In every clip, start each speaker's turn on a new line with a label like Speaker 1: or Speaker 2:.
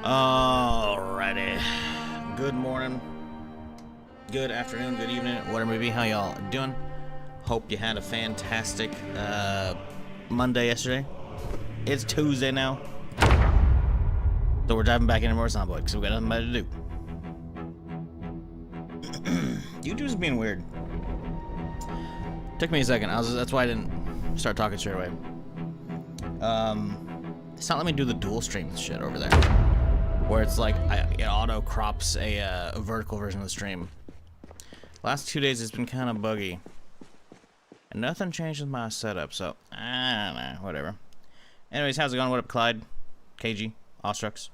Speaker 1: Alrighty. Good morning, good afternoon, good evening, whatever it may be. How y'all doing? Hope you had a fantastic Monday yesterday. It's Tuesday now, so we're diving back into more Zomboid because we got nothing better to do. YouTube's being weird. Took me a second. That's why I didn't start talking straight away. It's not letting me do the dual stream shit over there, where it's like it auto crops a vertical version of the stream. Last 2 days it's been kind of buggy, and nothing changed with my setup, so I don't know, whatever. Anyways, how's it going? What up, Clyde, KG, Ostrux,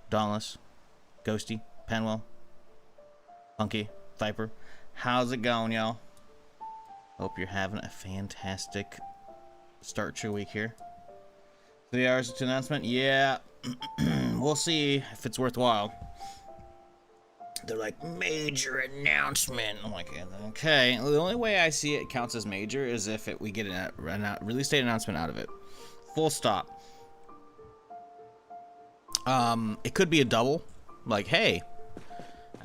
Speaker 1: Dauntless, Ghosty, Penwell, Funky, Viper? How's it going, y'all? Hope you're having a fantastic start to your week here. 3 hours to announcement? Yeah. We'll see if it's worthwhile. They're like, major announcement. I'm like, okay. The only way I see it counts as major is if we get a release date announcement out of it. Full stop. It could be a double. Like, hey,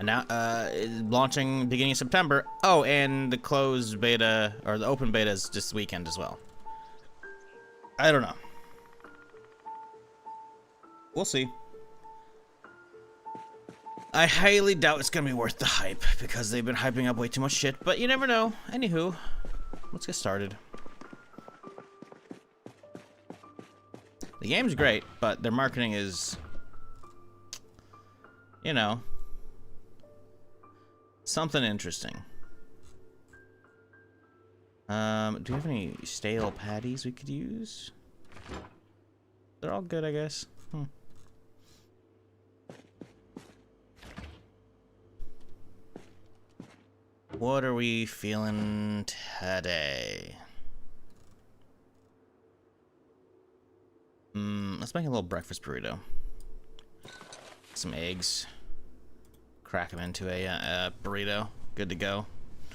Speaker 1: launching beginning of September. Oh, and the closed beta, or the open beta is this weekend as well. I don't know. We'll see. I highly doubt it's gonna be worth the hype because they've been hyping up way too much shit, but you never know. Anywho, let's get started. The game's great, but their marketing is, you know, something interesting. Do we have any stale patties we could use? They're all good, I guess. What are we feeling today? Let's make a little breakfast burrito. Some eggs. Crack them into a burrito. Good to go. I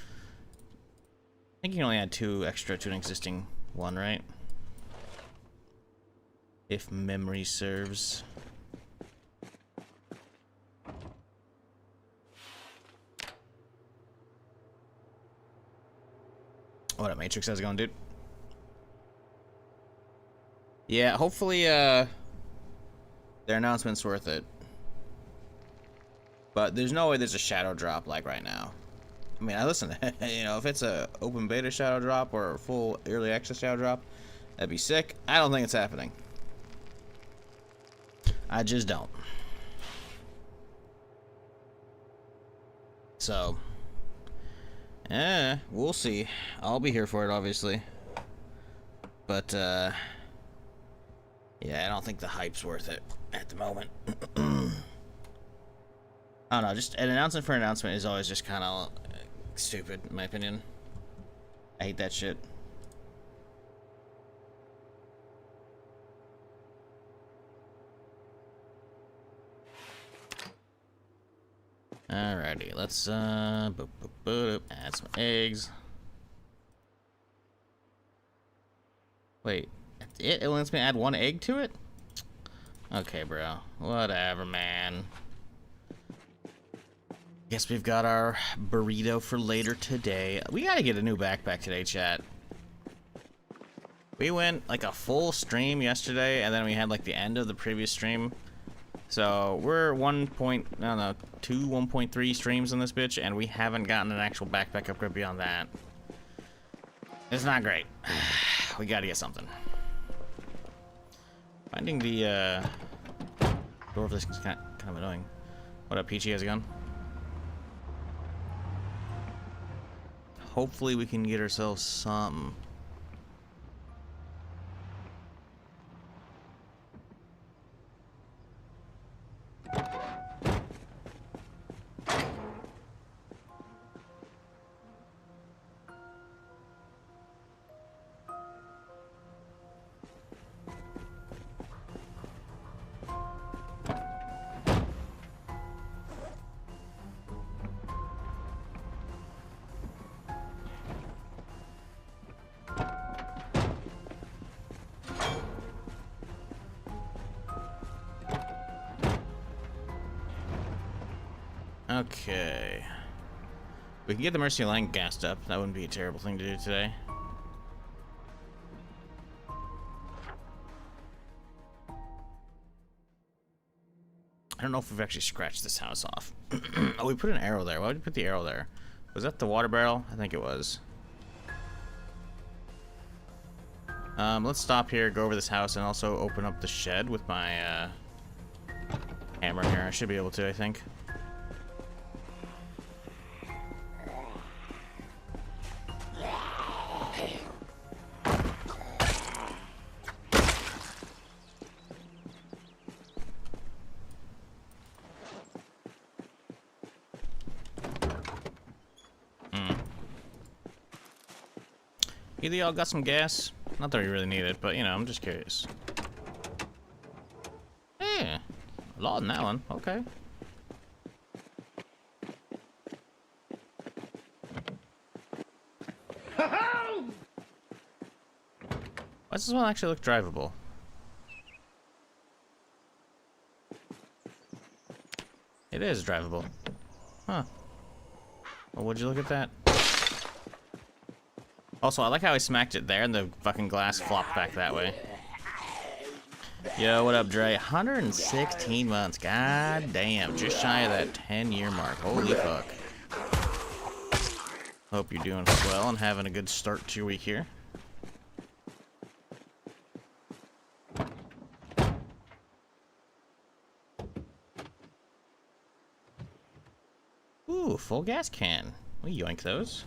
Speaker 1: think you can only add 2 extra to an existing one, right? If memory serves. What up, Matrix? How's it going, dude? Yeah, hopefully, their announcement's worth it. But there's no way there's a shadow drop like right now. I mean, listen, you know, if it's a open beta shadow drop or a full early access shadow drop, that'd be sick. I don't think it's happening. I just don't. So, we'll see. I'll be here for it, obviously. But, yeah, I don't think the hype's worth it at the moment. I don't know, just an announcement for an announcement is always just kind of stupid, in my opinion. I hate that shit. Alrighty, let's add some eggs. Wait, it lets me add 1 egg to it? Okay, bro. Whatever, man. Guess we've got our burrito for later today. We gotta get a new backpack today, chat. We went like a full stream yesterday, and then we had like the end of the previous stream. So we're 1.3 streams on this bitch, and we haven't gotten an actual backpack upgrade beyond that. It's not great. We gotta get something. Finding the door of this is kind of annoying. What up, Peachy? How's it going? Hopefully we can get ourselves something. Okay. We can get the Mercy Line gassed up. That wouldn't be a terrible thing to do today. I don't know if we've actually scratched this house off. Oh, we put an arrow there. Why would you put the arrow there? Was that the water barrel? I think it was. Let's stop here, go over this house, and also open up the shed with my hammer here. I should be able to, I think. Either y'all got some gas? Not that we really need it, but you know, I'm just curious. Yeah, a lot in that one. Okay. Why does this one actually look drivable? It is drivable. Huh. Well, would you look at that? Also, I like how I smacked it there and the fucking glass flopped back that way. Yo, what up, Dre? 116 months. God damn. Just shy of that 10-year mark. Holy fuck. Hope you're doing well and having a good start to your week here. Ooh, full gas can. We yoink those.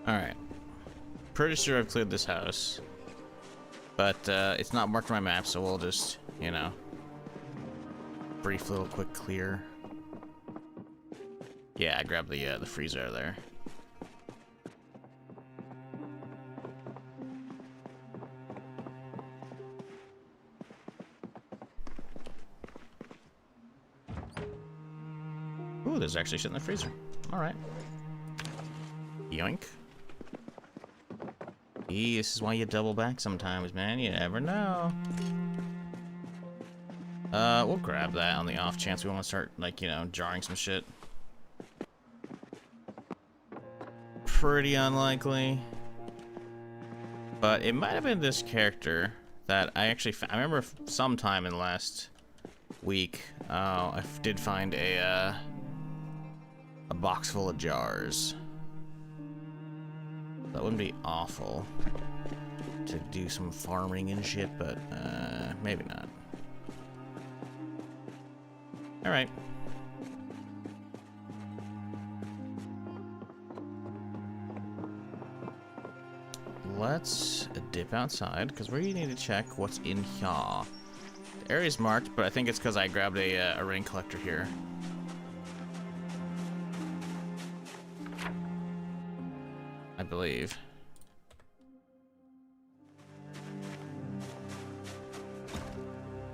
Speaker 1: Alright. Pretty sure I've cleared this house. But it's not marked on my map, so we'll just, you know, brief little quick clear. Yeah, I grabbed the freezer out of there. Ooh, there's actually shit in the freezer. Alright. Yoink. This is why you double back sometimes, man. You never know. We'll grab that on the off chance we want to start, like, you know, jarring some shit. Pretty unlikely. But it might have been this character that I actually I remember sometime in the last week, I did find a box full of jars. That wouldn't be awful to do some farming and shit, but maybe not. Alright. Let's dip outside, because we need to check what's in here. The area's marked, but I think it's because I grabbed a rain collector here. I believe.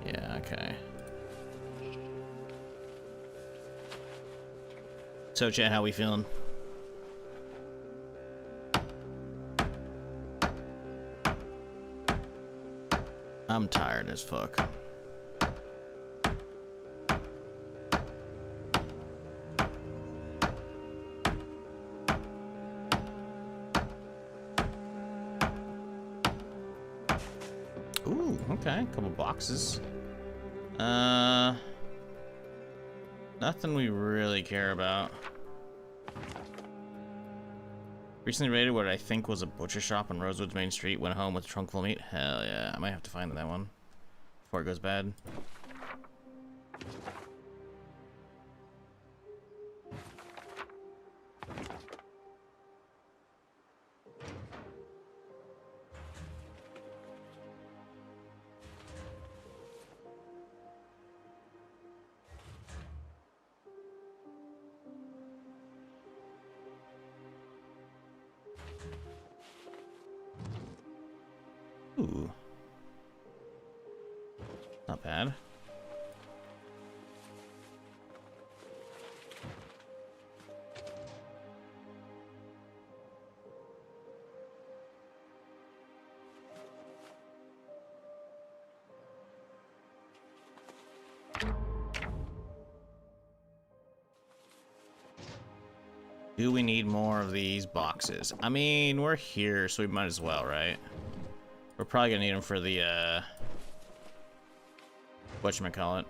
Speaker 1: Yeah, okay. So, chat, how we feeling? I'm tired as fuck. Ooh, okay, a couple boxes. Nothing we really care about. Recently raided what I think was a butcher shop on Rosewood's Main Street. Went home with a trunk full of meat. Hell yeah, I might have to find that one before it goes bad. Ooh. Not bad. Do we need more of these boxes? I mean, we're here, so we might as well, right? We're probably gonna need them for the, whatchamacallit.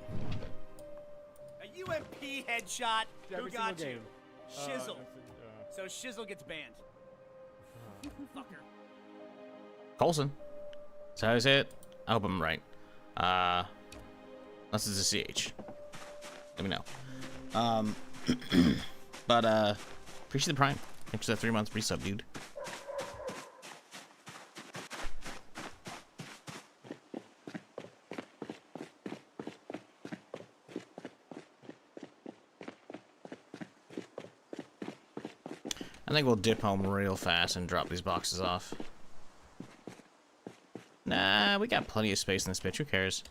Speaker 2: A UMP headshot? Who got you?
Speaker 3: game.
Speaker 2: Shizzle. So Shizzle gets banned. Fucker.
Speaker 1: Colson. Is that how you say it? I hope I'm right. Unless it's a CH. Let me know. But, appreciate the Prime. Thanks for that 3 months resub, dude. I think we'll dip home real fast and drop these boxes off. Nah, we got plenty of space in this bitch. Who cares?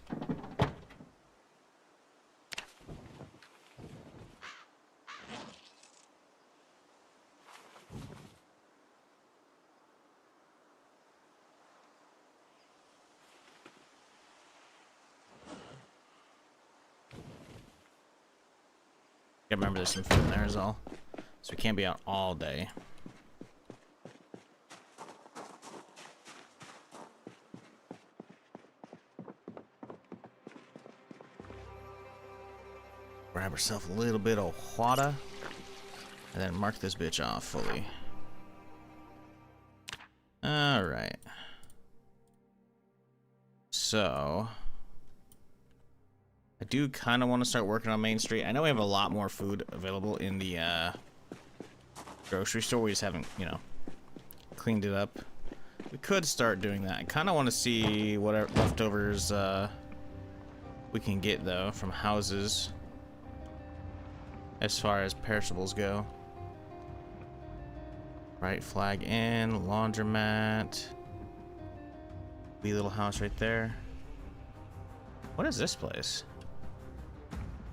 Speaker 1: Remember there's some food in there is all. So we can't be out all day. Grab ourselves a little bit of water. And then mark this bitch off fully. Alright. So I do kind of want to start working on Main Street. I know we have a lot more food available in the grocery store. We just haven't, you know, cleaned it up. We could start doing that. I kind of want to see what leftovers we can get, though, from houses as far as perishables go. Right, flag in, laundromat. Wee little house right there. What is this place?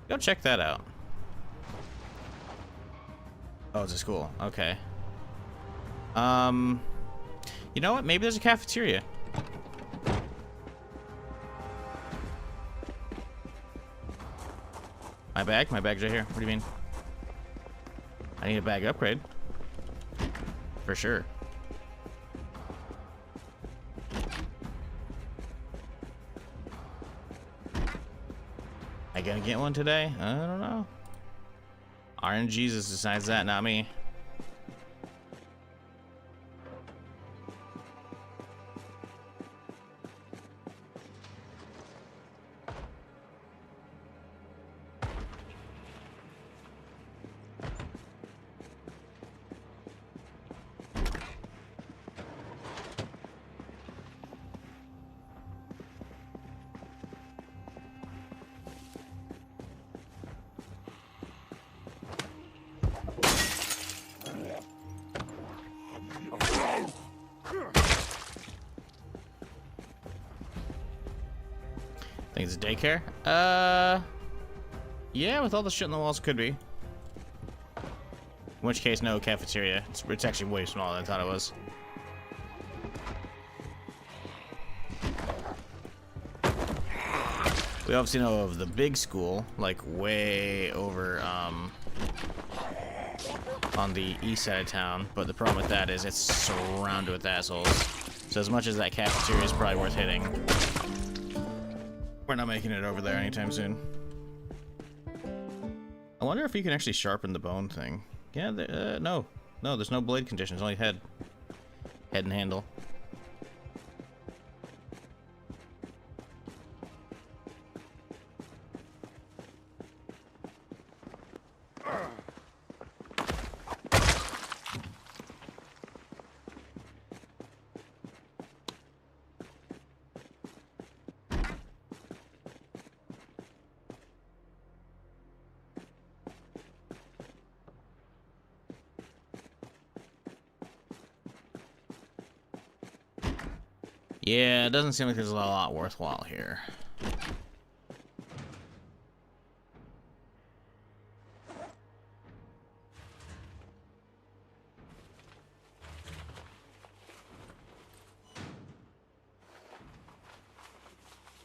Speaker 1: Go check that out. Oh, it's a school. Okay. You know what? Maybe there's a cafeteria. My bag? My bag's right here. What do you mean? I need a bag upgrade. For sure. I gonna get one today? I don't know. RNGesus decides that, not me. Think it's a daycare? Yeah, with all the shit in the walls, could be. In which case, no cafeteria. It's actually way smaller than I thought it was. We obviously know of the big school, like way over on the east side of town, but the problem with that is it's surrounded with assholes. So as much as that cafeteria is probably worth hitting, we're not making it over there anytime soon. I wonder if you can actually sharpen the bone thing. Yeah, no, there's no blade conditions, only head and handle. Yeah, it doesn't seem like there's a lot worthwhile here.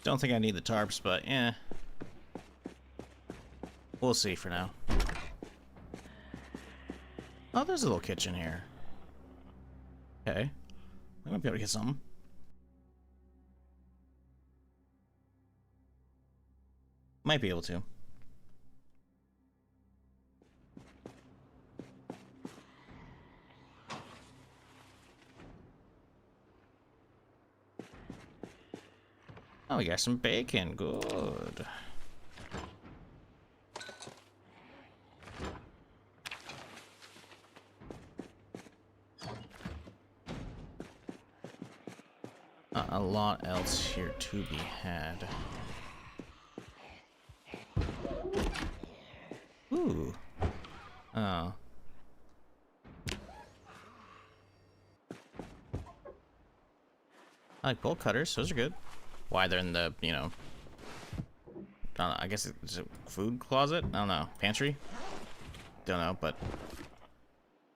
Speaker 1: Don't think I need the tarps, but yeah. We'll see for now. Oh, there's a little kitchen here. Okay. I might be able to get something. Might be able to. Oh, we got some bacon. Good. A lot else here to be had. Ooh. Oh. I like bolt cutters. Those are good. Why they're in the, you know, I don't know, I guess it's a food closet? I don't know. Pantry? Don't know, but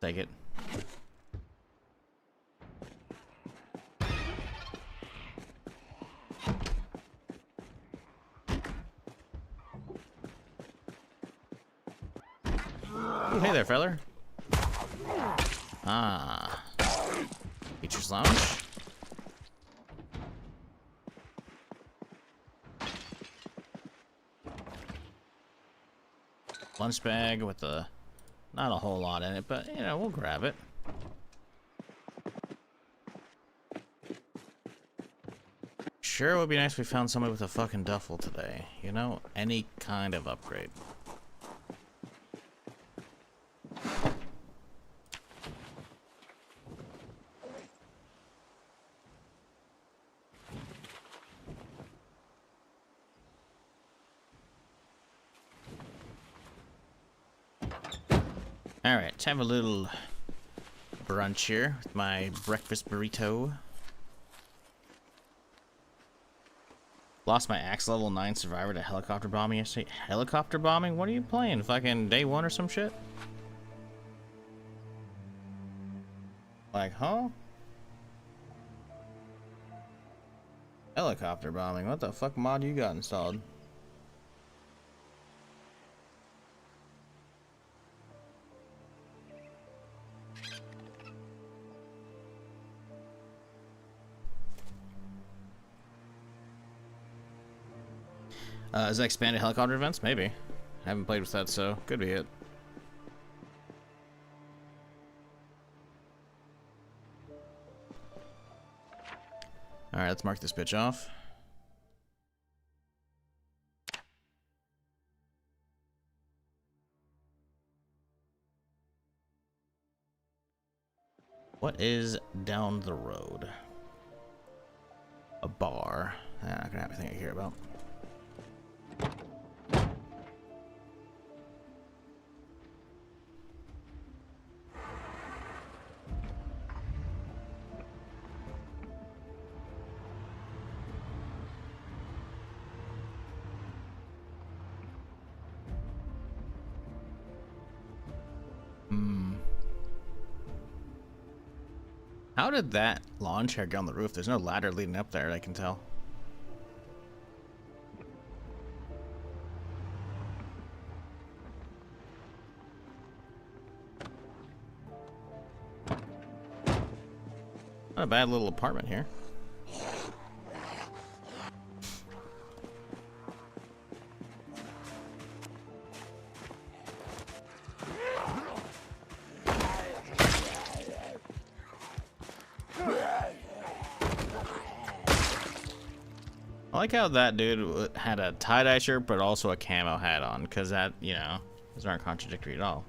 Speaker 1: take it. Ooh, hey there, feller. Ah. Teacher's lounge. Lunch bag with a not a whole lot in it, but you know, we'll grab it. Sure would be nice if we found somebody with a fucking duffel today. You know, any kind of upgrade. Alright, let's have a little brunch here with my breakfast burrito. Lost my axe level 9 survivor to helicopter bombing yesterday. Helicopter bombing? What are you playing? Fucking day 1 or some shit? Like, huh? Helicopter bombing? What the fuck mod you got installed? Is that expanded helicopter events? Maybe. I haven't played with that, so could be it. Alright, let's mark this bitch off. What is down the road? A bar. Ah, I can have anything I care about. How did that lawn chair get on the roof? There's no ladder leading up there, I can tell. Not a bad little apartment here. I like how that dude had a tie-dye shirt, but also a camo hat on, because that, you know, those aren't contradictory at all.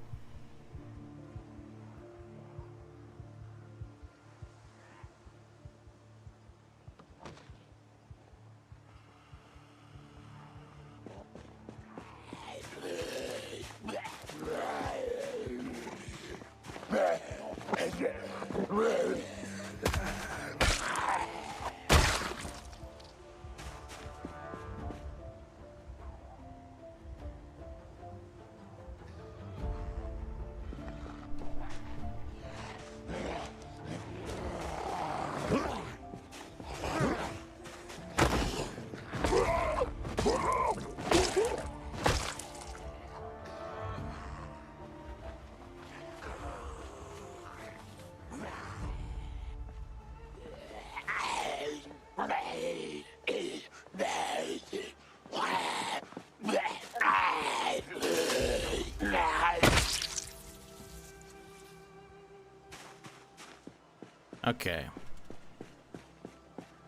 Speaker 1: Okay.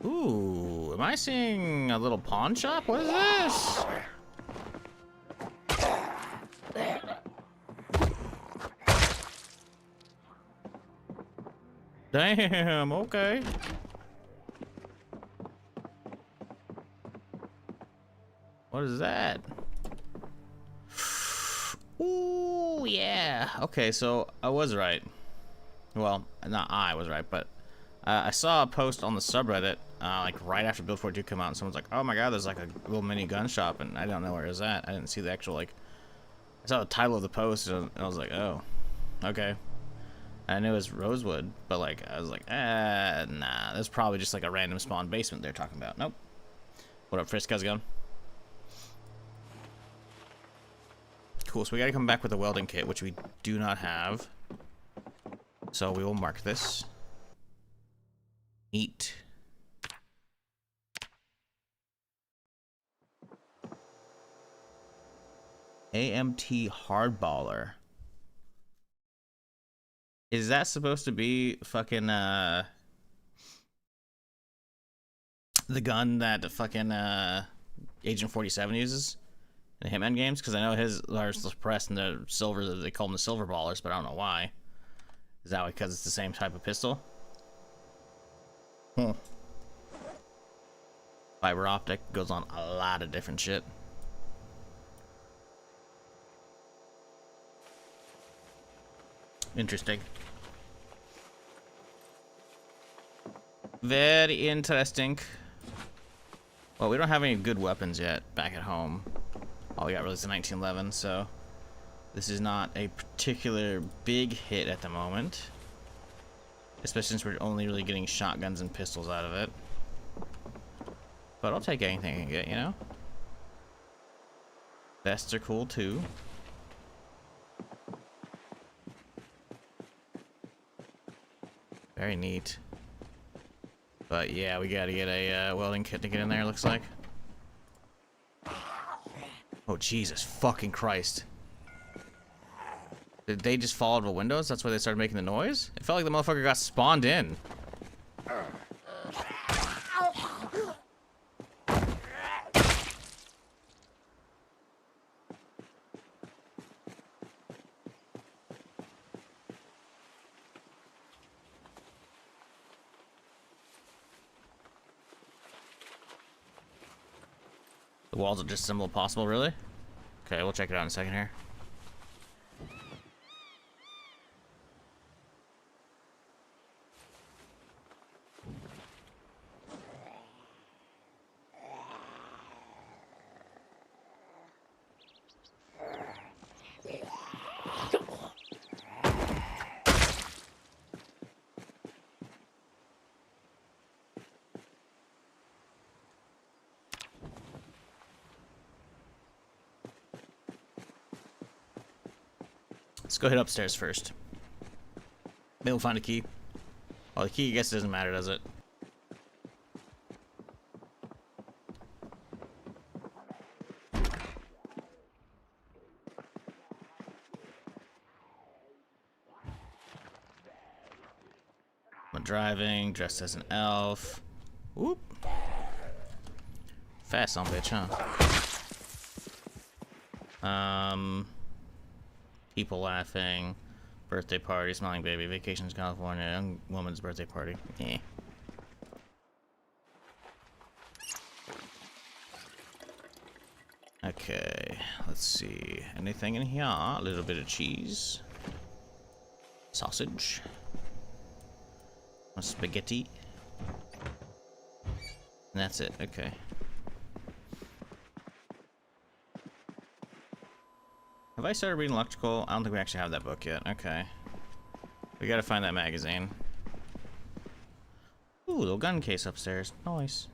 Speaker 1: Ooh, am I seeing a little pawn shop? What is this? Damn, okay. What is that? Ooh, yeah. Okay, so I was right. Well, not I was right, but I saw a post on the subreddit, like right after Build 42 came out, and someone's like, "Oh my God, there's like a little mini gun shop," and I don't know where it was at. I didn't see the actual like. I saw the title of the post, and I was like, "Oh, okay." I knew it was Rosewood, but like I was like, nah, that's probably just like a random spawn basement they're talking about. Nope. What up, Frisk? How's it going? Cool. So we gotta come back with a welding kit, which we do not have. So we will mark this. Neat. AMT hardballer. Is that supposed to be fucking the gun that the fucking Agent 47 uses in the Hitman games? Because I know his are suppressed in the silver, they call them the silver ballers, but I don't know why. Is that because it's the same type of pistol? Fiber optic goes on a lot of different shit. Interesting. Very interesting. Well, we don't have any good weapons yet back at home. All we got really is a 1911, so this is not a particular big hit at the moment. Especially since we're only really getting shotguns and pistols out of it. But I'll take anything I can get, you know? Vests are cool too. Very neat. But yeah, we gotta get a welding kit to get in there, looks like. Oh, Jesus fucking Christ. Did they just fall out of the windows? That's why they started making the noise? It felt like the motherfucker got spawned in. The walls are just simple possible, really? Okay, we'll check it out in a second here. Let's go hit upstairs first. Maybe we'll find a key. Well, the key, I guess, doesn't matter, does it? I'm driving, dressed as an elf. Whoop. Fast on bitch, huh? People laughing. Birthday party, smiling baby, vacations, California, young woman's birthday party. Yeah. Okay, let's see. Anything in here? A little bit of cheese. Sausage. Spaghetti. And that's it, okay. Have I started reading electrical? I don't think we actually have that book yet. Okay. We gotta find that magazine. Ooh, little gun case upstairs. Nice.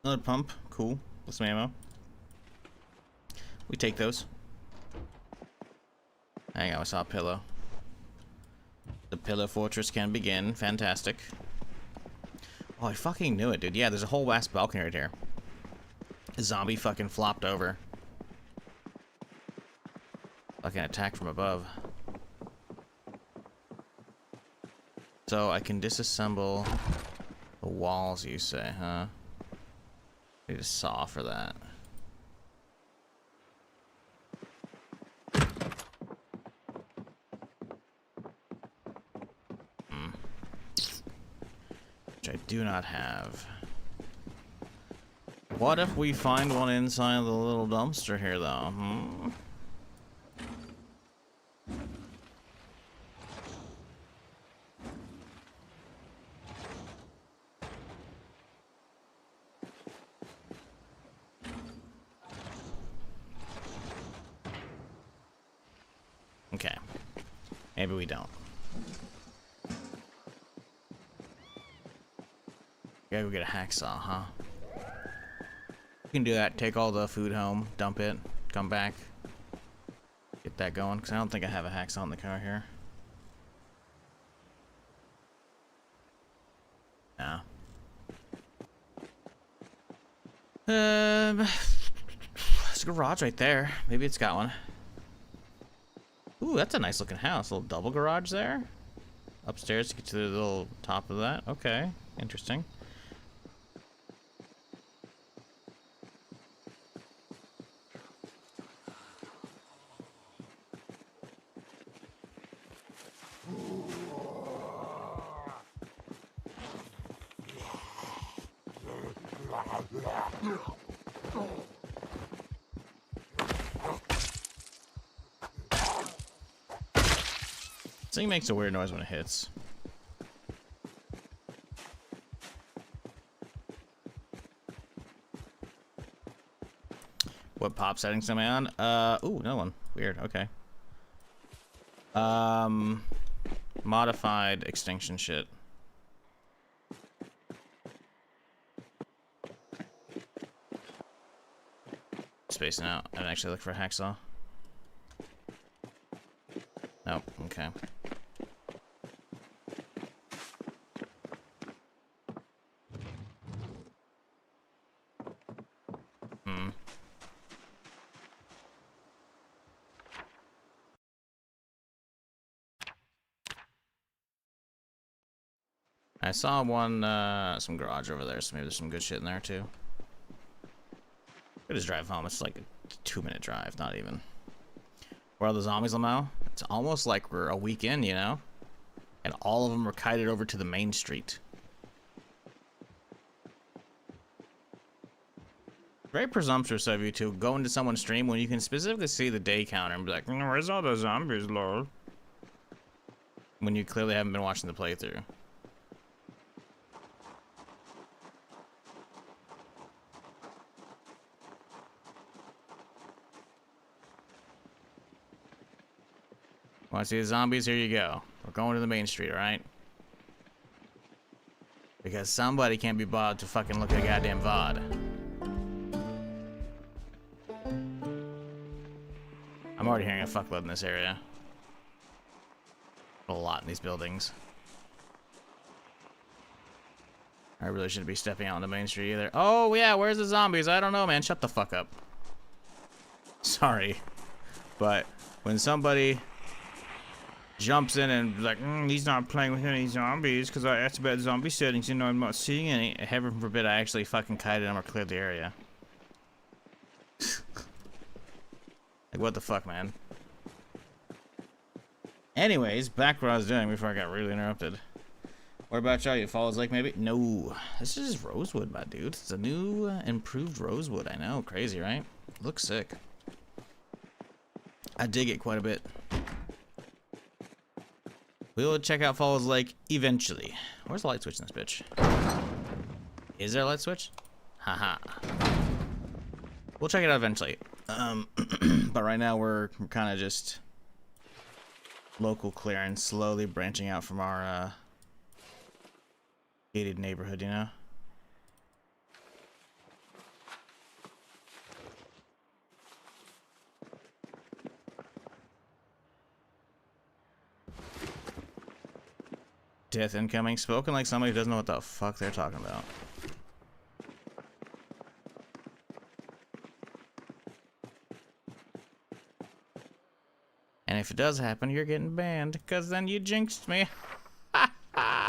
Speaker 1: Another pump. Cool. With some ammo. We take those. Hang on, I saw a pillow. The pillow fortress can begin. Fantastic. Oh, I fucking knew it, dude. Yeah, there's a whole ass balcony right here. A zombie fucking flopped over. Fucking attack from above. So I can disassemble the walls, you say, huh? Need a saw for that. Which I do not have. What if we find one inside the little dumpster here, though? Hmm? Okay. Maybe we don't. Gotta go get a hacksaw, huh? You can do that. Take all the food home, dump it, come back, get that going. Because I don't think I have a hacksaw in the car here. No. There's a garage right there. Maybe it's got one. Ooh, that's a nice looking house. A little double garage there. Upstairs to get to the little top of that. Okay, interesting. This thing makes a weird noise when it hits. What pop settings am I on? Ooh, another one. Weird, okay. Modified extinction shit. Spacing out. I didn't actually look for a hacksaw. Nope, okay. I saw one, some garage over there, so maybe there's some good shit in there too. Could just drive home. It's like a 2-minute drive, not even. Where are the zombies now? It's almost like we're a week in, you know? And all of them are kited over to the main street. Very presumptuous of you to go into someone's stream when you can specifically see the day counter and be like, where's all the zombies, lol? When you clearly haven't been watching the playthrough. Want to see the zombies? Here you go. We're going to the main street, alright? Because somebody can't be bothered to fucking look at a goddamn VOD. I'm already hearing a fuckload in this area. A lot in these buildings. I really shouldn't be stepping out on the main street either. Oh, yeah, where's the zombies? I don't know, man. Shut the fuck up. Sorry. But when somebody jumps in and like, he's not playing with any zombies because I asked about zombie settings and I'm not seeing any. Heaven forbid I actually fucking kited him or cleared the area. Like, what the fuck, man? Anyways, back what I was doing before I got really interrupted. What about y'all? You Falls Lake, maybe? No. This is just Rosewood, my dude. It's a new, improved Rosewood. I know. Crazy, right? Looks sick. I dig it quite a bit. We will check out Falls Lake eventually. Where's the light switch in this bitch? Is there a light switch? Haha. We'll check it out eventually. But right now we're kind of just local clearing, slowly branching out from our gated neighborhood, you know? Death incoming. Spoken like somebody who doesn't know what the fuck they're talking about. And if it does happen, you're getting banned, because then you jinxed me. Ha ha!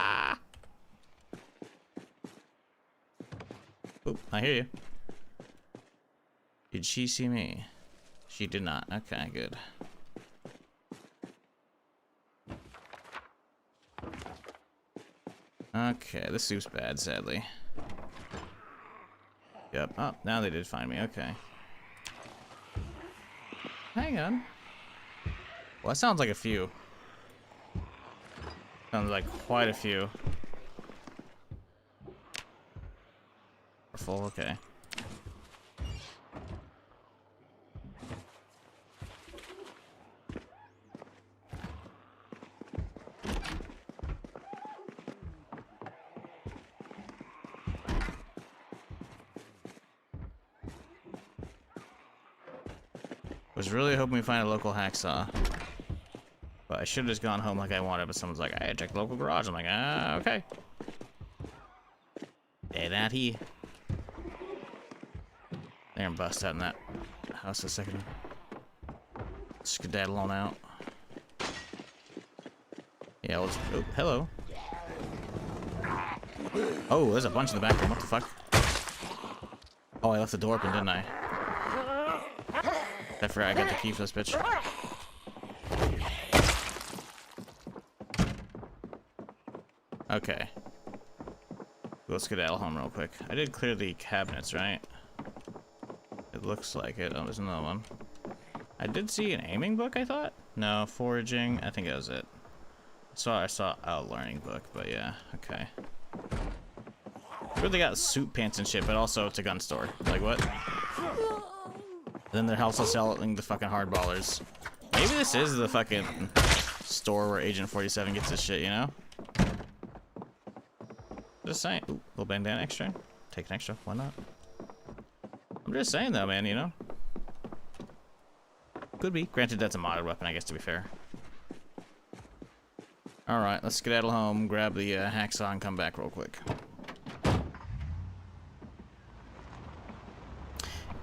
Speaker 1: I hear you. Did she see me? She did not. Okay, good. Okay, this soup's bad, sadly. Yep. Oh, now they did find me. Okay. Hang on. Well, that sounds like a few. Sounds like quite a few. We're full. Okay. Was really hoping we find a local hacksaw. But I should have just gone home like I wanted, but someone's like, hey, check the local garage. I'm like, ah, okay. Dead out here. They're gonna bust out in that house a second. Skedaddle on out. Yeah, let's. Oh, hello. Oh, there's a bunch in the back room. What the fuck? Oh, I left the door open, didn't I? I forgot I got the key for this bitch. Okay. Let's skedaddle home real quick. I did clear the cabinets, right? It looks like it. Oh, there's another one. I did see an aiming book, I thought? No, foraging. I think that was it. I saw a learning book, but yeah, okay. Really got suit pants and shit, but also it's a gun store. Like, what? Then they're also selling the fucking hardballers. Maybe this is the fucking store where Agent 47 gets his shit, you know? Just saying. Ooh, little bandana extra. Take an extra. Why not? I'm just saying, though, man, you know? Could be. Granted, that's a modded weapon, I guess, to be fair. Alright, let's skedaddle home, grab the hacksaw, and come back real quick.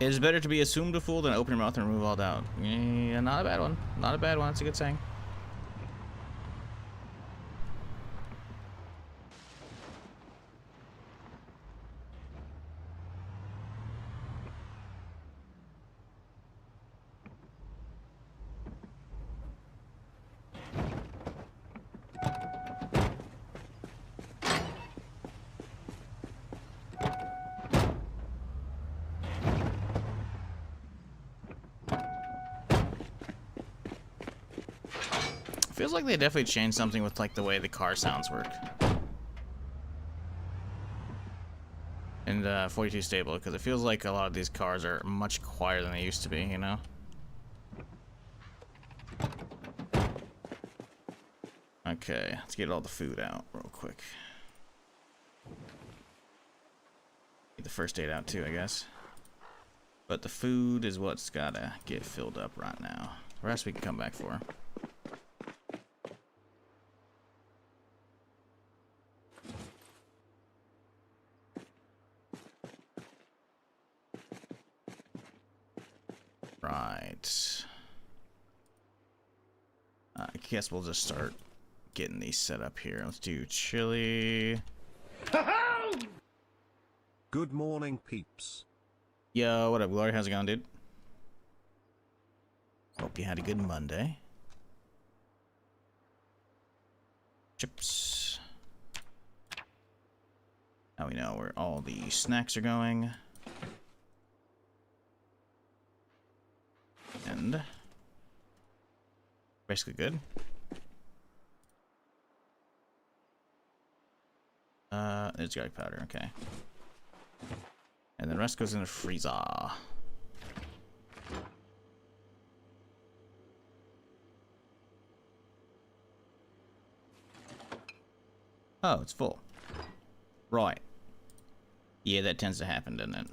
Speaker 1: It is better to be assumed a fool than open your mouth and remove all doubt. Yeah, not a bad one. Not a bad one. That's a good saying. Feels like they definitely changed something with like the way the car sounds work. And 42 stable, because it feels like a lot of these cars are much quieter than they used to be, you know? Okay, let's get all the food out real quick. Get the first aid out too, I guess. But the food is what's gotta get filled up right now. The rest we can come back for. Right. I guess we'll just start getting these set up here. Let's do chili.
Speaker 3: Good morning, peeps.
Speaker 1: Yo, what up, Glory? How's it going, dude? Hope you had a good Monday. Chips. Now we know where all the snacks are going. And basically good. It's garlic powder, okay. And the rest goes in the freezer. Oh, it's full. Right. Yeah, that tends to happen, doesn't it?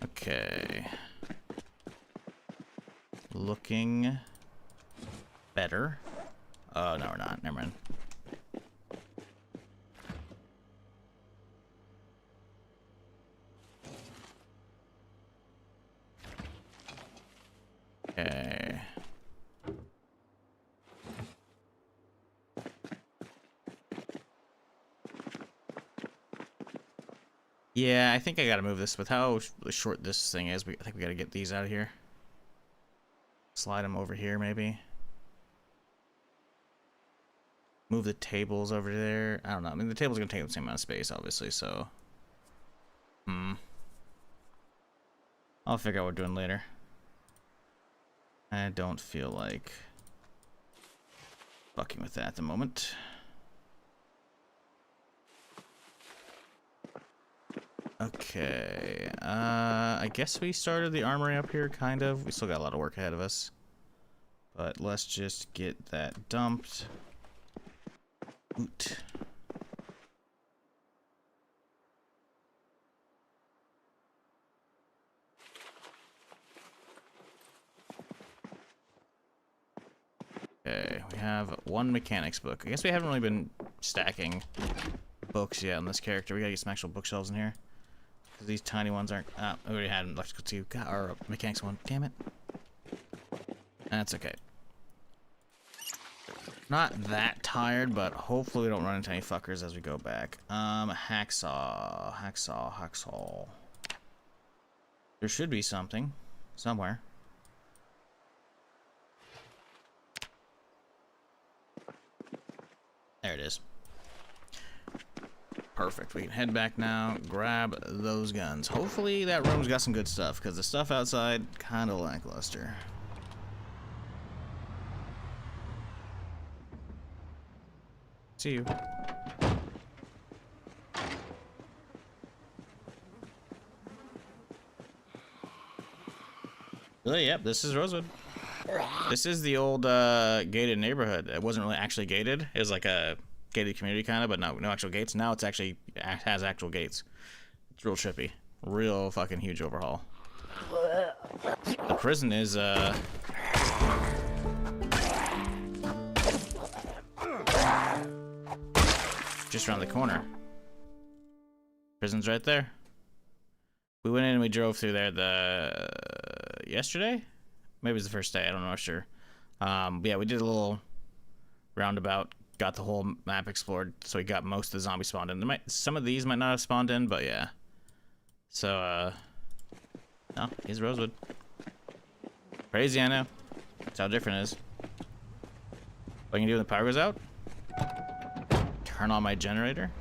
Speaker 1: Okay. Looking better. Oh, no, we're not. Never mind. Okay. Yeah, I think I gotta move this with how short this thing is. I think we gotta get these out of here. Slide them over here, maybe. Move the tables over there. I don't know. I mean, the table's gonna take the same amount of space, obviously, so. I'll figure out what we're doing later. I don't feel like fucking with that at the moment. Okay, I guess we started the armory up here, kind of. We still got a lot of work ahead of us. But let's just get that dumped. Oot. Okay, we have one mechanics book. I guess we haven't really been stacking books yet on this character. We gotta get some actual bookshelves in here. Because these tiny ones aren't... Ah, we already had an electrical 2. God, or mechanics 1. Damn it. That's okay. Not that tired, but hopefully we don't run into any fuckers as we go back. Hacksaw. There should be something. Somewhere. There it is. Perfect. We can head back now, grab those guns. Hopefully that room's got some good stuff, because the stuff outside, kind of lackluster. See you. Oh, yep, this is Rosewood. This is the old gated neighborhood. It wasn't really actually gated. It was like a gated community kind of, but no actual gates. Now it's actually has actual gates. It's real trippy. Real fucking huge overhaul. The prison is just around the corner. Prison's right there. We went in and we drove through there yesterday? Maybe it was the first day, I don't know, sure. Yeah, we did a little roundabout, got the whole map explored, so we got most of the zombies spawned in. Some of these might not have spawned in, but yeah. So, no, he's Rosewood. Crazy, I know. That's how different it is. What can you do when the power goes out? Turn on my generator?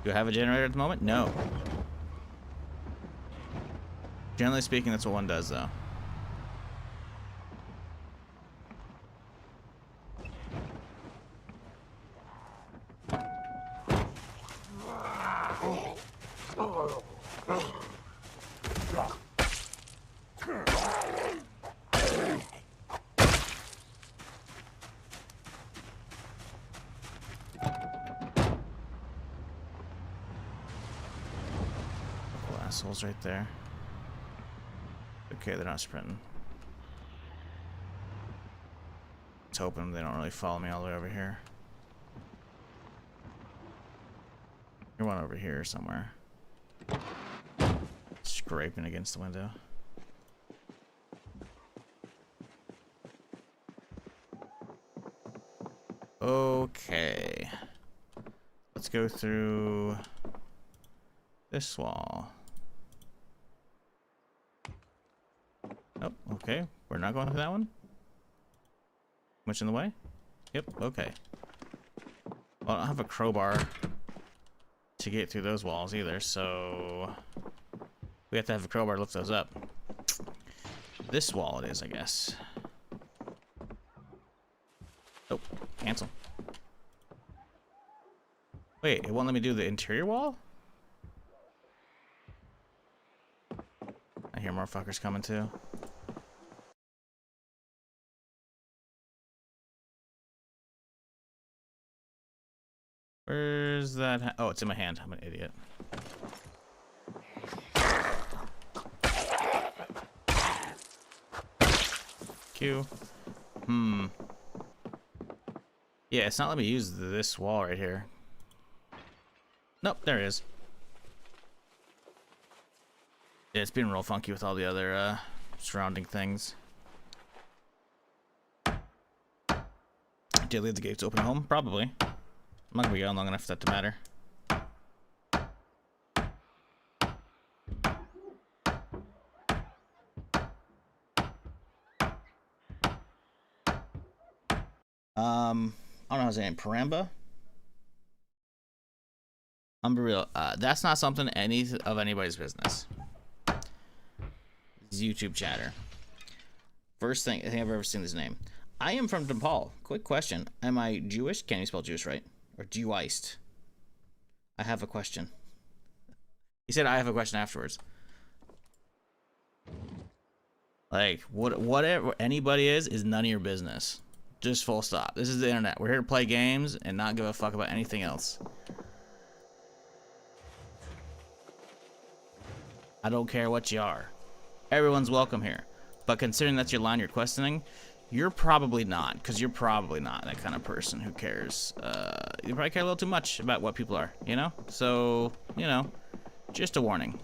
Speaker 1: Do I have a generator at the moment? No. Generally speaking, that's what one does, though. Couple assholes right there. Okay, they're not sprinting. Let's hope they don't really follow me all the way over here. You're one over here somewhere. Scraping against the window. Okay. Let's go through this wall. Oh, okay. We're not going through that one? Much in the way? Yep, okay. Well, I don't have a crowbar to get through those walls either, so we have to have a crowbar to lift those up. This wall it is, I guess. Oh, cancel. Wait, it won't let me do the interior wall? I hear more fuckers coming too. Where's that? Oh, it's in my hand. I'm an idiot. Q. Yeah, it's not letting me use this wall right here. Nope, there it is. Yeah, it's been real funky with all the other surrounding things. Did I leave the gates open at home? Probably. I'm not gonna be gone long enough for that to matter. I don't know his name. Paramba. I'm real. That's not something anybody's business. YouTube chatter. First thing I think I've ever seen this name. I am from Nepal. Quick question. Am I Jewish? Can't you spell Jewish right? Or Jewist? I have a question. He said I have a question afterwards. Like, whatever anybody is none of your business. Just full stop. This is the internet. We're here to play games and not give a fuck about anything else. I don't care what you are. Everyone's welcome here. But considering that's your line you're questioning, you're probably not, because you're probably not that kind of person who cares. You probably care a little too much about what people are, you know? So, you know, just a warning.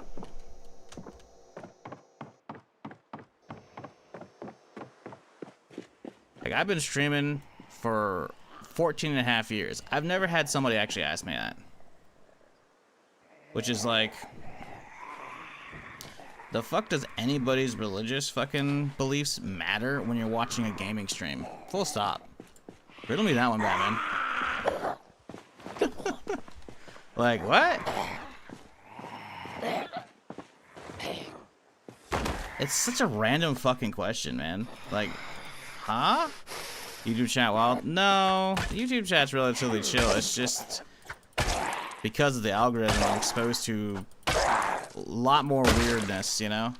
Speaker 1: Like, I've been streaming for 14 and a half years. I've never had somebody actually ask me that. Which is like... The fuck does anybody's religious fucking beliefs matter when you're watching a gaming stream? Full stop. Riddle me that one, Batman. Like, what? It's such a random fucking question, man. Like, huh? YouTube chat wild? No, YouTube chat's relatively chill. It's just because of the algorithm, I'm exposed to a lot more weirdness, you know?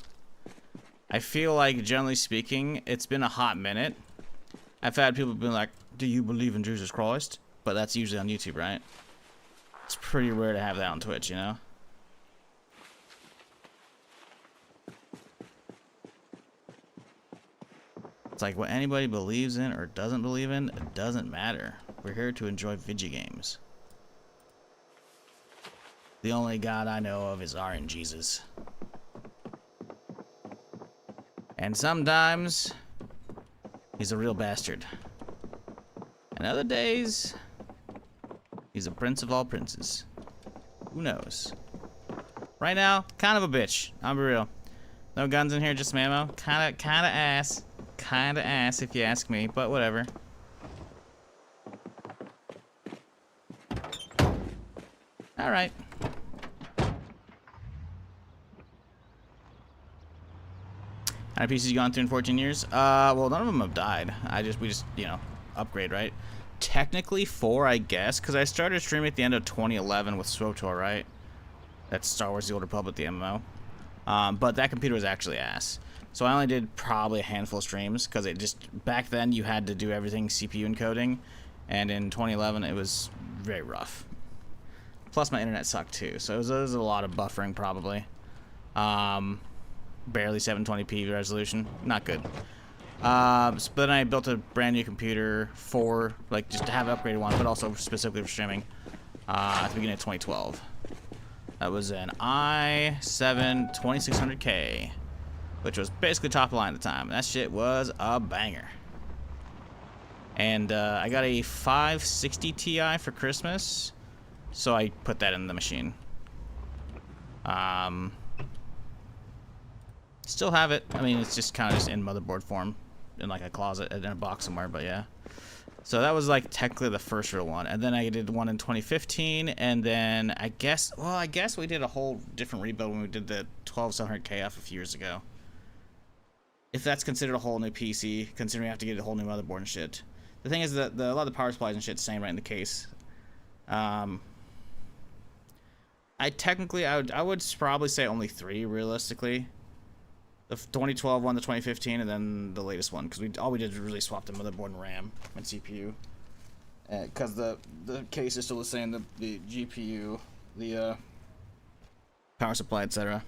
Speaker 1: I feel like, generally speaking, it's been a hot minute. I've had people be like, do you believe in Jesus Christ? But that's usually on YouTube, right? It's pretty rare to have that on Twitch, you know? It's like what anybody believes in or doesn't believe in, it doesn't matter. We're here to enjoy video games. The only God I know of is Jesus. And sometimes he's a real bastard. And other days he's a prince of all princes. Who knows? Right now, kind of a bitch. I'll be real. No guns in here, just some ammo. Kinda ass. Kinda ass if you ask me, but whatever. Alright. How many PCs gone through in 14 years? Well, none of them have died. We just, you know, upgrade, right? Technically 4, I guess, because I started streaming at the end of 2011 with SWTOR, right? That's Star Wars The Old Republic, the MMO. But that computer was actually ass. So I only did probably a handful of streams, because it just, back then you had to do everything CPU encoding, and in 2011 it was very rough. Plus my internet sucked too, so it was a lot of buffering probably. Barely 720p resolution, not good. But then I built a brand new computer for, like, just to have an upgraded one, but also specifically for streaming, at the beginning of 2012. That was an i7 2600K, which was basically top of the line at the time. That shit was a banger. And I got a 560 Ti for Christmas, so I put that in the machine. Still have it. I mean, it's just kind of just in motherboard form, in like a closet, in a box somewhere, but yeah. So that was like technically the first real one. And then I did one in 2015, and then I guess we did a whole different rebuild when we did the 12700KF a few years ago. If that's considered a whole new PC, considering you have to get a whole new motherboard and shit. The thing is that a lot of the power supplies and shit's staying right in the case. I would probably say only 3 realistically. The 2012 one, the 2015, and then the latest one, because all we did was really swap the motherboard and RAM and CPU. Because the case is still the same, the GPU, the power supply, etc.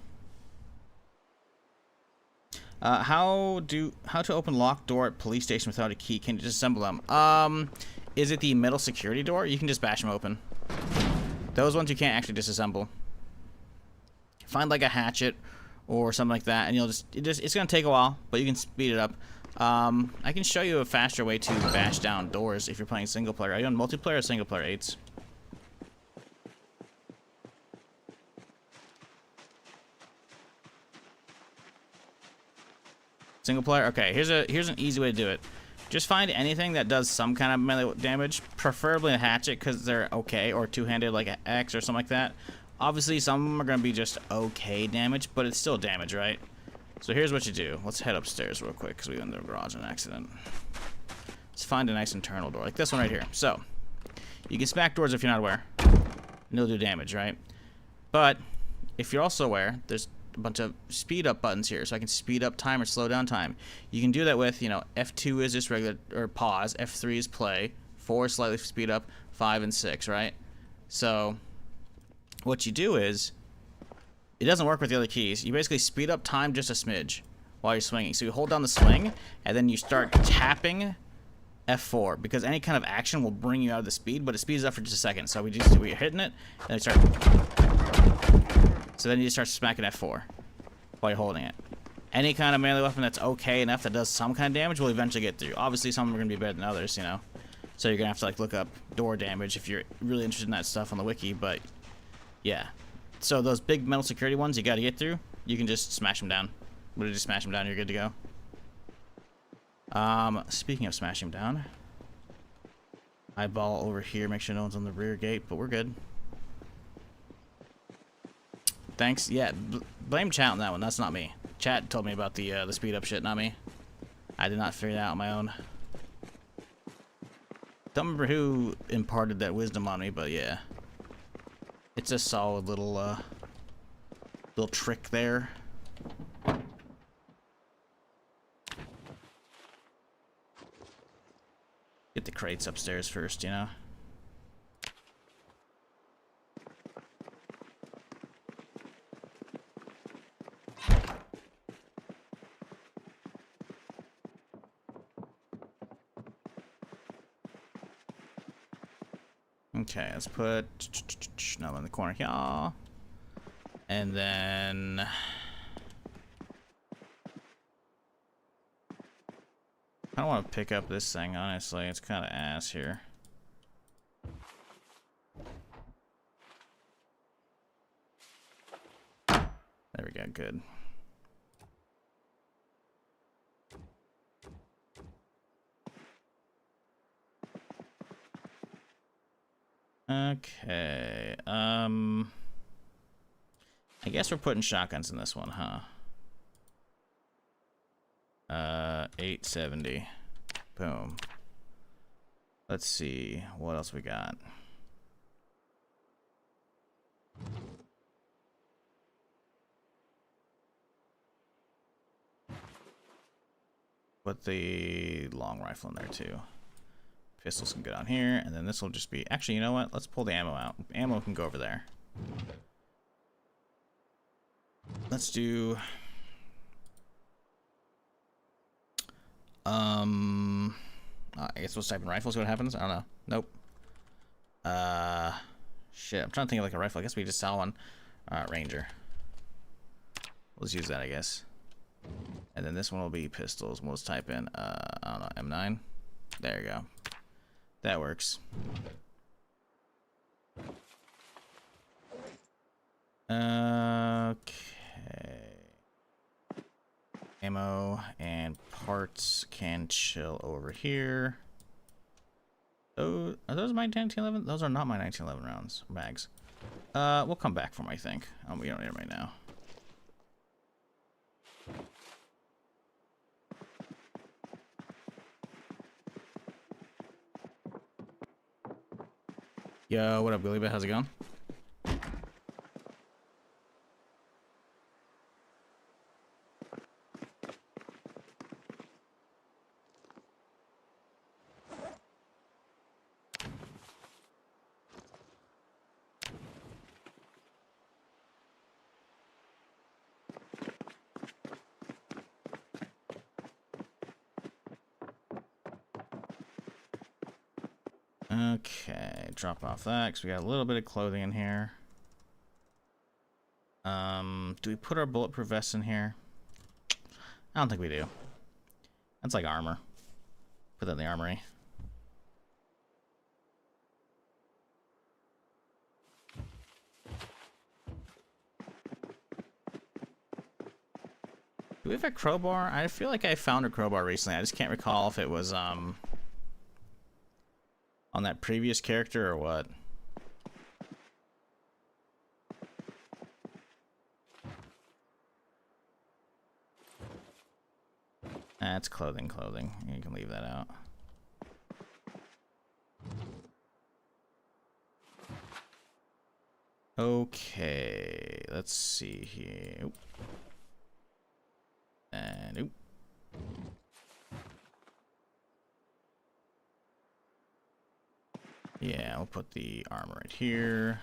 Speaker 1: How to open locked door at police station without a key? Can you disassemble them? Is it the metal security door? You can just bash them open. Those ones you can't actually disassemble. Find like a hatchet or something like that, and it's gonna take a while, but you can speed it up. I can show you a faster way to bash down doors if you're playing single player. Are you on multiplayer or single player 8s? Single player? Okay, here's an easy way to do it. Just find anything that does some kind of melee damage, preferably a hatchet because they're okay, or two-handed like an X or something like that. Obviously, some of them are going to be just okay damage, but it's still damage, right? So here's what you do. Let's head upstairs real quick because we went in the garage on accident. Let's find a nice internal door, like this one right here. So, you can smack doors if you're not aware, and it'll do damage, right? But, if you're also aware, there's a bunch of speed up buttons here, so I can speed up time or slow down time. You can do that with, you know, F2 is just regular, or pause, F3 is play, 4 is slightly speed up, 5 and 6, right? So, what you do is, it doesn't work with the other keys. You basically speed up time just a smidge while you're swinging. So you hold down the swing, and then you start tapping F4, because any kind of action will bring you out of the speed, but it speeds up for just a second. So we're hitting it, and then start. So then you just start smacking F4 while you're holding it. Any kind of melee weapon that's okay enough that does some kind of damage will eventually get through. Obviously, some of them are gonna be better than others, you know. So you're gonna have to like look up door damage if you're really interested in that stuff on the wiki. But yeah, so those big metal security ones you gotta get through. You can just smash them down. Literally just smash them down. You're good to go. Speaking of smashing down, eyeball over here, make sure no one's on the rear gate, but we're good. Thanks. Yeah, blame chat on that one. That's not me. Chat told me about the speed up shit, not me. I did not figure that out on my own. Don't remember who imparted that wisdom on me, but yeah, it's a solid little little trick there. Get the crates upstairs first, you know. Okay, let's put another in the corner here. And then I don't want to pick up this thing, honestly. It's kind of ass here. There we go, good. Okay, I guess we're putting shotguns in this one, huh? 870. Boom. Let's see what else we got. Put the long rifle in there too. Pistols can go down here, and then this will just be. Actually, you know what? Let's pull the ammo out. Ammo can go over there. Let's do. I guess we'll type in rifles. See what happens. I don't know. Nope. Shit. I'm trying to think of like a rifle. I guess we just saw one. Ranger. Let's use that, I guess. And then this one will be pistols. We'll just type in. I don't know. M9. There you go. That works. Okay. Ammo and parts can chill over here. Oh, are those my 1911? Those are not my 1911 rounds. Mags. We'll come back for them, I think. We don't need them right now. Yo, what up, Billy? How's it going? Okay, drop off that because we got a little bit of clothing in here. Do we put our bulletproof vest in here? I don't think we do. That's like armor. Put that in the armory. Do we have a crowbar? I feel like I found a crowbar recently. I just can't recall if it was on that previous character or what. That's clothing. You can leave that out. Okay, let's see here. Oop. And oop. Yeah, I'll put the armor right here.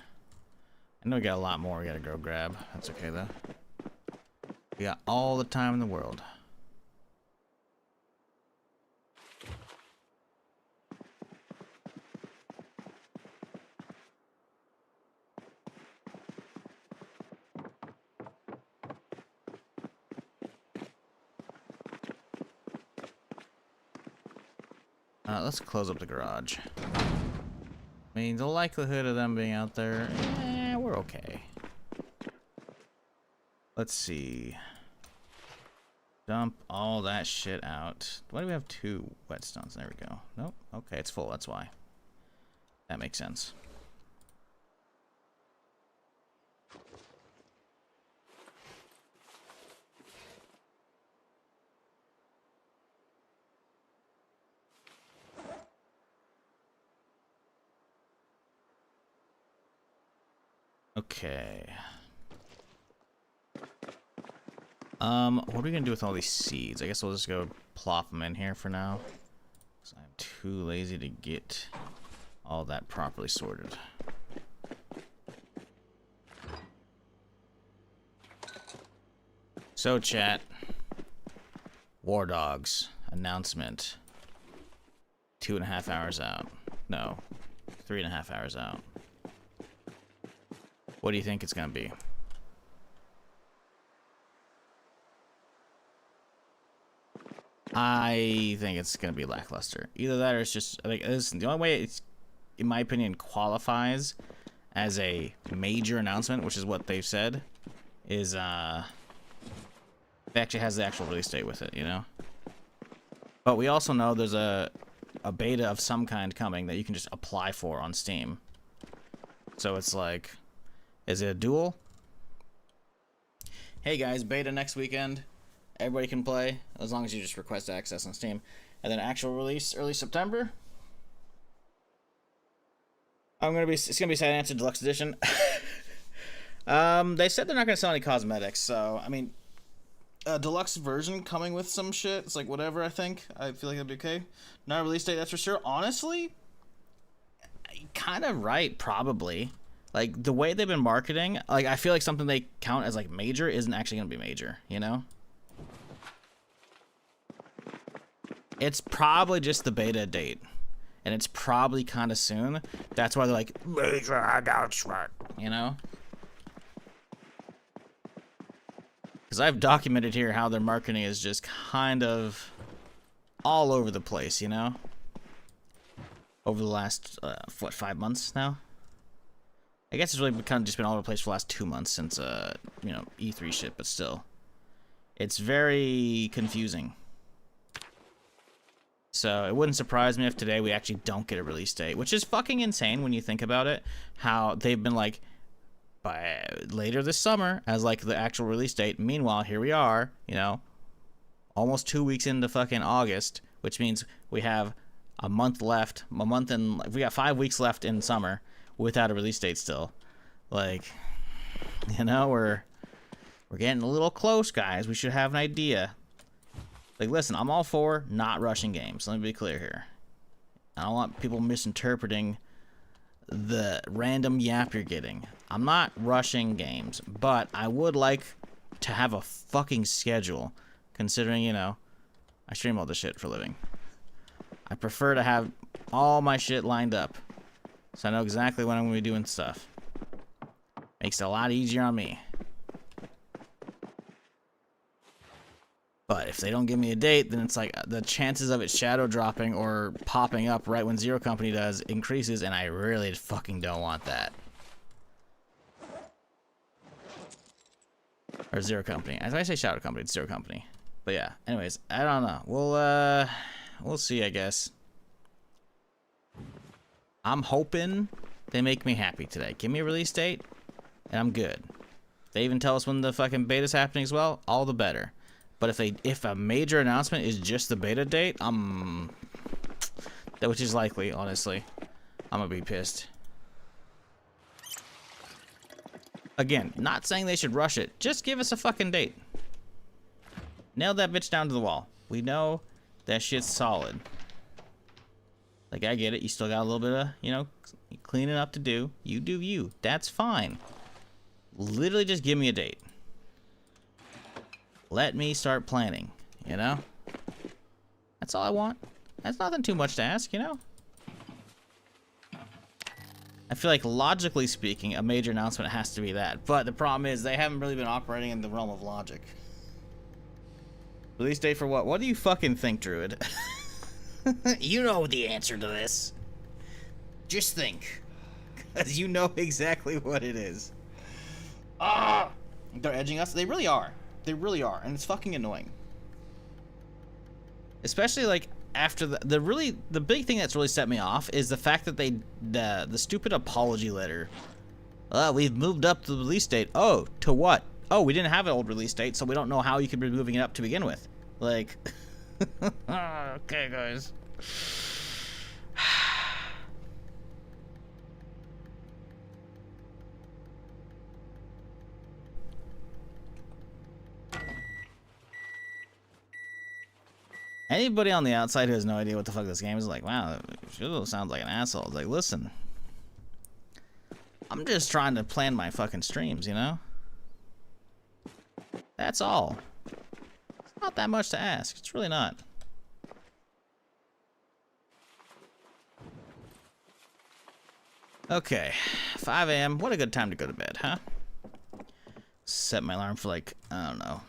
Speaker 1: I know we got a lot more we gotta go grab. That's okay though. We got all the time in the world. Let's close up the garage. I mean, the likelihood of them being out there, we're okay. Let's see. Dump all that shit out. Why do we have 2 whetstones? There we go. Nope. Okay, it's full. That's why. That makes sense. Okay. What are we gonna do with all these seeds? I guess we'll just go plop them in here for now. 'Cause I'm too lazy to get all that properly sorted. So chat. War Dogs announcement. 2.5 hours out. No, 3.5 hours out. What do you think it's gonna be? I think it's gonna be lackluster. Either that or it's just like the only way it's, in my opinion, qualifies as a major announcement, which is what they've said, is it actually has the actual release date with it, you know? But we also know there's a beta of some kind coming that you can just apply for on Steam. So it's like, is it a duel? Hey guys, beta next weekend. Everybody can play as long as you just request access on Steam. And then actual release early September. It's gonna be Sad Answer Deluxe Edition. They said they're not gonna sell any cosmetics, so I mean, a deluxe version coming with some shit. It's like whatever. I feel like that'd be okay. Not a release date, that's for sure. Honestly, kind of right, probably. Like the way they've been marketing, like I feel like something they count as like major isn't actually gonna be major. You know? It's probably just the beta date, and it's probably kind of soon. That's why they're like major announcement. You know? Because I've documented here how their marketing is just kind of all over the place, you know? Over the last, 5 months now? I guess it's really kind of just been all over the place for the last 2 months since, you know, E3 shit, but still. It's very confusing. So it wouldn't surprise me if today we actually don't get a release date, which is fucking insane when you think about it. How they've been like, by later this summer as like the actual release date. Meanwhile, here we are, you know, almost 2 weeks into fucking August, which means we have a month left, we got 5 weeks left in summer without a release date still. Like, you know, we're getting a little close, guys. We should have an idea. Like, listen, I'm all for not rushing games. Let me be clear here. I don't want people misinterpreting the random yap you're getting. I'm not rushing games, but I would like to have a fucking schedule, considering, you know, I stream all this shit for a living. I prefer to have all my shit lined up, so I know exactly when I'm going to be doing stuff. Makes it a lot easier on me. But if they don't give me a date, then it's like the chances of it shadow dropping or popping up right when Zero Company does increases, and I really fucking don't want that. Or Zero Company. As I say Shadow Company, it's Zero Company. But yeah, anyways, I don't know. We'll see, I guess. I'm hoping they make me happy today. Give me a release date, and I'm good. They even tell us when the fucking beta's happening as well, all the better. But if a major announcement is just the beta date, which is likely, honestly, I'm gonna be pissed. Again, not saying they should rush it. Just give us a fucking date. Nail that bitch down to the wall. We know that shit's solid. Like, I get it. You still got a little bit of, you know, cleaning up to do. You do you. That's fine. Literally just give me a date. Let me start planning, you know? That's all I want. That's nothing too much to ask, you know? I feel like, logically speaking, a major announcement has to be that. But the problem is, they haven't really been operating in the realm of logic. Release date for what? What do you fucking think, Druid? You know the answer to this. Just think. Because you know exactly what it is. Ah! They're edging us? They really are. They really are. And it's fucking annoying. Especially, like, after the big thing that's really set me off is the fact that the stupid apology letter. We've moved up the release date. Oh, to what? Oh, we didn't have an old release date, so we don't know how you could be moving it up to begin with. Like, okay, guys. Anybody on the outside who has no idea what the fuck this game is like, wow, Shizzle sounds like an asshole. It's like, listen, I'm just trying to plan my fucking streams, you know? That's all. It's not that much to ask. It's really not. Okay, 5 a.m. What a good time to go to bed, huh? Set my alarm for like, I don't know,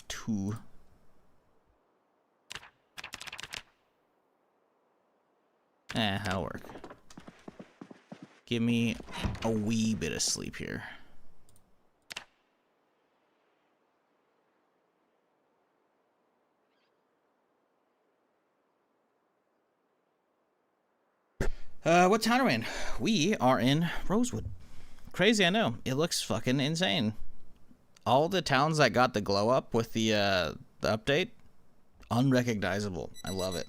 Speaker 1: 2. That'll work. Give me a wee bit of sleep here. What town are we in? We are in Rosewood. Crazy, I know. It looks fucking insane. All the towns that got the glow up with the update, unrecognizable. I love it.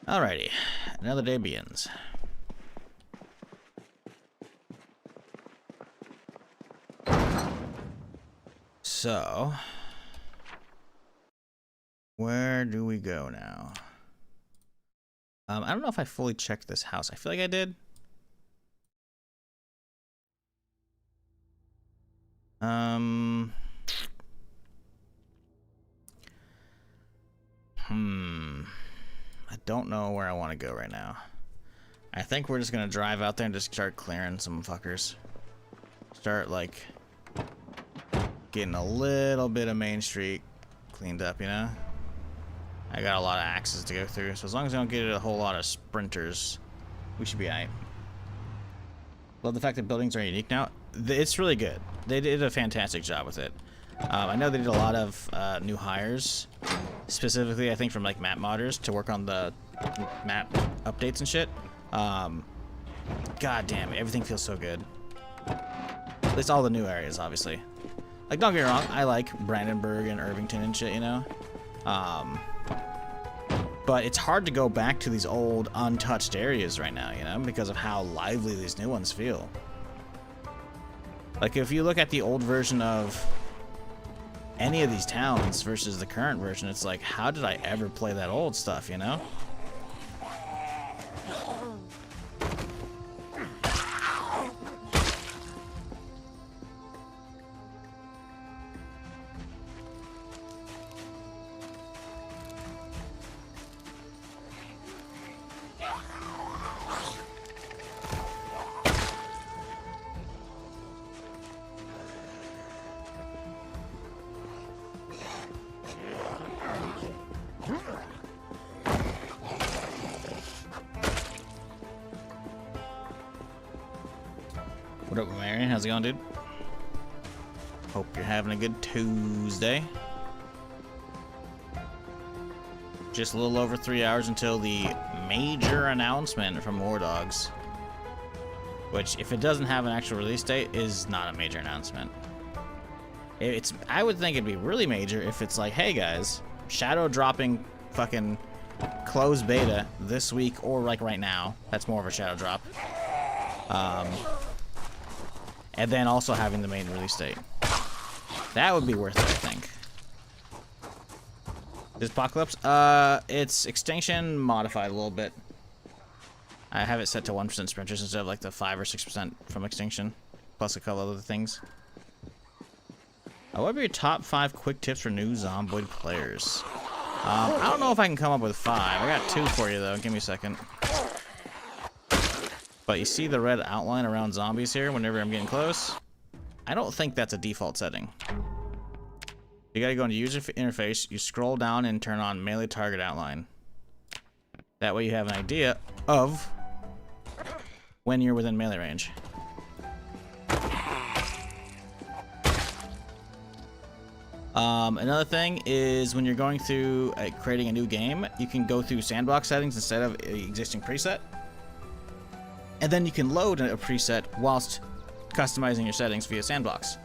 Speaker 1: Alrighty, another day begins. So, where do we go now? I don't know if I fully checked this house. I feel like I did. I don't know where I want to go right now. I think we're just gonna drive out there and just start clearing some fuckers. Start, like, getting a little bit of Main Street cleaned up, you know? I got a lot of axes to go through, so as long as I don't get a whole lot of sprinters, we should be alright. Love the fact that buildings are unique now. It's really good. They did a fantastic job with it. I know they did a lot of new hires, specifically I think from like map modders to work on the map updates and shit. God damn it, everything feels so good. At least all the new areas, obviously. Like, don't get me wrong, I like Brandenburg and Irvington and shit, you know? But it's hard to go back to these old, untouched areas right now, you know? Because of how lively these new ones feel. Like, if you look at the old version of any of these towns versus the current version, it's like, how did I ever play that old stuff, you know? What up, Mary? How's it going, dude? Hope you're having a good Tuesday. Just a little over 3 hours until the major announcement from War Dogs. Which, if it doesn't have an actual release date, is not a major announcement. I would think it'd be really major if it's like, hey guys, shadow dropping fucking closed beta this week or like right now. That's more of a shadow drop. And then also having the main release date. That would be worth it, I think. Is Apocalypse? It's Extinction modified a little bit. I have it set to 1% sprinters instead of like the 5 or 6% from Extinction, plus a couple other things. What are your top 5 quick tips for new Zomboid players? I don't know if I can come up with 5. I got 2 for you though. Give me a second. But you see the red outline around zombies here whenever I'm getting close? I don't think that's a default setting. You gotta go into user interface, you scroll down and turn on melee target outline. That way you have an idea of when you're within melee range. Another thing is when you're going through creating a new game, you can go through sandbox settings instead of an existing preset. And then you can load a preset whilst customizing your settings via sandbox.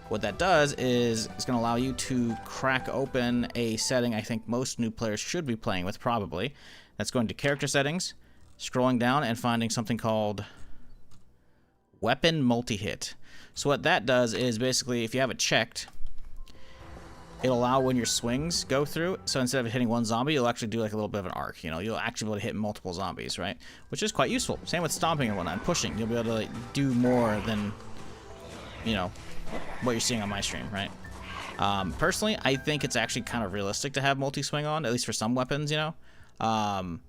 Speaker 1: What that does is it's going to allow you to crack open a setting I think most new players should be playing with probably. That's going to character settings, scrolling down and finding something called weapon multi-hit. So what that does is basically if you have it checked, it'll allow when your swings go through. So instead of hitting one zombie, you'll actually do like a little bit of an arc. You know, you'll actually be able to hit multiple zombies, right? Which is quite useful. Same with stomping and whatnot, and pushing. You'll be able to like, do more than, you know, what you're seeing on my stream, right? Personally, I think it's actually kind of realistic to have multi-swing on, at least for some weapons, you know.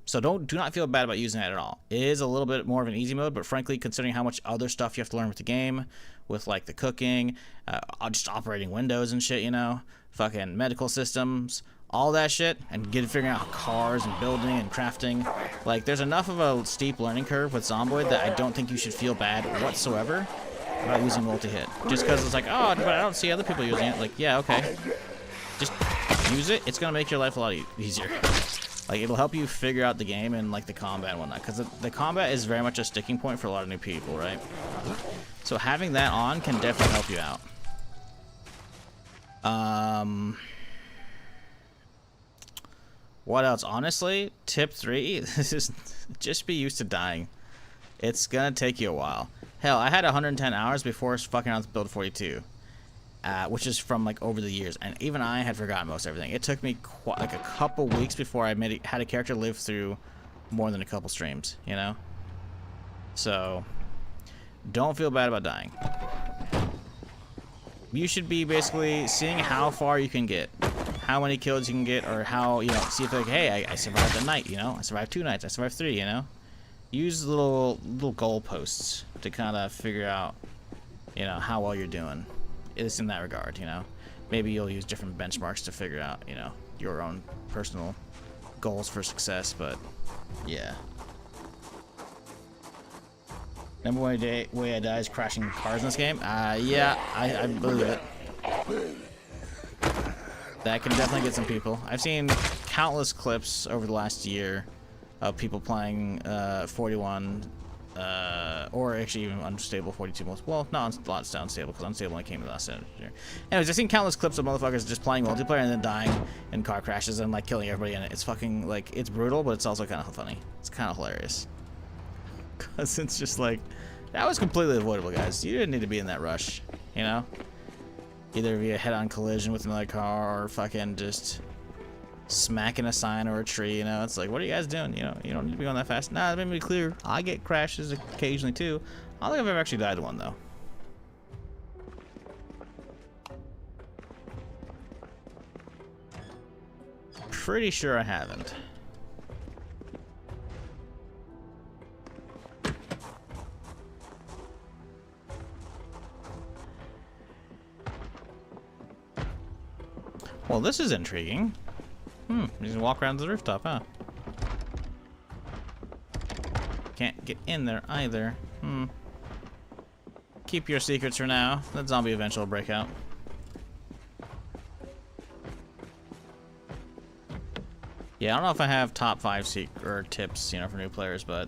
Speaker 1: So do not feel bad about using that at all. It is a little bit more of an easy mode, but frankly, considering how much other stuff you have to learn with the game, with like the cooking, just operating windows and shit, you know, fucking medical systems, all that shit, and figuring out cars and building and crafting, like there's enough of a steep learning curve with Zomboid that I don't think you should feel bad whatsoever about using multi-hit. Just because it's like, oh, but I don't see other people using it. Like, yeah, okay. Just use it. It's going to make your life a lot easier. Like, it'll help you figure out the game and, like, the combat and whatnot. Because the combat is very much a sticking point for a lot of new people, right? So having that on can definitely help you out. What else? Honestly, tip 3, this is just be used to dying. It's going to take you a while. Hell, I had 110 hours before fucking on build 42. Which is from like over the years, and even I had forgotten most everything. It took me like a couple weeks before I had a character live through more than a couple streams, you know? So, don't feel bad about dying. You should be basically seeing how far you can get, how many kills you can get, or how, you know, see if like, hey, I survived a night, you know? I survived 2 nights, I survived 3, you know? Use little goalposts to kind of figure out, you know, how well you're doing. It's in that regard, you know. Maybe you'll use different benchmarks to figure out, you know, your own personal goals for success, but yeah. Number one way I die is crashing cars in this game. Yeah, I believe it. That can definitely get some people. I've seen countless clips over the last year of people playing 41. Or actually even unstable 42 most. Well, no, a lot unstable because unstable only came in the last year. Anyways, I've seen countless clips of motherfuckers just playing multiplayer and then dying in car crashes and like killing everybody in it. It's fucking like it's brutal, but it's also kind of funny. It's kind of hilarious because it's just like that was completely avoidable, guys. You didn't need to be in that rush, you know. Either via head-on collision with another car or fucking just smacking a sign or a tree, you know. It's like, what are you guys doing? You know, you don't need to be going that fast. Nah, let me be clear. I get crashes occasionally too. I don't think I've ever actually died to one though. Pretty sure I haven't. Well, this is intriguing. You can walk around the rooftop, huh? Can't get in there either. keep your secrets for now. That zombie eventually will break out. Yeah, I don't know if I have top 5 or tips, you know, for new players, but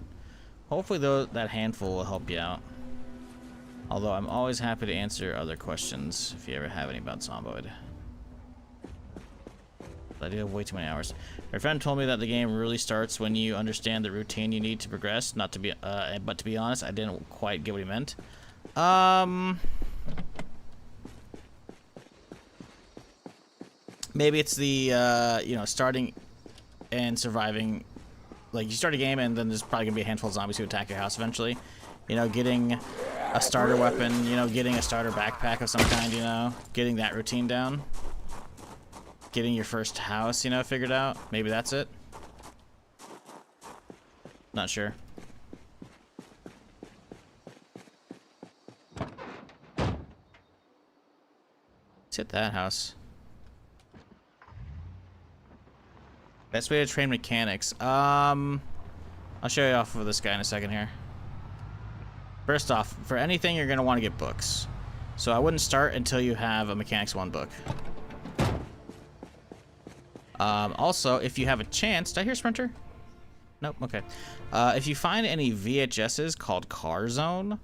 Speaker 1: hopefully that handful will help you out. Although I'm always happy to answer other questions if you ever have any about Zomboid. I do have way too many hours. My friend told me that the game really starts when you understand the routine you need to progress. But to be honest, I didn't quite get what he meant. Maybe it's the you know, starting and surviving. Like, you start a game and then there's probably gonna be a handful of zombies who attack your house eventually. You know, getting a starter weapon, you know, getting a starter backpack of some kind, you know, getting that routine down. Getting your first house, you know, figured out. Maybe that's it. Not sure. Let's hit that house. Best way to train mechanics. I'll show you off of this guy in a second here. First off, for anything, you're gonna want to get books. So I wouldn't start until you have a Mechanics 1 book. Also, if you have a chance, did I hear Sprinter? Nope, okay. If you find any VHSs called Car Zone,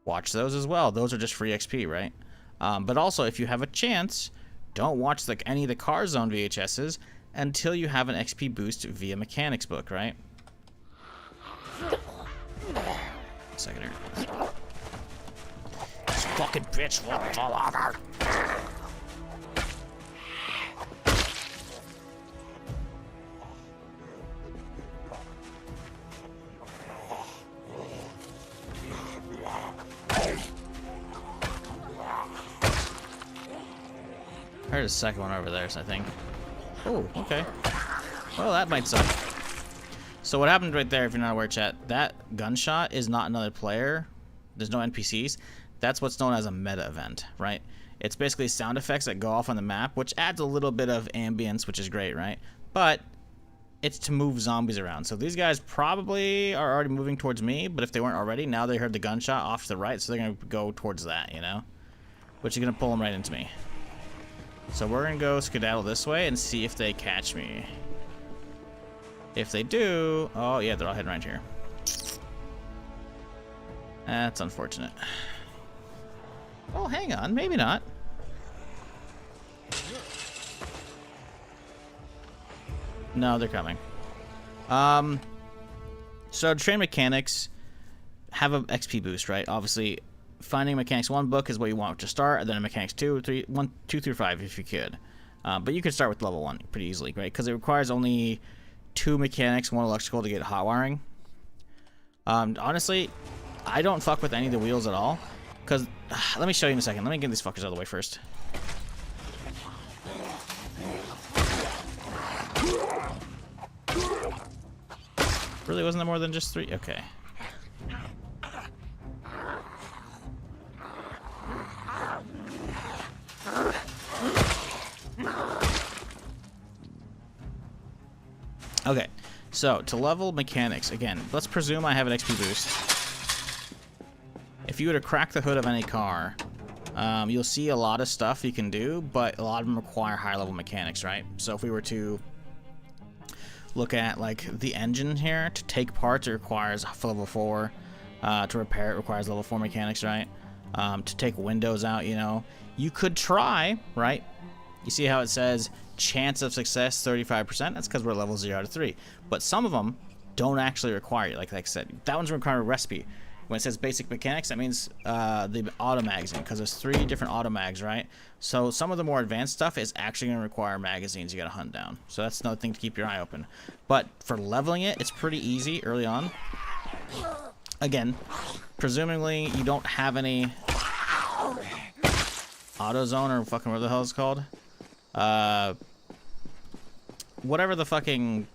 Speaker 1: watch those as well. Those are just free XP, right? But also, if you have a chance, don't watch any of the Car Zone VHSs until you have an XP boost via Mechanics book, right? Second here. This fucking bitch won't fall over. I heard a second one over there, so I think. Oh, okay. Well, that might suck. So what happened right there, if you're not aware, chat, that gunshot is not another player. There's no NPCs. That's what's known as a meta event, right? It's basically sound effects that go off on the map, which adds a little bit of ambience, which is great, right? But it's to move zombies around. So these guys probably are already moving towards me, but if they weren't already, now they heard the gunshot off to the right, so they're going to go towards that, you know? Which is going to pull them right into me. So we're going to go skedaddle this way and see if they catch me. If they do... Oh, yeah, they're all heading right here. That's unfortunate. Oh, hang on. Maybe not. No, they're coming. So train mechanics have an XP boost, right? Obviously, finding Mechanics 1 book is what you want to start, and then a Mechanics 2 through 5 if you could. But you could start with level 1 pretty easily, right? Because it requires only 2 mechanics, 1 electrical to get hot wiring. Honestly, I don't fuck with any of the wheels at all. Because, let me show you in a second. Let me get these fuckers out of the way first. Really, wasn't there more than just 3? Okay. Okay, so to level mechanics, again, let's presume I have an XP boost. If you were to crack the hood of any car, you'll see a lot of stuff you can do, but a lot of them require higher level mechanics, right? So if we were to look at like the engine here, to take parts it requires level 4. To repair it requires level 4 mechanics, right? To take windows out, you know, you could try, right? You see how it says chance of success 35%? That's because we're level 0 out of 3. But some of them don't actually require it. Like I said, that one's requiring a recipe. When it says basic mechanics, that means the auto magazine, because there's 3 different auto mags, right? So some of the more advanced stuff is actually going to require magazines you got to hunt down. So that's another thing to keep your eye open. But for leveling it, it's pretty easy early on. Again, presumably you don't have any auto zone or fucking whatever the hell it's called. Whatever the fucking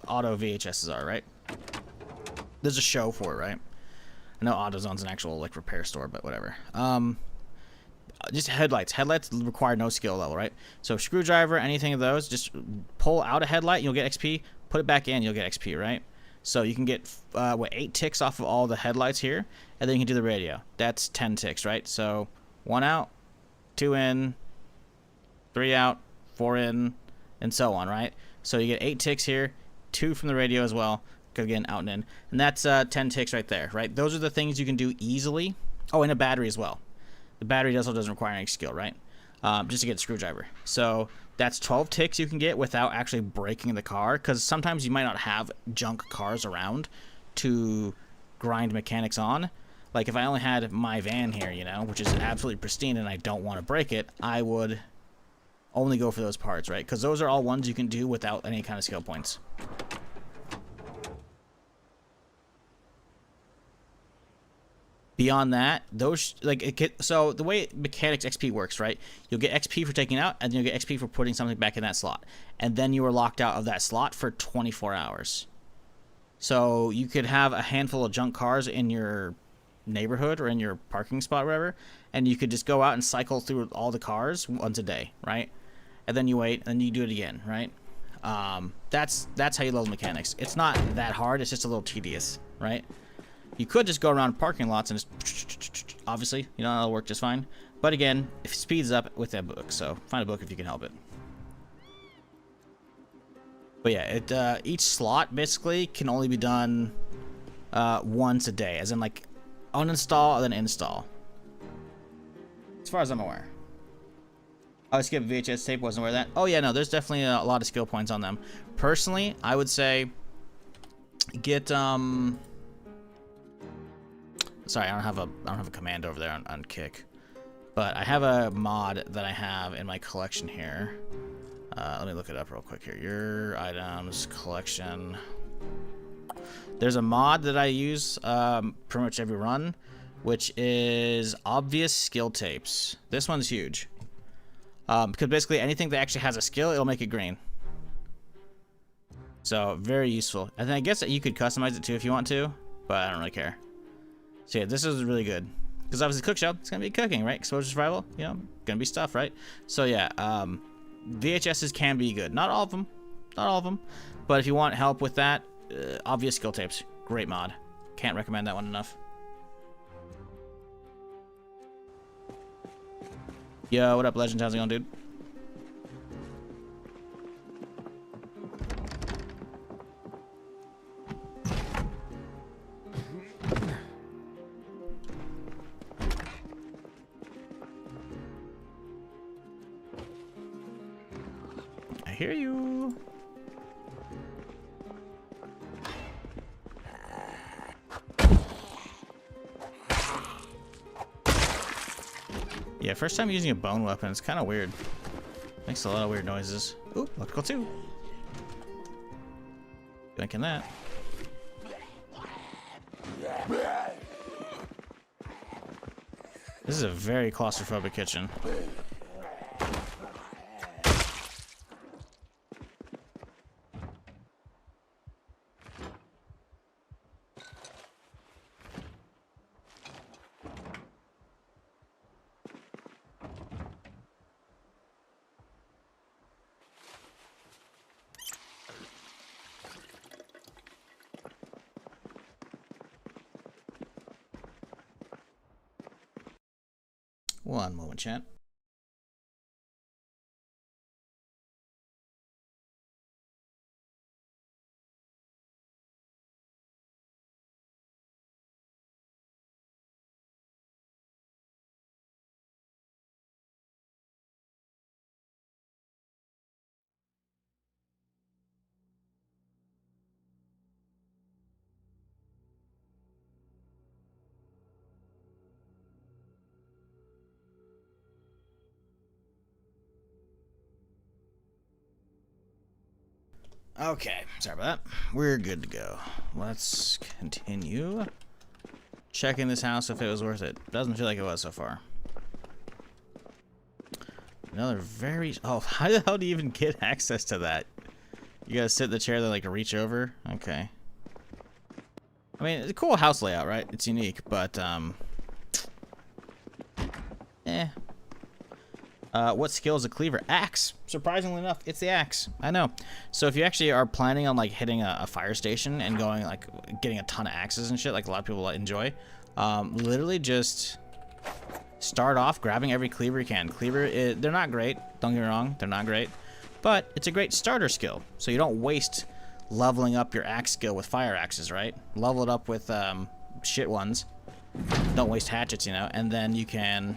Speaker 1: auto VHSs are, right? There's a show for it, right? I know AutoZone's an actual like repair store, but whatever. Just headlights. Headlights require no skill level, right? So screwdriver, anything of those, just pull out a headlight, you'll get XP. Put it back in, you'll get XP, right? So you can get, 8 ticks off of all the headlights here, and then you can do the radio. That's 10 ticks, right? So 1 out, 2 in, 3 out, 4 in, and so on, right? So you get 8 ticks here, 2 from the radio as well, because again, out and in. And that's 10 ticks right there, right? Those are the things you can do easily. Oh, and a battery as well. The battery also doesn't require any skill, right? Just to get a screwdriver. So that's 12 ticks you can get without actually breaking the car, because sometimes you might not have junk cars around to grind mechanics on. Like if I only had my van here, you know, which is absolutely pristine and I don't want to break it, I would only go for those parts, right? Because those are all ones you can do without any kind of skill points. Beyond that, those so the way mechanics XP works, right? You'll get XP for taking out, and then you'll get XP for putting something back in that slot, and then you are locked out of that slot for 24 hours. So you could have a handful of junk cars in your neighborhood or in your parking spot, or whatever, and you could just go out and cycle through all the cars once a day, right? And then you wait, and then you do it again, right? That's how you level mechanics. It's not that hard. It's just a little tedious, right? You could just go around parking lots and just, obviously, you know, that'll work just fine. But again, it speeds up with that book, so find a book if you can help it. But yeah, each slot basically can only be done once a day, as in like uninstall and then install. As far as I'm aware. I skipped VHS tape, wasn't aware of that. Oh yeah, no, there's definitely a lot of skill points on them. Personally, I would say get sorry, I don't have a command over there on kick, but I have a mod that I have in my collection here. Let me look it up real quick here. Your items collection. There's a mod that I use pretty much every run, which is obvious skill tapes. This one's huge because basically anything that actually has a skill, it'll make it green. So very useful. And then I guess that you could customize it too if you want to, but I don't really care. So yeah, this is really good. Because obviously cook show, it's going to be cooking, right? Exposure survival, you know, going to be stuff, right? So yeah, VHSs can be good. Not all of them. Not all of them. But if you want help with that, obvious skill tapes. Great mod. Can't recommend that one enough. Yo, what up, Legend? How's it going, dude? I hear you. Yeah, first time using a bone weapon, it's kind of weird. Makes a lot of weird noises. Ooh, electrical too. Thinking that. This is a very claustrophobic kitchen. One moment, chat. Okay, sorry about that. We're good to go. Let's continue checking this house if it was worth it. Doesn't feel like it was so far. Another very... Oh, how the hell do you even get access to that? You gotta sit in the chair that like reach over? Okay. I mean, it's a cool house layout, right? It's unique, but What skill is a cleaver? Axe. Surprisingly enough, it's the axe. I know. So if you actually are planning on like hitting a fire station and going like getting a ton of axes and shit, like a lot of people enjoy, literally just start off grabbing every cleaver you can. They're not great. Don't get me wrong, they're not great, but it's a great starter skill. So you don't waste leveling up your axe skill with fire axes, right? Level it up with shit ones. Don't waste hatchets, you know, and then you can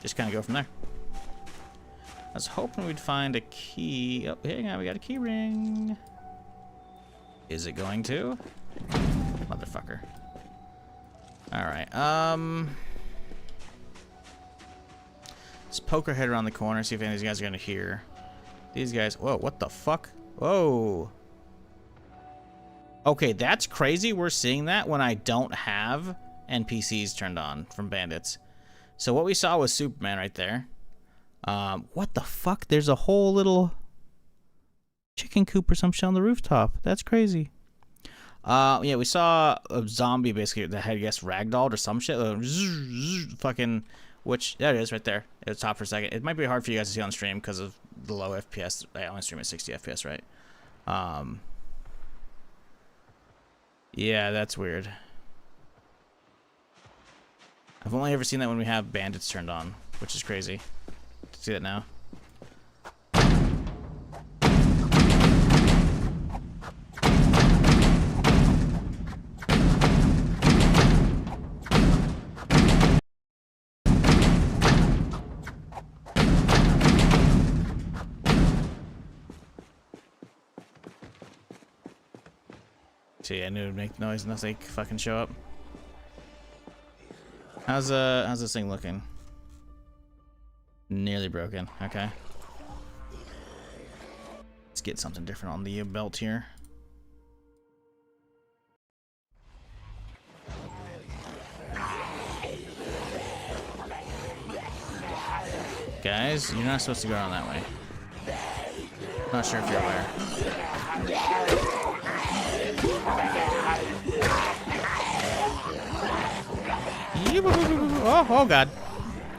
Speaker 1: just kind of go from there. I was hoping we'd find a key. Oh, hang on, we got a key ring. Is it going to? Motherfucker. Alright, let's poke our head around the corner, see if any of these guys are gonna hear. These guys, whoa, what the fuck? Whoa. Okay, that's crazy. We're seeing that when I don't have NPCs turned on from bandits. So what we saw was Superman right there. What the fuck? There's a whole little chicken coop or some shit on the rooftop. That's crazy. Yeah, we saw a zombie basically that had, I guess, ragdolled or some shit. Fucking, which, there it is right there at the top for a second. It might be hard for you guys to see on stream because of the low FPS. I only stream at 60 FPS, right? Yeah, that's weird. I've only ever seen that when we have bandits turned on, which is crazy. See that now? See, I knew it would make noise unless they fucking show up. How's this thing looking? Nearly broken. Okay. Let's get something different on the belt here. Guys, you're not supposed to go around that way. Not sure if you're aware. Oh god.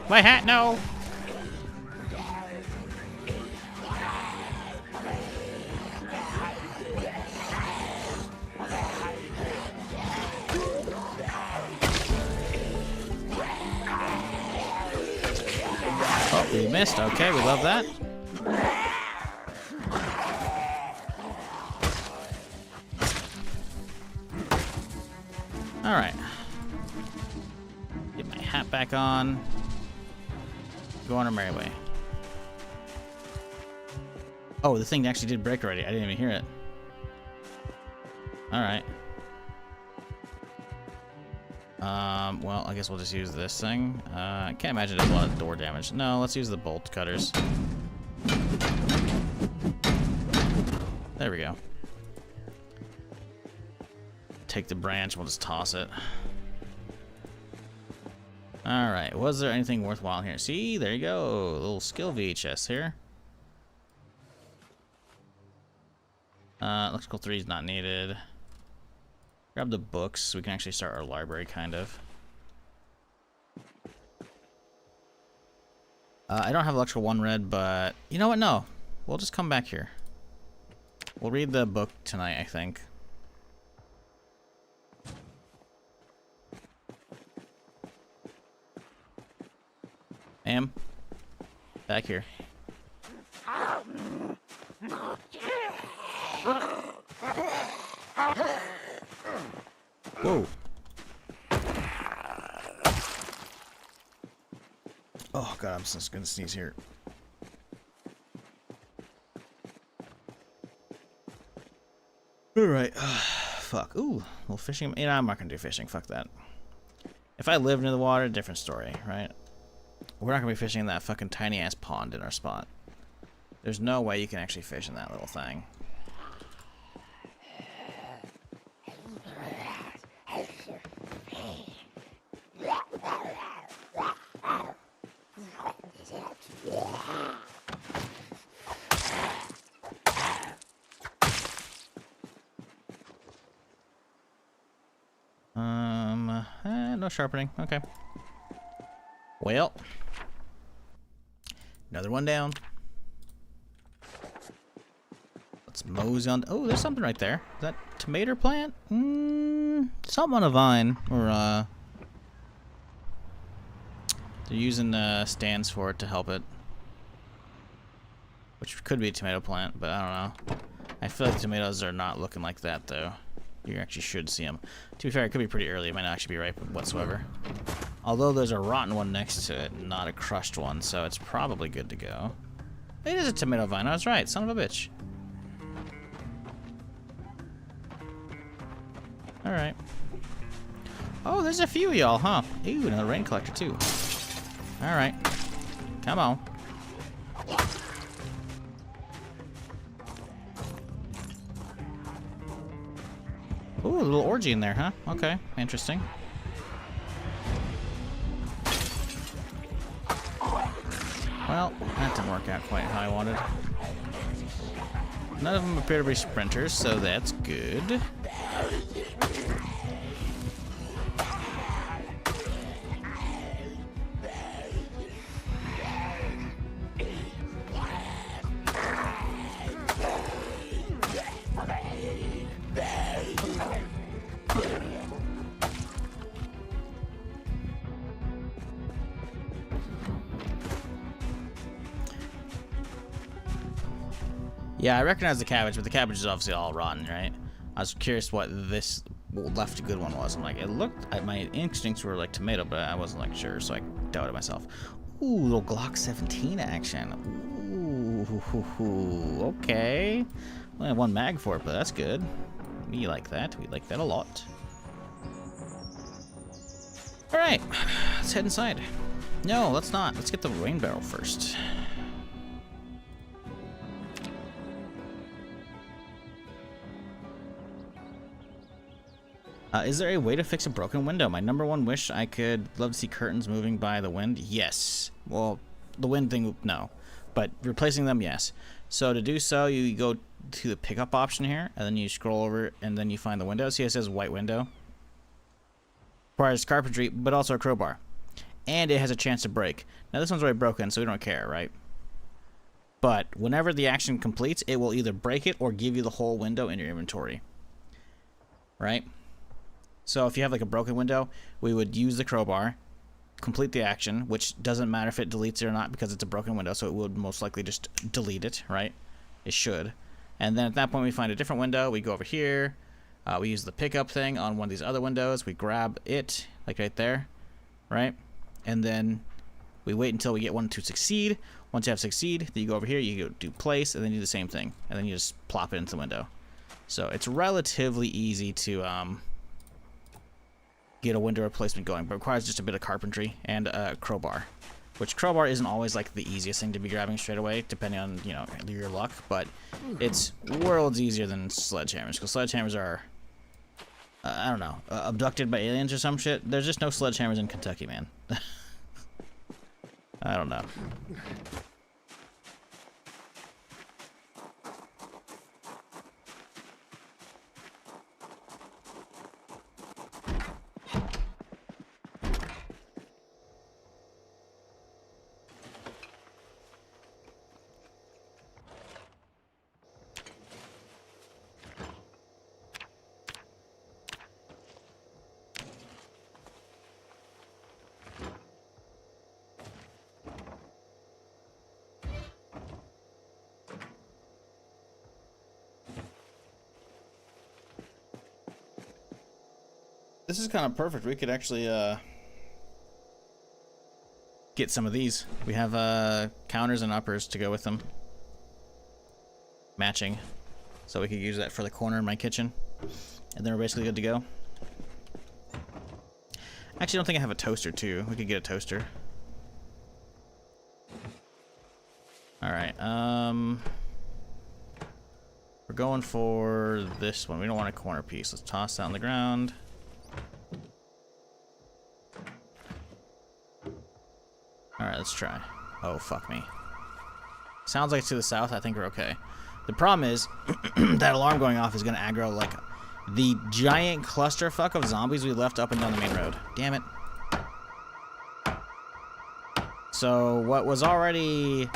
Speaker 1: My hat, no. Oh, we missed. Okay, we love that. All right. Get my hat back on. Go on our merry way. Oh, the thing actually did break already. I didn't even hear it. All right. Well, I guess we'll just use this thing. I can't imagine there's a lot of door damage. No, let's use the bolt cutters. There we go. Take the branch, we'll just toss it. Alright, was there anything worthwhile here? See, there you go. A little skill VHS here. Electrical 3 is not needed. Grab the books so we can actually start our library, kind of. I don't have electrical 1 read, but you know what? No. We'll just come back here. We'll read the book tonight, I think. Am. Back here. Whoa. Oh god, I'm just gonna sneeze here. Alright. Fuck. Ooh, a little fishing. You know, I'm not gonna do fishing. Fuck that. If I lived near the water, different story, right? We're not gonna be fishing in that fucking tiny ass pond in our spot. There's no way you can actually fish in that little thing. No sharpening. Okay. Well, Another one down. Let's mosey on. Oh, there's something right there. Is that tomato plant? Something on a vine. Or, they're using stands for it to help it. Which could be a tomato plant, but I don't know. I feel like tomatoes are not looking like that, though. You actually should see them. To be fair, it could be pretty early. It might not actually be ripe whatsoever. Although there's a rotten one next to it, not a crushed one, so it's probably good to go. It is a tomato vine. I was right. Son of a bitch. Alright. Oh, there's a few of y'all, huh? Ooh, another rain collector, too. Alright. Come on. Ooh, a little orgy in there, huh? Okay, interesting. Well, that didn't work out quite how I wanted. None of them appear to be sprinters, so that's good. Yeah, I recognize the cabbage, but the cabbage is obviously all rotten, right? I was curious what this left a good one was. I'm like, it looked, my instincts were like tomato, but I wasn't like sure, so I doubted myself. Ooh, little Glock 17 action. Ooh, okay. Well, I have one mag for it, but that's good. We like that. We like that a lot. All right, let's head inside. No, let's not. Let's get the rain barrel first. Is there a way to fix a broken window? My number one wish, I could love to see curtains moving by the wind. Yes. Well, the wind thing, no. But replacing them, yes. So to do so, you go to the pickup option here, and then you scroll over, and then you find the window. See, it says white window. Requires carpentry, but also a crowbar. And it has a chance to break. Now, this one's already broken, so we don't care, right? But whenever the action completes, it will either break it or give you the whole window in your inventory. Right? So if you have like a broken window, we would use the crowbar, complete the action, which doesn't matter if it deletes it or not because it's a broken window, so it would most likely just delete it, right? It should. And then at that point we find a different window, we go over here, we use the pickup thing on one of these other windows, we grab it, like right there, right? And then we wait until we get one to succeed. Once you have succeed, then you go over here, you go do place, and then you do the same thing. And then you just plop it into the window. So it's relatively easy to get a window replacement going, but it requires just a bit of carpentry and a crowbar, which crowbar isn't always like the easiest thing to be grabbing straight away, depending on, you know, your luck, but it's worlds easier than sledgehammers, because sledgehammers are, I don't know, abducted by aliens or some shit. There's just no sledgehammers in Kentucky, man. I don't know. This is kind of perfect. We could actually get some of these. We have counters and uppers to go with them. Matching. So we could use that for the corner in my kitchen. And then we're basically good to go. Actually, I don't think I have a toaster too. We could get a toaster. Alright, we're going for this one. We don't want a corner piece. Let's toss that on the ground. Alright, let's try. Oh, fuck me. Sounds like it's to the south. I think we're okay. The problem is, that alarm going off is going to aggro, like, the giant clusterfuck of zombies we left up and down the main road. Damn it. So what was already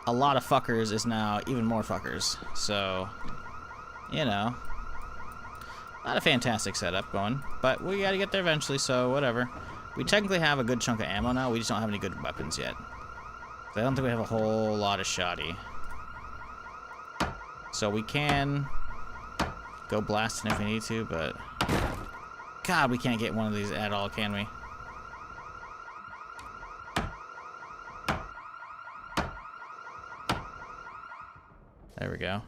Speaker 1: a lot of fuckers is now even more fuckers. So, you know, not a fantastic setup going, but we gotta get there eventually, so whatever. We technically have a good chunk of ammo now, we just don't have any good weapons yet. I don't think we have a whole lot of shoddy. So we can go blasting if we need to, but God, we can't get one of these at all, can we? There we go.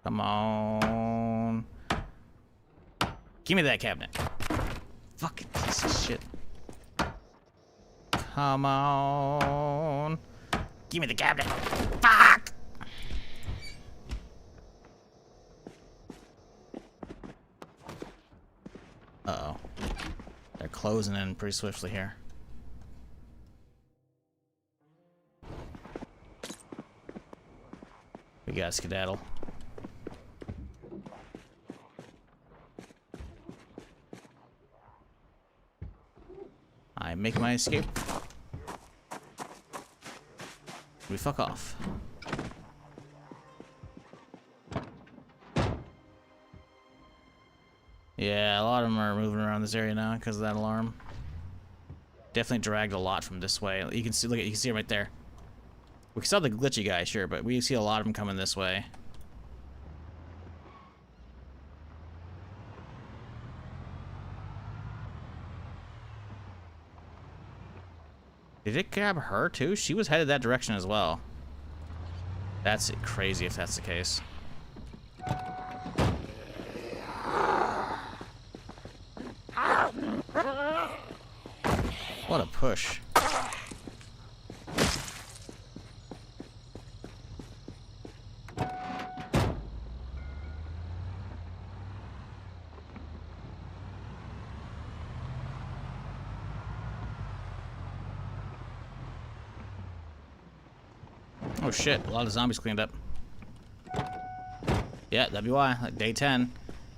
Speaker 1: Come on. Give me that cabinet. Fucking piece of shit. Come on. Give me the cabinet. Fuck! Uh-oh. They're closing in pretty swiftly here. We got skedaddle. I make my escape. We fuck off. Yeah, a lot of them are moving around this area now because of that alarm. Definitely dragged a lot from this way. You can see, look at, you can see it right there. We saw the glitchy guy, sure, but we see a lot of them coming this way. Did it grab her too? She was headed that direction as well. That's crazy if that's the case. What a push. Oh shit, a lot of zombies cleaned up. Yeah, that'd be why. Like day 10.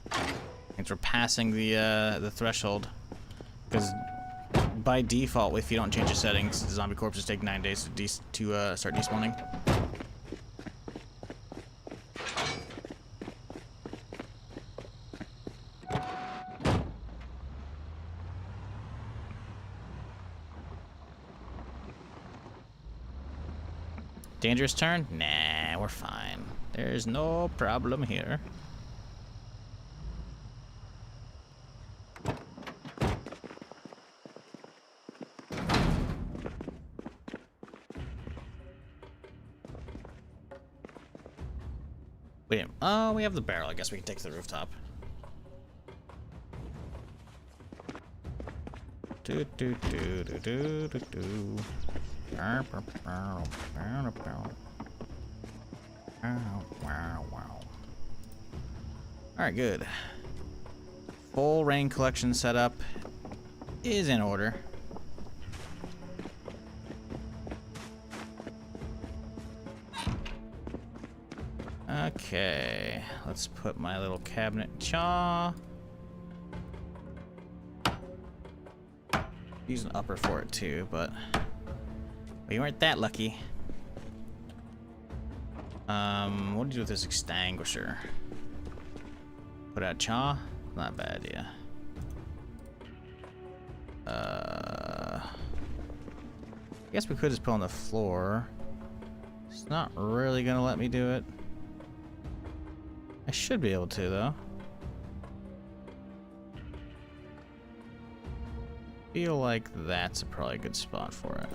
Speaker 1: Thanks for passing the threshold. Because by default, if you don't change the settings, the zombie corpses take 9 days to start despawning. Dangerous turn? Nah, we're fine. There's no problem here. Wait, oh, we have the barrel. I guess we can take to the rooftop. Do do do do do do do. Alright, good. Full rain collection setup is in order. Okay, let's put my little cabinet chaw. Use an upper for it too, but we weren't that lucky. What do you do with this extinguisher? Put out chaw? Not a bad idea. I guess we could just put on the floor. It's not really gonna let me do it. I should be able to though. Feel like that's probably a good spot for it.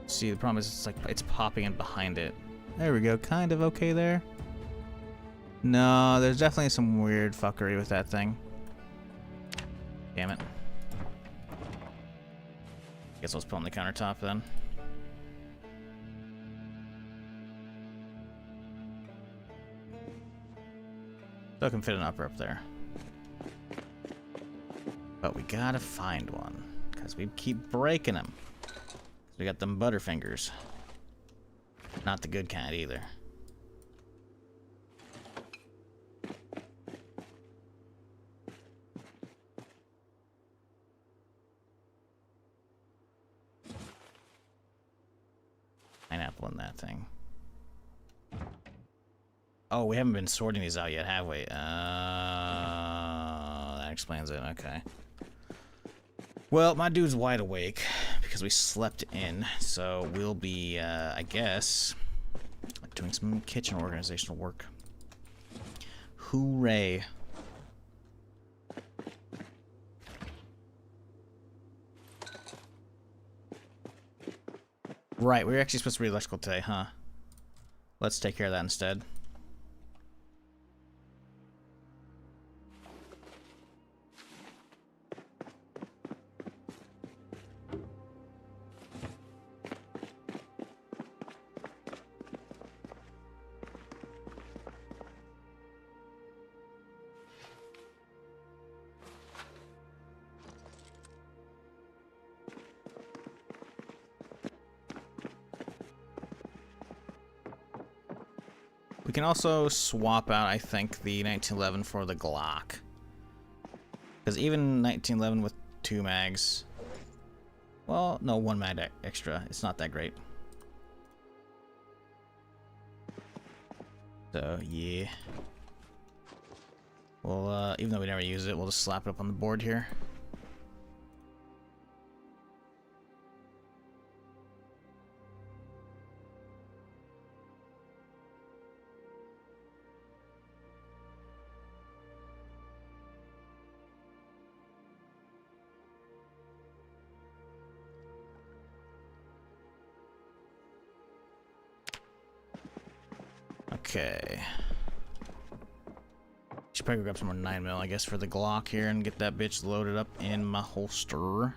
Speaker 1: See, the problem is it's like it's popping in behind it. There we go, kind of okay there. No, there's definitely some weird fuckery with that thing. Damn it. Guess let's put on the countertop then. Still can fit an upper up there. But we gotta find one, because we keep breaking them. We got them butterfingers. Not the good kind either. Pineapple in that thing. Oh, we haven't been sorting these out yet, have we? That explains it. Okay. Well, my dude's wide awake because we slept in, so we'll be, I guess, doing some kitchen organizational work. Hooray. Right, we were actually supposed to read electrical today, huh? Let's take care of that instead. We can also swap out, I think, the 1911 for the Glock. Because even 1911 with 2 mags... Well, no, 1 mag extra. It's not that great. So, yeah. Well, even though we never use it, we'll just slap it up on the board here. Okay. Should probably grab some more 9mm, I guess, for the Glock here and get that bitch loaded up in my holster.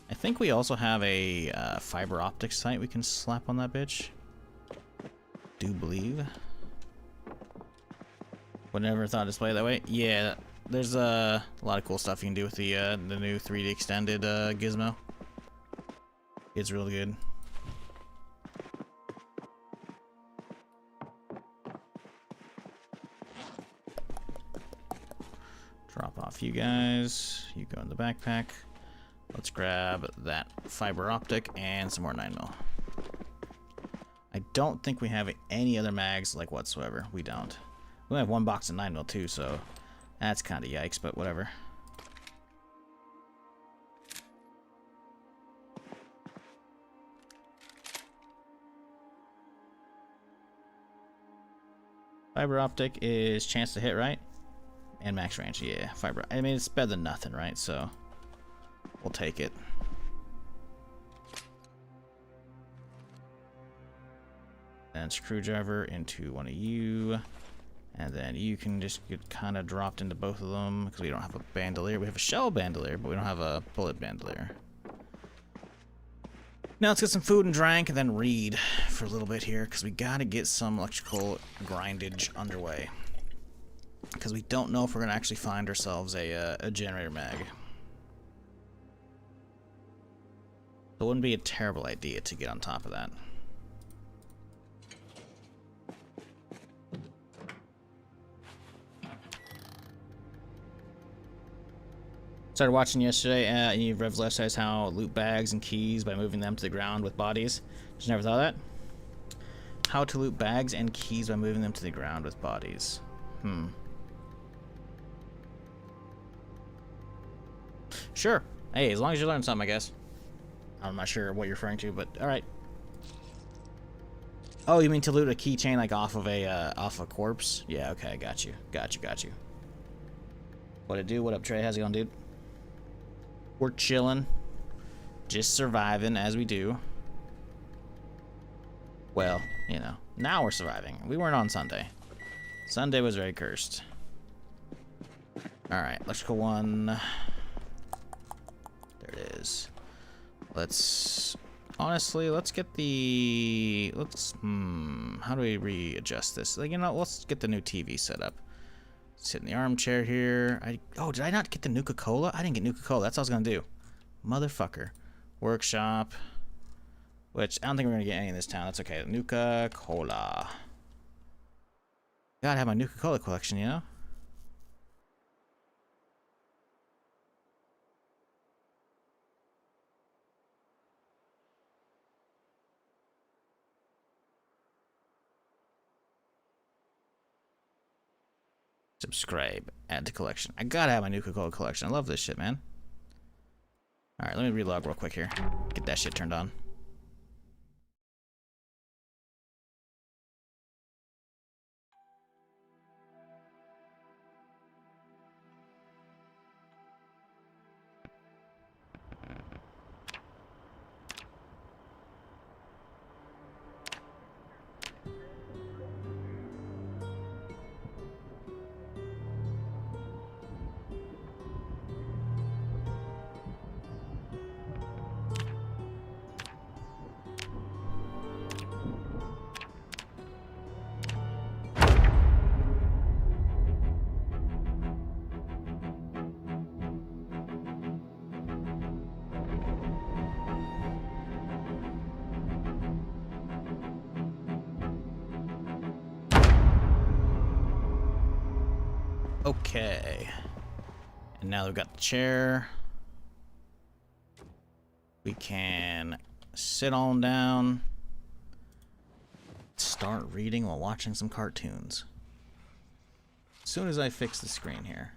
Speaker 1: I think we also have a fiber optic sight we can slap on that bitch. Do believe. Would never thought display that way. Yeah, there's a lot of cool stuff you can do with the new 3D extended gizmo. It's really good. Drop off you guys. You go in the backpack. Let's grab that fiber optic and some more 9mm. I don't think we have any other mags like whatsoever. We don't. We only have 1 box of 9mm too, so that's kind of yikes, but whatever. Fiber optic is chance to hit, right? And max range, yeah. Fiber. I mean, it's better than nothing, right? So we'll take it. And screwdriver into one of you. And then you can just get kind of dropped into both of them because we don't have a bandolier. We have a shell bandolier, but we don't have a bullet bandolier. Now let's get some food and drink and then read for a little bit here because we got to get some electrical grindage underway. Because we don't know if we're going to actually find ourselves a generator mag. So it wouldn't be a terrible idea to get on top of that. Started watching yesterday, and you Rev's left says how loot bags and keys by moving them to the ground with bodies. Just never thought of that. How to loot bags and keys by moving them to the ground with bodies. Sure. Hey, as long as you learn something, I guess. I'm not sure what you're referring to, but all right. Oh, you mean to loot a keychain like off of a corpse? Yeah, okay, I got you. Got you. What it do? What up, Trey? How's it going, dude? We're chilling. Just surviving as we do. Well, you know, now we're surviving. We weren't on Sunday. Sunday was very cursed. Alright, electrical one. There it is. Honestly, let's get the... how do we readjust this? Like, you know, let's get the new TV set up. Sit in the armchair here. Oh, did I not get the Nuka-Cola? I didn't get Nuka-Cola. That's what I was gonna do. Motherfucker. Workshop. Which, I don't think we're gonna get any in this town. That's okay. Nuka-Cola. Gotta have my Nuka-Cola collection, you know? Subscribe. Add to collection. I gotta have my Nuka-Cola collection. I love this shit, man. Alright, let me relog real quick here. Get that shit turned on. Okay. And now we've got the chair. We can sit on down. Start reading while watching some cartoons. As soon as I fix the screen here.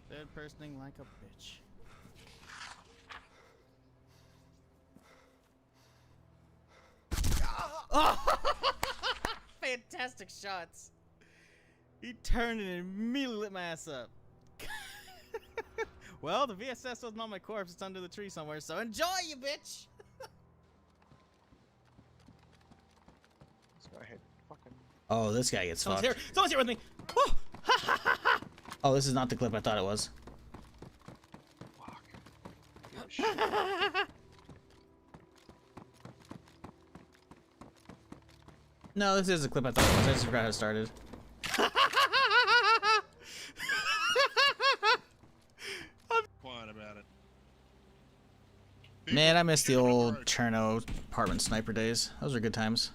Speaker 1: Third personing like a bitch. Oh! Fantastic shots. He turned and immediately lit my ass up. Well, the VSS wasn't on my corpse. It's under the tree somewhere, so enjoy, you bitch!
Speaker 4: Let's go ahead. Fucking.
Speaker 1: Oh, this guy gets fucked.
Speaker 2: Here. Someone's here with me. Oh,
Speaker 1: Oh, this is not the clip I thought it was.
Speaker 4: Fuck. Oh, shit.
Speaker 1: No, this is the clip I thought it was. I just forgot how it started.
Speaker 5: Quiet about it.
Speaker 1: Man, I miss the old Cherno apartment sniper days. Those were good times.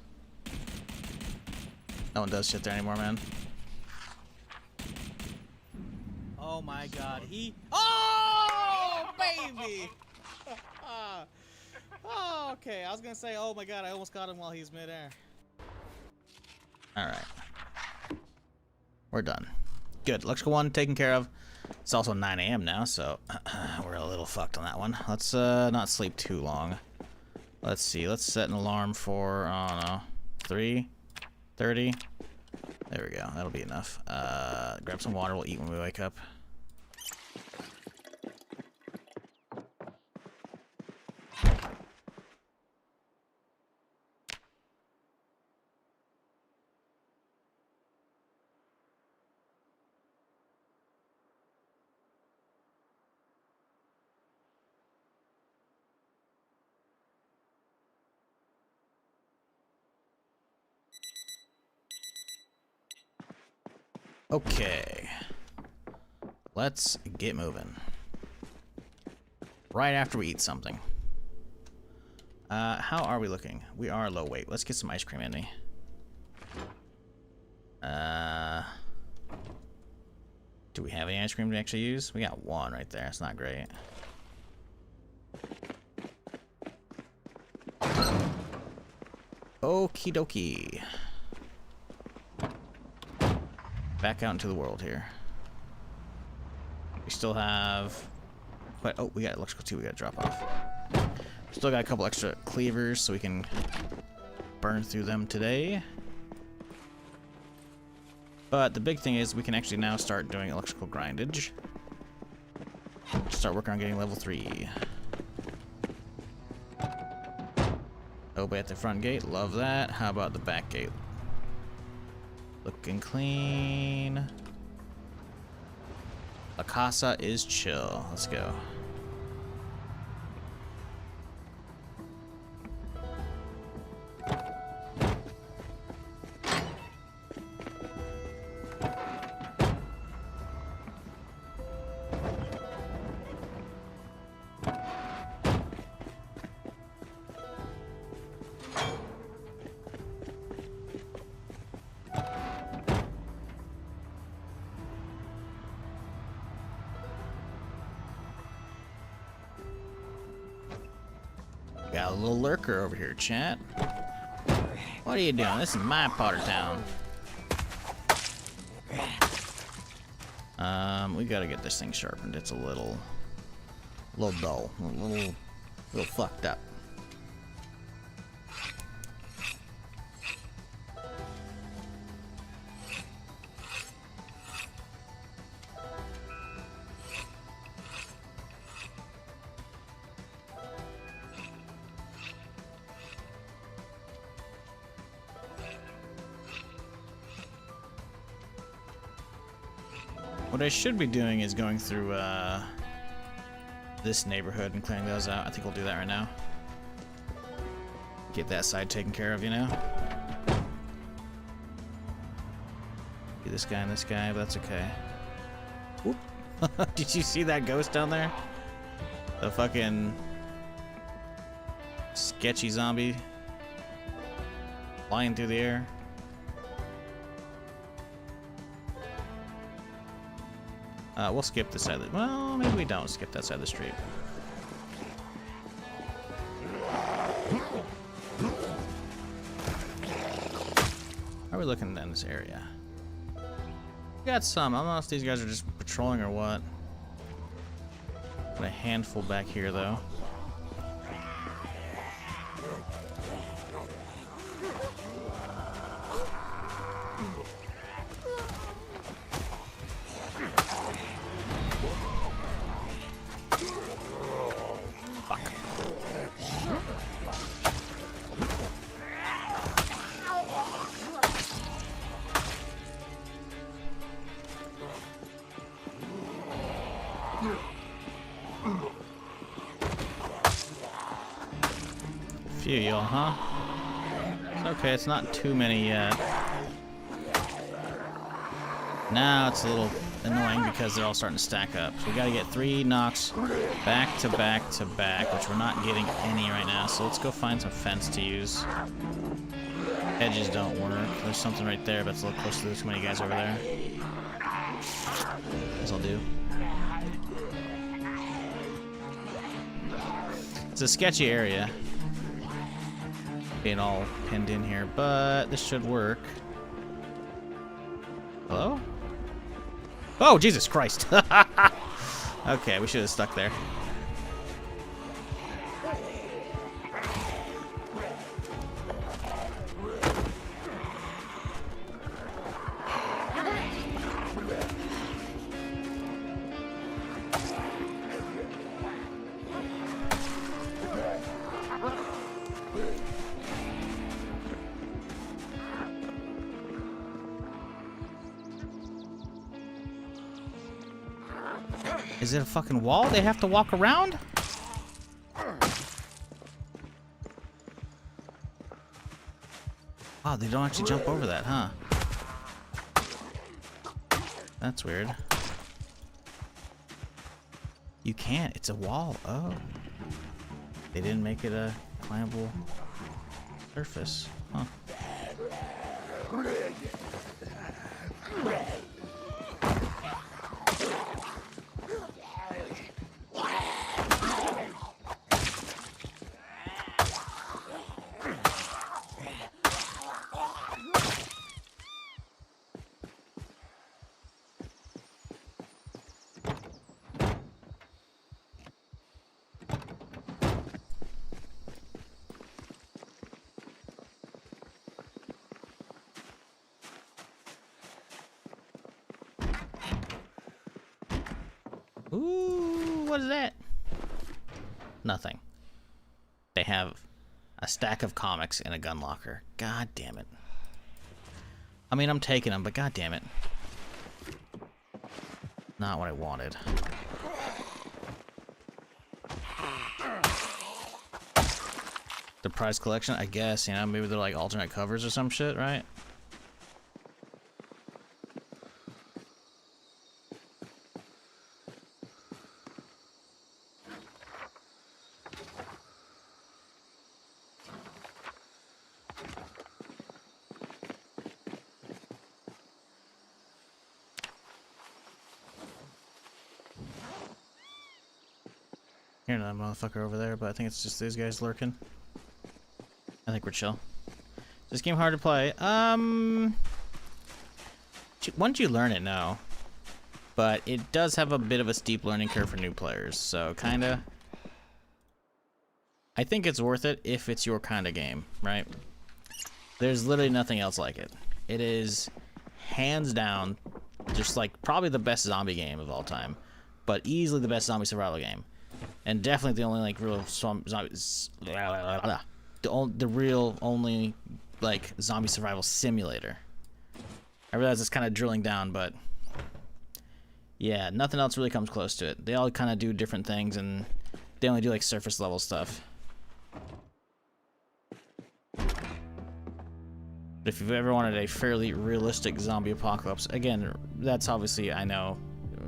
Speaker 1: No one does shit there anymore, man.
Speaker 2: oh my God. Oh, baby. Oh, okay. I was gonna say, oh my God, I almost got him while he's midair.
Speaker 1: Alright. We're done. Good. Electrical one taken care of. It's also 9 AM now, so we're a little fucked on that one. Let's not sleep too long. Let's see. Let's set an alarm for, I don't know, 3:30. There we go. That'll be enough. Grab some water. We'll eat when we wake up. Okay. Let's get moving. Right after we eat something. How are we looking? We are low weight. Let's get some ice cream in me. Do we have any ice cream to actually use? We got one right there. It's not great. Okie dokie. Back out into the world here. We still have... But, oh, we got electrical too. We got to drop off. Still got a couple extra cleavers so we can burn through them today. But the big thing is we can actually now start doing electrical grindage. Start working on getting level 3. Obey at the front gate. Love that. How about the back gate? Looking clean. La Casa is chill. Let's go. Got a little lurker over here, chat. What are you doing? This is my part of town. We gotta get this thing sharpened. It's a little dull, a little fucked up. What I should be doing is going through this neighborhood and clearing those out. I think we'll do that right now. Get that side taken care of, you know? Get this guy and this guy, but that's okay. Whoop. Did you see that ghost down there? The fucking sketchy zombie flying through the air. We'll skip this side of the... Well, maybe we don't skip that side of the street. How are we looking in this area? We got some. I don't know if these guys are just patrolling or what. Got a handful back here, though. Few y'all, huh? It's okay, it's not too many yet. Now it's a little annoying because they're all starting to stack up. So we gotta get 3 knocks back to back to back, which we're not getting any right now. So let's go find some fence to use. Edges don't work. There's something right there, but it's a little close to too many guys over there. This'll do. It's a sketchy area. Being all pinned in here, but this should work. Hello? Oh, Jesus Christ. Okay, we should have stuck there. Is it a fucking wall they have to walk around? Wow, they don't actually jump over that, huh? That's weird. You can't. It's a wall. Oh. They didn't make it a climbable surface. Huh. Ooh, what is that? Nothing. They have a stack of comics in a gun locker. God damn it. I mean, I'm taking them, but god damn it. Not what I wanted. The prize collection, I guess, you know, maybe they're like alternate covers or some shit, right? Hear that motherfucker over there, but I think it's just these guys lurking. I think we're chill. This game hard to play. Once you learn it, no. But it does have a bit of a steep learning curve for new players, so kinda. I think it's worth it if it's your kind of game, right? There's literally nothing else like it. It is hands down just like probably the best zombie game of all time, but easily the best zombie survival game, and definitely the only like real zombies. The real only like zombie survival simulator. I realize it's kind of drilling down, but yeah, nothing else really comes close to it. They all kind of do different things, and they only do like surface level stuff. If you've ever wanted a fairly realistic zombie apocalypse, again, that's obviously, I know,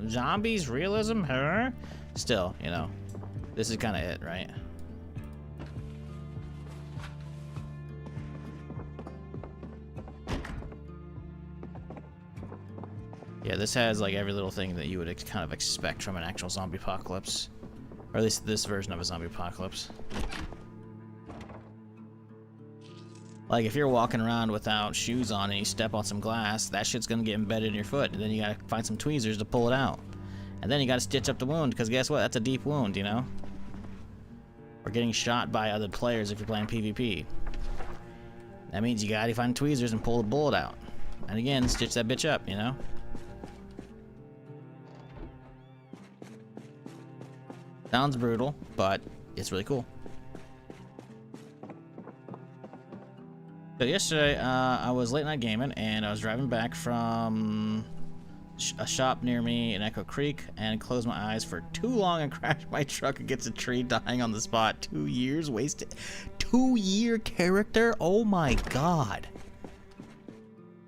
Speaker 1: zombies, realism, huh? Still, you know, this is kind of it, right? Yeah, this has like every little thing that you would kind of expect from an actual zombie apocalypse, or at least this version of a zombie apocalypse. Like, if you're walking around without shoes on and you step on some glass, that shit's gonna get embedded in your foot, and then you gotta find some tweezers to pull it out. And then you gotta stitch up the wound, because guess what? That's a deep wound, you know? Or getting shot by other players if you're playing PvP. That means you gotta find tweezers and pull the bullet out. And again, stitch that bitch up, you know? Sounds brutal, but it's really cool. So yesterday, I was late night gaming, and I was driving back from a shop near me in Echo Creek, and closed my eyes for too long and crashed my truck against a tree, dying on the spot. 2 years wasted. 2-year character? Oh my god.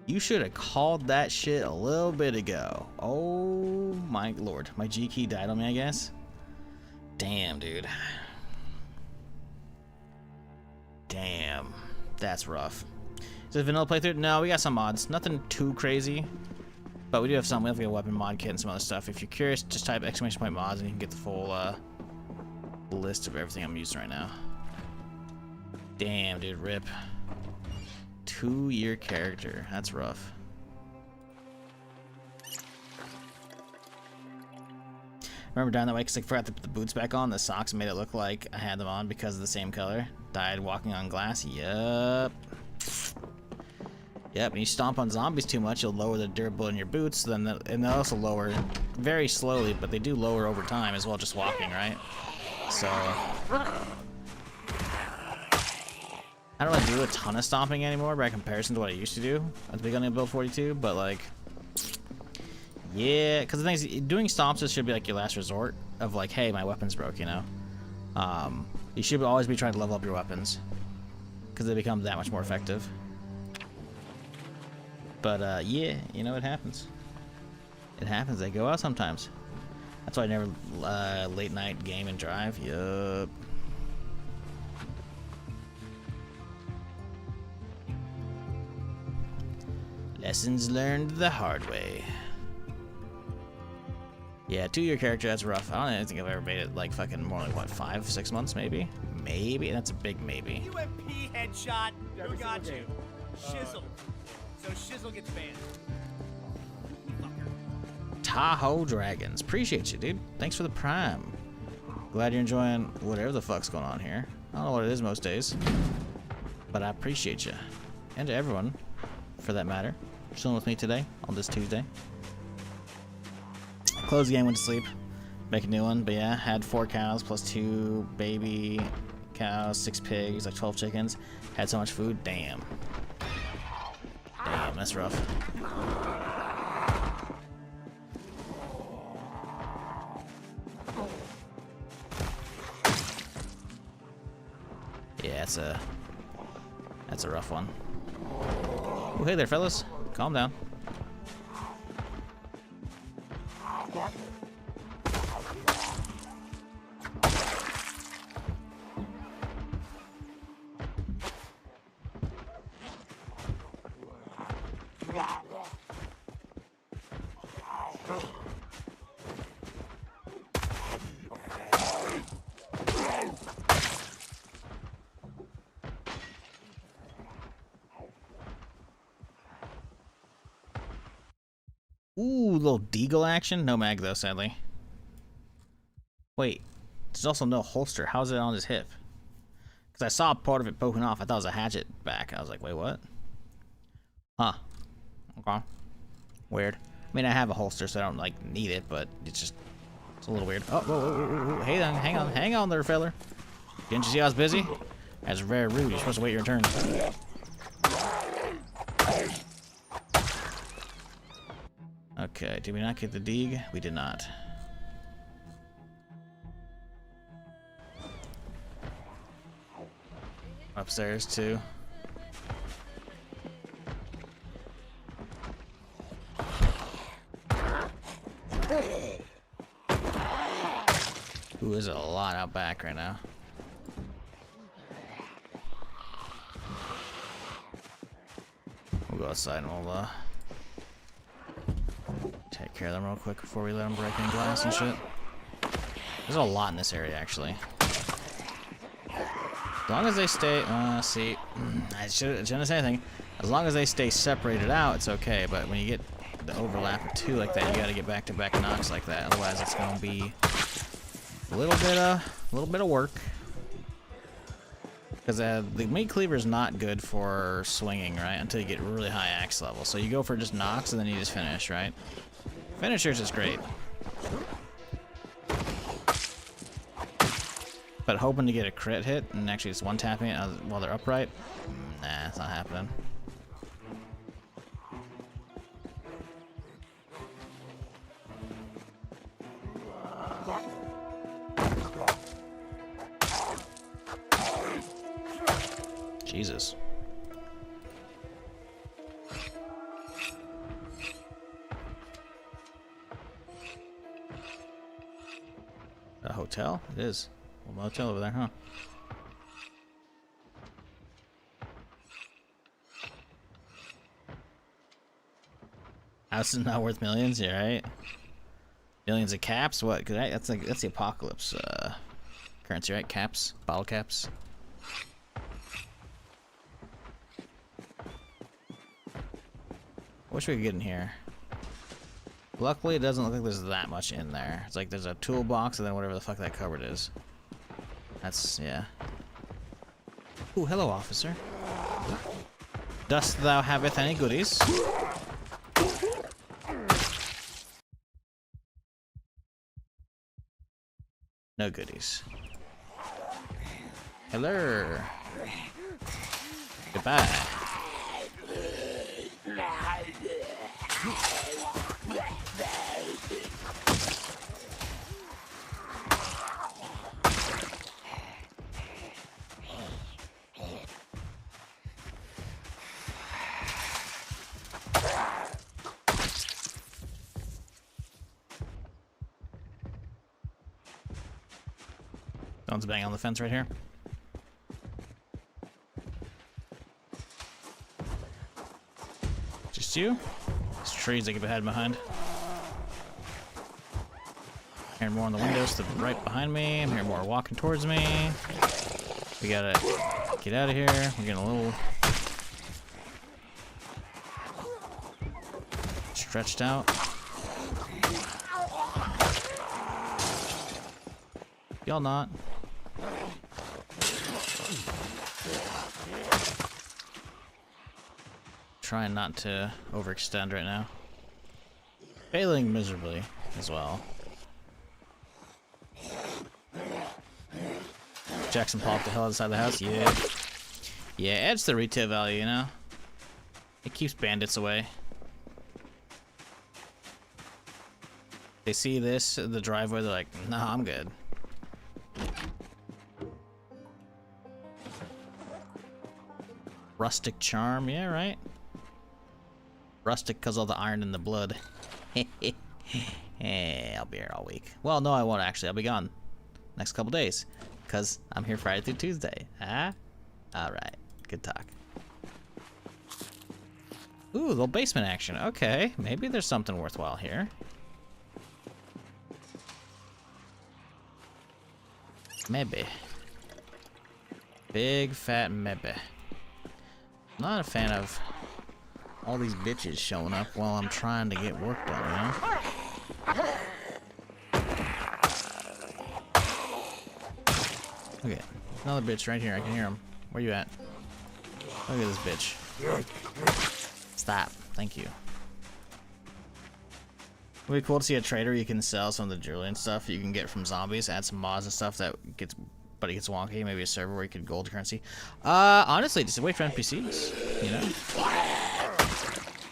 Speaker 1: You should have called that shit a little bit ago. Oh my lord. My G key died on me, I guess. Damn, dude. Damn. That's rough. Is it a vanilla playthrough? No, we got some mods. Nothing too crazy. But we do have some. We have a weapon mod kit and some other stuff. If you're curious, just type !mods and you can get the full list of everything I'm using right now. Damn, dude. Rip. 2-year character. That's rough. I remember dying that way because I forgot to put the boots back on. The socks made it look like I had them on because of the same color. Died walking on glass. Yup. Yep, and you stomp on zombies too much, you'll lower the durability in your boots, and they'll also lower very slowly, but they do lower over time as well, just walking, right? So I don't really do a ton of stomping anymore by comparison to what I used to do at the beginning of Build 42, but like, yeah, because the thing is, doing stomps should be like your last resort of like, hey, my weapon's broke, you know? You should always be trying to level up your weapons because they become that much more effective. But yeah, you know, it happens. It happens. They go out sometimes. That's why I never late night game and drive. Yup. Lessons learned the hard way. Yeah, 2-year character, that's rough. I don't think I've ever made it like fucking more like, what, 5-6 months maybe? Maybe, that's a big maybe.
Speaker 2: UMP headshot. Who got you? Shizzle. So Shizzle gets banned.
Speaker 1: Tahoe Dragons. Appreciate you, dude. Thanks for the prime. Glad you're enjoying whatever the fuck's going on here. I don't know what it is most days, but I appreciate you. And to everyone, for that matter, chilling with me today on this Tuesday. Close the game, went to sleep. Make a new one, but yeah, had 4 cows plus 2 baby cows, 6 pigs, like 12 chickens. Had so much food, damn. Damn, that's rough. Yeah, that's a rough one. Oh, hey there, fellas. Calm down. little deagle action. No mag though, sadly. Wait, there's also no holster. How's it on his hip? Because I saw part of it poking off. I thought it was a hatchet back. I was like, wait, what? Huh. Okay. Weird. I mean, I have a holster, so I don't like need it, but it's a little weird. Oh, whoa, whoa, whoa, whoa. Hey, hang on there, feller. Didn't you see I was busy? That's very rude. You're supposed to wait your turn. Okay, did we not get the dig? We did not. Upstairs too. Ooh, there's a lot out back right now. We'll go outside and we'll take care of them real quick before we let them break in glass and shit. There's a lot in this area actually. As long as they stay, see, I shouldn't say anything. As long as they stay separated out, it's okay. But when you get the overlap of two like that, you gotta get back-to-back knocks like that. Otherwise, it's gonna be a little bit of work. Because the meat cleaver is not good for swinging, right? Until you get really high axe level. So you go for just knocks and then you just finish, right? Finishers is great. But hoping to get a crit hit and actually just one-tapping it while they're upright, nah, it's not happening. Jesus. A hotel? It is. A motel over there, huh? House is not worth millions, yeah, right? Millions of caps? What? That's the apocalypse currency, right? Caps, bottle caps. I wish we could get in here. Luckily, it doesn't look like there's that much in there. It's like there's a toolbox and then whatever the fuck that cupboard is. That's, yeah. Ooh, hello, officer. Dost thou haveth any goodies? No goodies. Hello. Goodbye. Someone's banging on the fence right here. Just you? These trees I get hiding behind. Hearing more on the windows to the right behind me. I'm hearing more walking towards me. We gotta get out of here. We're getting a little stretched out. Y'all not. Trying not to overextend right now. Failing miserably as well. Jackson popped the hell outside the house. Yeah. Yeah, adds to the retail value, you know? It keeps bandits away. They see this, the driveway, they're like, nah, I'm good. Rustic charm, yeah, right? Rustic because all the iron in the blood. Hey, I'll be here all week. Well, no, I won't actually. I'll be gone next couple days because I'm here Friday through Tuesday. Huh? All right. Good talk. Ooh, little basement action. Okay, maybe there's something worthwhile here. Maybe. Big fat maybe. Not a fan of all these bitches showing up while I'm trying to get work done, you know? Okay, another bitch right here. I can hear him. Where you at? Look at this bitch. Stop. Thank you. It'd be cool to see a trader you can sell some of the jewelry and stuff you can get from zombies. Add some mods and stuff that gets, but it gets wonky. Maybe a server where you could gold currency. Honestly, just wait for NPCs. You know.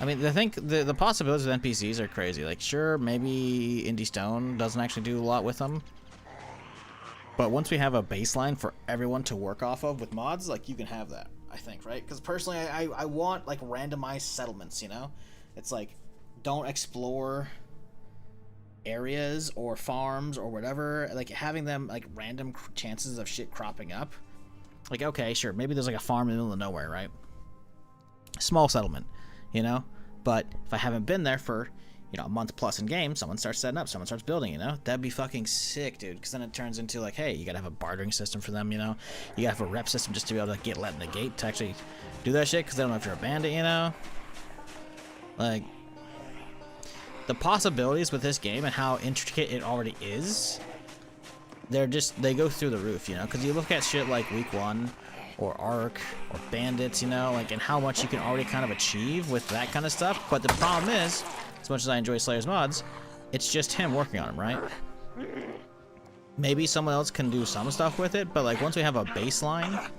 Speaker 1: I mean, the possibilities of NPCs are crazy. Like, sure, maybe Indie Stone doesn't actually do a lot with them. But once we have a baseline for everyone to work off of with mods, like, you can have that, I think, right? Because personally, I want, like, randomized settlements, you know? It's like, don't explore areas or farms or whatever. Like, having them, like, random chances of shit cropping up. Like, okay, sure, maybe there's, like, a farm in the middle of nowhere, right? Small settlement, you know? But if I haven't been there for, you know, a month plus in game, someone starts setting up, someone starts building, you know? That'd be fucking sick, dude, because then it turns into, like, hey, you gotta have a bartering system for them, you know? You gotta have a rep system just to be able to get let in the gate to actually do that shit, because they don't know if you're a bandit, you know? Like, the possibilities with this game and how intricate it already is, they go through the roof, you know? Because you look at shit like Week 1, or Ark, or Bandits, you know? Like, and how much you can already kind of achieve with that kind of stuff, but the problem is, as much as I enjoy Slayer's mods, it's just him working on them, right? Maybe someone else can do some stuff with it, but like once we have a baseline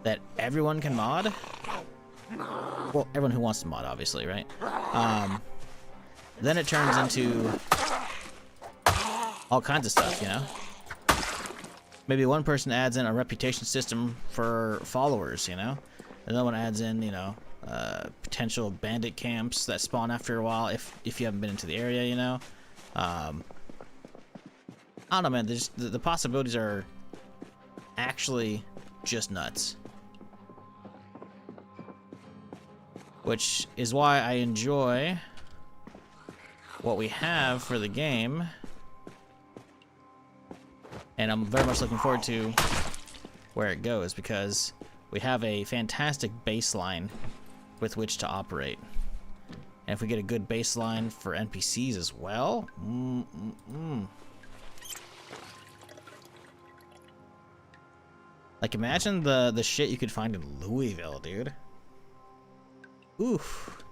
Speaker 1: that everyone can mod, well, everyone who wants to mod, obviously, right? Then it turns into all kinds of stuff, you know? Maybe one person adds in a reputation system for followers, you know? Another one adds in, you know, potential bandit camps that spawn after a while if you haven't been into the area, you know. I don't know, man. The possibilities are actually just nuts, which is why I enjoy what we have for the game, and I'm very much looking forward to where it goes, because we have a fantastic baseline with which to operate. And if we get a good baseline for NPCs as well, like imagine the shit you could find in Louisville, dude. Oof.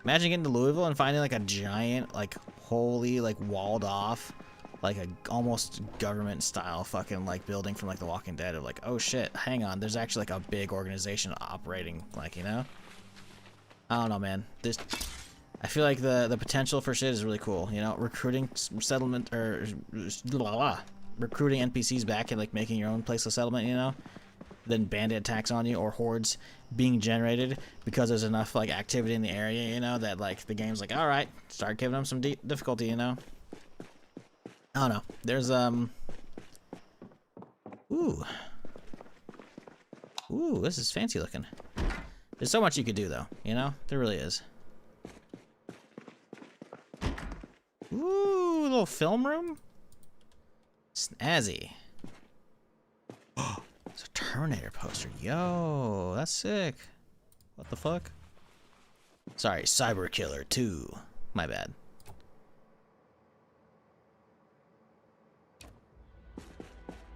Speaker 1: Imagine getting to Louisville and finding like a giant, like wholly, like walled off, like a almost government style fucking like building from like The Walking Dead. Of like, oh shit, hang on, there's actually like a big organization operating, like, you know? I don't know, man. I feel like the potential for shit is really cool. You know, recruiting settlement or recruiting NPCs back and like making your own place of settlement. You know, then bandit attacks on you or hordes being generated because there's enough like activity in the area. You know, that like the game's like, all right, start giving them some difficulty. You know, I don't know. There's ooh, this is fancy looking. There's so much you could do, though, you know? There really is. Ooh, little film room? Snazzy. It's a Terminator poster. Yo, that's sick. What the fuck? Sorry, Cyber Killer 2. My bad.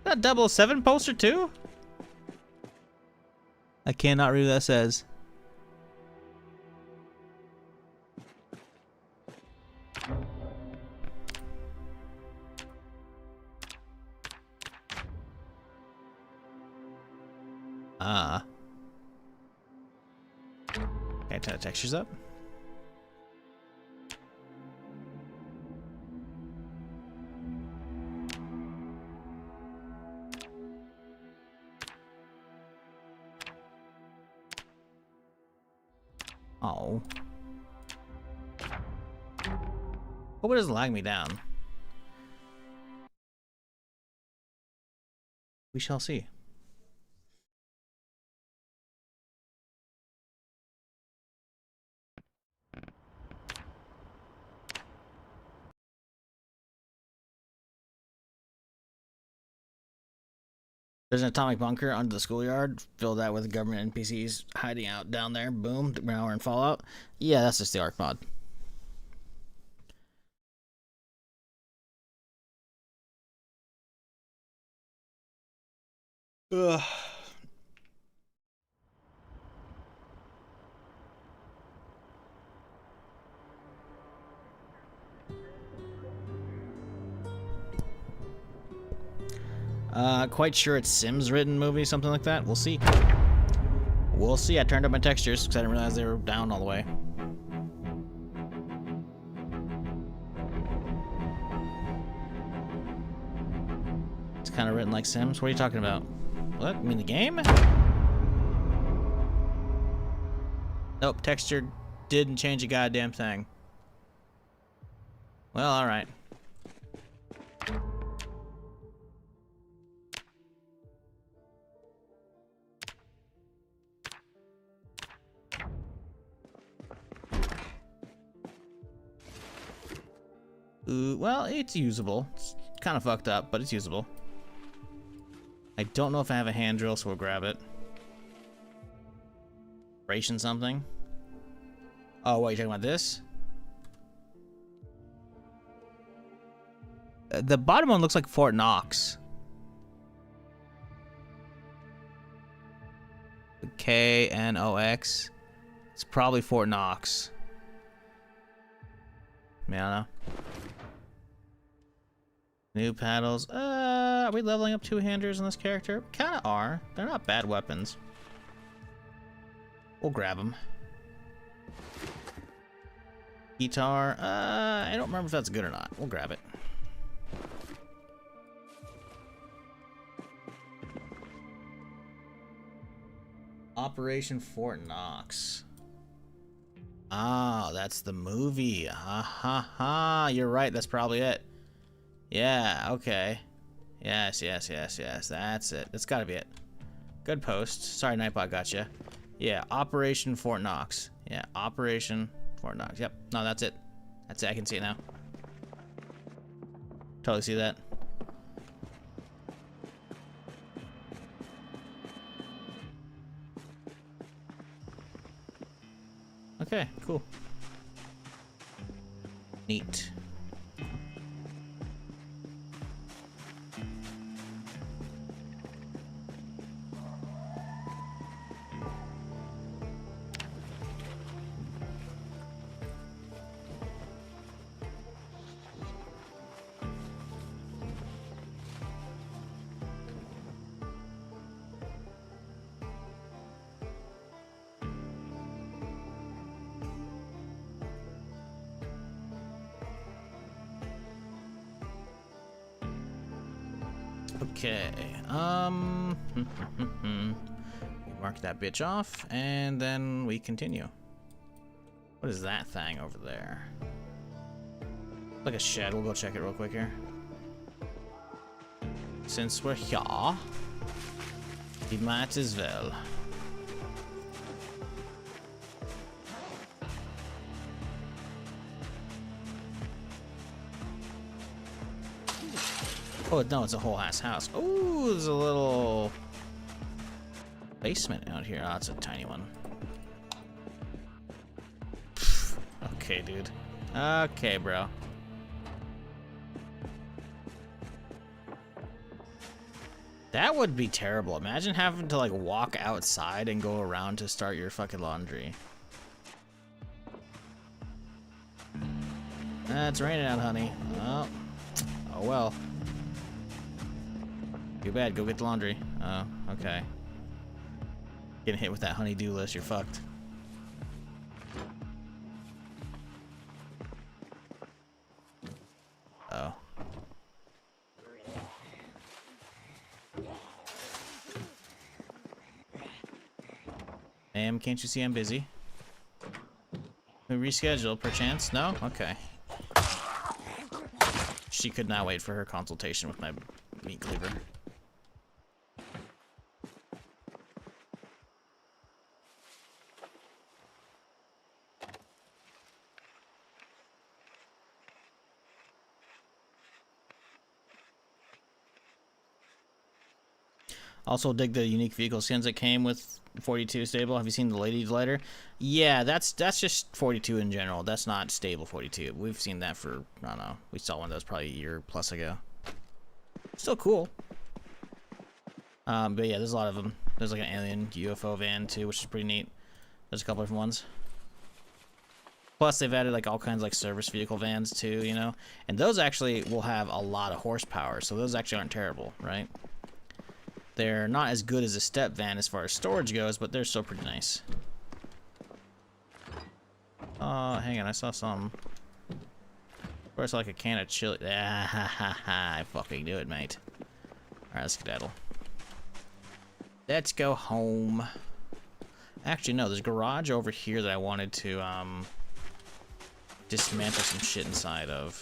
Speaker 1: That 007 poster, too? I cannot read what that says. Okay, turn the textures up. Oh. Hope it doesn't lag me down. We shall see. There's an atomic bunker under the schoolyard, filled out with government NPCs hiding out down there. Boom, now we're in Fallout. Yeah, that's just the Arc mod. Ugh. Quite sure it's Sims written movie, something like that. We'll see. We'll see. I turned up my textures because I didn't realize they were down all the way. It's kind of written like Sims. What are you talking about? What? You mean the game? Nope, texture didn't change a goddamn thing. Well, alright. Well, it's usable. It's kind of fucked up, but it's usable. I don't know if I have a hand drill, so we'll grab it. Ration something. Oh, what, you talking about this? The bottom one looks like Fort Knox. K-N-O-X. It's probably Fort Knox. I don't know. New paddles. Are we leveling up two-handers on this character? Kinda are. They're not bad weapons. We'll grab them. Guitar. I don't remember if that's good or not. We'll grab it. Operation Fort Knox. Ah, that's the movie. Ha ha ha. You're right. That's probably it. Yeah, okay. Yes, yes, yes, yes. That's it. That's gotta be it. Good post. Sorry, Nightbot got you. Yeah, Operation Fort Knox. Yeah, Operation Fort Knox. Yep. No, that's it. That's it. I can see it now. Totally see that. Okay, cool. Neat. Okay, mark that bitch off, and then we continue. What is that thing over there? Like a shed. We'll go check it real quick here. Since we're here, we might as well. Oh, no, it's a whole ass house. Oh, there's a little basement out here. Oh, it's a tiny one. Okay, dude. Okay, bro. That would be terrible. Imagine having to, like, walk outside and go around to start your fucking laundry. It's raining out, honey. Oh, oh well. Too bad. Go get the laundry. Oh, okay. Getting hit with that honey-do list. You're fucked. Oh. Ma'am, can't you see I'm busy? We reschedule, perchance? No? Okay. She could not wait for her consultation with my meat cleaver. Also dig the unique vehicle skins that came with 42 stable. Have you seen the Lady Delighter? Yeah, that's just 42 in general. That's not stable 42. We've seen that for, I don't know. We saw one of those probably a year plus ago. Still cool. But yeah, there's a lot of them. There's like an alien UFO van too, which is pretty neat. There's a couple different ones. Plus, they've added like all kinds of like service vehicle vans too, you know. And those actually will have a lot of horsepower, so those actually aren't terrible, right? They're not as good as a step van as far as storage goes, but they're still pretty nice. Hang on, I saw some. Where's like a can of chili? Ah, ha, ha, ha. I fucking knew it, mate. Alright, let's skedaddle. Let's go home. Actually, no, there's a garage over here that I wanted to, dismantle some shit inside of.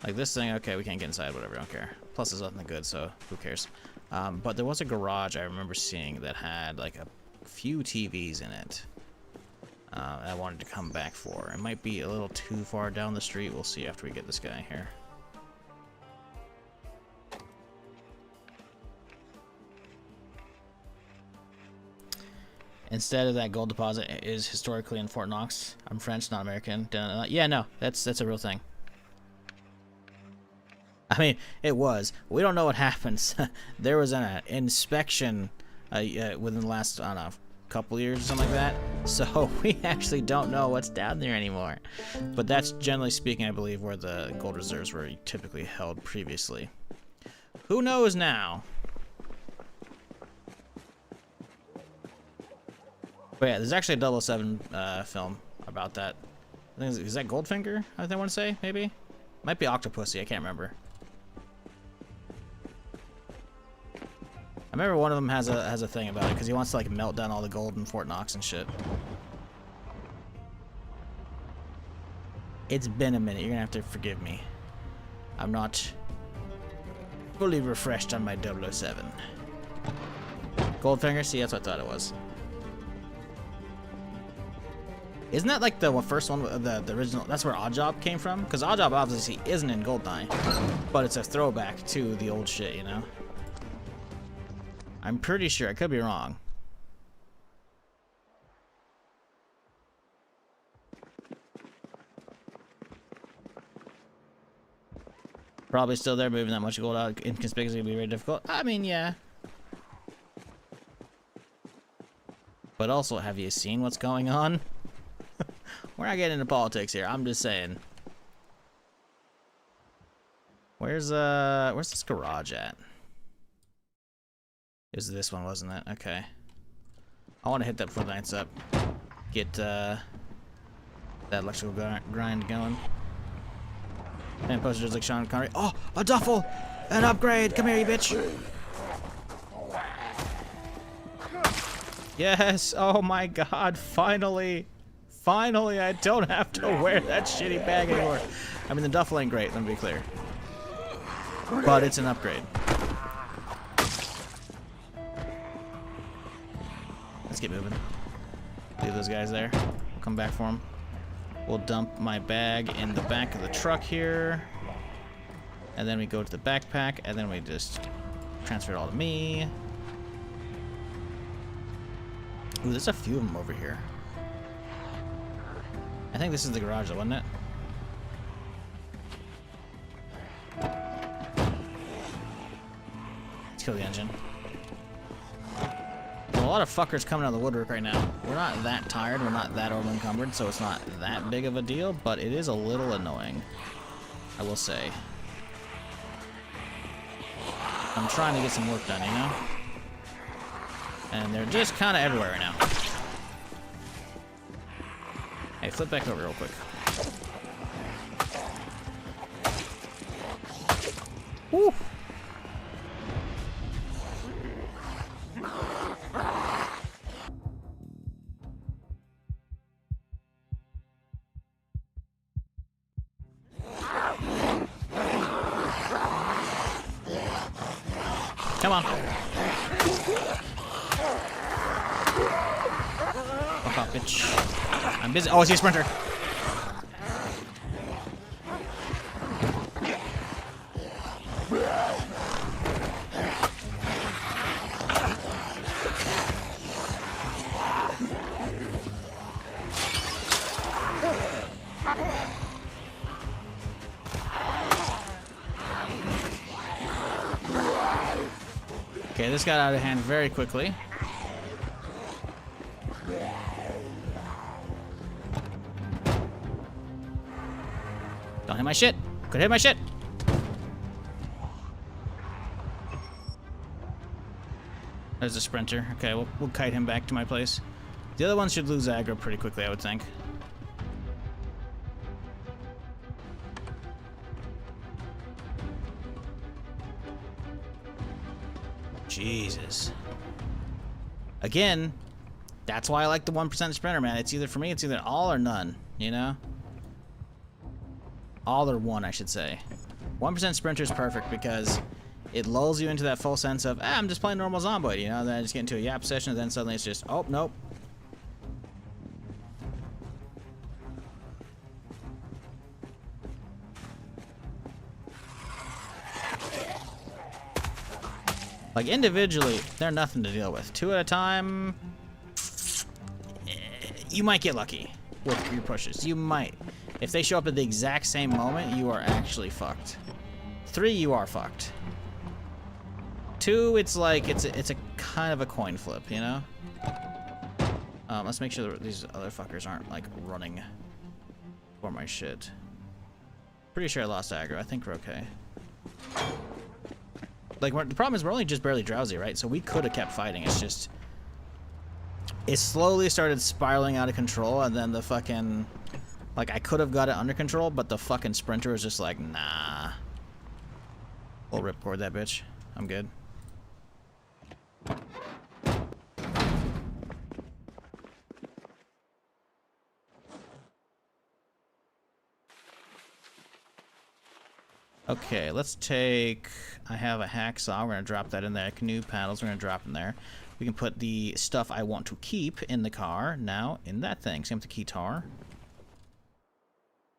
Speaker 1: Like this thing, okay, we can't get inside, whatever, I don't care. Plus, there's nothing good, so who cares? But there was a garage I remember seeing that had like a few TVs in it. I wanted to come back for. It might be a little too far down the street. We'll see after we get this guy here. Instead of that gold deposit is historically in Fort Knox. I'm French, not American. Yeah, no, that's a real thing. I mean, it was. We don't know what happens. There was an inspection within the last, I don't know, couple years or something like that. So we actually don't know what's down there anymore. But that's generally speaking, I believe, where the gold reserves were typically held previously. Who knows now? But yeah, there's actually a 007 film about that. I think is that Goldfinger? I want to say maybe. Might be Octopussy. I can't remember. I remember one of them has a thing about it because he wants to like melt down all the gold in Fort Knox and shit. It's been a minute. You're gonna have to forgive me. I'm not fully refreshed on my 007. Goldfinger? See, that's what I thought it was. Isn't that like the first one, the original? That's where Oddjob came from? Because Oddjob obviously isn't in Goldeneye, but it's a throwback to the old shit, you know? I'm pretty sure. I could be wrong. Probably still there, moving that much gold out inconspicuously would be very difficult. I mean, yeah. But also, have you seen what's going on? We're not getting into politics here. I'm just saying. Where's this garage at? It was this one, wasn't it? Okay. I want to hit that before the night's up. Get that electrical grind going. And posters like Sean Connery. Oh, a duffel! An upgrade! Come here, you bitch! Yes! Oh my god, finally! Finally, I don't have to wear that shitty bag anymore. I mean, the duffel ain't great, let me be clear. But it's an upgrade. Let's get moving. Leave those guys there. We'll come back for them. We'll dump my bag in the back of the truck here. And then we go to the backpack, and then we just transfer it all to me. Ooh, there's a few of them over here. I think this is the garage though, wasn't it? Let's kill the engine. Well, a lot of fuckers coming out of the woodwork right now. We're not that tired, we're not that over encumbered, so it's not that big of a deal, but it is a little annoying, I will say. I'm trying to get some work done, you know? And they're just kind of everywhere right now. Hey, flip back over real quick. Woo! Come on. Fuck off, bitch. I'm busy. Oh, I see a sprinter. Okay, this got out of hand very quickly. Don't hit my shit. Could hit my shit. There's a sprinter. Okay, we'll kite him back to my place. The other ones should lose aggro pretty quickly, I would think. Jesus. Again, that's why I like the 1% sprinter, man. It's either, for me, it's either all or none, you know? All or one, I should say. 1% sprinter is perfect because it lulls you into that full sense of, I'm just playing normal Zomboid, you know? Then I just get into a yap session, and then suddenly it's just, oh, nope. Like, individually, they're nothing to deal with. 2 at a time, you might get lucky with your pushes. You might. If they show up at the exact same moment, you are actually fucked. 3, you are fucked. 2, it's like, it's a kind of a coin flip, you know? Let's make sure that these other fuckers aren't, like, running for my shit. Pretty sure I lost aggro. I think we're okay. Like, the problem is we're only just barely drowsy, right? So we could have kept fighting. It's just... It slowly started spiraling out of control, and then the fucking... Like, I could have got it under control, but the fucking sprinter was just like, nah. We'll ripcord that bitch. I'm good. Okay, let's take... I have a hacksaw. We're going to drop that in there. Canoe paddles we're going to drop in there. We can put the stuff I want to keep in the car now in that thing. Same with the keytar.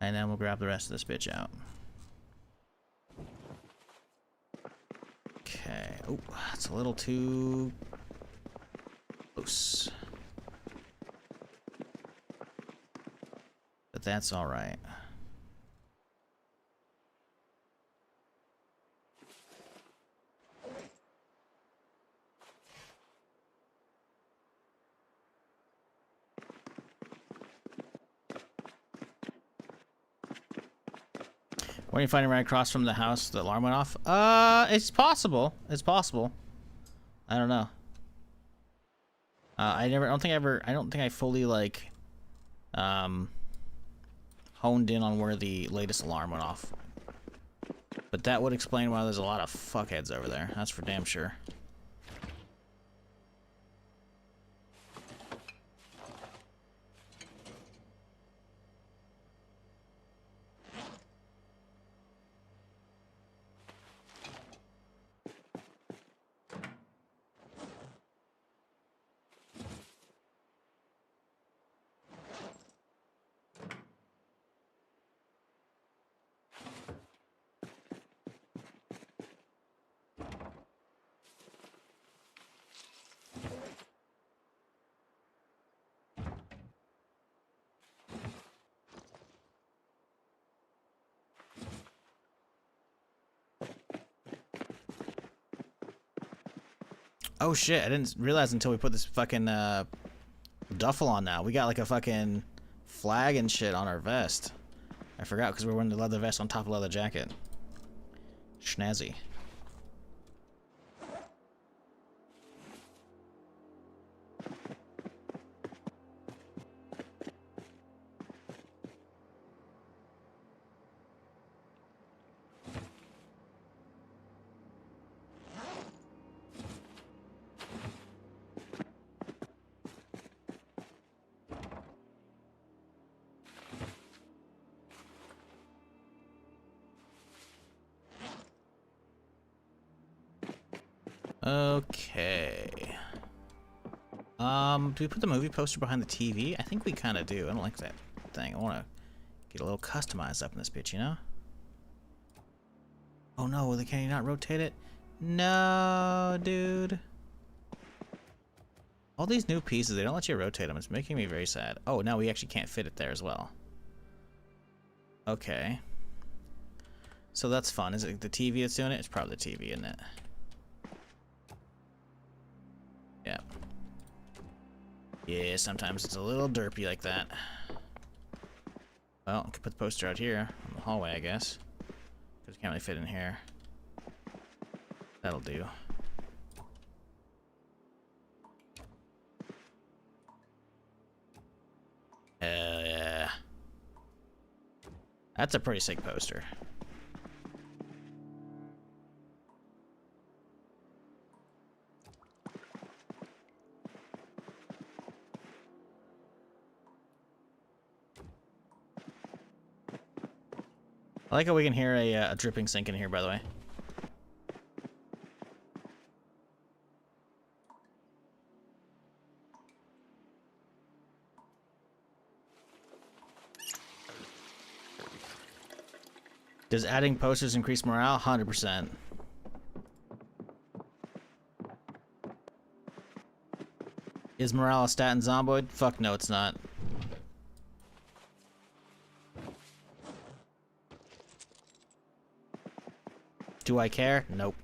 Speaker 1: And then we'll grab the rest of this bitch out. Okay. Oh, it's a little too close. But that's all right. When are you fighting right across from the house the alarm went off? It's possible. It's possible. I don't know. I don't think I fully, like, honed in on where the latest alarm went off. But that would explain why there's a lot of fuckheads over there. That's for damn sure. Oh shit, I didn't realize until we put this fucking duffel on now. We got like a fucking flag and shit on our vest. I forgot because we're wearing the leather vest on top of leather jacket. Schnazzy. Okay. Do we put the movie poster behind the TV? I think we kind of do. I don't like that thing. I want to get a little customized up in this bitch, you know? Oh no, can you not rotate it? No, dude. All these new pieces, they don't let you rotate them. It's making me very sad. Oh, now we actually can't fit it there as well. Okay. So that's fun. Is it the TV that's doing it? It's probably the TV, isn't it? Yeah, sometimes it's a little derpy like that. Well, I could put the poster out here on the hallway, I guess. Because it can't really fit in here. That'll do. Hell yeah. That's a pretty sick poster. I like how we can hear a dripping sink in here, by the way. Does adding posters increase morale? 100%. Is morale a stat in Zomboid? Fuck no, it's not. Do I care? Nope.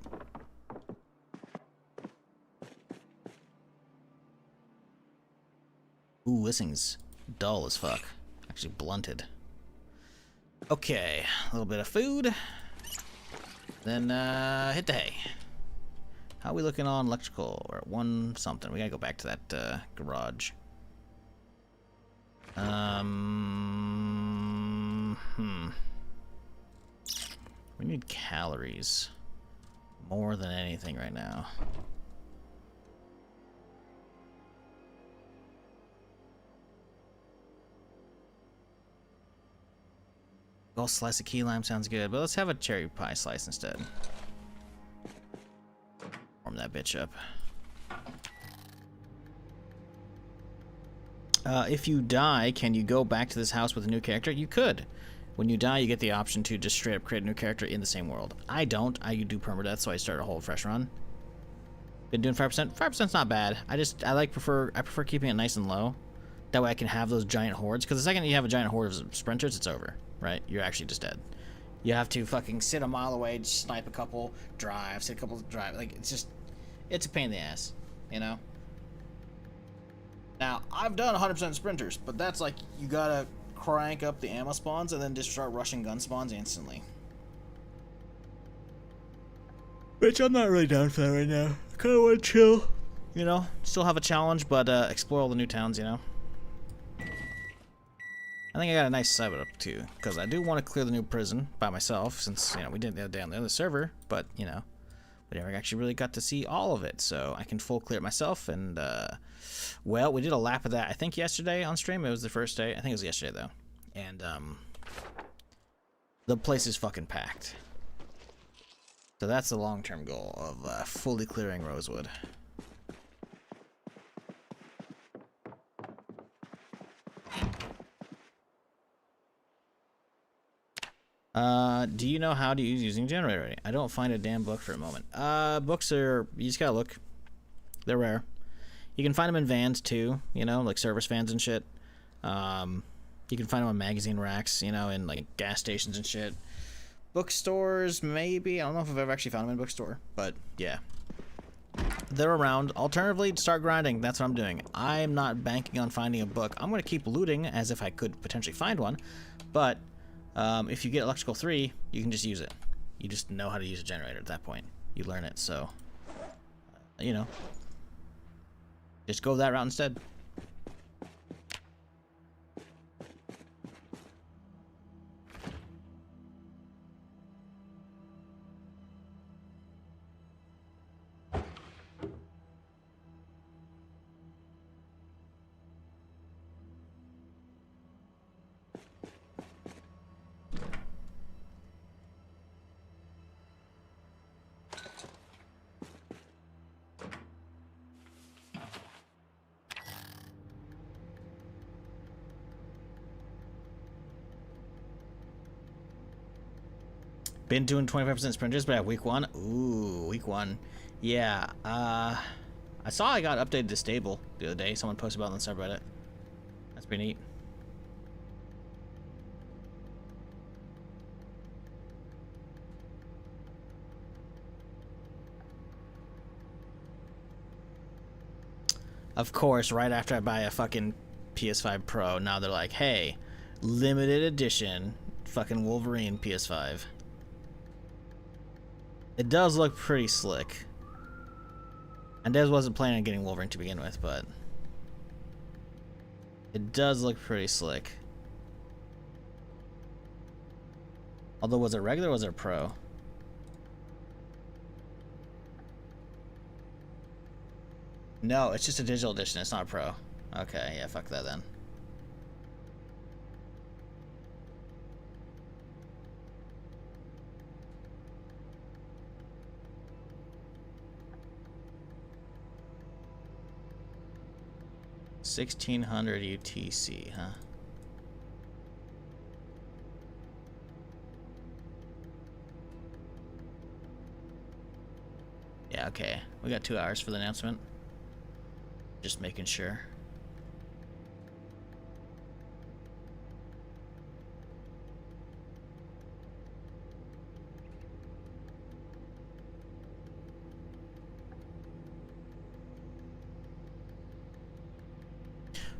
Speaker 1: Ooh, this thing's dull as fuck. Actually blunted. Okay, a little bit of food. Then, hit the hay. How are we looking on electrical? We're at 1 something. We gotta go back to that, garage. We need calories. More than anything right now. Oh, slice of key lime sounds good, but let's have a cherry pie slice instead. Warm that bitch up. If you die, can you go back to this house with a new character? You could. When you die, you get the option to just straight up create a new character in the same world. I don't. I do permadeath, so I start a whole fresh run. Been doing 5%. 5%'s not bad. I prefer keeping it nice and low. That way I can have those giant hordes. Because the second you have a giant horde of sprinters, it's over. Right? You're actually just dead. You have to fucking sit a mile away, just snipe a couple, drive, sit a couple, drive. Like, it's a pain in the ass. You know? Now, I've done 100% sprinters, but that's like, you gotta crank up the ammo spawns and then just start rushing gun spawns instantly. Which I'm not really down for that right now. I kinda wanna chill. You know, still have a challenge, but explore all the new towns, you know? I think I got a nice setup too, because I do want to clear the new prison by myself, since, you know, we did the other day on the other server, but, you know, we never actually really got to see all of it, so I can full clear it myself, and, well, we did a lap of that, I think, yesterday on stream. It was the first day. I think it was yesterday, though. And, the place is fucking packed. So that's the long-term goal of, fully clearing Rosewood. Do you know how to use using generator already? I don't find a damn book for a moment. Books are, you just gotta look. They're rare. You can find them in vans too, you know, like service vans and shit. You can find them on magazine racks, you know, in like gas stations and shit. Bookstores, maybe. I don't know if I've ever actually found them in a bookstore, but yeah. They're around. Alternatively, start grinding. That's what I'm doing. I'm not banking on finding a book. I'm going to keep looting as if I could potentially find one, but if you get electrical 3, you can just use it. You just know how to use a generator at that point. You learn it, so, you know, just go that route instead. Been doing 25% sprinters, but at week 1. Ooh, week 1. Yeah, I saw I got updated to stable the other day. Someone posted about it on the subreddit. That's pretty neat. Of course, right after I buy a fucking PS5 Pro, now they're like, hey, limited edition fucking Wolverine PS5. It does look pretty slick. And Des wasn't planning on getting Wolverine to begin with, but it does look pretty slick. Although, was it regular or was it Pro? No, it's just a digital edition. It's not a Pro. Okay, yeah, fuck that then. $1,600 UTC, huh? Yeah, okay. We got 2 hours for the announcement. Just making sure.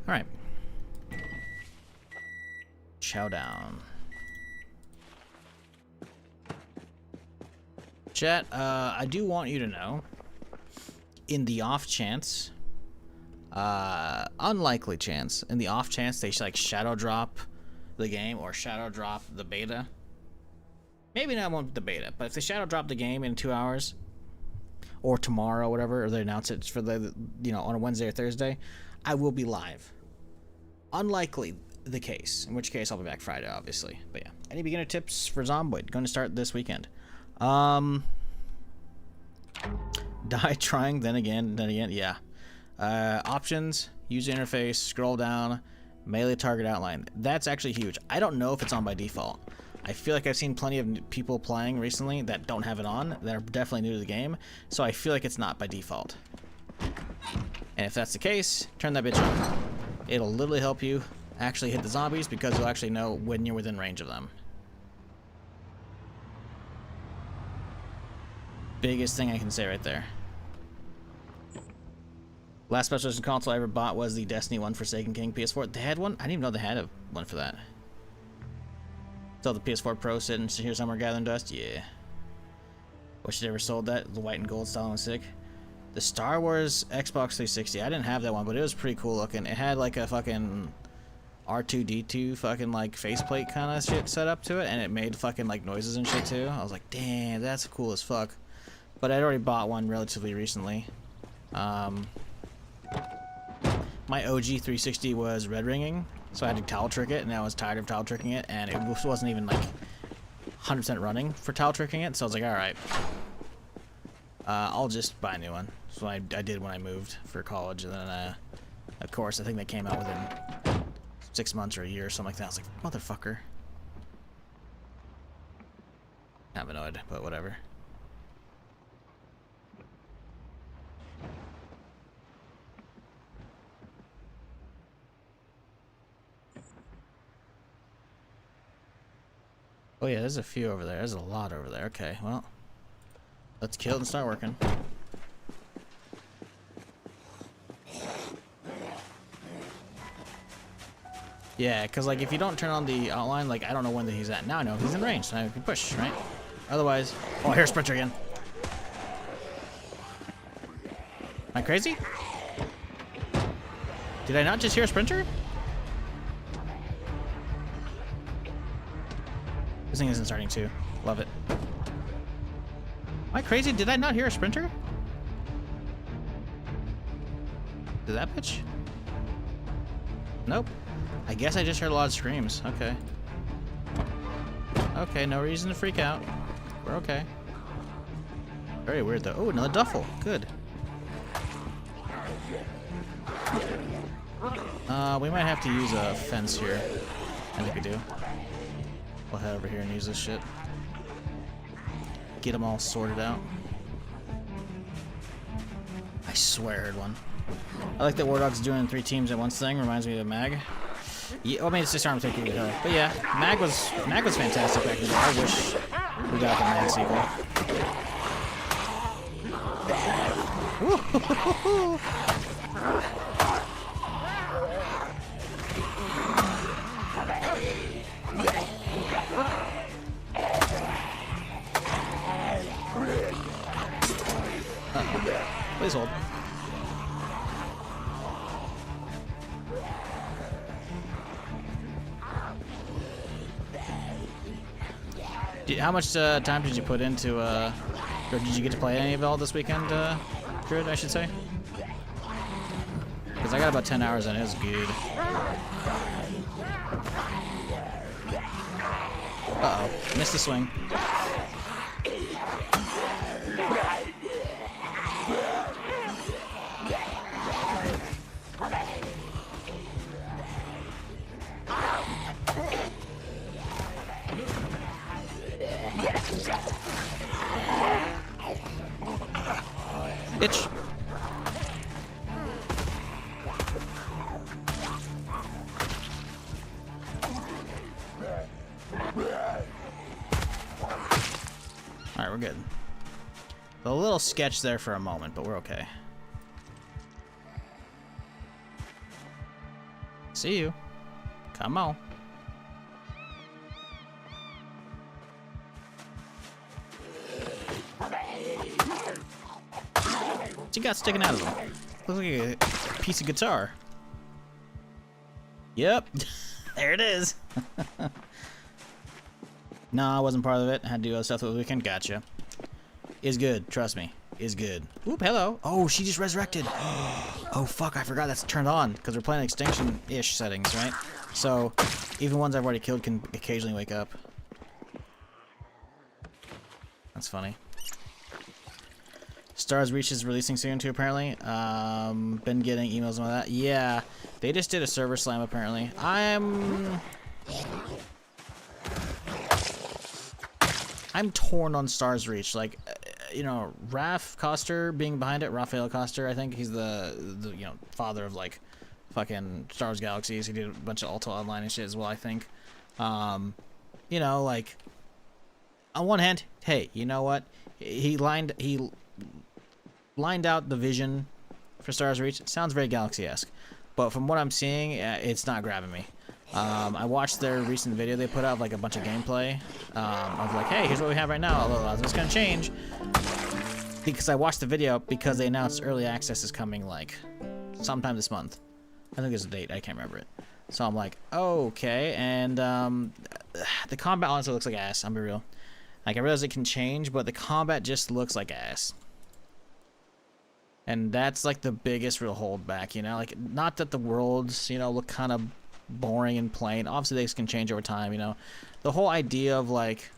Speaker 1: All right. Chow down. Chat, I do want you to know, in the off chance, unlikely chance, in the off chance they like shadow drop the game or shadow drop the beta. Maybe not one with the beta, but if they shadow drop the game in 2 hours or tomorrow, whatever, or they announce it for the, you know, on a Wednesday or Thursday, I will be live. Unlikely the case, in which case I'll be back Friday, obviously. But yeah, any beginner tips for Zomboid? Going to start this weekend. Die trying, then again, yeah. Options, user interface, scroll down, melee target outline. That's actually huge. I don't know if it's on by default. I feel like I've seen plenty of people playing recently that don't have it on, that are definitely new to the game, so I feel like it's not by default. And if that's the case, turn that bitch on. It'll literally help you actually hit the zombies because you'll actually know when you're within range of them. Biggest thing I can say right there. Last special edition console I ever bought was the Destiny 1 Forsaken King PS4. They had one? I didn't even know they had one for that. So the PS4 Pro sitting here somewhere gathering dust? Yeah. Wish they ever sold that. The white and gold style was sick. The Star Wars Xbox 360. I didn't have that one, but it was pretty cool looking. It had like a fucking R2-D2 fucking like faceplate kind of shit set up to it, and it made fucking like noises and shit too. I was like, damn, that's cool as fuck. But I'd already bought one relatively recently. My OG 360 was red ringing, so I had to towel trick it, and I was tired of towel tricking it, and it wasn't even like 100% running for towel tricking it, so I was like, alright, I'll just buy a new one. So I did when I moved for college, and then of course I think they came out within 6 months or a year or something like that. I was like, motherfucker. I'm annoyed, but whatever. Oh yeah, there's a few over there. There's a lot over there. Okay, well, let's kill it and start working. Yeah, because like if you don't turn on the outline, like I don't know when he's at. Now I know he's in range, so I can push, right? Otherwise, oh, here's Sprinter again. Am I crazy? Did I not just hear a Sprinter? This thing isn't starting to. Love it. Am I crazy? Did I not hear a Sprinter? Did that bitch? Nope. I guess I just heard a lot of screams. Okay. Okay, no reason to freak out. We're okay. Very weird though. Oh, another duffel. Good. We might have to use a fence here. I think we do. We'll head over here and use this shit. Get them all sorted out. I swear I heard one. I like that War Dog's doing 3 teams at once thing. Reminds me of Mag. Yeah, I mean, it's disarm taking it out. But yeah, Mag was fantastic back then. I wish we got the Mag sequel. Please hold. How much time did you put into, or did you get to play any of it all this weekend, Druid, I should say? Because I got about 10 hours and it was good. Uh-oh, missed the swing. Bitch. Alright, we're good. A little sketch there for a moment, but we're okay. See you. Come on. What you got sticking out of them? Looks like a piece of guitar. Yep. There it is. No, I wasn't part of it. I had to do other stuff over the weekend. Gotcha. Is good. Trust me. Is good. Oop, hello. Oh, she just resurrected. Oh, fuck. I forgot that's turned on because we're playing extinction-ish settings, right? So, even ones I've already killed can occasionally wake up. That's funny. Stars Reach is releasing soon too, apparently. Been getting emails about that. Yeah, they just did a server slam, apparently. I'm torn on Stars Reach. Like, you know, Raph Koster being behind it. Raphael Koster, I think he's the you know, father of like fucking Star Wars Galaxies. He did a bunch of Alta Online and shit as well, I think. You know, like, on one hand, hey, you know what? He lined out the vision for Stars Reach. It sounds very Galaxy-esque, but from what I'm seeing, it's not grabbing me. I watched their recent video they put out of like a bunch of gameplay of like, hey, here's what we have right now. Although it's gonna change because I watched the video because they announced early access is coming like sometime this month. I think there's a date. I can't remember it. So I'm like, okay, and the combat honestly looks like ass. I'm be real. Like, I realize it can change, but the combat just looks like ass. And that's like the biggest real holdback, you know? Like, not that the worlds, you know, look kind of boring and plain. Obviously, they can change over time, you know? The whole idea of, like,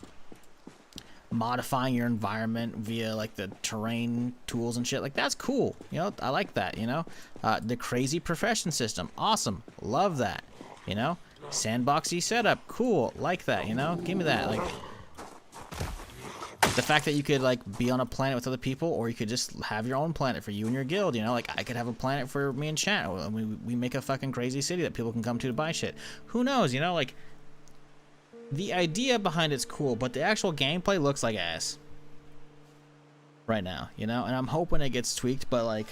Speaker 1: modifying your environment via, like, the terrain tools and shit, like, that's cool. You know? I like that, you know? The crazy profession system. Awesome. Love that, you know? Sandboxy setup. Cool. Like that, you know? Give me that. Like, the fact that you could, like, be on a planet with other people, or you could just have your own planet for you and your guild, you know? Like, I could have a planet for me and chat. We make a fucking crazy city that people can come to buy shit. Who knows, you know? Like, the idea behind it's cool, but the actual gameplay looks like ass. Right now, you know? And I'm hoping it gets tweaked, but, like,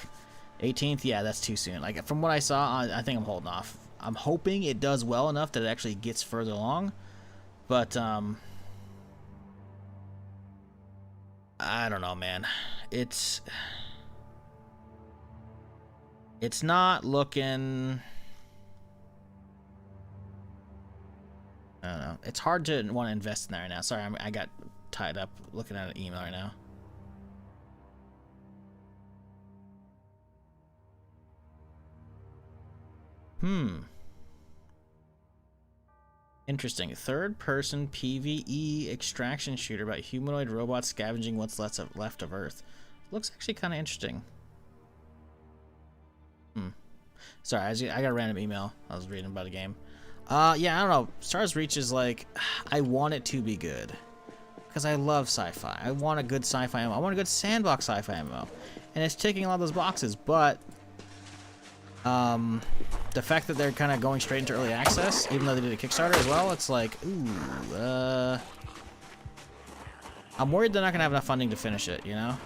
Speaker 1: 18th, yeah, that's too soon. Like, from what I saw, I think I'm holding off. I'm hoping it does well enough that it actually gets further along, but, I don't know, man. It's not looking... I don't know. It's hard to want to invest in that right now. Sorry, I got tied up looking at an email right now. Interesting. Third-person PvE extraction shooter about humanoid robots scavenging what's left of Earth. Looks actually kind of interesting. Sorry, I got a random email. I was reading about a game. Yeah, I don't know. Stars Reach is like, I want it to be good. Because I love sci-fi. I want a good sci-fi MMO. I want a good sandbox sci-fi MMO. And it's ticking a lot of those boxes, but... the fact that they're kind of going straight into early access, even though they did a Kickstarter as well, it's like, ooh, I'm worried they're not gonna have enough funding to finish it, you know?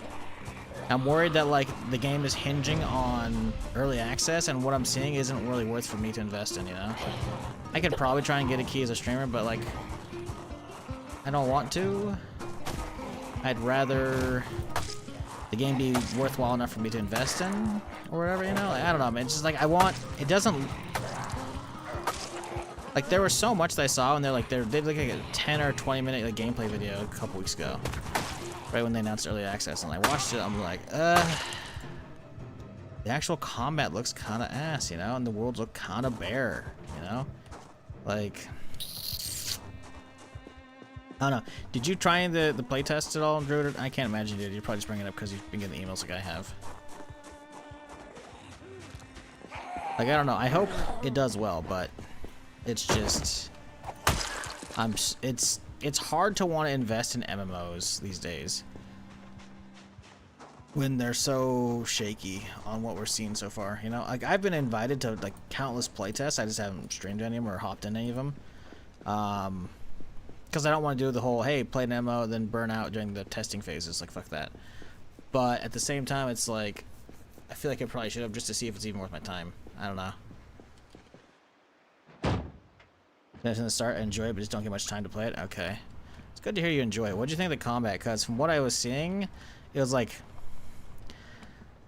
Speaker 1: I'm worried that, like, the game is hinging on early access, and what I'm seeing isn't really worth for me to invest in, you know? I could probably try and get a key as a streamer, but, like, I don't want to. I'd rather the game be worthwhile enough for me to invest in or whatever, you know? Like, I don't know, man. It's just like it doesn't. Like there was so much that I saw, and they did like a 10 or 20 minute like gameplay video a couple weeks ago, right when they announced early access, and I watched it. I'm like, the actual combat looks kind of ass, you know, and the worlds look kind of bare, you know, like. I don't know. Did you try the playtest at all, Drew? I can't imagine you did. You're probably just bringing it up because you've been getting the emails like I have. Like, I don't know. I hope it does well, but it's just... It's hard to want to invest in MMOs these days when they're so shaky on what we're seeing so far, you know? Like, I've been invited to, like, countless playtests. I just haven't streamed any of them or hopped in any of them. Because I don't want to do the whole, hey, play an MMO, then burn out during the testing phases. Like, fuck that. But at the same time, it's like, I feel like I probably should have just to see if it's even worth my time. I don't know. That's in the start, I enjoy it, but just don't get much time to play it. Okay. It's good to hear you enjoy it. What do you think of the combat? Because from what I was seeing, it was like,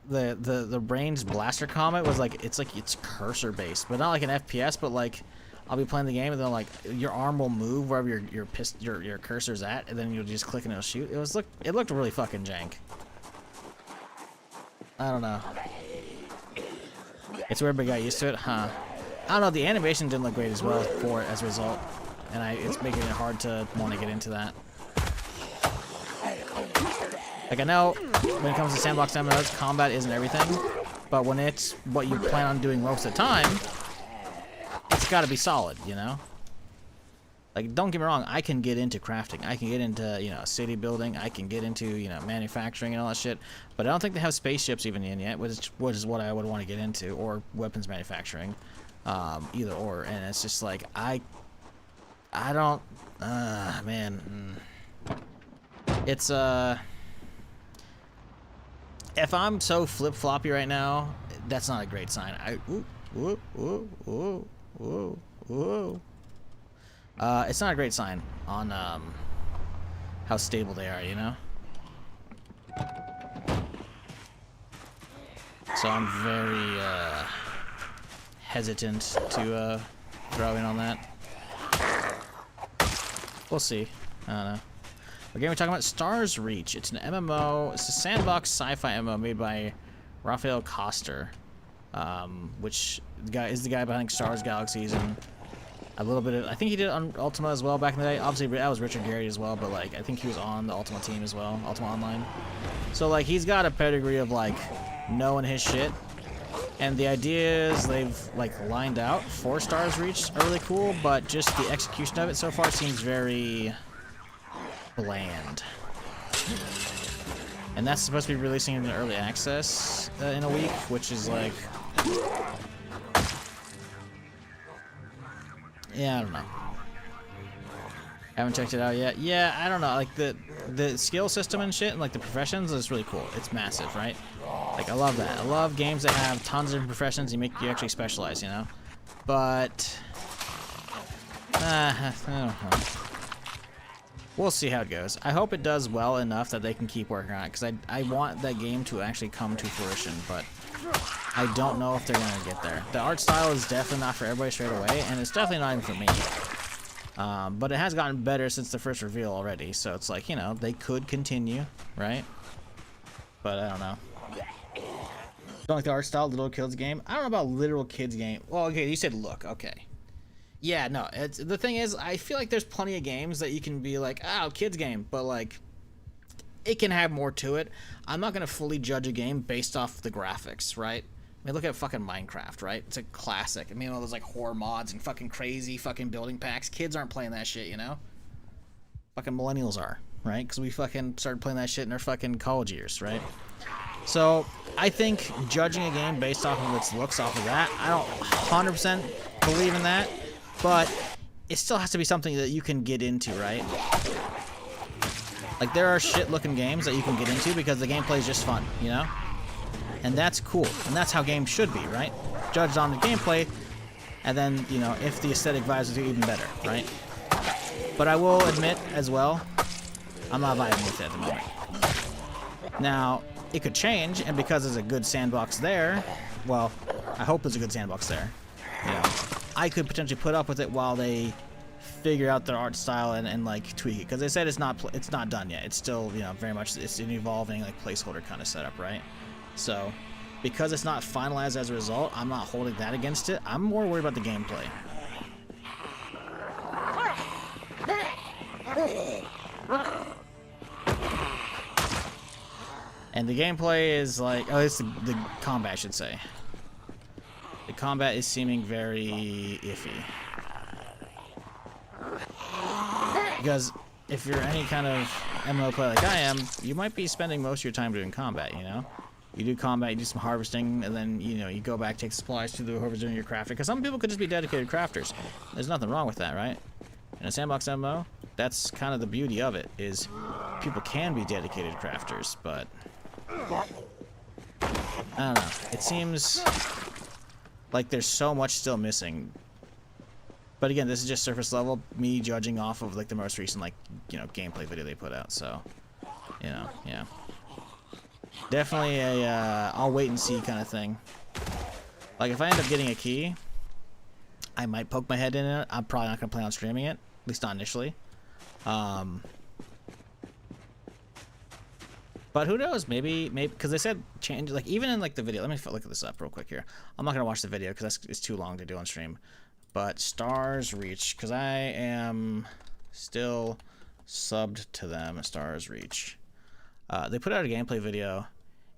Speaker 1: the Brains Blaster combat was like, it's cursor based, but not like an FPS, but like, I'll be playing the game and then like your arm will move wherever your cursor's at, and then you'll just click and it'll shoot. It looked really fucking jank. I don't know. It's weird, but got used to it, huh? I don't know. The animation didn't look great as well for it as a result, and it's making it hard to want to get into that. Like I know when it comes to sandbox MMOs, combat isn't everything, but when it's what you plan on doing most of the time, it's got to be solid, you know? Like, don't get me wrong, I can get into crafting. I can get into, you know, city building. I can get into, you know, manufacturing and all that shit. But I don't think they have spaceships even in yet, which is what I would want to get into, or weapons manufacturing. Either or. And it's just like, I don't, man. It's, if I'm so flip-floppy right now, that's not a great sign. It's not a great sign on how stable they are, you know? So I'm very hesitant to throw in on that. We'll see. I don't know. What game are we talking about? Stars Reach. It's an MMO. It's a sandbox sci-fi MMO made by Raphael Koster, which is the guy behind Star Wars Galaxies and a little bit of, I think he did on Ultima as well back in the day. Obviously, that was Richard Garriott as well, but like I think he was on the Ultima team as well, Ultima Online. So like he's got a pedigree of like knowing his shit. And the ideas they've like lined out for Stars Reach are really cool, but just the execution of it so far seems very bland. And that's supposed to be releasing in early access in a week, which is like, yeah, I don't know. Haven't checked it out yet. Yeah, I don't know. Like the skill system and shit, and like the professions is really cool. It's massive, right? Like I love that. I love games that have tons of different professions and make you actually specialize, you know. But I don't know. We'll see how it goes. I hope it does well enough that they can keep working on it, because I want that game to actually come to fruition, but I don't know if they're going to get there. The art style is definitely not for everybody straight away, and it's definitely not even for me. But it has gotten better since the first reveal already, so it's like, you know, they could continue, right? But I don't know. Don't like the art style, Little Kids game? I don't know about Literal Kids game. Well, okay, you said look, okay. Yeah, no, the thing is, I feel like there's plenty of games that you can be like, oh, kids game, but like, it can have more to it. I'm not gonna fully judge a game based off the graphics, right? I mean, look at fucking Minecraft, right? It's a classic. I mean, all those like horror mods and fucking crazy fucking building packs. Kids aren't playing that shit, you know? Fucking millennials are, right? Because we fucking started playing that shit in our fucking college years, right? So, I think judging a game based off of its looks off of that, I don't 100% believe in that. But it still has to be something that you can get into, right? Like, there are shit-looking games that you can get into because the gameplay is just fun, you know? And that's cool. And that's how games should be, right? Judged on the gameplay, and then, you know, if the aesthetic vibes with you, even better, right? But I will admit, as well, I'm not vibing with it at the moment. Now, it could change, and because there's a good sandbox there, well, I hope there's a good sandbox there. You know, I could potentially put up with it while they figure out their art style and like tweak it, because they said it's not done yet. It's still, you know, very much it's an evolving like placeholder kind of setup, right? So because it's not finalized as a result, I'm not holding that against it. I'm more worried about the gameplay. And the gameplay is like, oh, it's the combat, I should say. The combat is seeming very iffy. Because if you're any kind of MMO player like I am, you might be spending most of your time doing combat, you know? You do combat, you do some harvesting, and then, you know, you go back, take supplies to whoever's doing your crafting. Because some people could just be dedicated crafters. There's nothing wrong with that, right? In a sandbox MMO, that's kind of the beauty of it, is people can be dedicated crafters, but I don't know. It seems like there's so much still missing. But again, this is just surface level, me judging off of like the most recent, like, you know, gameplay video they put out. So, you know, yeah. Definitely a I'll wait and see kind of thing. Like if I end up getting a key, I might poke my head in it. I'm probably not gonna plan on streaming it, at least not initially. But who knows? Maybe because they said change. Like even in like the video. Let me look at this up real quick here. I'm not gonna watch the video because it's too long to do on stream. But Stars Reach, because I am still subbed to them. Stars Reach. They put out a gameplay video.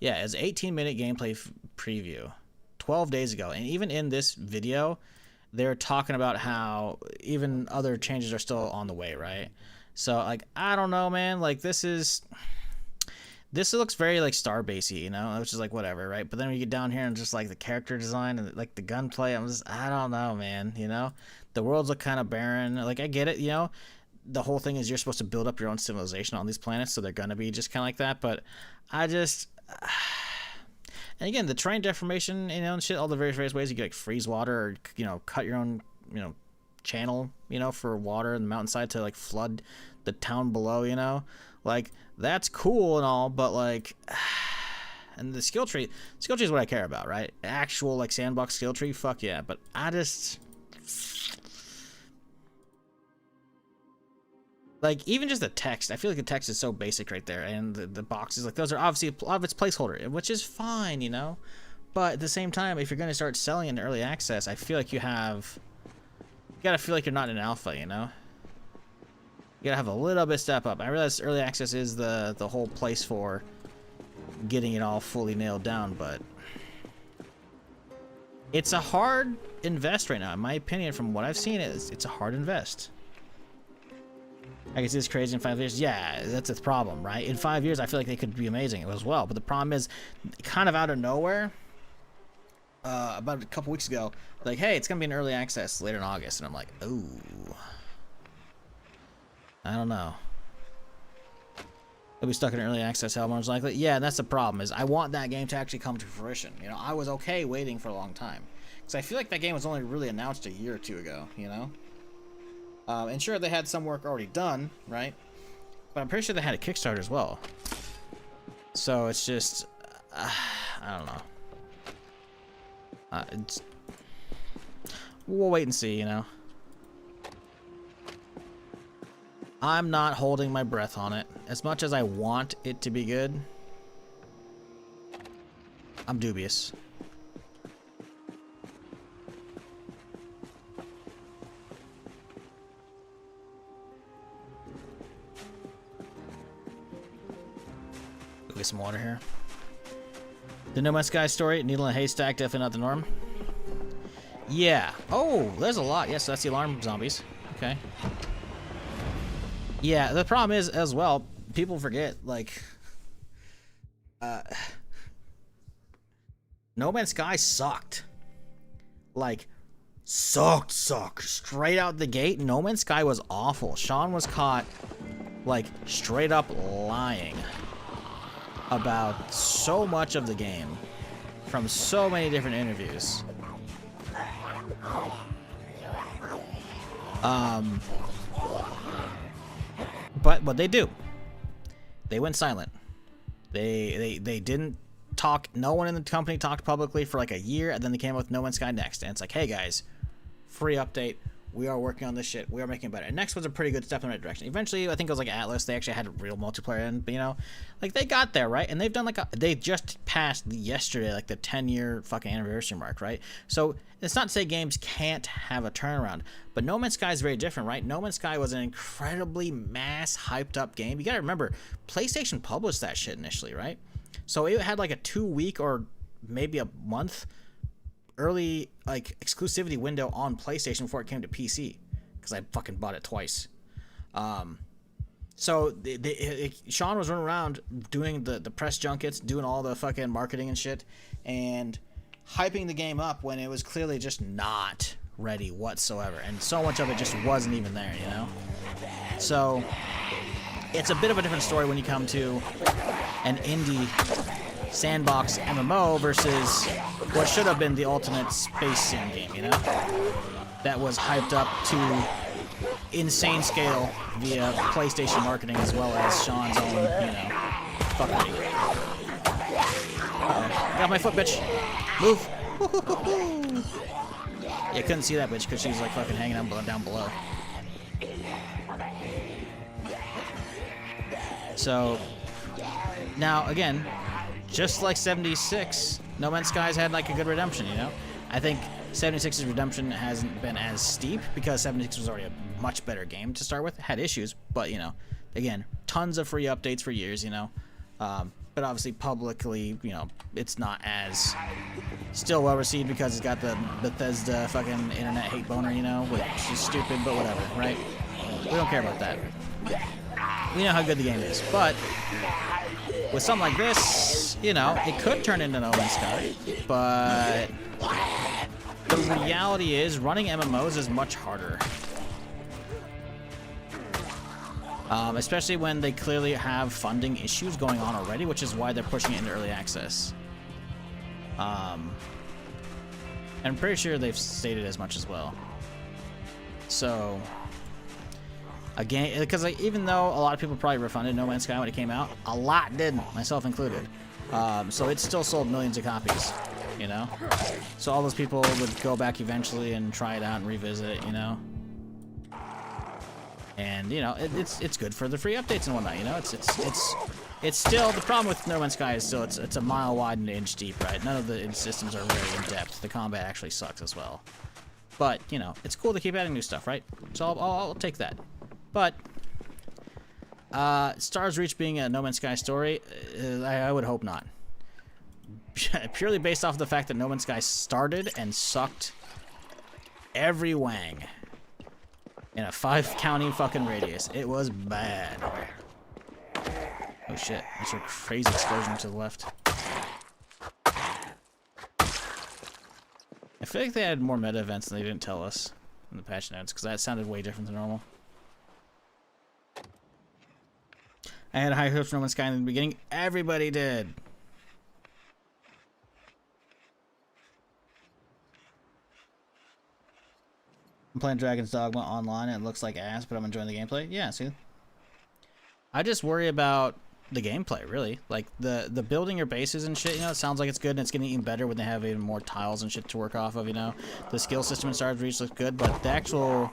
Speaker 1: Yeah, it's an 18-minute gameplay preview 12 days ago. And even in this video, they're talking about how even other changes are still on the way, right? So, like, I don't know, man. Like, this looks very, like, Starbasey, you know? Which is, like, whatever, right? But then when you get down here and just, like, the character design and, like, the gunplay, I don't know, man, you know? The worlds look kind of barren. Like, I get it, you know? The whole thing is you're supposed to build up your own civilization on these planets, so they're going to be just kind of like that. But I just... And again, the terrain deformation, you know, and shit, all the various ways you can, like, freeze water or, you know, cut your own, you know, channel, you know, for water in the mountainside to, like, flood the town below, you know? Like, that's cool and all, but, like... And the skill tree is what I care about, right? Actual, like, sandbox skill tree, fuck yeah. But I just... Like, even just the text, I feel like the text is so basic right there, and the boxes, like, those are obviously a lot of it's placeholder, which is fine, you know? But at the same time, if you're going to start selling in early access, I feel like you gotta feel like you're not in alpha, you know? You gotta have a little bit step up. I realize early access is the whole place for getting it all fully nailed down, but it's a hard invest right now. In my opinion, from what I've seen, it's a hard invest. I can see this crazy in 5 years. Yeah, that's the problem, right? In 5 years, I feel like they could be amazing as well. But the problem is, kind of out of nowhere, about a couple weeks ago, like, hey, it's going to be in early access later in August. And I'm like, ooh. I don't know. It'll be stuck in early access, hell, most likely. Yeah, and that's the problem, is I want that game to actually come to fruition. You know, I was okay waiting for a long time. Because I feel like that game was only really announced a year or two ago, you know? And sure, they had some work already done, right? But I'm pretty sure they had a Kickstarter as well. So it's just, I don't know. We'll wait and see, you know. I'm not holding my breath on it. As much as I want it to be good, I'm dubious. Get some water here. The No Man's Sky story, needle in a haystack, definitely not the norm. Yeah. Oh, there's a lot. Yes, that's the alarm zombies. Okay. Yeah, the problem is, as well, people forget, like, No Man's Sky sucked. Like, sucked. Straight out the gate, No Man's Sky was awful. Sean was caught, like, straight up lying about so much of the game from so many different interviews. But what they do, they went silent. They didn't talk. No one in the company talked publicly for like a year, and then they came out with No Man's Sky Next, and it's like, hey guys, free update. We are working on this shit. We are making it better. And Next was a pretty good step in the right direction. Eventually, I think it was like Atlas. They actually had a real multiplayer, and like they got there, right? And they've done they just passed yesterday like the 10-year fucking anniversary mark, right? So it's not to say games can't have a turnaround, but No Man's Sky is very different, right? No Man's Sky was an incredibly mass hyped up game. You gotta remember, PlayStation published that shit initially, right? So it had like a 2-week or maybe a month early like exclusivity window on PlayStation before it came to PC, because I fucking bought it twice. So Sean was running around doing the press junkets, doing all the fucking marketing and shit, and hyping the game up when it was clearly just not ready whatsoever, and so much of it just wasn't even there, So it's a bit of a different story when you come to an indie sandbox MMO versus what should have been the ultimate space sim game, that was hyped up to insane scale via PlayStation marketing as well as Sean's own, fuckery. Got my foot, bitch. Move. Yeah, couldn't see that bitch because she was like fucking hanging out down below. So now again, just like 76, No Man's Sky's had like a good redemption, I think 76's redemption hasn't been as steep because 76 was already a much better game to start with. It had issues, but again, tons of free updates for years, but obviously publicly, it's not as still well received because it's got the Bethesda fucking internet hate boner, which is stupid, but whatever, right? We don't care about that. We know how good the game is, but with something like this, it could turn into No Man's Sky, but the reality is running MMOs is much harder. Especially when they clearly have funding issues going on already, which is why they're pushing it into early access. And I'm pretty sure they've stated as much as well. So, again, because even though a lot of people probably refunded No Man's Sky when it came out, a lot didn't, myself included. So it still sold millions of copies, So all those people would go back eventually and try it out and revisit it, And it's good for the free updates and whatnot. It's still the problem with No Man's Sky is still it's a mile wide and an inch deep, right? None of the systems are very in depth. The combat actually sucks as well. But it's cool to keep adding new stuff, right? So I'll take that. But Stars Reach being a No Man's Sky story, I would hope not. Purely based off the fact that No Man's Sky started and sucked every wang in a 5-county fucking radius. It was bad. Oh shit, there's a crazy explosion to the left. I feel like they had more meta events than they didn't tell us in the patch notes, because that sounded way different than normal. I had high hopes for No Man's Sky in the beginning. Everybody did. I'm playing Dragon's Dogma online and it looks like ass, but I'm enjoying the gameplay. Yeah, see? I just worry about the gameplay, really. Like, the building your bases and shit, it sounds like it's good, and it's getting even better when they have even more tiles and shit to work off of, The skill system in Stars Reach looks good, but the actual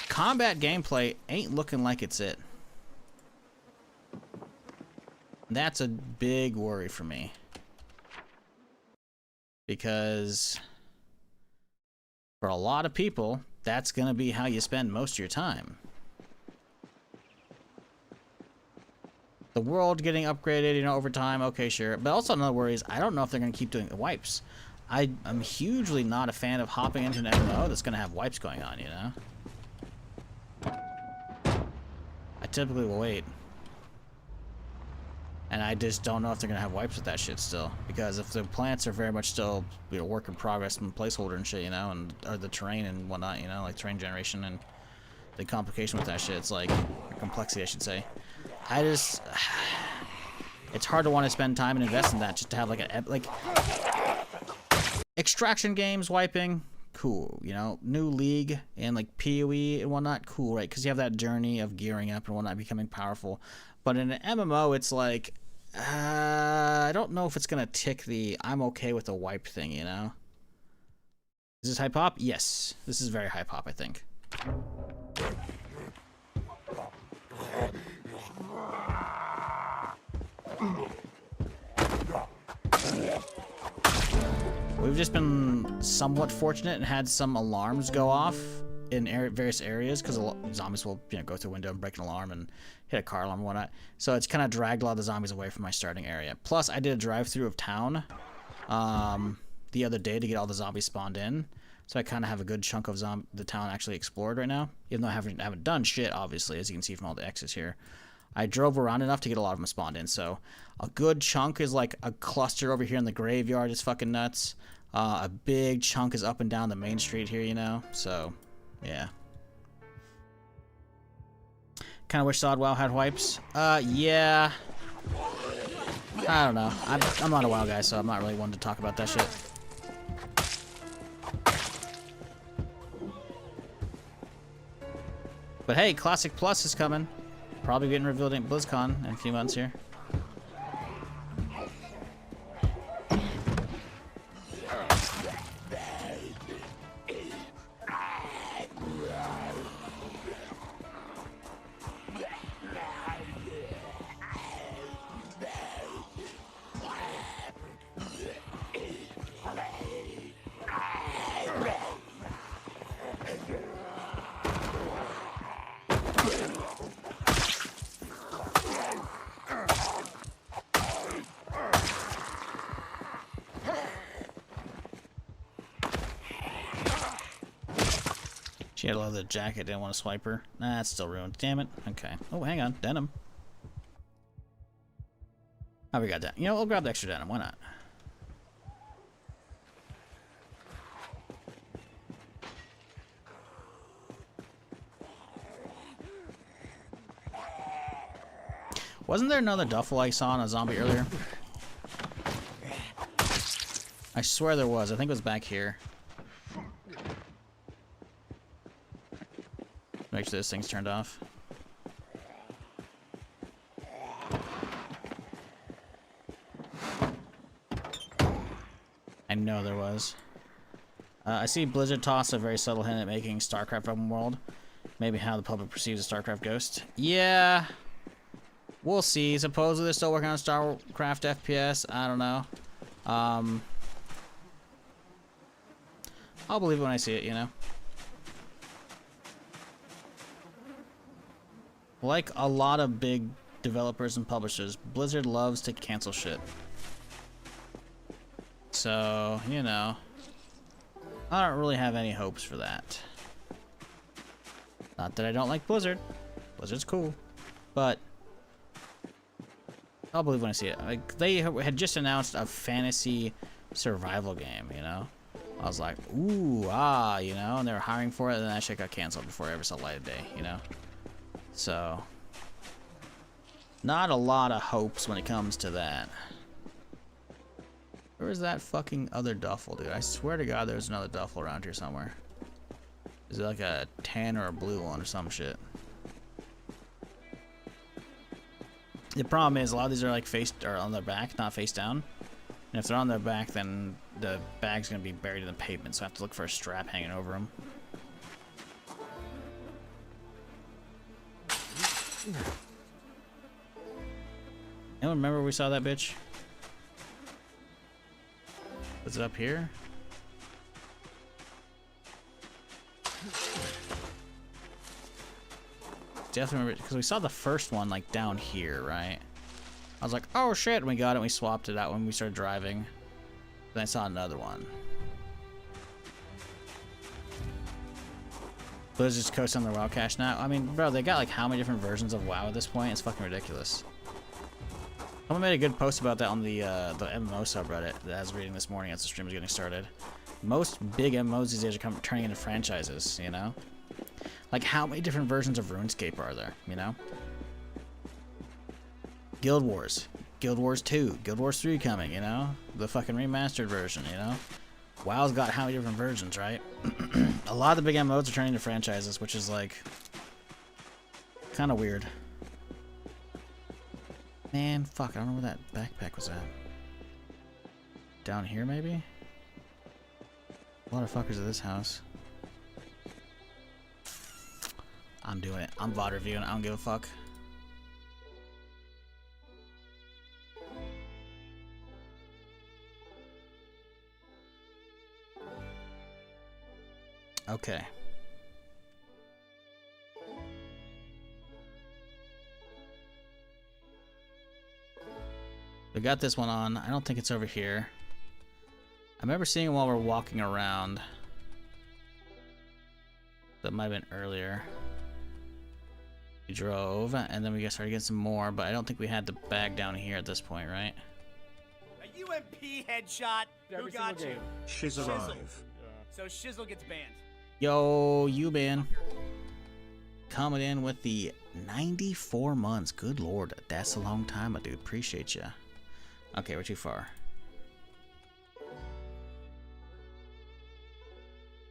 Speaker 1: combat gameplay ain't looking like it's it. That's a big worry for me. Because for a lot of people, that's going to be how you spend most of your time. The world getting upgraded, over time, okay, sure. But also another worry is I don't know if they're going to keep doing the wipes. I'm hugely not a fan of hopping into an MMO that's going to have wipes going on, I typically will wait. And I just don't know if they're going to have wipes with that shit still. Because if the plants are very much still, work in progress and placeholder and shit, and or the terrain and whatnot, like terrain generation and the complication with that shit, it's like, or complexity, I should say. It's hard to want to spend time and invest in that just to have like extraction games wiping, cool, new league and like PoE and whatnot, cool, right? Because you have that journey of gearing up and whatnot, becoming powerful. But in an MMO, it's like I don't know if it's gonna tick the I'm okay with the wipe thing, you know? Is this high pop? Yes. This is very high pop, I think. We've just been somewhat fortunate and had some alarms go off in various areas because zombies will, you know, go through a window and break an alarm and hit a car alarm and whatnot. So it's kind of dragged a lot of the zombies away from my starting area. Plus, I did a drive-through of town the other day to get all the zombies spawned in. So I kind of have a good chunk of the town actually explored right now, even though I haven't done shit, obviously, as you can see from all the X's here. I drove around enough to get a lot of them spawned in, so a good chunk is like a cluster over here in the graveyard is fucking nuts. A big chunk is up and down the main street here, you know, so yeah. Kind of wish Sod WoW had wipes. Yeah. I don't know. I'm not a WoW guy, so I'm not really one to talk about that shit. But hey, Classic Plus is coming. Probably getting revealed at BlizzCon in a few months here. She had a leather jacket, didn't want to swipe her. Nah, it's still ruined. Damn it. Okay. Oh, hang on. Denim. Oh, we got that. You know, we'll grab the extra denim. Why not? Wasn't there another duffel I saw on a zombie earlier? I swear there was. I think it was back here. Make sure this thing's turned off. I know there was. I see Blizzard toss a very subtle hint at making StarCraft open world. Maybe how the public perceives a StarCraft Ghost. Yeah. We'll see. Supposedly they're still working on StarCraft FPS. I don't know. I'll believe it when I see it, you know? Like a lot of big developers and publishers, Blizzard loves to cancel shit. So, you know, I don't really have any hopes for that. Not that I don't like Blizzard. Blizzard's cool. But I'll believe when I see it. Like, they had just announced a fantasy survival game, you know? I was like, ooh, ah, you know, and they were hiring for it, and then that shit got canceled before I ever saw light of day, you know? So, not a lot of hopes when it comes to that. Where is that fucking other duffel, dude? I swear to God there's another duffel around here somewhere. Is it like a tan or a blue one or some shit? The problem is a lot of these are like on their back, not face down. And if they're on their back, then the bag's gonna be buried in the pavement, so I have to look for a strap hanging over them. Anyone remember we saw that bitch? Was it up here? Definitely remember, because we saw the first one like down here, right? I was like, oh shit, and we got it and we swapped it out when we started driving. Then I saw another one. Blizzard's coasting on their WoW cache now. I mean, bro, they got like how many different versions of WoW at this point? It's fucking ridiculous. Someone made a good post about that on the MMO subreddit that I was reading this morning as the stream was getting started. Most big MMOs these days are turning into franchises, you know? Like, how many different versions of RuneScape are there, you know? Guild Wars. Guild Wars 2. Guild Wars 3 coming, you know? The fucking remastered version, you know? WoW's got how many different versions, right? A lot of the big MMOs are turning into franchises, which is, like, kind of weird. Man, fuck, I don't know where that backpack was at. Down here, maybe? A lot of fuckers at this house. I'm doing it. I'm VOD reviewing. I don't give a fuck. Okay. We got this one on. I don't think it's over here. I remember seeing it while we're walking around. That might have been earlier. We drove, and then we started getting some more, but I don't think we had the bag down here at this point, right?
Speaker 2: A UMP headshot. Who got you?
Speaker 3: Shiz arrive.
Speaker 2: So Shizzle gets banned.
Speaker 1: Yo, you man. Coming in with the 94 months. Good lord, that's a long time, my dude. Appreciate ya. Okay, we're too far.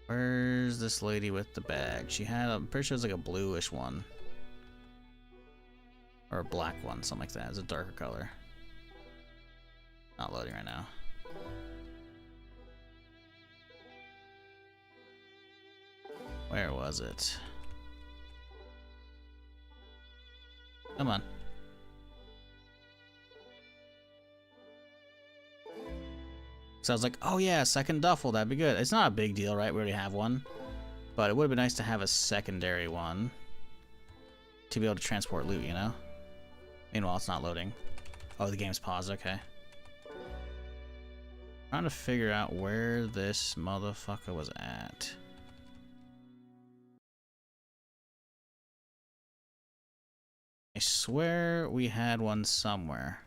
Speaker 1: Where's this lady with the bag? She had, I'm pretty sure it's like a bluish one. Or a black one, something like that. It's a darker color. Not loading right now. Where was it? Come on. So I was like, oh yeah, second duffel, that'd be good. It's not a big deal, right? We already have one. But it would have been nice to have a secondary one. To be able to transport loot, you know? Meanwhile, it's not loading. Oh, the game's paused, okay. Trying to figure out where this motherfucker was at. I swear we had one somewhere.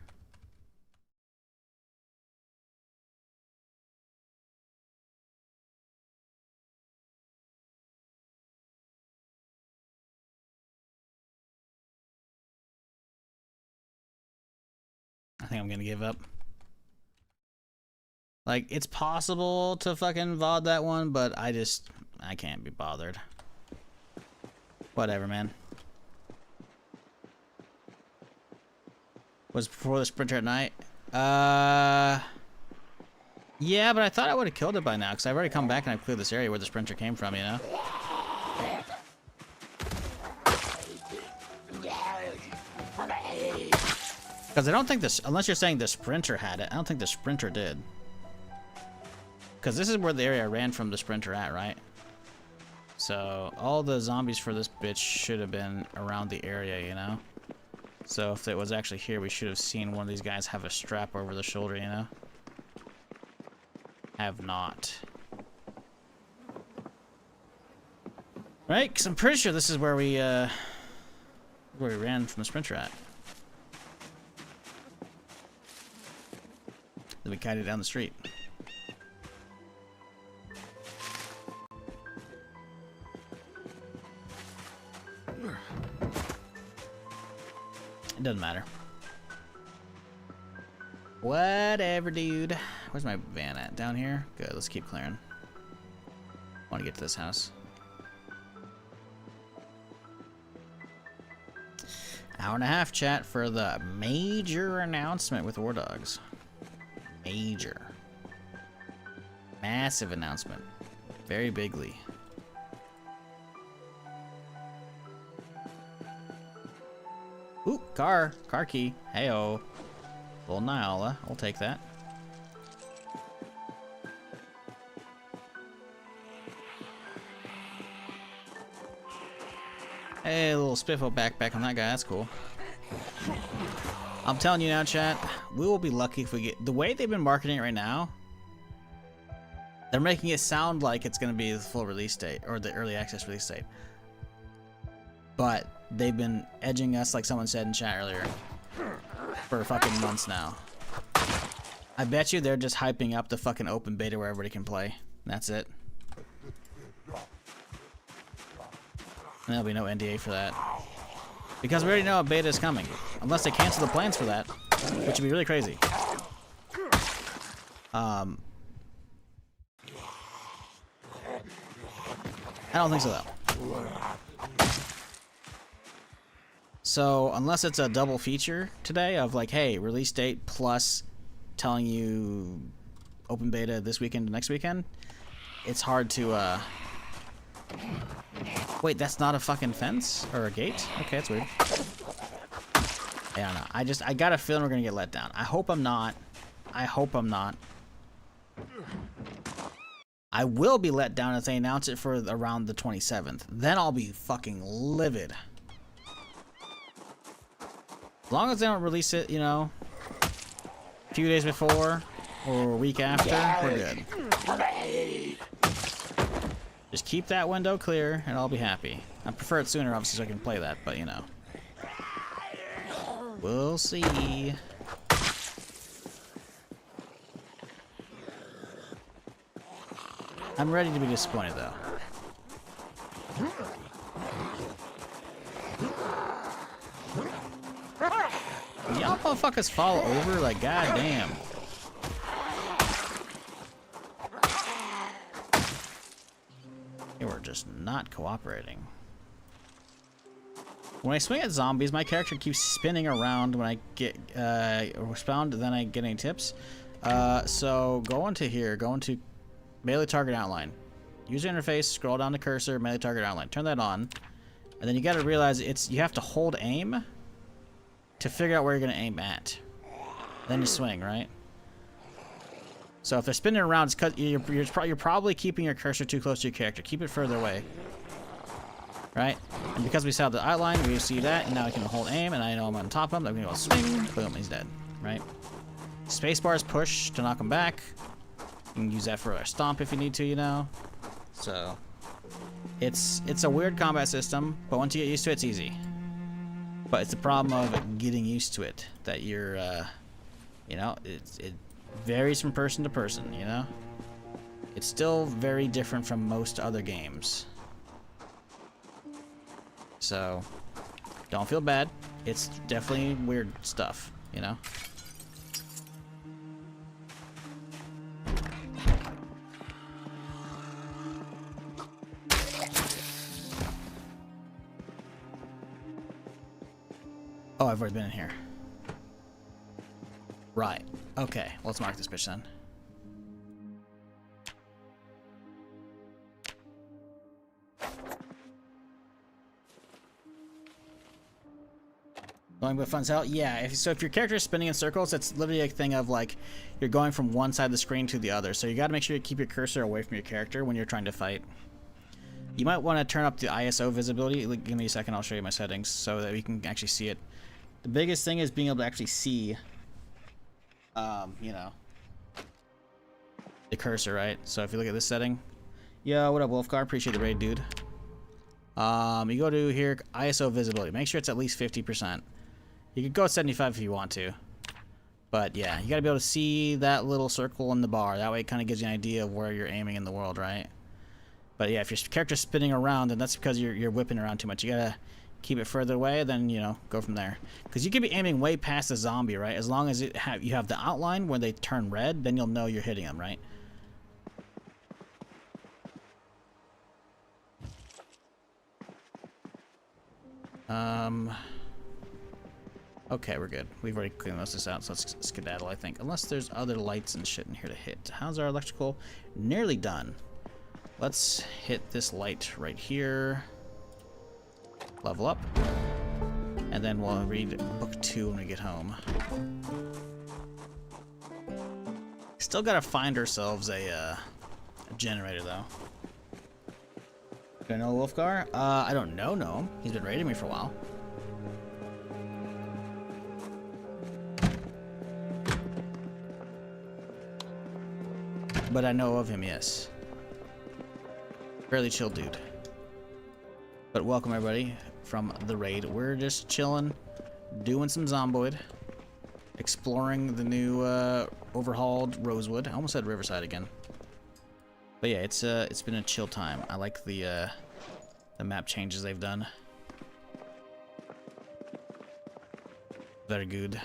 Speaker 1: I think I'm gonna give up. Like, it's possible to fucking VOD that one, but I can't be bothered. Whatever, man. Was before the sprinter at night? Yeah, but I thought I would have killed it by now, because I've already come back and I've cleared this area where the sprinter came from, you know? Because I don't think this, unless you're saying the sprinter had it, I don't think the sprinter did. Because this is where the area I ran from the sprinter at, right? So, all the zombies for this bitch should have been around the area, you know? So, if it was actually here, we should have seen one of these guys have a strap over the shoulder, you know? Have not. Right? Because I'm pretty sure this is where we ran from the sprinter at. Then we kited down the street. It doesn't matter. Whatever, dude. Where's my van at? Down here? Good, let's keep clearing. I want to get to this house. Hour and a half, chat, for the major announcement with War Dogs. Major. Massive announcement. Very bigly. Ooh, car key. Heyo. Little Nyala, I'll take that. Hey, a little spiffo backpack on that guy, that's cool. I'm telling you now, chat, we will be lucky if we get... The way they've been marketing it right now, they're making it sound like it's going to be the full release date, or the early access release date. But they've been edging us, like someone said in chat earlier, for fucking months now. I bet you they're just hyping up the fucking open beta where everybody can play. That's it. And there'll be no NDA for that. Because we already know a beta is coming. Unless they cancel the plans for that. Which would be really crazy. I don't think so, though. So unless it's a double feature today of like, hey, release date plus telling you open beta this weekend to next weekend, it's hard to wait, that's not a fucking fence or a gate? Okay, that's weird. I don't know. I got a feeling we're gonna get let down. I hope I'm not. I hope I'm not. I will be let down if they announce it for around the 27th. Then I'll be fucking livid. As long as they don't release it, you know, a few days before or a week after, we're good. Just keep that window clear and I'll be happy. I prefer it sooner, obviously, so I can play that, but you know. We'll see. I'm ready to be disappointed, though. Y'all motherfuckers fall over? Like, goddamn. They were just not cooperating. When I swing at zombies, my character keeps spinning around when I get respond, then I get any tips. So go into here, go into melee target outline. User interface, scroll down the cursor, melee target outline. Turn that on. And then you gotta realize you have to hold aim to figure out where you're gonna aim at. Then you swing, right? So if they're spinning around, it's because you're probably keeping your cursor too close to your character. Keep it further away. Right? And because we saw the outline, we see that, and now I can hold aim, and I know I'm on top of him. I'm gonna go swing, boom, he's dead. Right? Spacebar is push to knock him back. You can use that for a stomp if you need to, you know. So it's a weird combat system, but once you get used to it, it's easy. But it's the problem of getting used to it that you're, you know, it varies from person to person, you know. It's still very different from most other games. So don't feel bad. It's definitely weird stuff, you know. Oh, I've already been in here. Right. Okay, let's mark this bitch then. Going with fun's out? Yeah, so if your character is spinning in circles, it's literally a thing of like, you're going from one side of the screen to the other. So you gotta make sure you keep your cursor away from your character when you're trying to fight. You might want to turn up the ISO visibility. Give me a second, I'll show you my settings so that we can actually see it. The biggest thing is being able to actually see, you know, the cursor, right? So if you look at this setting, yo, what up, Wolfgar? Appreciate the raid, dude. You go to here, ISO visibility. Make sure it's at least 50%. You could go at 75 if you want to. But yeah, you gotta be able to see that little circle in the bar. That way it kind of gives you an idea of where you're aiming in the world, right? But yeah, if your character's spinning around, then that's because you're whipping around too much. You gotta keep it further away, then, you know, go from there. Because you could be aiming way past the zombie, right? As long as you have the outline where they turn red, then you'll know you're hitting them, right? Okay, we're good. We've already cleaned most of this out, so let's skedaddle, I think. Unless there's other lights and shit in here to hit. How's our electrical? Nearly done. Let's hit this light right here. Level up. And then we'll read book 2 when we get home. Still gotta find ourselves a generator, though. Do I know Wolfgar? I don't know him. He's been raiding me for a while. But I know of him, yes. Fairly chill dude. But welcome everybody from the raid. We're just chilling, doing some Zomboid, exploring the new overhauled Rosewood. I almost said Riverside again. But yeah, it's been a chill time. I like the map changes they've done. Very good.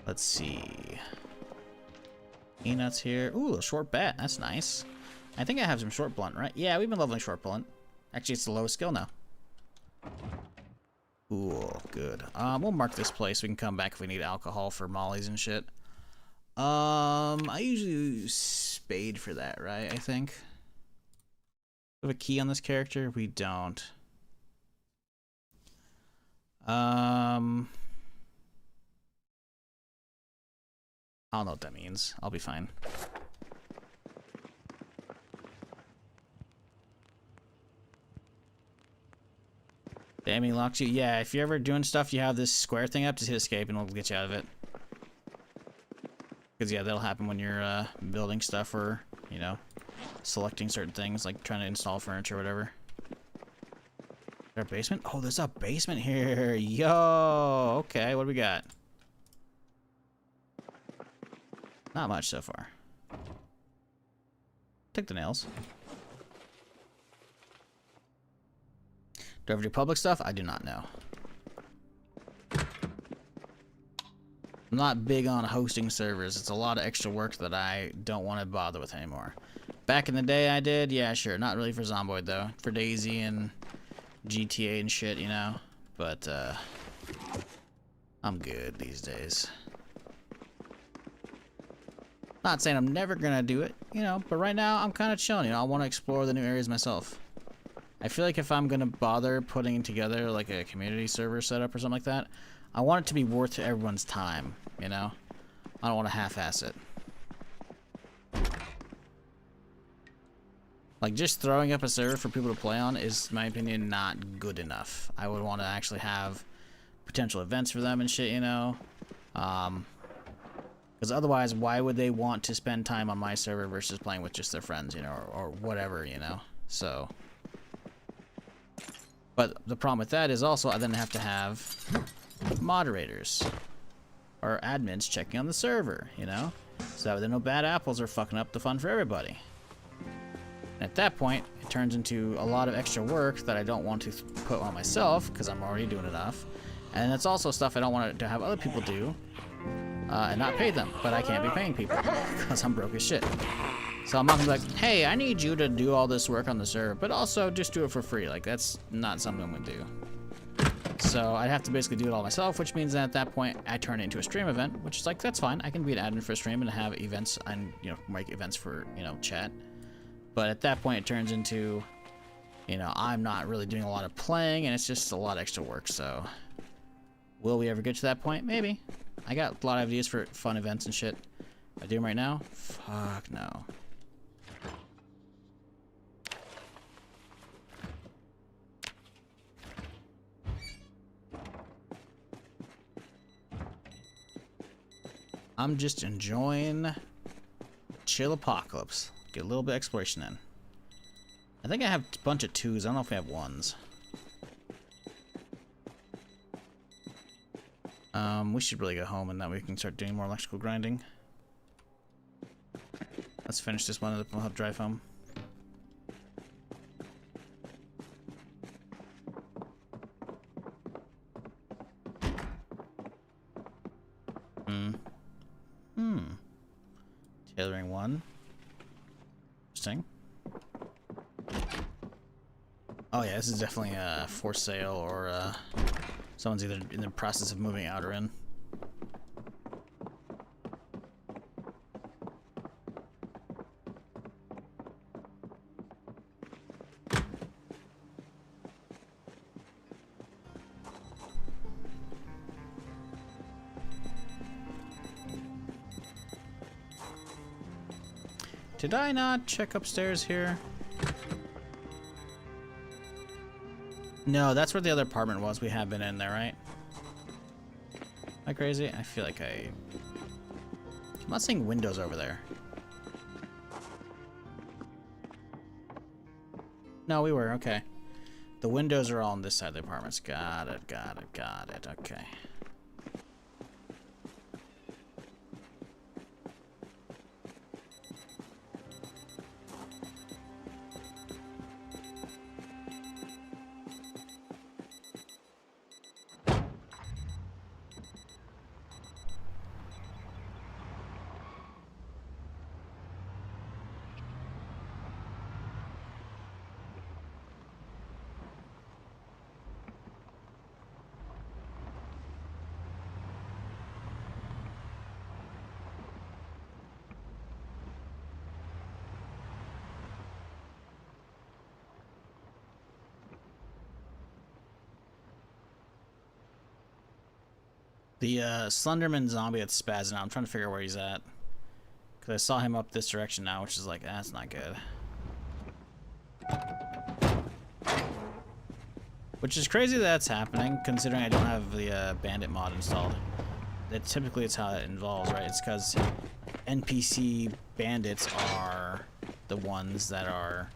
Speaker 1: Let's see. Peanuts here. Ooh, a short bat. That's nice. I think I have some short blunt, right? Yeah, we've been leveling short blunt. Actually, it's the lowest skill now. Cool, good. We'll mark this place. We can come back if we need alcohol for mollies and shit. I usually use spade for that, right? I think. We have a key on this character? We don't. I don't know what that means. I'll be fine. Damn, he locks you. Yeah, if you're ever doing stuff, you have this square thing up, just hit escape and it'll get you out of it. Because, yeah, that'll happen when you're building stuff or, you know, selecting certain things, like trying to install furniture or whatever. Is there a basement? Oh, there's a basement here. Yo, okay, what do we got? Not much so far. Take the nails. Do I ever do public stuff? I do not know. I'm not big on hosting servers. It's a lot of extra work that I don't want to bother with anymore. Back in the day I did, yeah, sure. Not really for Zomboid though. For DayZ and GTA and shit, you know. But I'm good these days. Not saying I'm never gonna do it, you know, but right now I'm kind of chilling, you know. I want to explore the new areas myself. I feel like if I'm gonna bother putting together like a community server setup or something like that, I want it to be worth everyone's time, you know? I don't want to half-ass it. Like, just throwing up a server for people to play on is, in my opinion, not good enough. I would want to actually have potential events for them and shit, you know? Because otherwise, why would they want to spend time on my server versus playing with just their friends, you know, or whatever, you know? So... But the problem with that is also I then have to have moderators or admins checking on the server, you know? So that no bad apples are fucking up the fun for everybody. And at that point, it turns into a lot of extra work that I don't want to put on myself because I'm already doing enough. And it's also stuff I don't want to have other people do and not pay them. But I can't be paying people because I'm broke as shit. So I'm not gonna be like, hey, I need you to do all this work on the server, but also just do it for free. Like, that's not something I'm gonna do. So I'd have to basically do it all myself, which means that at that point I turn it into a stream event, which is like, that's fine. I can be an admin for a stream and have events and, you know, make events for, you know, chat. But at that point it turns into, you know, I'm not really doing a lot of playing and it's just a lot of extra work. So will we ever get to that point? Maybe. I got a lot of ideas for fun events and shit. I do them right now? Fuck no. I'm just enjoying chill apocalypse. Get a little bit of exploration in. I think I have a bunch of 2s. I don't know if we have 1s. We should really go home and that we can start doing more electrical grinding. Let's finish this one and we'll have drive home. Tailoring 1. Interesting. Oh yeah, this is definitely for sale or someone's either in the process of moving out or in. Did I not check upstairs here? No, that's where the other apartment was. We have been in there, right? Am I crazy? I feel like I'm not seeing windows over there. No, we were. Okay. The windows are all on this side of the apartments. Got it, got it, got it. Okay. The Slenderman zombie that's spazzing out, I'm trying to figure out where he's at. Because I saw him up this direction now, which is like, that's not good. Which is crazy that that's happening, considering I don't have the bandit mod installed. Typically it's how it involves, right? It's because NPC bandits are the ones that are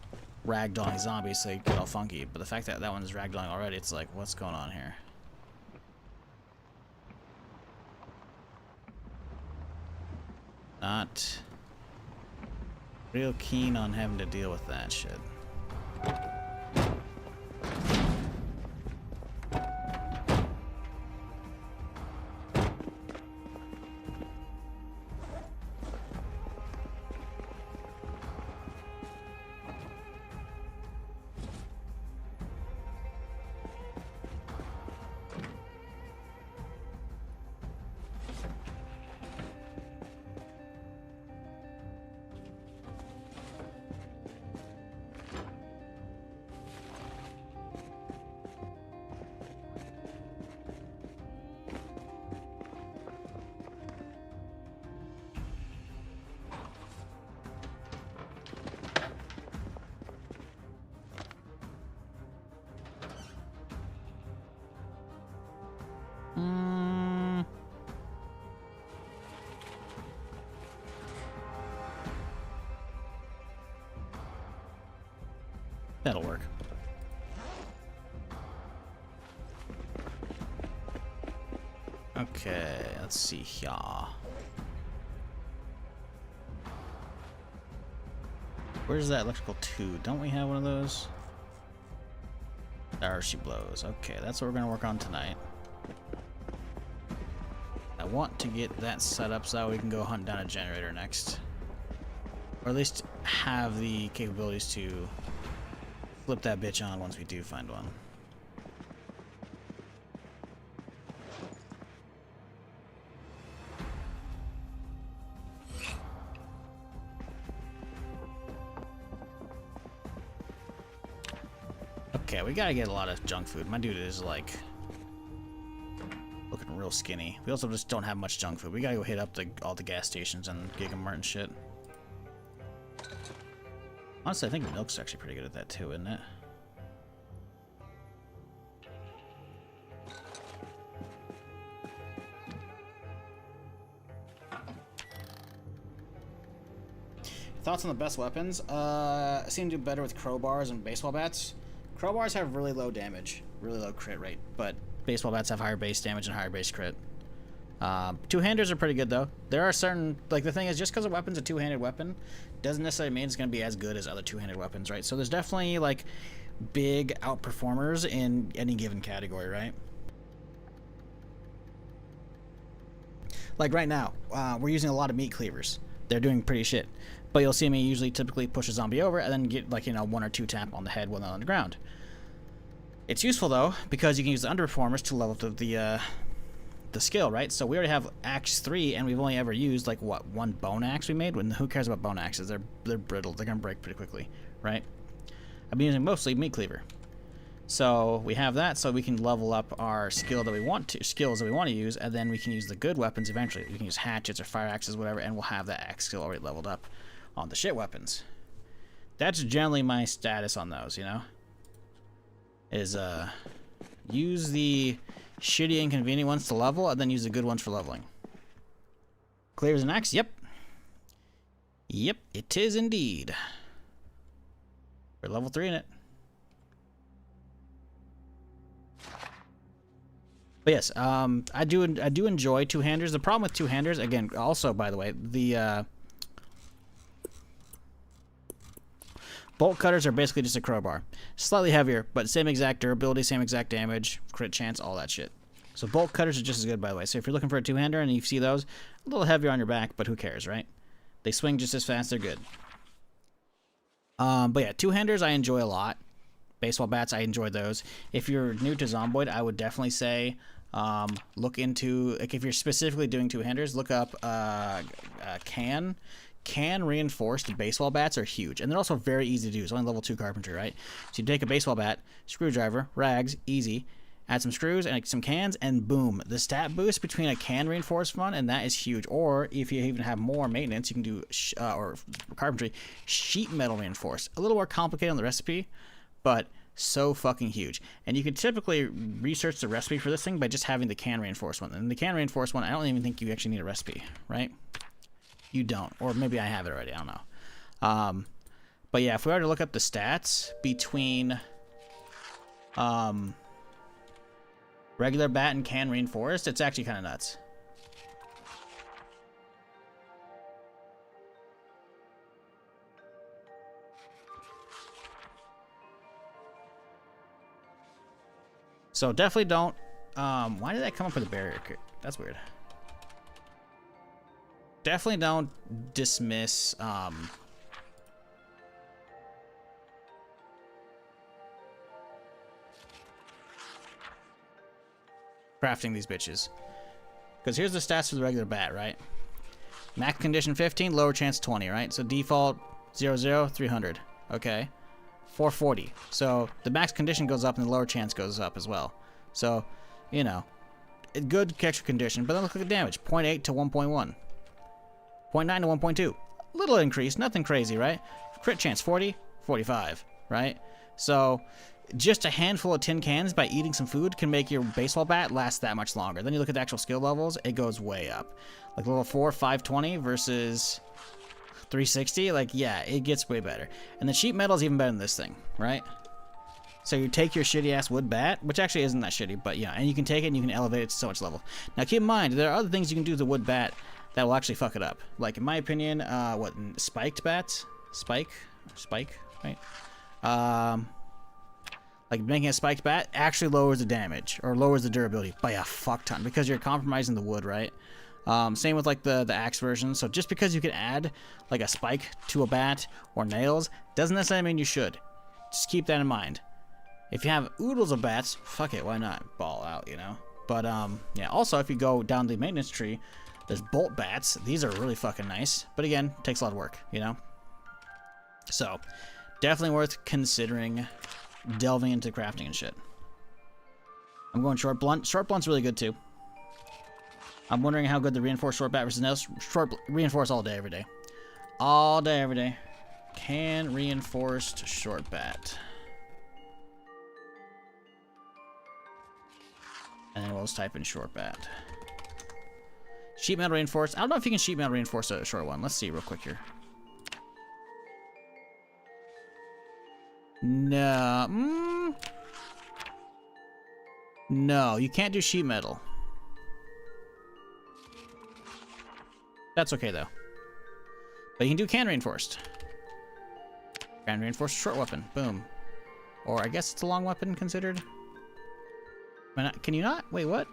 Speaker 1: ragdolling zombies, so they get all funky. But the fact that that one's ragdolling already, it's like, what's going on here? Not real keen on having to deal with that shit. That'll work. Okay, let's see here. Where's that electrical tube? Don't we have one of those? There she blows. Okay, that's what we're gonna work on tonight. I want to get that set up so that we can go hunt down a generator next. Or at least have the capabilities to flip that bitch on once we do find one. Okay, we gotta get a lot of junk food. My dude is like looking real skinny. We also just don't have much junk food. We gotta go hit up all the gas stations and Gigamart and shit. Honestly, I think milk's actually pretty good at that too, isn't it? Thoughts on the best weapons? I seem to do better with crowbars and baseball bats. Crowbars have really low damage, really low crit rate, but baseball bats have higher base damage and higher base crit. Two-handers are pretty good though. There are certain, like the thing is, just because a weapon's a two-handed weapon doesn't necessarily mean it's going to be as good as other two-handed weapons, right? So there's definitely like big outperformers in any given category, right? Like right now, we're using a lot of meat cleavers. They're doing pretty shit. But you'll see me usually typically push a zombie over and then get like, you know, 1 or 2 tap on the head while they're on the ground. It's useful though, because you can use the underperformers to level up the skill, right? So we already have axe 3 and we've only ever used like what, 1 bone axe we made? Who cares about bone axes? They're brittle, they're gonna break pretty quickly, right? I've been using mostly meat cleaver. So we have that so we can level up our skills that we want to use, and then we can use the good weapons eventually. We can use hatchets or fire axes, whatever, and we'll have that axe skill already leveled up on the shit weapons. That's generally my status on those, you know? Is use the shitty inconvenient ones to level, and then use the good ones for leveling. Clears an axe? Yep. Yep, it is indeed. We're level 3 in it. But yes, I do enjoy two-handers. The problem with two-handers, again, also by the way, the bolt cutters are basically just a crowbar, slightly heavier, but same exact durability, same exact damage, crit chance, all that shit. So bolt cutters are just as good, by the way. So if you're looking for a two-hander and you see those, a little heavier on your back, but who cares, right? They swing just as fast. They're good. But yeah, two-handers I enjoy a lot. Baseball bats, I enjoy those. If you're new to Zomboid, I would definitely say look into, like, if you're specifically doing two-handers, look up can reinforced baseball bats are huge, and they're also very easy to do. It's only level 2 carpentry, right? So you take a baseball bat, screwdriver, rags, easy, Add some screws and some cans, and boom. The stat boost between a can reinforced one, and that is huge. Or if you even have more maintenance, you can do, or carpentry, sheet metal reinforced. A little more complicated on the recipe, but so fucking huge. And you could typically research the recipe for this thing by just having the can reinforced one. And the can reinforced one, I don't even think you actually need a recipe, right? You don't. Or maybe I have it already, I don't know. But yeah, if we were to look up the stats between regular bat and can reinforced, it's actually kind of nuts. So definitely don't. Why did that come up with a barrier? That's weird. Definitely don't dismiss crafting these bitches. Because here's the stats for the regular bat, right? Max condition 15, lower chance 20, right? So default 0, 300. Okay. 440. So the max condition goes up and the lower chance goes up as well. So, you know, good extra condition. But then look at the damage. 0.8 to 1.1. 0.9 to 1.2. Little increase, nothing crazy, right? Crit chance 40, 45, right? So just a handful of tin cans by eating some food can make your baseball bat last that much longer. Then you look at the actual skill levels, it goes way up. Like level 4, 520 versus 360, like, yeah, it gets way better. And the sheet metal is even better than this thing, right? So you take your shitty ass wood bat, which actually isn't that shitty, but yeah, and you can take it and you can elevate it to so much level. Now keep in mind, there are other things you can do with the wood bat that will actually fuck it up. Like in my opinion, what, spiked bats? Spike, right? Like making a spiked bat actually lowers the damage or lowers the durability by a fuck ton because you're compromising the wood, right? Same with like the axe version. So just because you can add like a spike to a bat or nails doesn't necessarily mean you should. Just keep that in mind. If you have oodles of bats, fuck it, why not? Ball out, you know? But yeah, also if you go down the maintenance tree, there's bolt bats. These are really fucking nice. But again, takes a lot of work, you know? So definitely worth considering delving into crafting and shit. I'm going short blunt. Short blunt's really good too. I'm wondering how good the reinforced short bat versus nails. Short reinforced all day, every day. All day, every day. Can reinforced short bat. And then we'll just type in short bat. Sheet metal reinforced. I don't know if you can sheet metal reinforce a short one. Let's see real quick here. No. No, you can't do sheet metal. That's okay though. But you can do can reinforced. Can reinforced short weapon. Boom. Or I guess it's a long weapon considered. Can you not? Wait, what?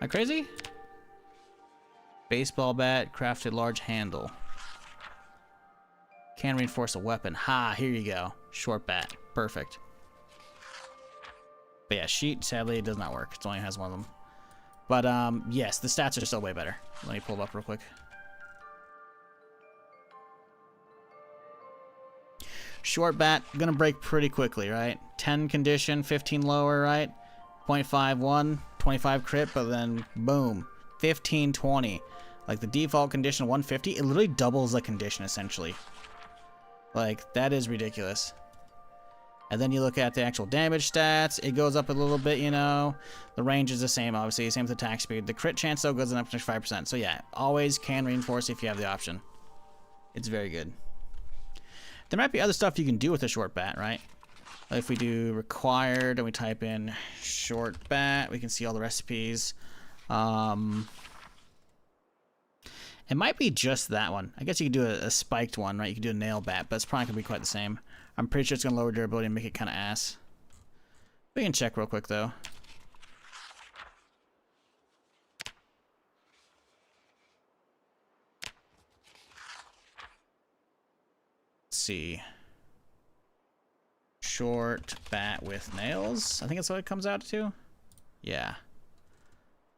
Speaker 1: Am I crazy? Baseball bat, crafted large handle. Can reinforce a weapon. Ha, here you go. Short bat. Perfect. But yeah, sheet, sadly, it does not work. It only has one of them. But, yes, the stats are still way better. Let me pull it up real quick. Short bat, gonna break pretty quickly, right? 10 condition, 15 lower, right? 0.51, 25 crit, but then, boom. 15, 20. Like, the default condition 150, it literally doubles the condition, essentially. Like, that is ridiculous. And then you look at the actual damage stats. It goes up a little bit, you know. The range is the same, obviously. Same with attack speed. The crit chance, though, goes up to 5%. So, yeah, always can reinforce if you have the option. It's very good. There might be other stuff you can do with a short bat, right? If we do required and we type in short bat, we can see all the recipes. It might be just that one. I guess you could do a spiked one, right? You could do a nail bat, but it's probably going to be quite the same. I'm pretty sure it's going to lower durability and make it kind of ass. We can check real quick, though. Let's see. Short bat with nails. I think that's what it comes out to. Yeah.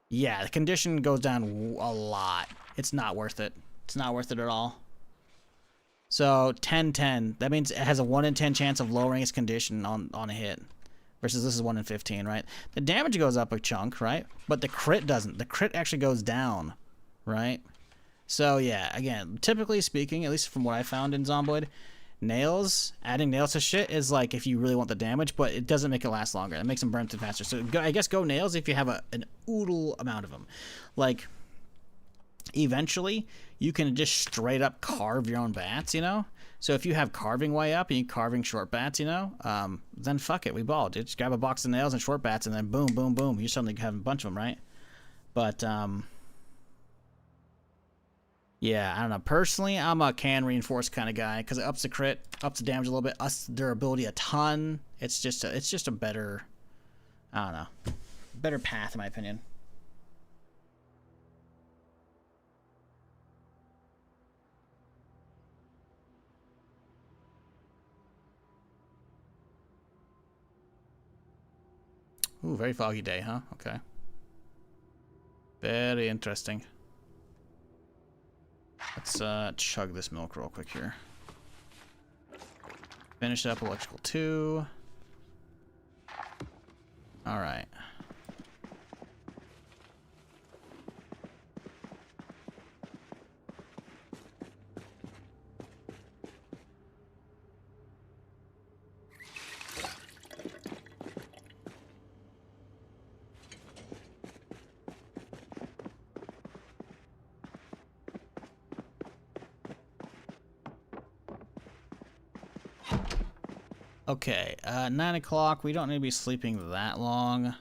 Speaker 1: Yeah, the condition goes down a lot. It's not worth it. It's not worth it at all. So 10-10. That means it has a 1 in 10 chance of lowering its condition on a hit, versus this is 1 in 15, right? The damage goes up a chunk, right? But the crit doesn't. The crit actually goes down, right? So yeah, again, typically speaking, at least from what I found in Zomboid, adding nails to shit is like if you really want the damage, but it doesn't make it last longer. It makes them burn through faster. So I guess go nails if you have an oodle amount of them. Like, eventually, you can just straight up carve your own bats, you know? So if you have carving way up and you carving short bats, you know, then fuck it, we ball, dude. Just grab a box of nails and short bats and then boom, boom, boom. You suddenly have a bunch of them, right? But, yeah, I don't know. Personally, I'm a can reinforce kind of guy because it ups the crit, ups the damage a little bit, ups the durability a ton. It's just a better, I don't know, better path in my opinion. Ooh, very foggy day, huh? Okay. Very interesting. Let's chug this milk real quick here. Finish up electrical 2. Alright. Okay, 9 o'clock. We don't need to be sleeping that long.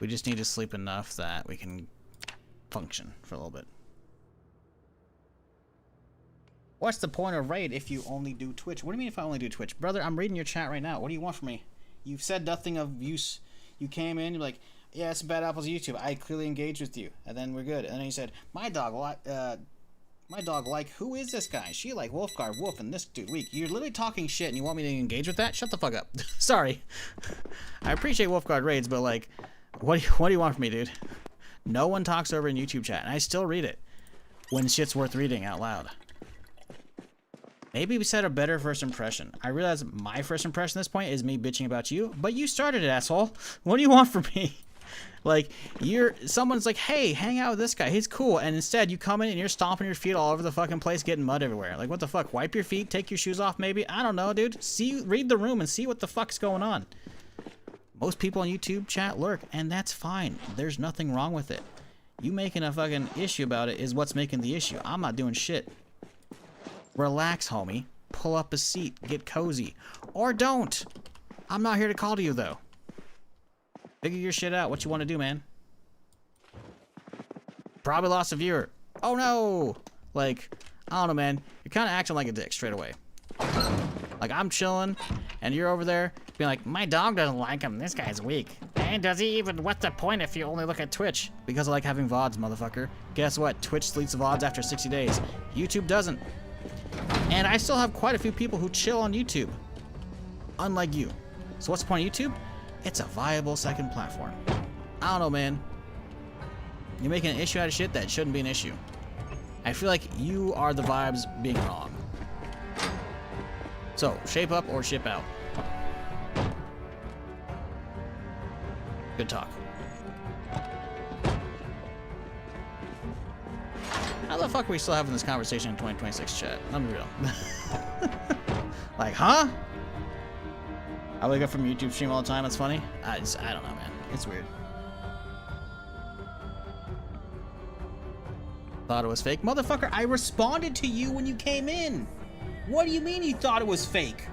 Speaker 1: We just need to sleep enough that we can function for a little bit. What's the point of raid if you only do Twitch? What do you mean if I only do Twitch? Brother, I'm reading your chat right now. What do you want from me? You've said nothing of use. You came in, you're like, yeah, it's bad apples YouTube. I clearly engaged with you. And then we're good. And then you said, my dog, who is this guy? She like Wolfguard Wolf and this dude weak. You're literally talking shit and you want me to engage with that? Shut the fuck up. Sorry. I appreciate Wolfguard raids, but like, what do you want from me, dude? No one talks over in YouTube chat, and I still read it when shit's worth reading out loud. Maybe we set a better first impression. I realize my first impression at this point is me bitching about you, but you started it, asshole. What do you want from me? Like, someone's like, hey, hang out with this guy, he's cool, and instead you come in and you're stomping your feet all over the fucking place, getting mud everywhere. Like, what the fuck? Wipe your feet, take your shoes off maybe? I don't know, dude. Read the room and see what the fuck's going on. Most people on YouTube chat lurk, and that's fine. There's nothing wrong with it. You making a fucking issue about it is what's making the issue. I'm not doing shit. Relax, homie. Pull up a seat, get cozy. Or don't. I'm not here to call to you, though. Figure your shit out. What you want to do, man? Probably lost a viewer. Oh, no. Like, I don't know, man. You're kind of acting like a dick straight away. Like, I'm chilling, and you're over there being like, my dog doesn't like him. This guy's weak. And does he even... What's the point if you only look at Twitch? Because I like having VODs, motherfucker. Guess what? Twitch deletes the VODs after 60 days. YouTube doesn't. And I still have quite a few people who chill on YouTube. Unlike you. So what's the point of YouTube? It's a viable second platform. I don't know, man. You're making an issue out of shit that shouldn't be an issue. I feel like you are the vibes being wrong. So, shape up or ship out. Good talk. How the fuck are we still having this conversation in 2026 chat? Let me be real. Like, huh? I wake up from YouTube stream all the time. It's funny. I don't know, man. It's weird. Thought it was fake. Motherfucker, I responded to you when you came in. What do you mean you thought it was fake?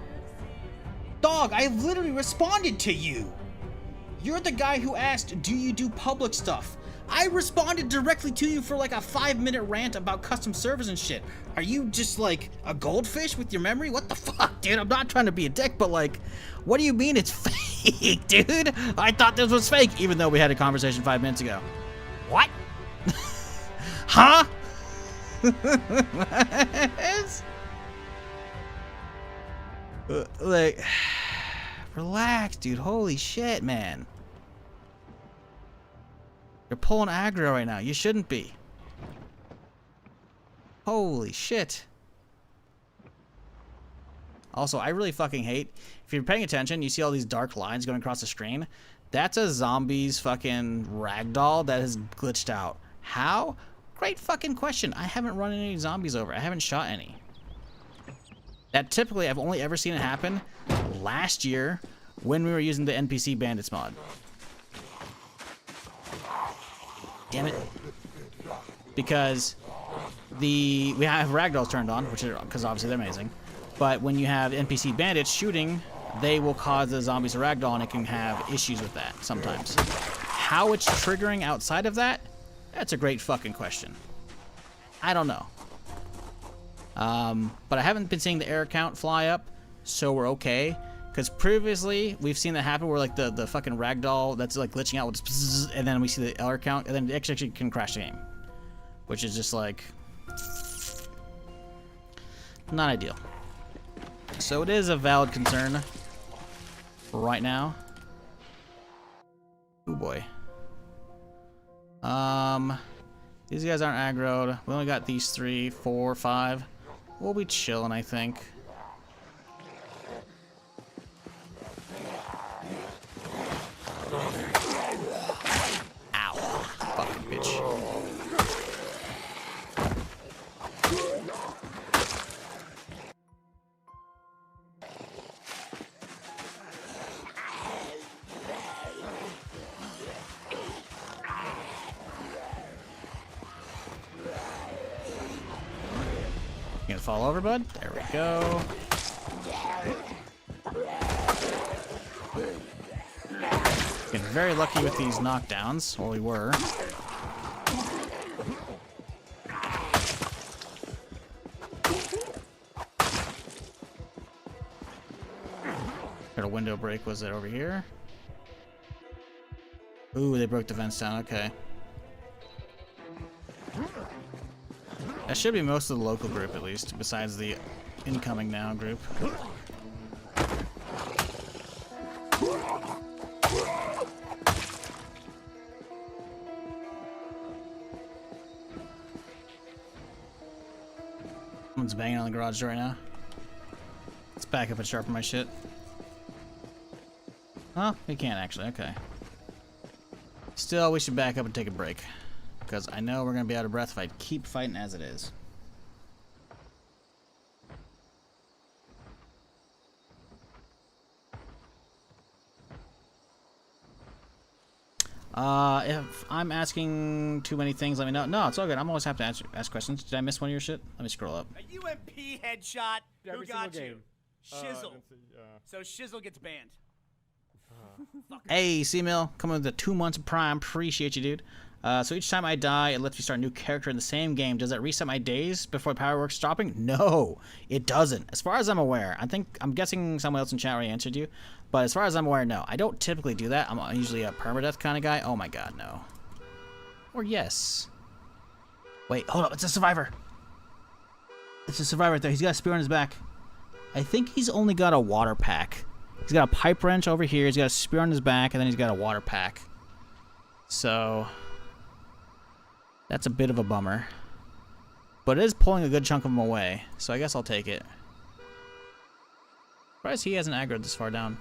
Speaker 1: Dog, I literally responded to you. You're the guy who asked, do you do public stuff? I responded directly to you for like a 5-minute rant about custom servers and shit. Are you just like a goldfish with your memory? What the fuck, dude? I'm not trying to be a dick, but like, what do you mean it's fake, dude? I thought this was fake, even though we had a conversation 5 minutes ago. What? Huh? Like, relax, dude. Holy shit, man. You're pulling aggro right now. You shouldn't be. Holy shit. Also, I really fucking hate if you're paying attention, you see all these dark lines going across the screen. That's a zombie's fucking ragdoll that has glitched out. How? Great fucking question. I haven't run any zombies over. I haven't shot any. That typically, I've only ever seen it happen last year when we were using the NPC Bandits mod. Damn it. Because we have ragdolls turned on, which is because obviously they're amazing. But when you have NPC bandits shooting, they will cause the zombies to ragdoll, and it can have issues with that sometimes. How it's triggering outside of that, that's a great fucking question. I don't know. But I haven't been seeing the error count fly up, so we're okay. Because previously, we've seen that happen where like the fucking ragdoll that's like glitching out with this, and then we see the error count, and then it actually can crash the game. Which is just like, not ideal. So it is a valid concern right now. Oh boy. These guys aren't aggroed. We only got these 3, 4, 5. We'll be chilling, I think. Ow. Fucking bitch. You gonna fall over, bud? There we go. Getting very lucky with these knockdowns. Well, we were. Got a window break. Was it over here? Ooh, they broke the vents down. Okay. That should be most of the local group, at least, besides the incoming now group. Someone's banging on the garage door right now. Let's back up and sharpen my shit. Oh, we can't actually. Okay. Still, we should back up and take a break. Because I know we're going to be out of breath if I keep fighting as it is. If I'm asking too many things, let me know. No, it's all good. I'm always happy to ask questions. Did I miss one of your shit? Let me scroll up.
Speaker 2: A UMP headshot. Who got you?
Speaker 6: game.
Speaker 2: Shizzle. So Shizzle gets banned.
Speaker 1: Hey, C-Mill, coming with the 2 months of Prime. Appreciate you, dude. So each time I die, it lets me start a new character in the same game. Does that reset my days before the power works stopping? No, it doesn't. As far as I'm aware. I'm guessing someone else in chat already answered you. But as far as I'm aware, no. I don't typically do that. I'm usually a permadeath kind of guy. Oh my god, no. Or yes. Wait, hold up. It's a survivor. It's a survivor right there. He's got a spear on his back. I think he's only got a water pack. He's got a pipe wrench over here. He's got a spear on his back. And then he's got a water pack. So that's a bit of a bummer. But it is pulling a good chunk of them away. So I guess I'll take it. Surprised he hasn't aggroed this far down.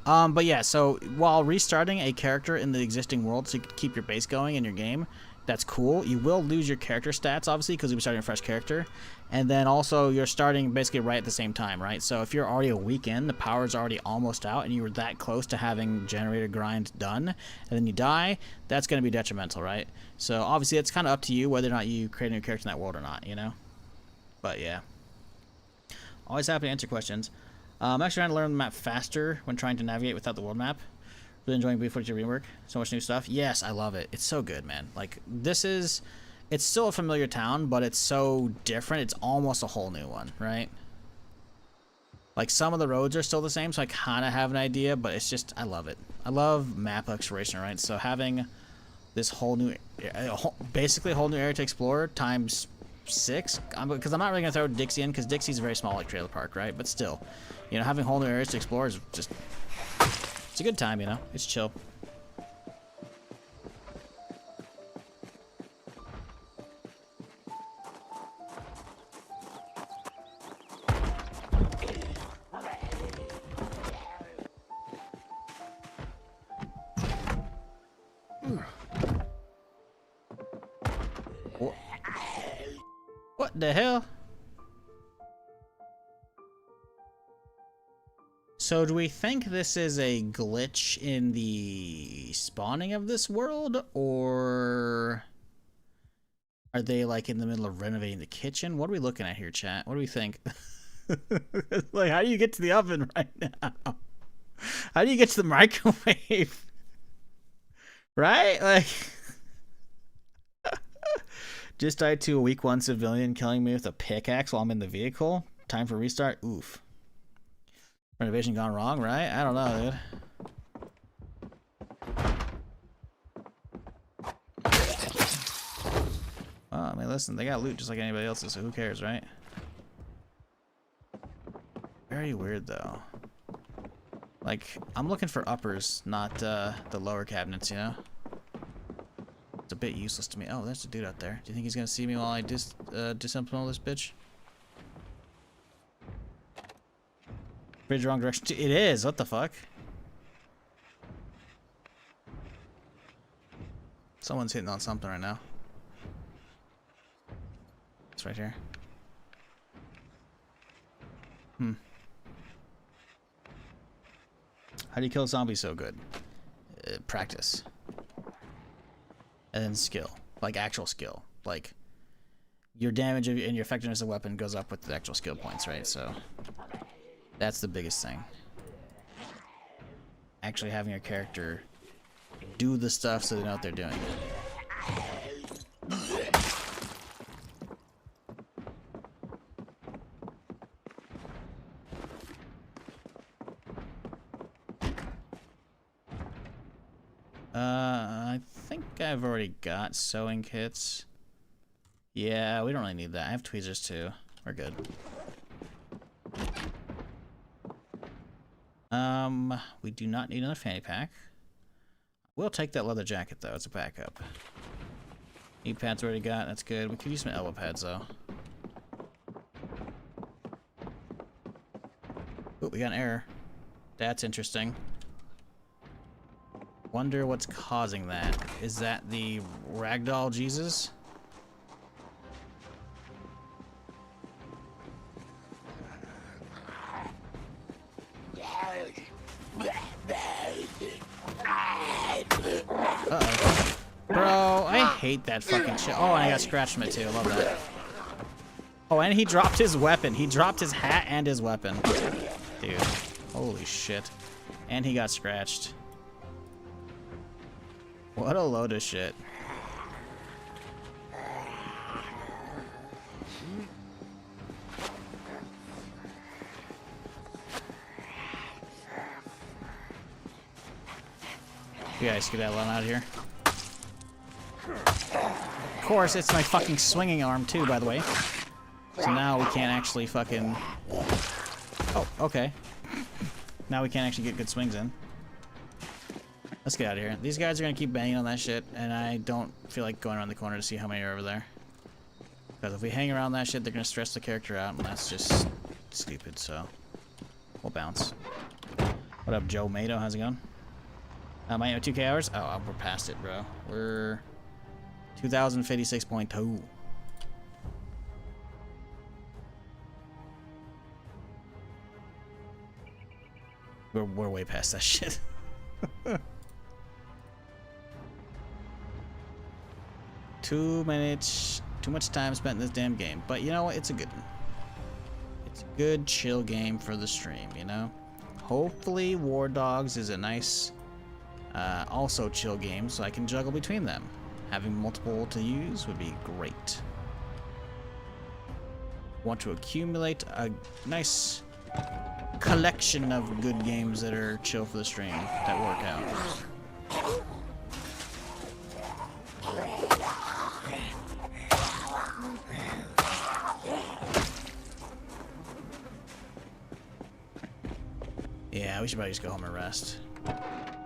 Speaker 1: But yeah, so while restarting a character in the existing world so you can keep your base going in your game, that's cool. You will lose your character stats, obviously, because you'll be starting a fresh character. And then also, you're starting basically right at the same time, right? So if you're already a week in, the power's already almost out, and you were that close to having generator grind done, and then you die, that's going to be detrimental, right? So obviously, it's kind of up to you whether or not you create a new character in that world or not, you know? But yeah. Always happy to answer questions. I'm actually trying to learn the map faster when trying to navigate without the world map. Really enjoying Blue Footage rework. So much new stuff. Yes, I love it. It's so good, man. Like, it's still a familiar town, but it's so different. It's almost a whole new one, right? Like, some of the roads are still the same, so I kind of have an idea, but it's just, I love it. I love map exploration, right? So having this whole new, basically a whole new area to explore times 6, because I'm not really going to throw Dixie in, because Dixie's very small, like Trailer Park, right? But still, you know, having whole new areas to explore is just, it's a good time, you know? It's chill. the hell? So do we think this is a glitch in the spawning of this world, or are they like in the middle of renovating the kitchen? What are we looking at here, chat? What do we think? Like, how do you get to the oven right now? How do you get to the microwave? Right? Like, just died to a weak one civilian killing me with a pickaxe while I'm in the vehicle. Time for restart. Oof. Renovation gone wrong, right? I don't know, dude. Well, I mean, listen, they got loot just like anybody else's, so who cares, right? Very weird, though. Like, I'm looking for uppers, not the lower cabinets, you know? It's a bit useless to me. Oh, there's a dude out there. Do you think he's gonna see me while I disassemble this bitch? Bridge wrong direction. It is. What the fuck? Someone's hitting on something right now. It's right here. How do you kill zombies so good? Practice. And then skill. Like actual skill. Like your damage and your effectiveness of weapon goes up with the actual skill points, right? So that's the biggest thing. Actually having your character do the stuff so they know what they're doing. I think I've already got sewing kits. Yeah, we don't really need that. I have tweezers too. We're good. We do not need another fanny pack. We'll take that leather jacket though, it's a backup. Knee pads already got, that's good. We could use some elbow pads though. Ooh, we got an error. That's interesting. Wonder what's causing that. Is that the ragdoll Jesus? Uh-oh. Bro, I hate that fucking shit. Oh, and I got scratched from it too. I love that. Oh, and he dropped his weapon. He dropped his hat and his weapon. Dude, holy shit. And he got scratched. What a load of shit. You guys get that one out of here. Of course, it's my fucking swinging arm too, by the way. So now we can't actually fucking... Oh, okay. Now we can't actually get good swings in. Let's get out of here. These guys are gonna keep banging on that shit, and I don't feel like going around the corner to see how many are over there. Because if we hang around that shit, they're gonna stress the character out, and that's just stupid, so... We'll bounce. What up, Joe Mato? How's it going? Am I at 2K hours? Oh, we're past it, bro. We're 2056.2. We're way past that shit. Too much time spent in this damn game. But you know what? It's a good one. It's a good, chill game for the stream, you know? Hopefully War Dogs is a nice... also chill game, so I can juggle between them. Having multiple to use would be great. Want to accumulate a nice collection of good games that are chill for the stream, that work out. Yeah, we should probably just go home and rest.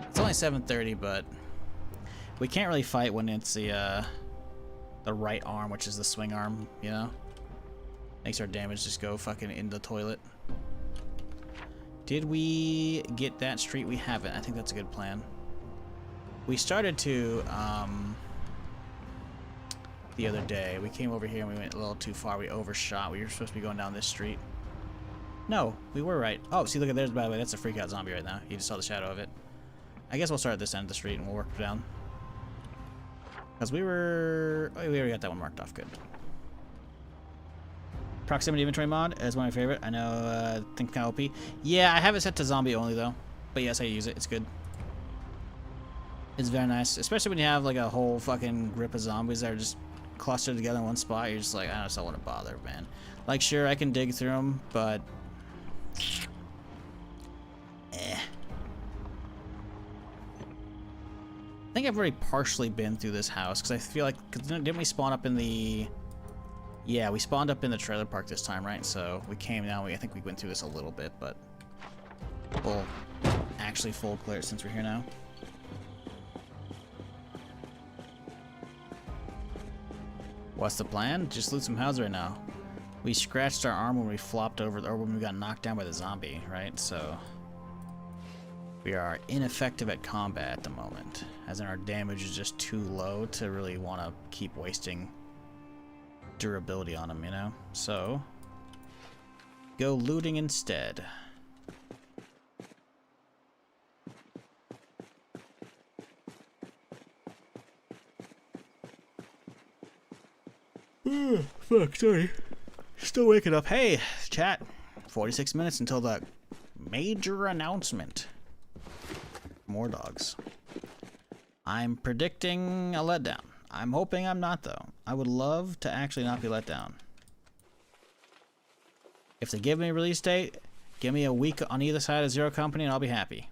Speaker 1: It's only 7:30, but we can't really fight when it's the right arm, which is the swing arm, you know? Makes our damage just go fucking in the toilet. Did we get that street? We haven't. I think that's a good plan. We started to, the other day. We came over here and we went a little too far. We overshot. We were supposed to be going down this street. No, we were right. Oh, see, look at there's, by the way, that's a freak out zombie right now. You just saw the shadow of it. I guess we'll start at this end of the street and we'll work down. Because we were... Oh, we already got that one marked off. Good. Proximity inventory mod is one of my favorite. I know, think kind of OP. Yeah, I have it set to zombie only, though. But yes, I use it. It's good. It's very nice. Especially when you have, like, a whole fucking grip of zombies that are just clustered together in one spot. You're just like, I just don't want to bother, man. Like, sure, I can dig through them, but... Eh. I think I've already partially been through this house, because I feel like... Cause didn't we spawn up in the... Yeah, we spawned up in the trailer park this time, right? So we came down, I think we went through this a little bit, but... We'll actually full clear it since we're here now. What's the plan? Just loot some houses right now. We scratched our arm when we flopped over, or when we got knocked down by the zombie, right? So... We are ineffective at combat at the moment, as in our damage is just too low to really want to keep wasting durability on them, you know? So, go looting instead. Fuck, sorry. Still waking up. Hey, chat. 46 minutes until the major announcement. More dogs. I'm predicting a letdown. I'm hoping I'm not, though. I would love to actually not be let down. If they give me a release date, give me a week on either side of Zero Company and I'll be happy.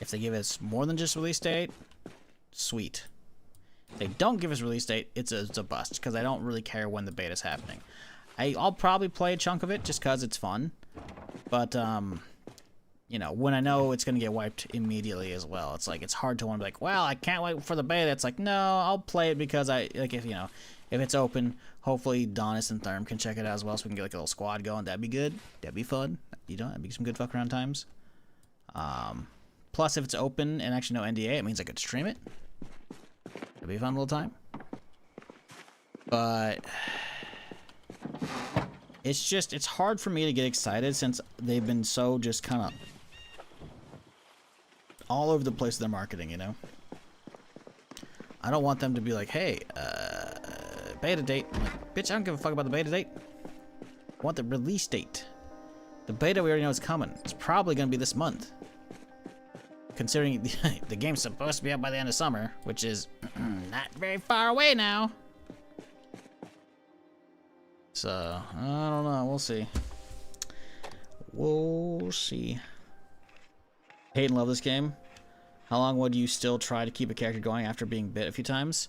Speaker 1: If they give us more than just release date, sweet. If they don't give us release date, it's a bust, because I don't really care when the beta's happening. I'll probably play a chunk of it just because it's fun. But, you know, when I know it's going to get wiped immediately as well, it's like, it's hard to want to be like, well, I can't wait for the beta. It's like, no, I'll play it because if, you know, if it's open, hopefully Donis and Therm can check it out as well so we can get like a little squad going. That'd be good. That'd be fun. You know, that'd be some good fuck around times. Plus, if it's open and actually no NDA, it means I could stream it. It'd be a fun little time. But it's hard for me to get excited since they've been so just kind of all over the place with their marketing, you know? I don't want them to be like, hey, beta date. I'm like, bitch, I don't give a fuck about the beta date. I want the release date. The beta we already know is coming. It's probably going to be this month. Considering the game's supposed to be out by the end of summer, which is not very far away now. So, I don't know. We'll see. We'll see. Hate and love this game. How long would you still try to keep a character going after being bit a few times?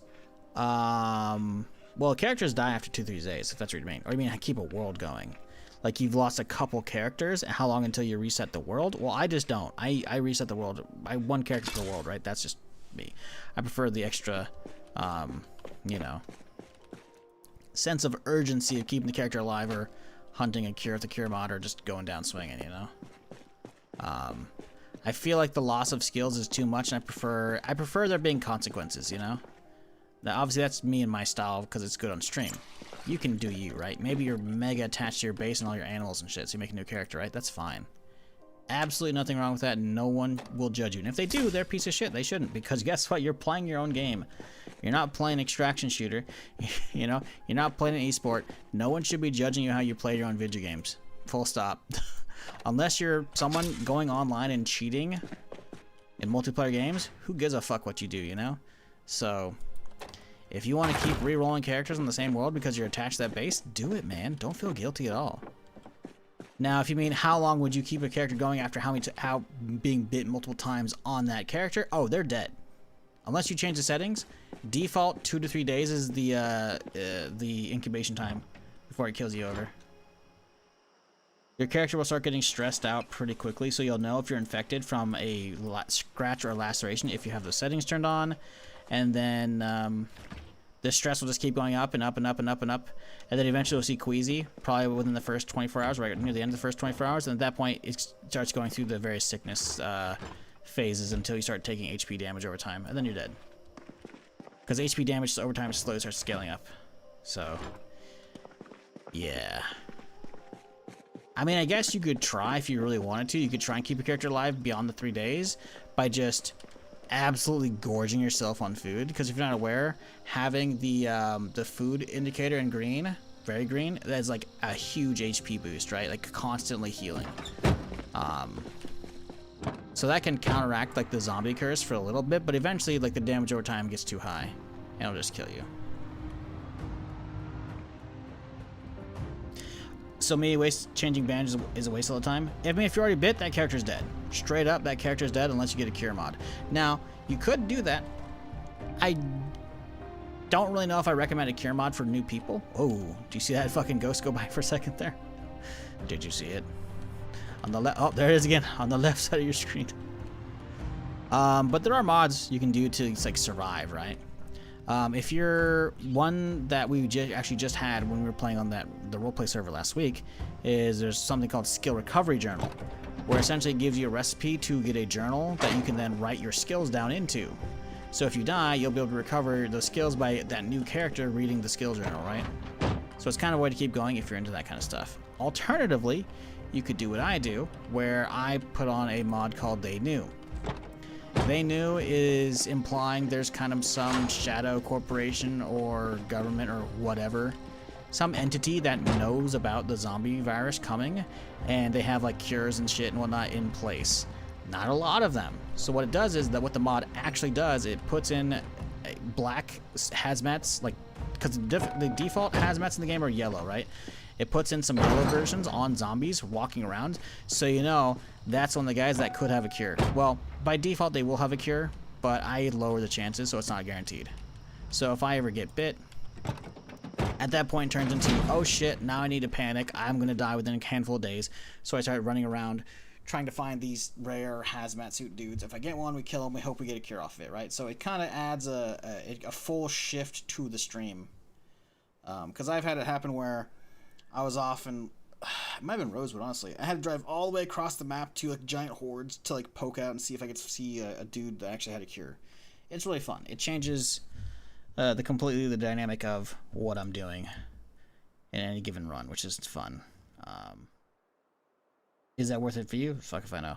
Speaker 1: Well, characters die after 2-3 days, if that's what you mean. Or you mean keep a world going? Like you've lost a couple characters, and how long until you reset the world? Well, I just don't. I reset the world. I one character per world, right? That's just me. I prefer the extra, you know, sense of urgency of keeping the character alive or hunting a cure with the cure mod or just going down swinging, you know? I feel like the loss of skills is too much, and I prefer there being consequences, you know? Now, obviously, that's me and my style because it's good on stream. You can do you, right? Maybe you're mega attached to your base and all your animals and shit, so you make a new character, right? That's fine. Absolutely nothing wrong with that, and no one will judge you. And if they do, they're a piece of shit. They shouldn't, because guess what? You're playing your own game. You're not playing extraction shooter. You know? You're not playing an esport. No one should be judging you how you play your own video games. Full stop. Unless you're someone going online and cheating in multiplayer games, who gives a fuck what you do, you know? So, if you want to keep re-rolling characters in the same world because you're attached to that base, do it, man. Don't feel guilty at all. Now, if you mean how long would you keep a character going after how being bit multiple times on that character? Oh, they're dead. Unless you change the settings, default 2 to 3 days is the incubation time before it kills you over. Your character will start getting stressed out pretty quickly, so you'll know if you're infected from a scratch or a laceration if you have the settings turned on. And then the stress will just keep going up and up and up and up and up. And then eventually you'll see queasy, probably within the first 24 hours, right near the end of the first 24 hours. And at that point, it starts going through the various sickness phases until you start taking HP damage over time. And then you're dead. because HP damage over time slowly starts scaling up. So, yeah. I mean, I guess you could try if you really wanted to. You could try and keep your character alive beyond the 3 days by just absolutely gorging yourself on food. Because if you're not aware, having the food indicator in green, very green, that's like a huge HP boost, right? Like constantly healing. So that can counteract like the zombie curse for a little bit, but eventually like the damage over time gets too high and it'll just kill you. So me changing bandages is a waste of the time. I mean, if you're already bit, that character's dead. Straight up, that character's dead unless you get a cure mod. Now, you could do that. I don't really know if I recommend a cure mod for new people. Oh, do you see that fucking ghost go by for a second there? Did you see it? On the left, oh, there it is again, on the left side of your screen. But there are mods you can do to like survive, right? If you're one that we actually just had when we were playing on the roleplay server last week, there's something called Skill Recovery Journal, where essentially it gives you a recipe to get a journal that you can then write your skills down into. So if you die, you'll be able to recover the skills by that new character reading the skill journal, right? So it's kind of a way to keep going if you're into that kind of stuff. Alternatively, you could do what I do, where I put on a mod called They Knew. They Knew is implying there's kind of some shadow corporation or government or whatever, some entity that knows about the zombie virus coming, and they have like cures and shit and whatnot in place. Not a lot of them. So what it does is that what the mod actually does, it puts in black hazmats, like, because the default hazmats in the game are yellow, right? It puts in some yellow versions on zombies walking around, so you know that's one of the guys that could have a cure. Well, by default they will have a cure, but I lower the chances, so it's not guaranteed. So if I ever get bit, at that point it turns into, oh shit, now I need to panic, I'm gonna die within a handful of days. So I start running around trying to find these rare hazmat suit dudes. If I get one, we kill them, we hope we get a cure off of it, right? So it kind of adds a full shift to the stream. Because I've had it happen where I was off and it might have been Rosewood, honestly. I had to drive all the way across the map to like giant hordes to like poke out and see if I could see a dude that actually had a cure. It's really fun. It changes completely the dynamic of what I'm doing in any given run, which is fun. Is that worth it for you? Fuck if I know.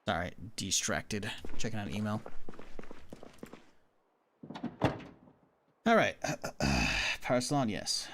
Speaker 1: Sorry, distracted. Checking out an email. All right, Power Salon, yes.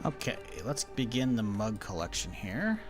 Speaker 1: Okay, let's begin the mug collection here.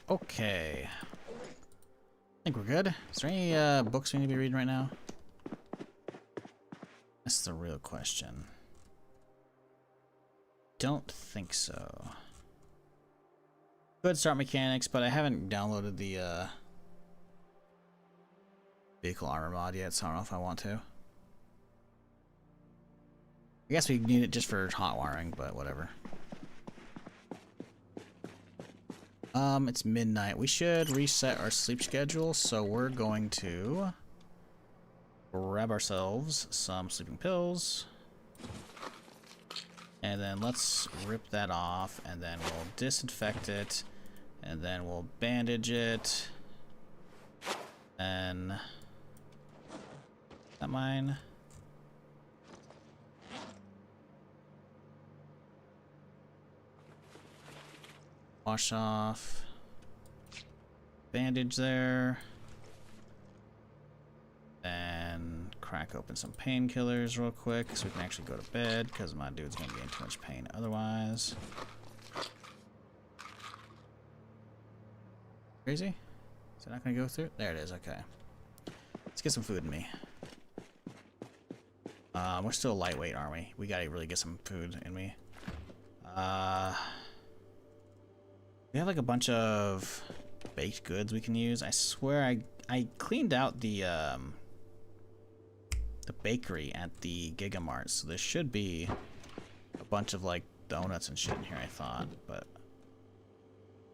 Speaker 1: Okay. I think we're good. Is there any books we need to be reading right now? That's the real question. Don't think so. Could start mechanics, but I haven't downloaded the vehicle armor mod yet, so I don't know if I want to. I guess we need it just for hot wiring, but whatever. It's midnight. We should reset our sleep schedule, so we're going to grab ourselves some sleeping pills. And then let's rip that off, and then we'll disinfect it, and then we'll bandage it. And is that mine? Wash off. Bandage there. And crack open some painkillers real quick so we can actually go to bed, because my dude's gonna be in too much pain otherwise. Crazy? Is it not gonna go through? There it is, okay. Let's get some food in me. We're still lightweight, aren't we? We gotta really get some food in me. We have like a bunch of baked goods we can use. I swear I cleaned out the bakery at the Gigamart, so there should be a bunch of like donuts and shit in here, I thought, but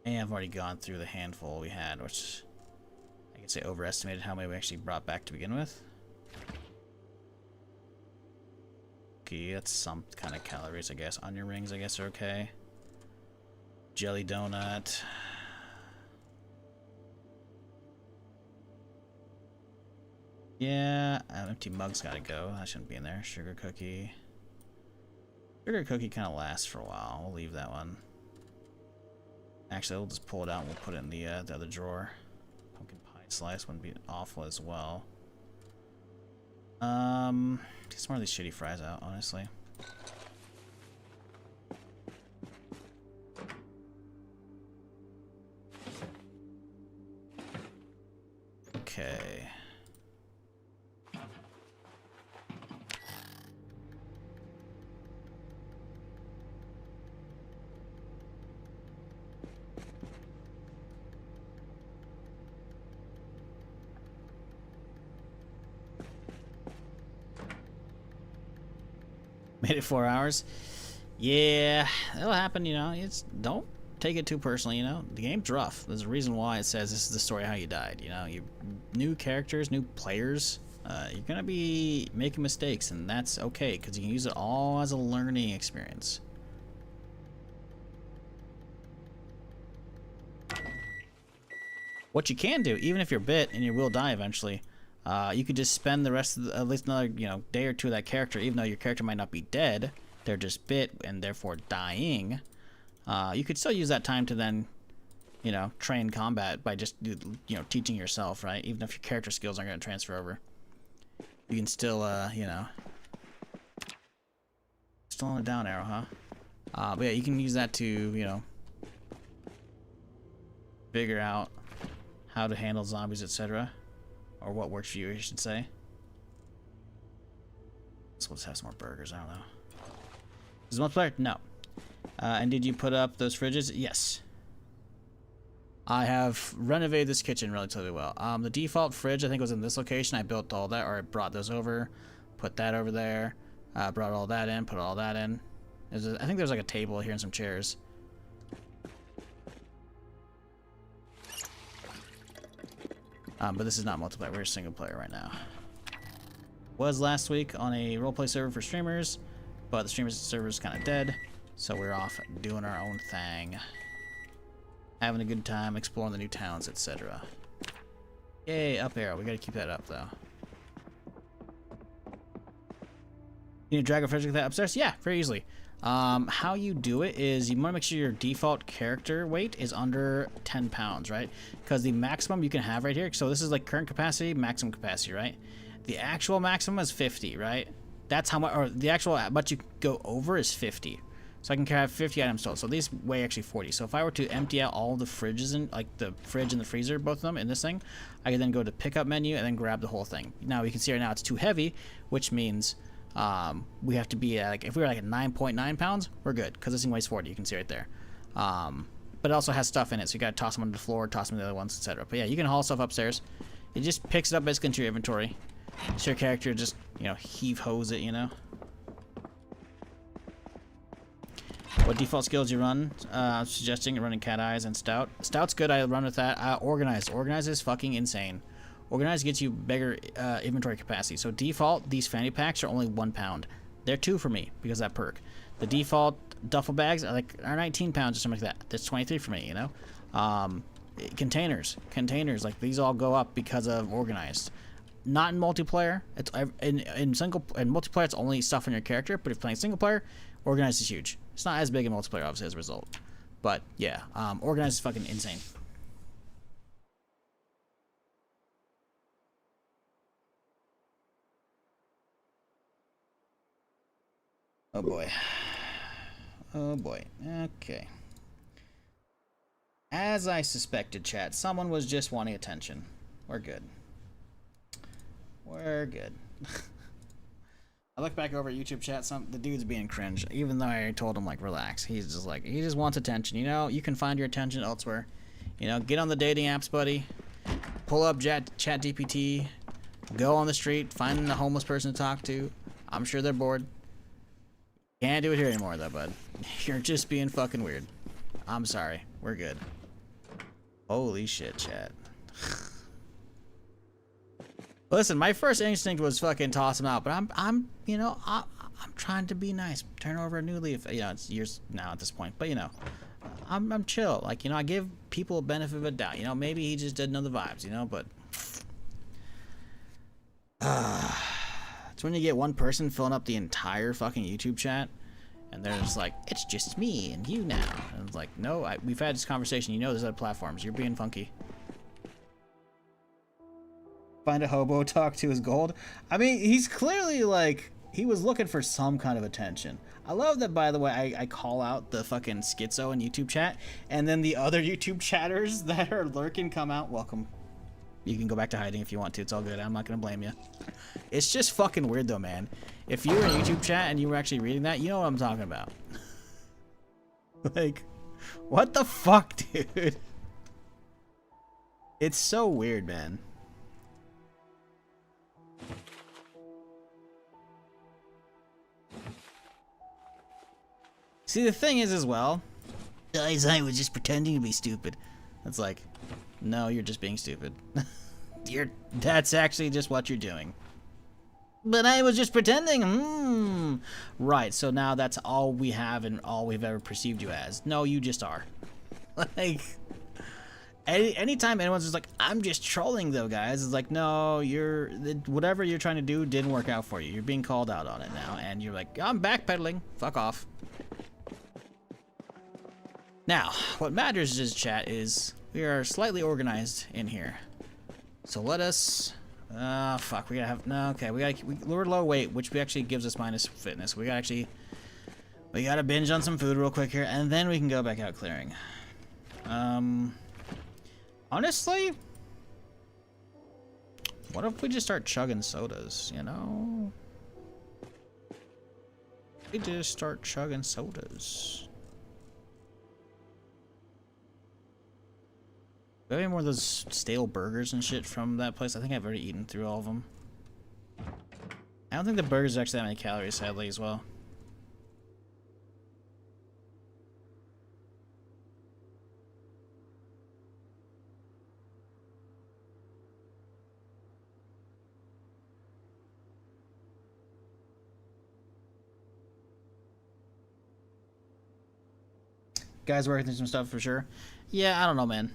Speaker 1: I have already gone through the handful we had, which I guess I overestimated how many we actually brought back to begin with. Okay, that's some kind of calories, I guess. Onion rings, I guess, are okay. Jelly donut. Yeah, empty mug's gotta go. That shouldn't be in there. Sugar cookie. Sugar cookie kind of lasts for a while. We'll leave that one. Actually, we'll just pull it out and we'll put it in the other drawer. Pumpkin pie slice wouldn't be awful as well. Get some more of these shitty fries out, honestly. Okay. Made it 4 hours. Yeah, that'll happen, you know. It's don't take it too personally, you know. The game's rough. There's a reason why it says this is the story of how you died, you know. You new characters, new players, you're gonna be making mistakes, and that's okay, because you can use it all as a learning experience. What you can do, even if you're bit and you will die eventually, you could just spend the rest of at least another, you know, day or two of that character, even though your character might not be dead, they're just bit and therefore dying. You could still use that time to then, you know, train combat by just, you know, teaching yourself, right? Even if your character skills aren't going to transfer over, you can still, you know, still on a down arrow, huh? But yeah, you can use that to, you know, figure out how to handle zombies, etc. Or what works for you, I should say. So let's have some more burgers. I don't know. Is it multiplayer? No. And did you put up those fridges? Yes. I have renovated this kitchen relatively well. The default fridge, I think, was in this location. I built all that, or I brought those over, put that over there, brought all that in, put all that in. I think there's like a table here and some chairs. But this is not multiplayer. We're single player right now. Was last week on a roleplay server for streamers, but the streamers server is kind of dead, so we're off doing our own thing, having a good time, exploring the new towns, etc. Yay, up arrow. We gotta keep that up though. You need to drag a fridge like that upstairs? Yeah, very easily. How you do it is you want to make sure your default character weight is under 10 pounds, right? Because the maximum you can have right here, so this is like current capacity, maximum capacity, right? The actual maximum is 50, right? That's how much, or the actual much you go over is 50. So I can have 50 items total. So these weigh actually 40. So if I were to empty out all the fridges, in, like the fridge and the freezer, both of them in this thing, I could then go to pickup menu and then grab the whole thing. Now you can see right now it's too heavy, which means we have to be at, like, if we were like at 9.9 pounds, we're good, because this thing weighs 40, you can see right there. But it also has stuff in it, so you gotta toss them on the floor, toss them to the other ones, etc. But yeah, you can haul stuff upstairs. It just picks it up basically into your inventory. So your character just, you know, heave-hose it, you know. What default skills you run? I'm suggesting running Cat Eyes and Stout. Stout's good, I run with that. Organized. Organized is fucking insane. Organized gets you bigger inventory capacity. So default, these fanny packs are only 1 pound. They're 2 for me because of that perk. The default duffel bags are 19 pounds or something like that. That's 23 for me, you know. Containers, like these all go up because of organized. Not in multiplayer. It's in multiplayer. It's only stuff on your character. But if playing single player, organized is huge. It's not as big in multiplayer, obviously, as a result. But yeah, organized is fucking insane. Oh boy. Oh boy. Okay. As I suspected, chat, someone was just wanting attention. We're good. We're good. I look back over at YouTube chat, the dude's being cringe, even though I told him, like, relax. He's just like, he just wants attention. You know, you can find your attention elsewhere. You know, get on the dating apps, buddy. Pull up ChatGPT. Go on the street, find a homeless person to talk to. I'm sure they're bored. Can't do it here anymore, though, bud. You're just being fucking weird. I'm sorry. We're good. Holy shit, chat. Listen, my first instinct was fucking toss him out, but I'm trying to be nice. Turn over a new leaf. You know, it's years now at this point, but you know, I'm chill. Like, you know, I give people a benefit of a doubt. You know, maybe he just didn't know the vibes. You know, but it's when you get one person filling up the entire fucking YouTube chat, and they're just like, it's just me and you now. And it's like, no, we've had this conversation. You know, there's other platforms. You're being funky. Find a hobo, talk to his gold. I mean, he's clearly like, he was looking for some kind of attention. I love that, by the way, I call out the fucking schizo in YouTube chat, and then the other YouTube chatters that are lurking come out. Welcome. You can go back to hiding if you want to. It's all good. I'm not going to blame you. It's just fucking weird, though, man. If you were in YouTube chat and you were actually reading that, you know what I'm talking about. Like, what the fuck, dude? It's so weird, man. See, the thing is as well, guys, I was just pretending to be stupid. It's like, no, you're just being stupid. That's actually just what you're doing. But I was just pretending. Right, so now that's all we have and all we've ever perceived you as. No, you just are. Like, anytime anyone's just like, I'm just trolling though, guys, it's like, no, whatever you're trying to do didn't work out for you. You're being called out on it now, and you're like, I'm backpedaling. Fuck off. Now, what matters is, chat, is we are slightly organized in here. So let us... fuck, we gotta have... No, okay, we're low weight, which actually gives us minus fitness. We gotta binge on some food real quick here, and then we can go back out clearing. Honestly... What if we just start chugging sodas, you know? We just start chugging sodas. Do I have any more of those stale burgers and shit from that place? I think I've already eaten through all of them. I don't think the burgers are actually that many calories, sadly, as well. Guys working through some stuff for sure. Yeah, I don't know, man.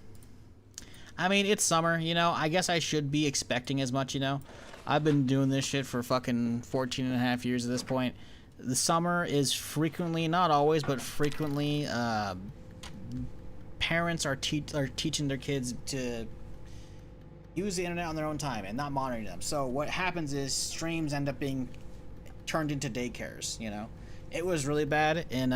Speaker 1: I mean, it's summer, you know. I guess I should be expecting as much, you know. I've been doing this shit for fucking 14 and a half years at this point. The summer is frequently, not always, but frequently, parents are teaching their kids to use the internet on their own time and not monitoring them. So what happens is streams end up being turned into daycares, you know. It was really bad in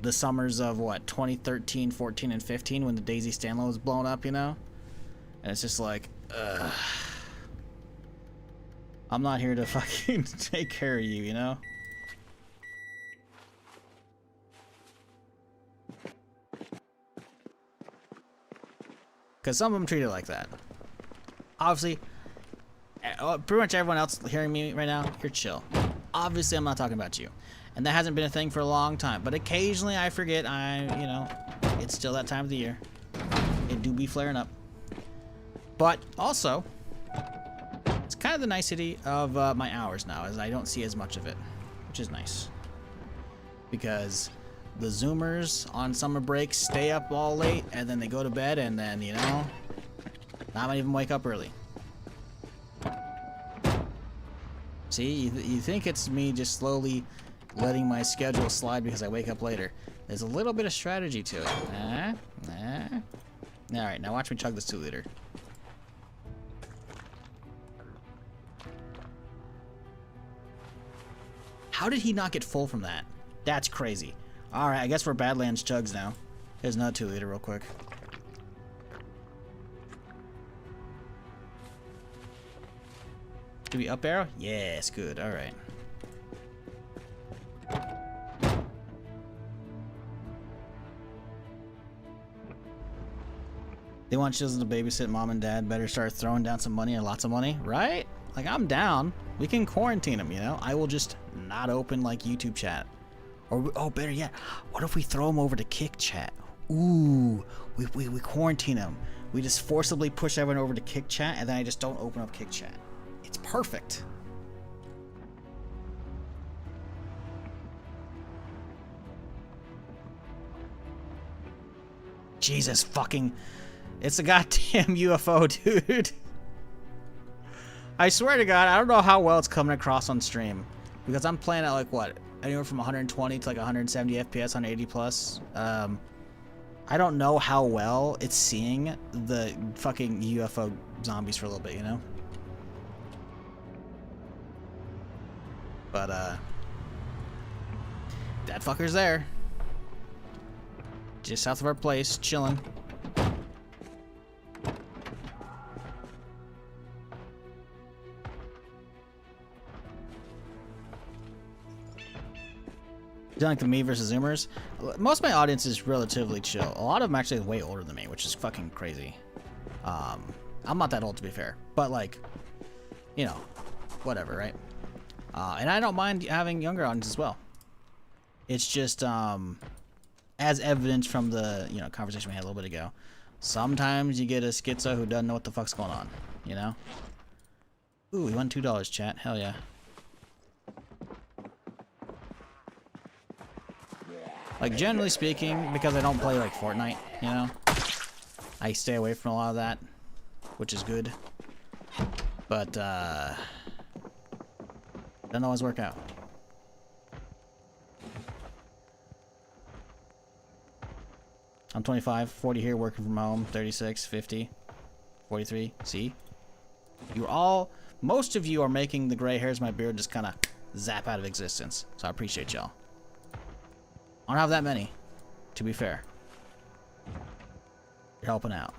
Speaker 1: the summers of what, 2013, 14, and 15 when the Daisy Stanlow was blown up, you know? And it's just like, I'm not here to fucking take care of you, you know? Because some of them treat it like that. Obviously, pretty much everyone else hearing me right now, you're chill. Obviously, I'm not talking about you. And that hasn't been a thing for a long time. But occasionally I forget, you know, it's still that time of the year. It do be flaring up. But also, it's kind of the nicety of my hours now, as I don't see as much of it, which is nice. Because the Zoomers on summer break stay up all late, and then they go to bed, and then, you know, not even wake up early. See, you think it's me just slowly letting my schedule slide because I wake up later. There's a little bit of strategy to it. Alright, now watch me chug this 2-liter. How did he not get full from that? That's crazy. Alright, I guess we're Badlands chugs now. Here's another 2-liter real quick. Do we up arrow? Yes, good. Alright. They want children to babysit mom and dad. Better start throwing down some money or lots of money, right? Like, I'm down. We can quarantine them, you know? I will just not open, like, YouTube chat. Or, oh, better yet, what if we throw them over to Kick chat? Ooh, we quarantine them. We just forcibly push everyone over to Kick chat, and then I just don't open up Kick chat. It's perfect. Jesus fucking... It's a goddamn UFO, dude. I swear to God, I don't know how well it's coming across on stream. Because I'm playing at, like, what? Anywhere from 120 to, like, 170 FPS on 80 plus. I don't know how well it's seeing the fucking UFO zombies for a little bit, you know? But, that fucker's there. Just south of our place, chilling. Like the me versus Zoomers. Most of my audience is relatively chill. A lot of them actually are way older than me, which is fucking crazy. I'm not that old, to be fair, but like, you know, whatever, right? And I don't mind having younger audience as well. It's just as evidence from the conversation we had a little bit ago. Sometimes you get a schizo who doesn't know what the fuck's going on, you know? Ooh, we won $2, chat. Hell yeah. Like, generally speaking, because I don't play, like, Fortnite, you know? I stay away from a lot of that, which is good. But, doesn't always work out. I'm 25, 40 here, working from home, 36, 50, 43, see? You're all, most of you are making the gray hairs in my beard just kind of zap out of existence. So I appreciate y'all. I don't have that many, to be fair. You're helping out.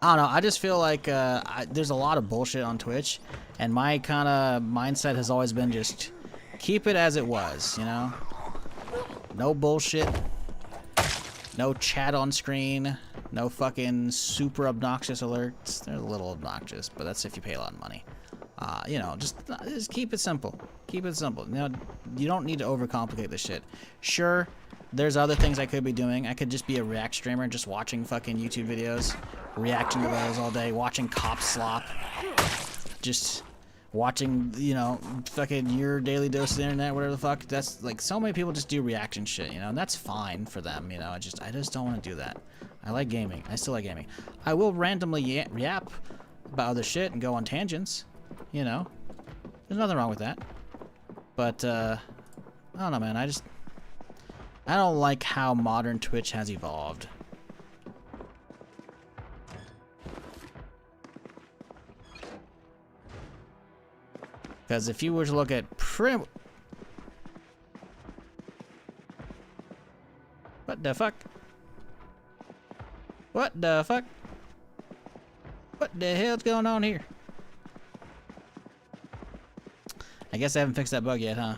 Speaker 1: I don't know, I just feel like there's a lot of bullshit on Twitch, and my kind of mindset has always been just keep it as it was, you know? No bullshit. No chat on screen. No fucking super obnoxious alerts. They're a little obnoxious, but that's if you pay a lot of money. You know, just keep it simple. Keep it simple. You know, you don't need to overcomplicate this shit. Sure, there's other things I could be doing. I could just be a React streamer, just watching fucking YouTube videos, reacting to those all day, watching cops slop, just watching, you know, fucking your daily dose of the internet, whatever the fuck. That's like, so many people just do reaction shit, you know, and that's fine for them, you know. I just don't want to do that. I like gaming. I still like gaming. I will randomly yap about other shit and go on tangents, you know. There's nothing wrong with that. But, I don't know, man. I don't like how modern Twitch has evolved. Because if you were to look at What the fuck? What the fuck? What the hell's going on here? I guess I haven't fixed that bug yet, huh?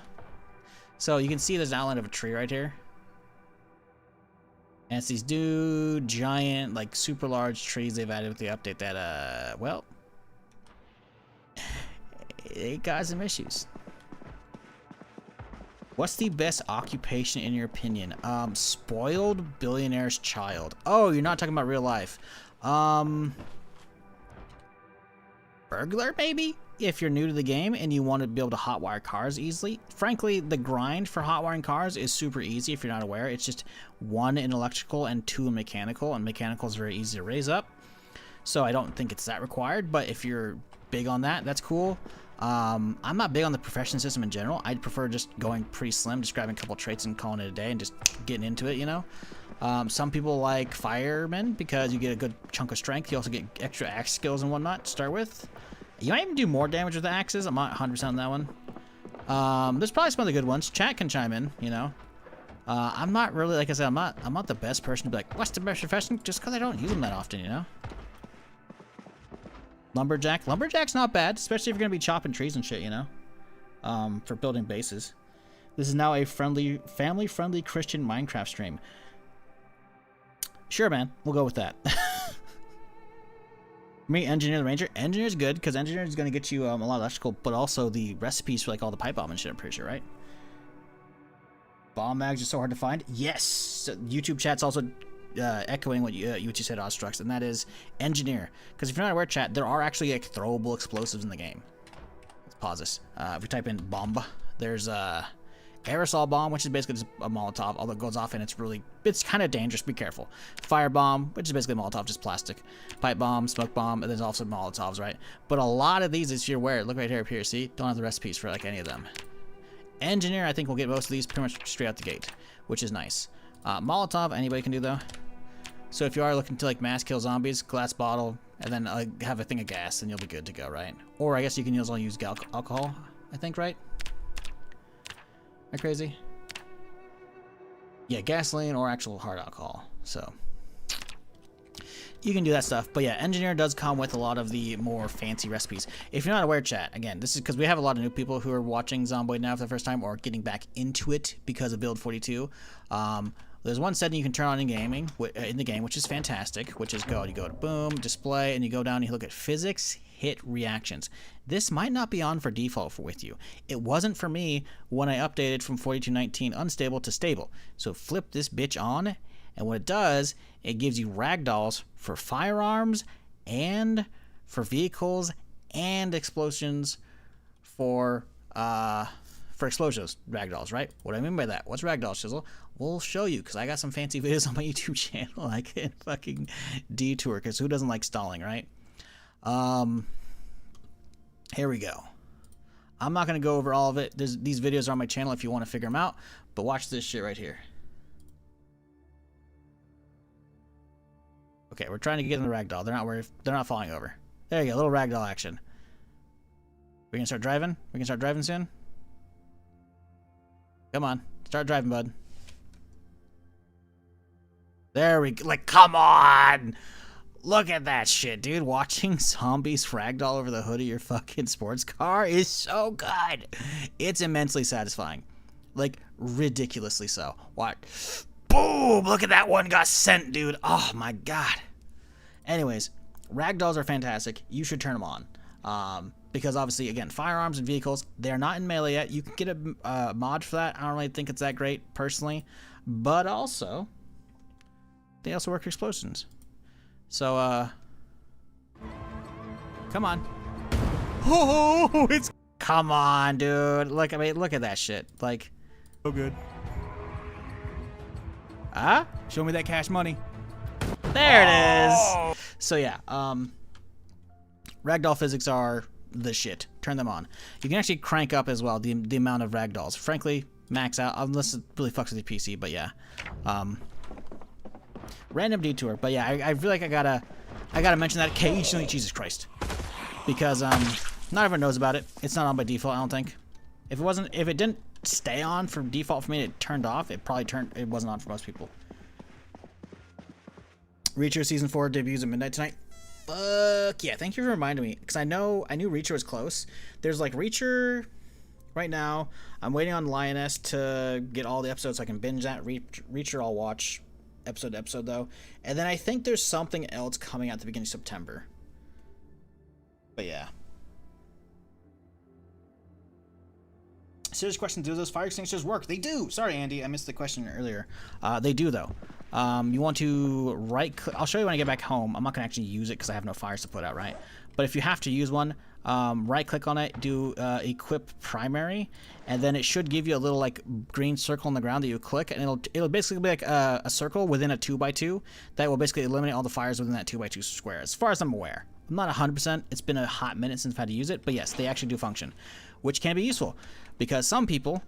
Speaker 1: So you can see there's an outline of a tree right here. And it's these giant, like super large trees they've added with the update that, well, it got some issues. What's the best occupation in your opinion? Spoiled billionaire's child. Oh, you're not talking about real life. Burglar, maybe? If you're new to the game and you want to be able to hotwire cars easily. Frankly, the grind for hotwiring cars is super easy if you're not aware. It's just 1 in electrical and 2 in mechanical, and mechanical is very easy to raise up. So I don't think it's that required, but if you're big on that, that's cool. I'm not big on the profession system in general. I'd prefer just going pretty slim, just grabbing a couple traits and calling it a day and just getting into it, you know? Some people like firemen because you get a good chunk of strength. You also get extra axe skills and whatnot to start with. You might even do more damage with the axes. I'm not 100% on that one. There's probably some other good ones. Chat can chime in, you know? I'm not really, like I said, I'm not the best person to be like, what's the best profession? Just because I don't use them that often, you know? Lumberjack. Lumberjack's not bad, especially if you're going to be chopping trees and shit, you know? For building bases. This is now a family-friendly Christian Minecraft stream. Sure, man. We'll go with that. Me, Engineer the Ranger. Engineer's good, because Engineer is going to get you a lot of electrical, but also the recipes for like all the pipe bomb and shit, I'm pretty sure, right? Bomb mags are so hard to find. Yes! So YouTube chat's also echoing what you said, Ostrux, and that is Engineer. Because if you're not aware, chat, there are actually like throwable explosives in the game. Let's pause this. If we type in bomb, there's aerosol bomb, which is basically just a Molotov, although it goes off and it's kind of dangerous, be careful. Fire bomb, which is basically Molotov, just plastic. Pipe bomb, smoke bomb, and there's also Molotovs, right? But a lot of these, if you're aware, look right here, up here, see? Don't have the recipes for like any of them. Engineer, I think we'll get most of these pretty much straight out the gate, which is nice. Molotov, anybody can do though. So if you are looking to like mass kill zombies, glass bottle, and then have a thing of gas, then you'll be good to go, right? Or I guess you can also use alcohol, I think, right? Am I crazy? Yeah, gasoline or actual hard alcohol. So you can do that stuff. But yeah, Engineer does come with a lot of the more fancy recipes. If you're not aware, chat, again, this is because we have a lot of new people who are watching Zomboid now for the first time or getting back into it because of Build 42. There's one setting you can turn on in the game, which is fantastic, which is you go to boom, display, and you go down and you look at physics, hit, reactions. This might not be on for default with you. It wasn't for me when I updated from 4219 unstable to stable. So flip this bitch on, and what it does, it gives you ragdolls for firearms and for vehicles and explosions for explosions, ragdolls, right? What do I mean by that? What's ragdoll, Shizzle? We'll show you, because I got some fancy videos on my YouTube channel I can fucking detour, because who doesn't like stalling, right? Here we go. I'm not going to go over all of it. These videos are on my channel if you want to figure them out, but watch this shit right here. Okay, we're trying to get in the ragdoll. They're not falling over. There you go, little ragdoll action. We can start driving? We can start driving soon? Come on, start driving, bud. There we go. Like, come on! Look at that shit, dude. Watching zombies ragdoll over the hood of your fucking sports car is so good. It's immensely satisfying. Like, ridiculously so. What? Boom! Look at that one got sent, dude. Oh, my God. Anyways, ragdolls are fantastic. You should turn them on. Because obviously, again, firearms and vehicles, they're not in melee yet. You can get a mod for that. I don't really think it's that great, personally. But also, they also work for explosions. So, come on. Oh, it's... Come on, dude. Look, I mean, look at that shit. Like, so good. Ah, show me that cash money. There it is. So yeah, ragdoll physics are the shit. Turn them on. You can actually crank up as well the amount of ragdolls. Frankly, max out unless it really fucks with your PC. But yeah, random detour. But yeah, I feel like I gotta mention that occasionally. Jesus Christ, because not everyone knows about it. It's not on by default. I don't think. If it didn't stay on from default for me, it turned off. It wasn't on for most people. Reacher Season 4 debuts at midnight tonight. Fuck yeah, thank you for reminding me. Because I knew Reacher was close. There's like Reacher right now. I'm waiting on Lioness to get all the episodes so I can binge that. Reacher I'll watch episode to episode though. And then I think there's something else coming out at the beginning of September. But yeah. serious question, do those fire extinguishers work? They do. Sorry, Andy, I missed the question earlier. They do, though. You want to right-click. I'll show you when I get back home. I'm not going to actually use it because I have no fires to put out, right? But if you have to use one, right-click on it, do equip primary, and then it should give you a little like green circle on the ground that you click, and it'll basically be like a circle within a 2x2 that will basically eliminate all the fires within that 2x2 square, as far as I'm aware. I'm not 100%. It's been a hot minute since I've had to use it, but yes, they actually do function, which can be useful because some people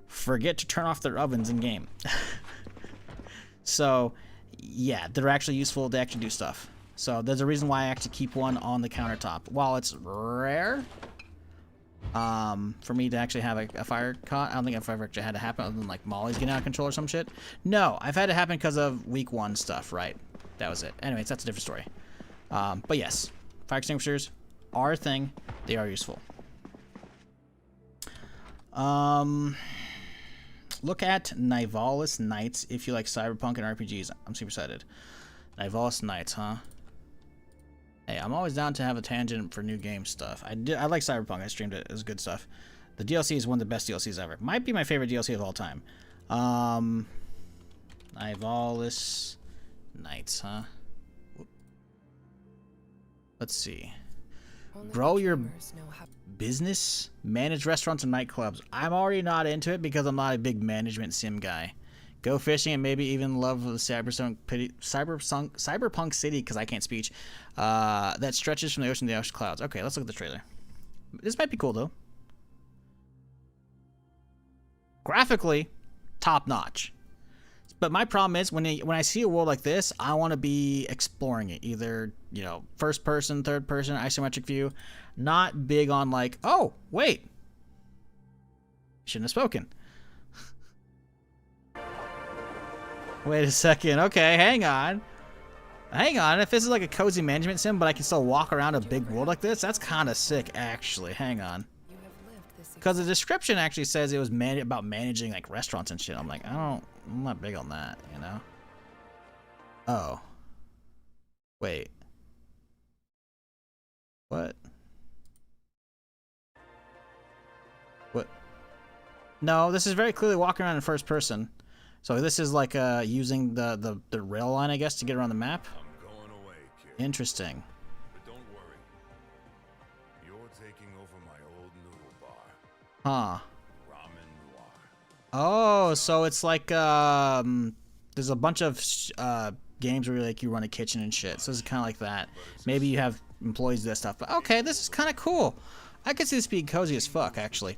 Speaker 1: forget to turn off their ovens in game. So, yeah, they're actually useful. They actually do stuff. So there's a reason why I actually keep one on the countertop. While it's rare for me to actually have a fire caught, I don't think I've ever actually had it happen other than like Molly's getting out of control or some shit. No, I've had it happen because of week 1 stuff, right? That was it. Anyways, that's a different story. But yes, fire extinguishers are a thing. They are useful. Look at Nivalis Knights if you like cyberpunk and RPGs. I'm super excited. Nivalis Knights, huh? Hey, I'm always down to have a tangent for new game stuff. I like cyberpunk. I streamed it. It was good stuff. The DLC is one of the best DLCs ever. Might be my favorite DLC of all time. Nivalis Knights, huh? Let's see. Grow your business, manage restaurants and nightclubs. I'm already not into it because I'm not a big management sim guy. Go fishing and maybe even love the cyberpunk city because I can't speak. That stretches from the ocean to the ocean clouds. Okay, let's look at the trailer. This might be cool though. Graphically, top notch. But my problem is when I see a world like this, I want to be exploring it. Either, you know, first person, third person, isometric view. Not big on like, oh, wait. Shouldn't have spoken. Wait a second. Okay, hang on. Hang on. If this is like a cozy management sim, but I can still walk around a big world like this, that's kind of sick, actually. Hang on. Because the description actually says it was about managing like restaurants and shit. I'm like, I'm not big on that, you know? Oh. Wait. What? What? No, this is very clearly walking around in first person. So this is like using the rail line, I guess, to get around the map.
Speaker 3: I'm going away, kid.
Speaker 1: Interesting.
Speaker 3: But don't worry. You're taking over my old noodle bar.
Speaker 1: Huh.
Speaker 3: Ramen Noir.
Speaker 1: Oh, so it's like there's a bunch of games where like you run a kitchen and shit. So it's kind of like that. Maybe you have employees do that stuff. But okay, this is kind of cool. I could see this being cozy as fuck, actually.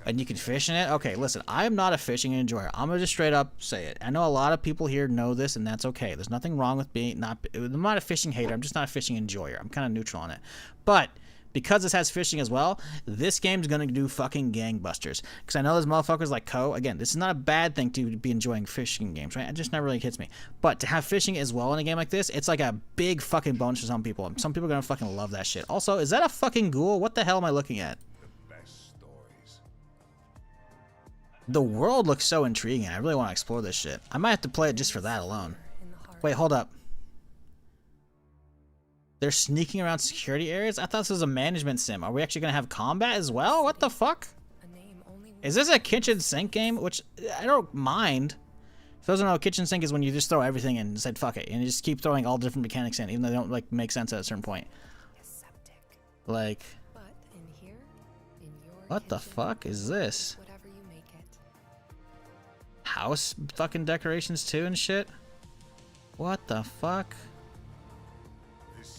Speaker 1: And you can fish in it? Okay, listen, I am not a fishing enjoyer. I'm gonna just straight up say it. I know a lot of people here know this, and that's okay. There's nothing wrong with being I'm not a fishing hater. I'm just not a fishing enjoyer. I'm kind of neutral on it. But because this has fishing as well, this game's gonna do fucking gangbusters. Because I know there's motherfuckers like Co. Again, this is not a bad thing to be enjoying fishing games, right? It just never really hits me. But to have fishing as well in a game like this, it's like a big fucking bonus for some people. Some people are gonna fucking love that shit. Also, is that a fucking ghoul? What the hell am I looking at?
Speaker 3: The best stories.
Speaker 1: The world looks so intriguing. I really want to explore this shit. I might have to play it just for that alone. Wait, hold up. They're sneaking around security areas? I thought this was a management sim. Are we actually going to have combat as well? What the fuck? Is this a kitchen sink game? Which, I don't mind. If those don't know, kitchen sink is when you just throw everything in and said fuck it. And you just keep throwing all different mechanics in, even though they don't like make sense at a certain point. Like, what the fuck is this? House fucking decorations too and shit? What the fuck?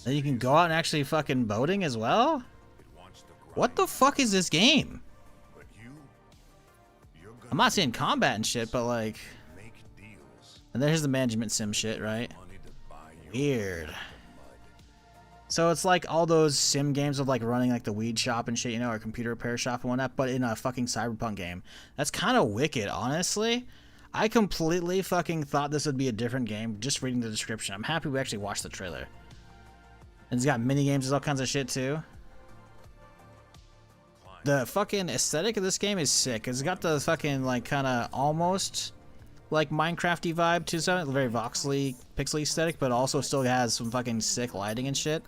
Speaker 1: Then you can go out and actually fucking boating as well? What the fuck is this game? I'm not seeing combat and shit, but like... And there's the management sim shit, right? Weird. So it's like all those sim games of like running like the weed shop and shit, you know, or computer repair shop and whatnot, but in a fucking cyberpunk game. That's kind of wicked, honestly. I completely fucking thought this would be a different game just reading the description. I'm happy we actually watched the trailer. And it's got mini games and all kinds of shit too. The fucking aesthetic of this game is sick. It's got the fucking like kind of almost like Minecrafty vibe to something, very voxely, pixely aesthetic, but also still has some fucking sick lighting and shit.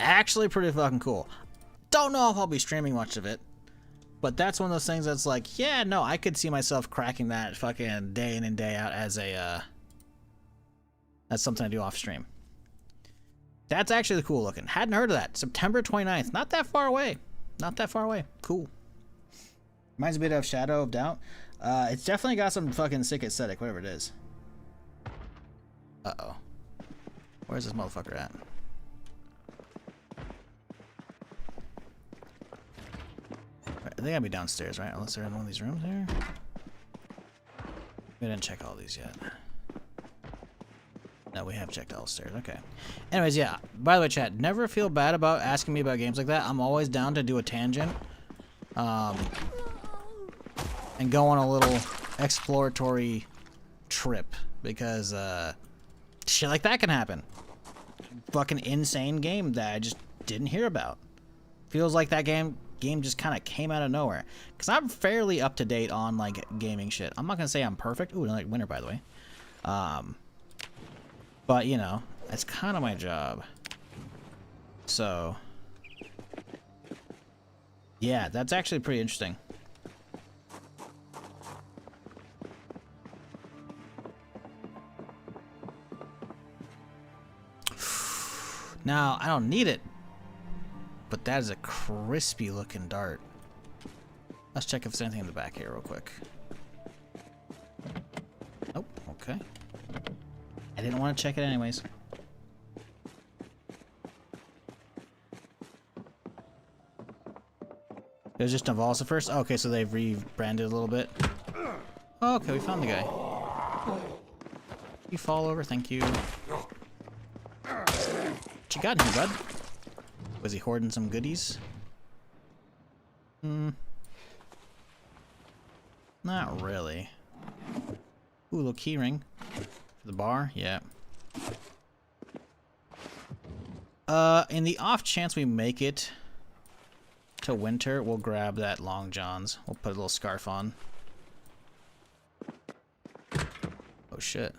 Speaker 1: actually pretty fucking cool. Don't know if I'll be streaming much of it, but that's one of those things that's like, yeah, no, I could see myself cracking that fucking day in and day out as a, that's something I do off stream. That's actually cool looking. Hadn't heard of that. September 29th. Not that far away. Not that far away. Cool. Reminds me a bit of Shadow of Doubt. It's definitely got some fucking sick aesthetic, whatever it is. Uh-oh. Where's this motherfucker at? They gotta be downstairs, right? Unless they're in one of these rooms here. We didn't check all these yet. No, we have checked all the stairs. Okay. Anyways, yeah. By the way, chat, never feel bad about asking me about games like that. I'm always down to do a tangent. And go on a little exploratory trip. Because, shit like that can happen. Fucking insane game that I just didn't hear about. Feels like that game just kind of came out of nowhere. Because I'm fairly up to date on, like, gaming shit. I'm not going to say I'm perfect. Ooh, like winter, by the way. But, you know, that's kind of my job. So, yeah, that's actually pretty interesting. Now, I don't need it, but that is a crispy looking dart. Let's check if there's anything in the back here real quick. Oh, okay. I didn't want to check it anyways. It was just Navalsa first? Oh, okay, so they've rebranded a little bit. Oh, okay, we found the guy. You fall over, thank you. What you got in here, bud? Was he hoarding some goodies? Not really. Ooh, little key ring. For the bar? Yeah. In the off chance we make it to winter, we'll grab that Long John's. We'll put a little scarf on. Oh shit.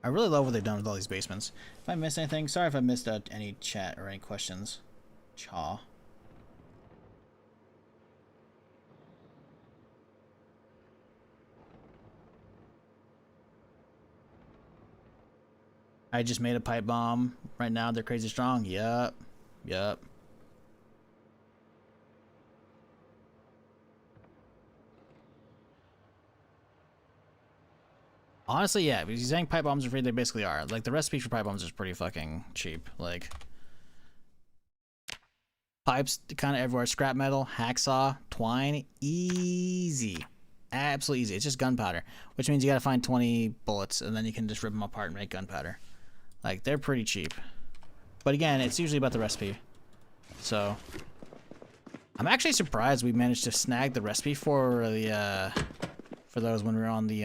Speaker 1: I really love what they've done with all these basements. If I missed anything, sorry if I missed any chat or any questions. Chaw. I just made a pipe bomb. Right now they're crazy strong. Yup. Yup. Honestly, yeah, because you're saying pipe bombs are free, they basically are. Like, the recipe for pipe bombs is pretty fucking cheap. Like, pipes kind of everywhere. Scrap metal, hacksaw, twine, easy. Absolutely easy. It's just gunpowder, which means you gotta find 20 bullets, and then you can just rip them apart and make gunpowder. Like, they're pretty cheap. But again, it's usually about the recipe. So, I'm actually surprised we managed to snag the recipe for the, for those when we were on the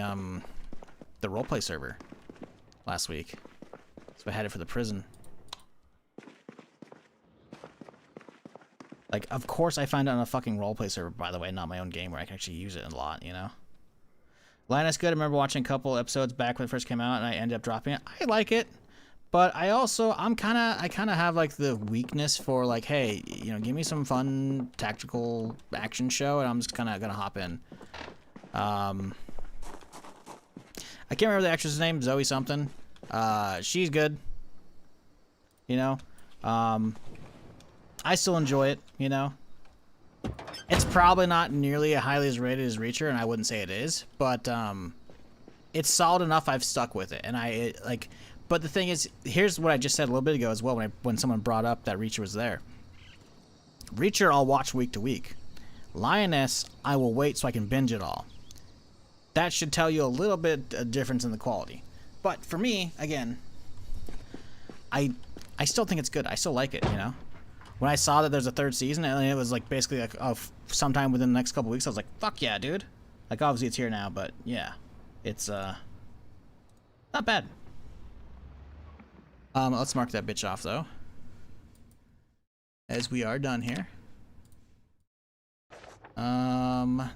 Speaker 1: roleplay server last week. So I had it for the prison. Like, of course I find it on a fucking roleplay server, by the way, not my own game where I can actually use it a lot, you know? Linus good. I remember watching a couple episodes back when it first came out and I ended up dropping it. I like it, but I kind of have like the weakness for like, hey, you know, give me some fun tactical action show and I'm just kind of gonna hop in. I can't remember the actress's name, Zoe something. She's good. You know? I still enjoy it, you know? It's probably not nearly as highly as rated as Reacher, and I wouldn't say it is, but it's solid enough I've stuck with it. And but the thing is, here's what I just said a little bit ago as well when someone brought up that Reacher was there. Reacher I'll watch week to week. Lioness, I will wait so I can binge it all. That should tell you a little bit of difference in the quality. But for me, again, I still think it's good. I still like it, you know? When I saw that there's a third season and it was like basically like sometime within the next couple weeks, I was like, fuck yeah, dude. Like obviously it's here now, but yeah. It's not bad. Let's mark that bitch off though. As we are done here.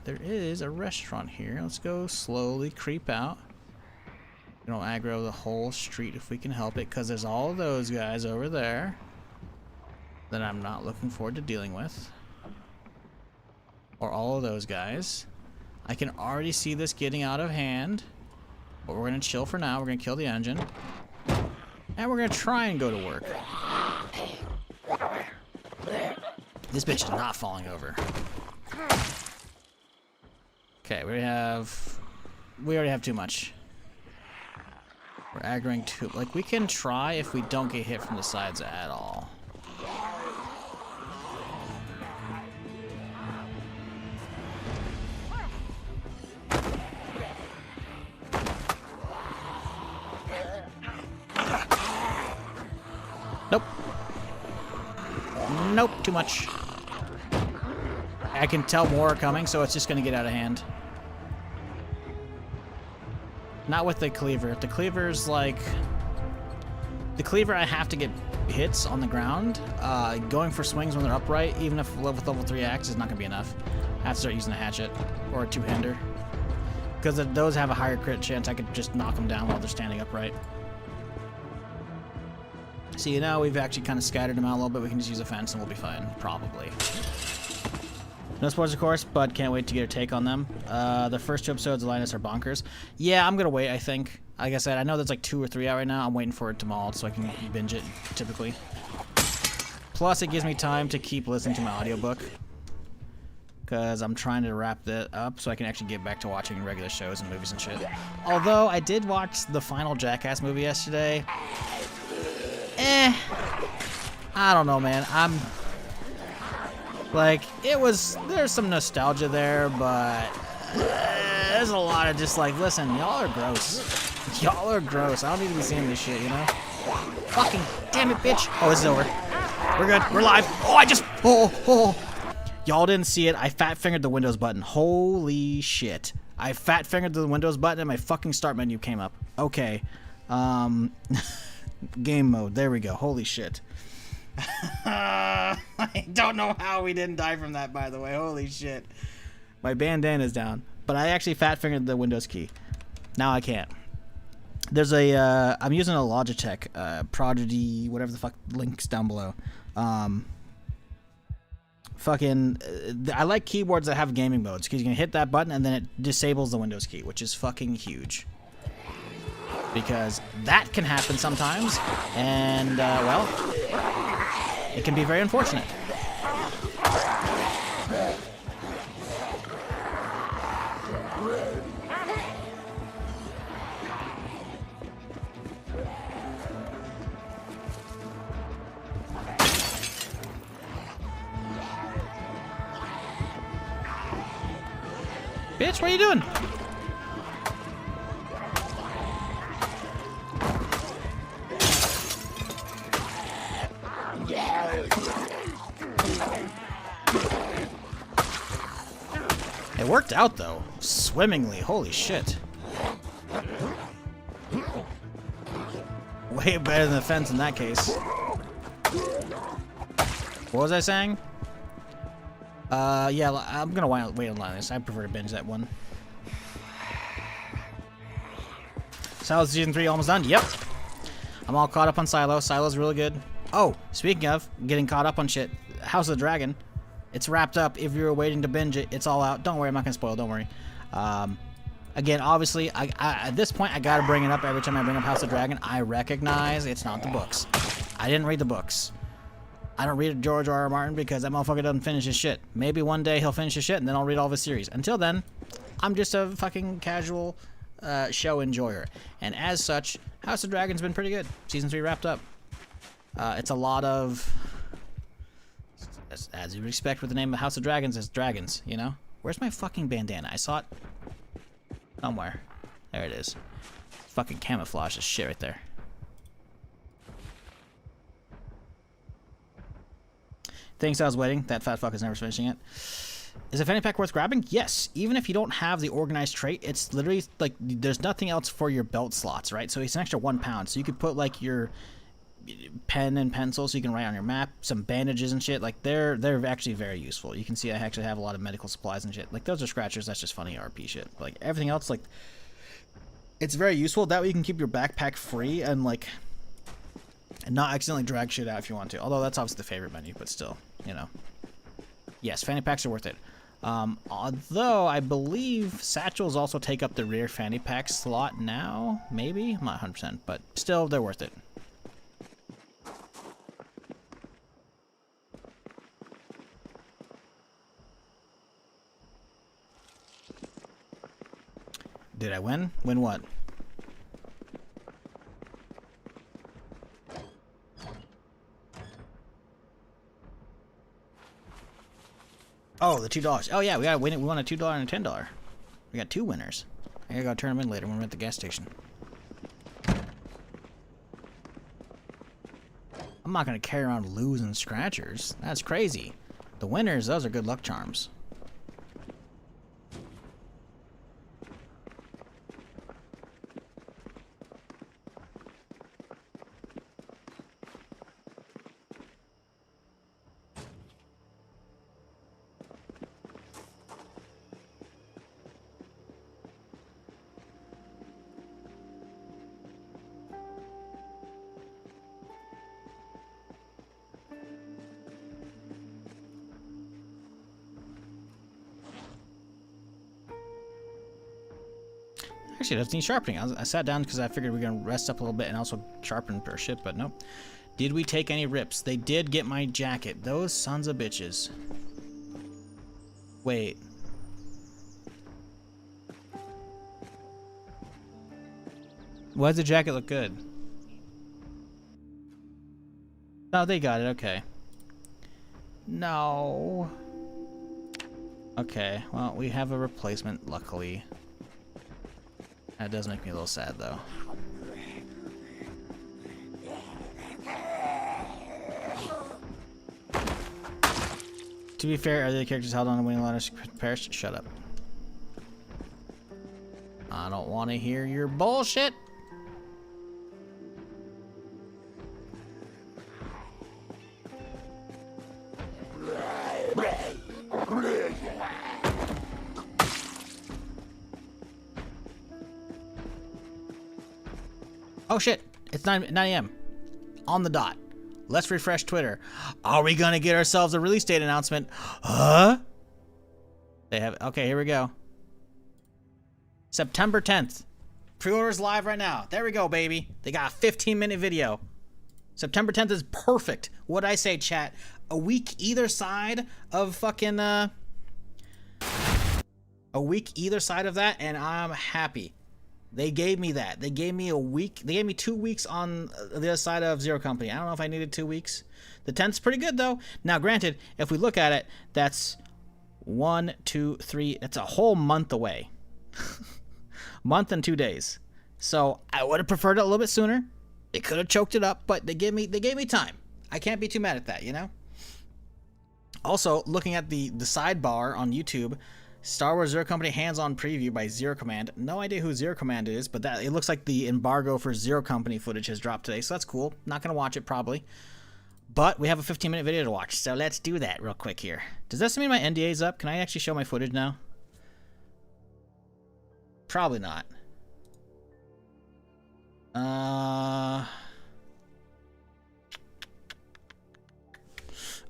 Speaker 1: There is a restaurant here. Let's go slowly creep out. We don't aggro the whole street if we can help it, because there's all of those guys over there that I'm not looking forward to dealing with. Or all of those guys. I can already see this getting out of hand, but we're gonna chill for now. We're gonna kill the engine, and we're gonna try and go to work. This bitch is not falling over. Okay, we already have too much. We're aggroing too. Like, we can try if we don't get hit from the sides at all. Nope. Nope, too much. I can tell more are coming, so it's just gonna get out of hand. Not with the cleaver. If the cleaver's like... The cleaver, I have to get hits on the ground. Going for swings when they're upright, even if with level 3 axe, is not gonna be enough. I have to start using a hatchet or a two-hander. Because those have a higher crit chance, I could just knock them down while they're standing upright. See, now we've actually kind of scattered them out a little bit. We can just use a fence and we'll be fine, probably. No spoilers, of course, but can't wait to get a take on them. The first 2 episodes of Linus are bonkers. Yeah, I'm gonna wait, I think. Like I said, I know there's like 2 or 3 out right now. I'm waiting for it to maul so I can binge it, typically. Plus, it gives me time to keep listening to my audiobook. Because I'm trying to wrap that up so I can actually get back to watching regular shows and movies and shit. Although, I did watch the final Jackass movie yesterday. I don't know, man. Like, there's some nostalgia there, but there's a lot of just like, listen, y'all are gross. Y'all are gross. I don't need to be seeing this shit, you know? Fucking damn it, bitch. Oh, this is over. We're good. We're live. Oh, Y'all didn't see it. I fat-fingered the Windows button. Holy shit. I fat-fingered the Windows button and my fucking start menu came up. Okay. Game mode. There we go. Holy shit. I don't know how we didn't die from that, by the way. Holy shit. My bandana's down. But I actually fat-fingered the Windows key. Now I can't. There's a, I'm using a Logitech, Prodigy, whatever the fuck, links down below. I like keyboards that have gaming modes, because you can hit that button and then it disables the Windows key, which is fucking huge. Because that can happen sometimes, and, well, it can be very unfortunate. Bitch, what are you doing? It worked out, though. Swimmingly. Holy shit. Way better than the fence in that case. What was I saying? Yeah, I'm gonna wait on Linus. I prefer to binge that one. Silo Season 3 almost done? Yep. I'm all caught up on Silo. Silo's really good. Oh, speaking of getting caught up on shit, House of the Dragon. It's wrapped up. If you're waiting to binge it, it's all out. Don't worry, I'm not gonna spoil. Don't worry. Again, obviously, I at this point, I gotta bring it up every time I bring up House of the Dragon. I recognize it's not the books. I didn't read the books. I don't read George R.R. Martin because that motherfucker doesn't finish his shit. Maybe one day he'll finish his shit and then I'll read all of his series. Until then, I'm just a fucking casual show enjoyer. And as such, House of Dragon's been pretty good. Season 3 wrapped up. It's a lot of... As you would expect with the name of House of Dragons, it's dragons, you know? Where's my fucking bandana? I saw it somewhere. There it is. Fucking camouflage as shit right there. Thanks, I was waiting. That fat fuck is never finishing it. Is a fanny pack worth grabbing? Yes. Even if you don't have the organized trait, it's literally like there's nothing else for your belt slots, right? So it's an extra 1 pound. So you could put like your pen and pencil so you can write on your map, some bandages and shit. Like they're actually very useful. You can see I actually have a lot of medical supplies and shit. Like those are scratchers. That's just funny RP shit. But, like everything else, like it's very useful. That way you can keep your backpack free and like not accidentally drag shit out if you want to. Although that's obviously the favorite menu, but still, you know. Yes, fanny packs are worth it. Although I believe satchels also take up the rear fanny pack slot now. Maybe? I'm not 100%, but still, they're worth it. Did I win? Win what? Oh, the $2. Oh yeah, we gotta win it. We won a $2 and a $10. We got 2 winners. I gotta go turn them in later when we're at the gas station. I'm not gonna carry around losing scratchers. That's crazy. The winners, those are good luck charms. Actually, it doesn't need sharpening. I sat down because I figured we were going to rest up a little bit and also sharpen our shit, but nope. Did we take any rips? They did get my jacket. Those sons of bitches. Wait. Why does the jacket look good? Oh, they got it. Okay. No. Okay, well, we have a replacement, luckily. That does make me a little sad, though. To be fair, are the characters held on to winning ladder perished? Shut up. I don't want to hear your bullshit. Oh shit, it's 9 a.m. On the dot. Let's refresh Twitter. Are we gonna get ourselves a release date announcement? Huh? They have, okay, here we go. September 10th. Pre-orders live right now. There we go, baby. They got a 15-minute video. September 10th is perfect. What'd I say, chat? A week either side of fucking, a week either side of that, and I'm happy. They gave me that. They gave me a week. They gave me 2 weeks on the other side of Zero Company. I don't know if I needed 2 weeks. The 10th's pretty good, though. Now, granted, if we look at it, that's 1, 2, 3. That's a whole month away. Month and 2 days. So I would have preferred it a little bit sooner. They could have choked it up, but they gave me time. I can't be too mad at that, you know? Also, looking at the sidebar on YouTube, Star Wars Zero Company hands-on preview by Zero Command. No idea who Zero Command is, but that it looks like the embargo for Zero Company footage has dropped today, so that's cool. Not gonna watch it probably, but we have a 15-minute video to watch, so let's do that real quick here. Does that mean my NDA is up? Can I actually show my footage now? Probably not.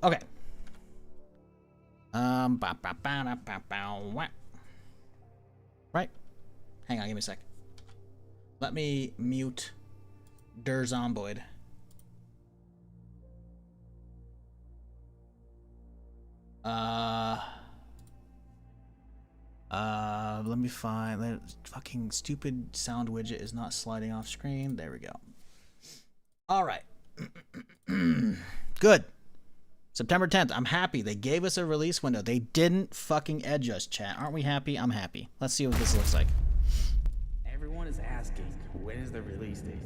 Speaker 1: Okay. Right. Hang on, give me a sec. Let me mute Zomboid. Let me find that fucking stupid sound widget is not sliding off screen. There we go. All right. Good. September 10th. I'm happy. They gave us a release window. They didn't fucking edge us, chat. Aren't we happy? I'm happy. Let's see what this looks like.
Speaker 6: Everyone is asking, when is the release date?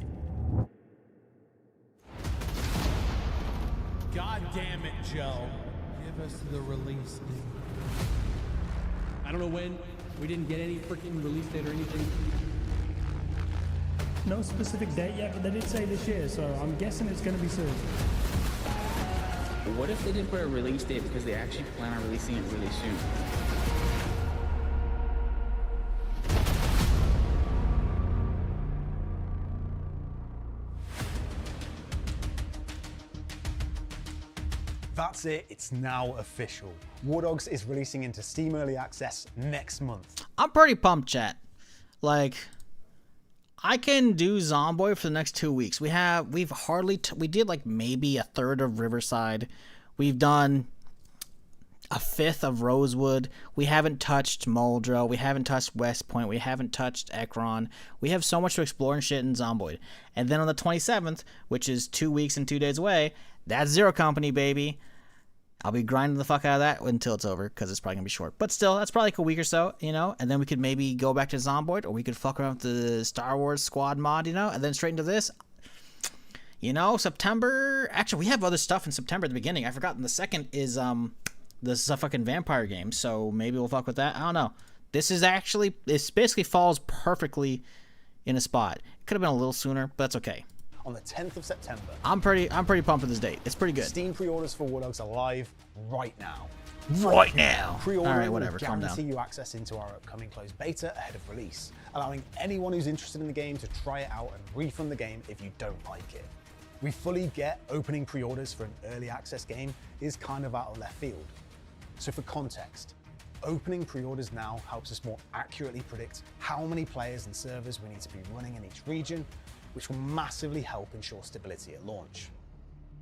Speaker 2: God damn it, Joe.
Speaker 7: Give us the release date.
Speaker 6: I don't know when. We didn't get any freaking release date or anything.
Speaker 8: No specific date yet, but they did say this year, so I'm guessing it's going to be soon.
Speaker 6: What if they didn't put a release date because they actually plan on releasing it really soon?
Speaker 9: That's it, it's now official. War Dogs is releasing into Steam Early Access next month.
Speaker 1: I'm pretty pumped, chat. Like, I can do Zomboid for the next 2 weeks. We did like maybe a third of Riverside. We've done a fifth of Rosewood. We haven't touched Muldrow. We haven't touched West Point. We haven't touched Ekron. We have so much to explore and shit in Zomboid. And then on the 27th, which is 2 weeks and 2 days away, that's Zero Company, baby. I'll be grinding the fuck out of that until it's over, because it's probably going to be short. But still, that's probably like a week or so, you know? And then we could maybe go back to Zomboid, or we could fuck around with the Star Wars Squad mod, you know? And then straight into this. You know, September... Actually, we have other stuff in September at the beginning. I forgot. And the second is this fucking vampire game, so maybe we'll fuck with that. I don't know. This basically falls perfectly in a spot. It could have been a little sooner, but that's okay.
Speaker 9: On the 10th of September.
Speaker 1: I'm pretty pumped for this date. It's pretty good.
Speaker 9: Steam pre-orders for War Dogs are live right now.
Speaker 1: Right now.
Speaker 9: Pre-ordering
Speaker 1: All right, whatever.
Speaker 9: will
Speaker 1: Calm
Speaker 9: guarantee
Speaker 1: down.
Speaker 9: you access into our upcoming closed beta ahead of release, allowing anyone who's interested in the game to try it out and refund the game if you don't like it. We fully get opening pre-orders for an early access game is kind of out of left field. So for context, opening pre-orders now helps us more accurately predict how many players and servers we need to be running in each region, which will massively help ensure stability at launch.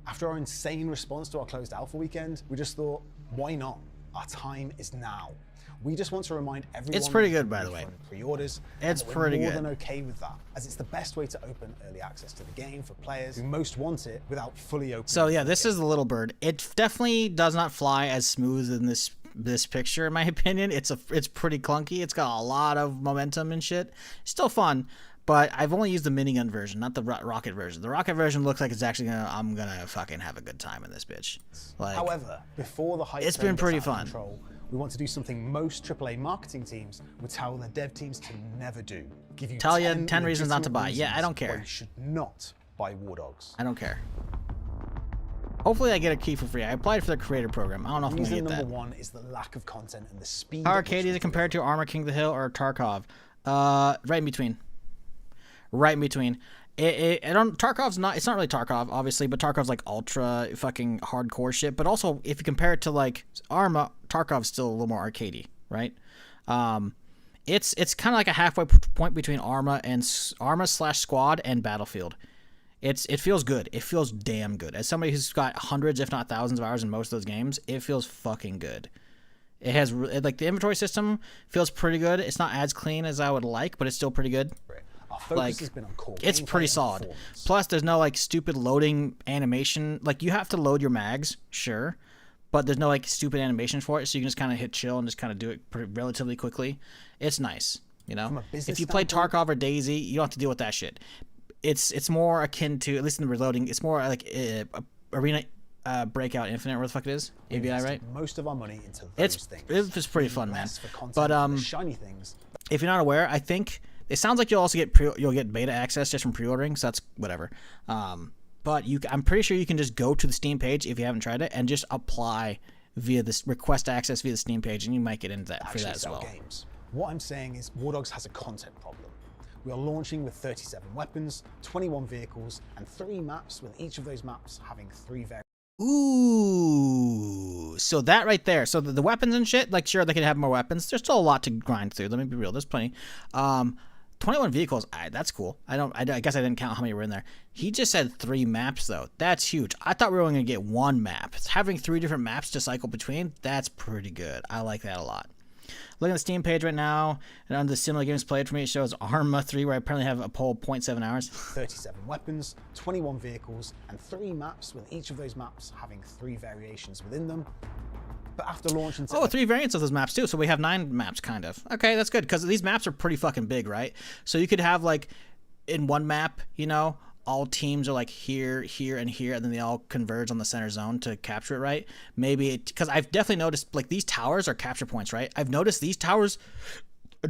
Speaker 9: After our insane response to our closed alpha weekend, we just thought, why not? Our time is now. We just want to remind everyone.
Speaker 1: It's pretty good, by the way.
Speaker 9: Pre-orders.
Speaker 1: It's pretty good.
Speaker 9: We're more than okay with that, as it's the best way to open early access to the game for players who most want it without fully opening.
Speaker 1: So yeah, this is the Little Bird. It definitely does not fly as smooth in this picture, in my opinion. It's pretty clunky. It's got a lot of momentum and shit. Still fun. But I've only used the minigun version, not the rocket version. The rocket version looks like it's actually I'm gonna fucking have a good time in this bitch. Like,
Speaker 9: however, before the hype
Speaker 1: it's been
Speaker 9: gets
Speaker 1: pretty
Speaker 9: out of
Speaker 1: fun.
Speaker 9: Control, we want to do something most AAA marketing teams would tell their dev teams to never do. Give you
Speaker 1: Tell you 10 reasons not to
Speaker 9: legitimate
Speaker 1: buy. Yeah, I don't
Speaker 9: reasons why
Speaker 1: care.
Speaker 9: you should not buy War Dogs.
Speaker 1: I don't care. Hopefully I get a key for free. I applied for the creator program. I don't know if I'm gonna
Speaker 9: Reason
Speaker 1: get that.
Speaker 9: number one is the lack of content and the speed.
Speaker 1: How
Speaker 9: at
Speaker 1: arcade
Speaker 9: which
Speaker 1: is
Speaker 9: we
Speaker 1: it compared to
Speaker 9: deliver.
Speaker 1: Armor King of the Hill or Tarkov? Right in between. Right in between. Tarkov's not. It's not really Tarkov, obviously, but Tarkov's like ultra fucking hardcore shit. But also, if you compare it to like Arma, Tarkov's still a little more arcadey, right? It's kind of like a halfway point between Arma / Squad and Battlefield. It feels good. It feels damn good. As somebody who's got hundreds, if not thousands, of hours in most of those games, it feels fucking good. It has like the inventory system feels pretty good. It's not as clean as I would like, but it's still pretty good.
Speaker 9: Our focus has been on core
Speaker 1: It's
Speaker 9: gameplay
Speaker 1: pretty
Speaker 9: and
Speaker 1: solid.
Speaker 9: performance.
Speaker 1: Plus, there's no like stupid loading animation. Like you have to load your mags, sure, but there's no like stupid animation for it, so you can just kind of hit chill and just kind of do it relatively quickly. It's nice, you know.
Speaker 9: From a business
Speaker 1: If you play
Speaker 9: standpoint-
Speaker 1: Tarkov or DayZ, you don't have to deal with that shit. It's more akin to, at least in the reloading, it's more like Arena Breakout Infinite, where the fuck it is? ABI, right?
Speaker 9: Invested most of our money into those things.
Speaker 1: It's pretty fun, man.
Speaker 9: Less for content
Speaker 1: But
Speaker 9: and the shiny things.
Speaker 1: if you're not aware, I think it sounds like you'll also get you'll get beta access just from pre-ordering, so that's whatever. But I'm pretty sure you can just go to the Steam page if you haven't tried it and just apply via this request access via the Steam page, and you might get into that for
Speaker 9: Actually
Speaker 1: that as
Speaker 9: sell
Speaker 1: well.
Speaker 9: games. What I'm saying is War Dogs has a content problem. We are launching with 37 weapons, 21 vehicles, and 3 maps, with each of those maps having 3 variants.
Speaker 1: Ooh, so that right there. So the weapons and shit, like sure they could have more weapons. There's still a lot to grind through. Let me be real. There's plenty. 21 vehicles. That's cool. I guess I didn't count how many were in there. He just said 3 maps though. That's huge. I thought we were only gonna get 1 map. Having 3 different maps to cycle between, that's pretty good. I like that a lot. Looking at the Steam page right now, and under the similar games played for me, it shows Arma 3, where I apparently have a poll 0.7 hours.
Speaker 9: 37 weapons, 21 vehicles, and 3 maps, with each of those maps having 3 variations within them. But after launch into
Speaker 1: Oh, 3 variants of those maps too, so we have 9 maps, kind of. Okay, that's good, because these maps are pretty fucking big, right? So you could have, like, in one map, you know, all teams are like here, here, and here, and then they all converge on the center zone to capture it, right? Maybe, because I've definitely noticed, like, these towers are capture points, right? I've noticed these towers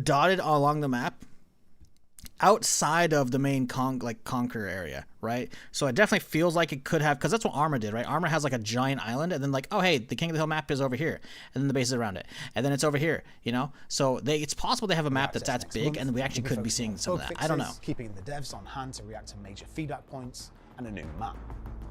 Speaker 1: dotted along the map outside of the main Conquer area, right? So it definitely feels like it could have, because that's what Arma did, right? Arma has like a giant island, and then like, oh hey, the King of the Hill map is over here, and then the base is around it, and then it's over here, you know. So it's possible they have a map that's big, and we actually could be seeing some of that. I don't know.
Speaker 9: Keeping the devs on hand to react to major feedback points and a new map.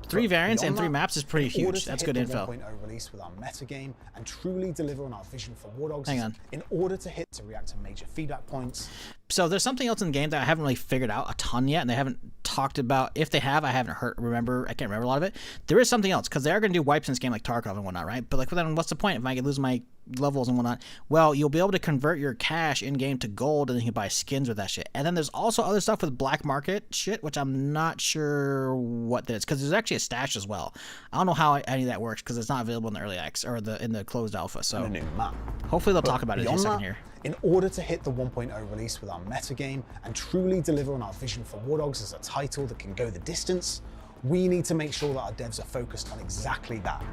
Speaker 1: 3 variants and 3 maps is pretty huge. That's good info.
Speaker 9: 1.0 release with our metagame and truly deliver on our vision for War Dogs.
Speaker 1: Hang on.
Speaker 9: In order to react to major feedback points.
Speaker 1: So there's something else in the game that I haven't really figured out a ton yet, and they haven't talked about. If they have, I haven't I can't remember a lot of it. There is something else, because they are going to do wipes in this game like Tarkov and whatnot, right? But like, then what's the point if I lose my levels and whatnot? Well, you'll be able to convert your cash in game to gold, and then you can buy skins with that shit. And then there's also other stuff with black market shit, which I'm not sure what that is, because there's actually a stash as well. I don't know how any of that works, because it's not available in the early access or in the closed alpha. So
Speaker 9: a new map.
Speaker 1: Hopefully they'll talk about it in a second here.
Speaker 9: In order to hit the 1.0 release with our metagame and truly deliver on our vision for War Dogs as a title that can go the distance, we need to make sure that our devs are focused on exactly that.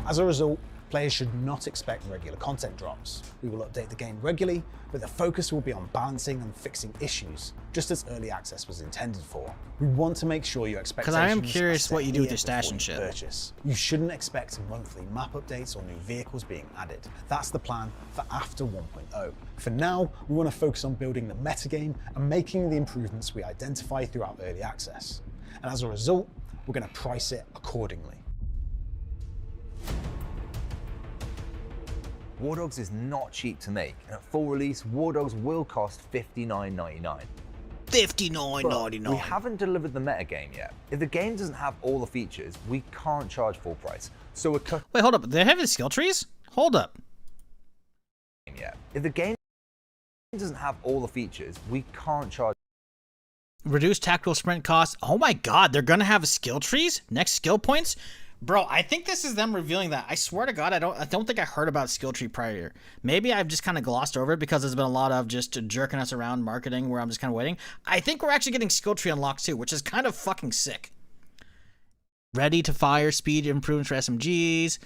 Speaker 9: As a result, players should not expect regular content drops. We will update the game regularly, but the focus will be on balancing and fixing issues, just as early access was intended for. We want to make sure your expectations
Speaker 1: because I am curious what you do with your
Speaker 9: stash
Speaker 1: stash and shit.
Speaker 9: Purchase. You shouldn't expect monthly map updates or new vehicles being added. That's the plan for after 1.0. For now, we want to focus on building the metagame and making the improvements we identify throughout early access. And as a result, we're going to price it accordingly.
Speaker 10: War Dogs is not cheap to make, and at full release, War Dogs will cost $59.99.
Speaker 1: $59.99.
Speaker 10: We haven't delivered the metagame yet. If the game doesn't have all the features, we can't charge full price. So we're
Speaker 1: Wait, hold up. They have the skill trees? Hold up.
Speaker 10: Yet. If the game doesn't have all the features, we can't charge.
Speaker 1: Reduced tactical sprint costs. Oh my god, they're gonna have skill trees? Next skill points? Bro, I think this is them revealing that. I swear to God, I don't think I heard about skill tree prior. Maybe I've just kind of glossed over it because there's been a lot of just jerking us around marketing where I'm just kind of waiting. I think we're actually getting skill tree unlocked too, which is kind of fucking sick. Ready to fire speed improvements for SMGs.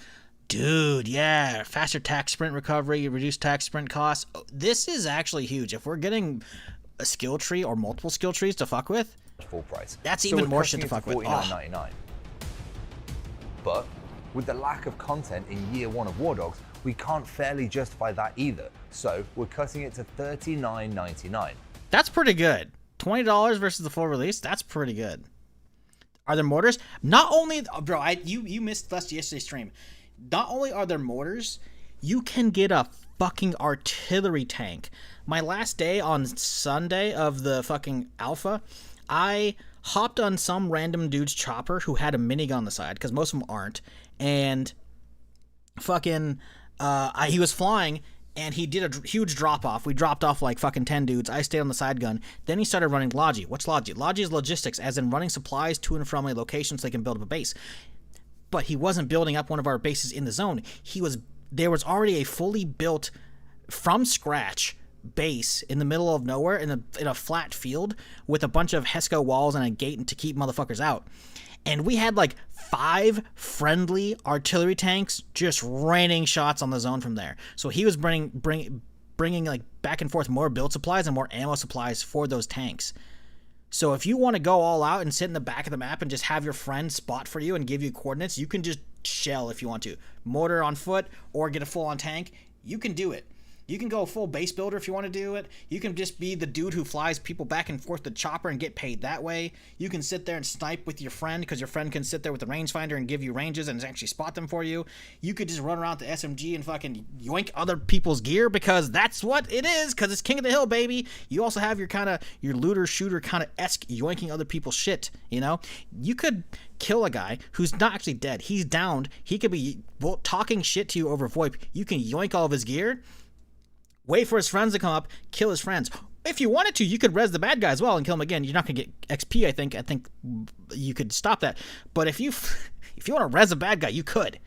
Speaker 1: Dude, yeah. Faster tac sprint recovery, reduced tac sprint costs. This is actually huge. If we're getting a skill tree or multiple skill trees to fuck with,
Speaker 10: full price.
Speaker 1: That's even more shit to fuck with.
Speaker 10: $49.99. But with the lack of content in year 1 of War Dogs, we can't fairly justify that either. So we're cutting it to $39.99.
Speaker 1: That's pretty good. $20 versus the full release. That's pretty good. Are there mortars? Not only, bro, you missed yesterday's stream. Not only are there mortars, you can get a fucking artillery tank. My last day on Sunday of the fucking alpha, I hopped on some random dude's chopper who had a minigun on the side, because most of them aren't, and fucking he was flying, and he did a huge drop-off. We dropped off like fucking 10 dudes. I stayed on the side gun. Then he started running Logi. What's Logi? Logi is logistics, as in running supplies to and from a location so they can build up a base. But he wasn't building up one of our bases in the zone. There was already a fully built, from scratch, base in the middle of nowhere in a flat field with a bunch of Hesco walls and a gate to keep motherfuckers out. And we had like 5 friendly artillery tanks just raining shots on the zone from there. So he was bringing like back and forth more build supplies and more ammo supplies for those tanks. So if you want to go all out and sit in the back of the map and just have your friend spot for you and give you coordinates, you can just shell if you want to. Mortar on foot or get a full-on tank, you can do it. You can go full base builder if you want to do it. You can just be the dude who flies people back and forth the chopper and get paid that way. You can sit there and snipe with your friend because your friend can sit there with the rangefinder and give you ranges and actually spot them for you. You could just run around the SMG and fucking yoink other people's gear because that's what it is, because it's King of the Hill, baby. You also have your looter shooter kind of esque yoinking other people's shit, you know? You could kill a guy who's not actually dead. He's downed. He could be talking shit to you over VoIP. You can yoink all of his gear, wait for his friends to come up, kill his friends. If you wanted to, you could res the bad guy as well and kill him again. You're not going to get XP, I think. I think you could stop that. But if you want to res a bad guy, you could.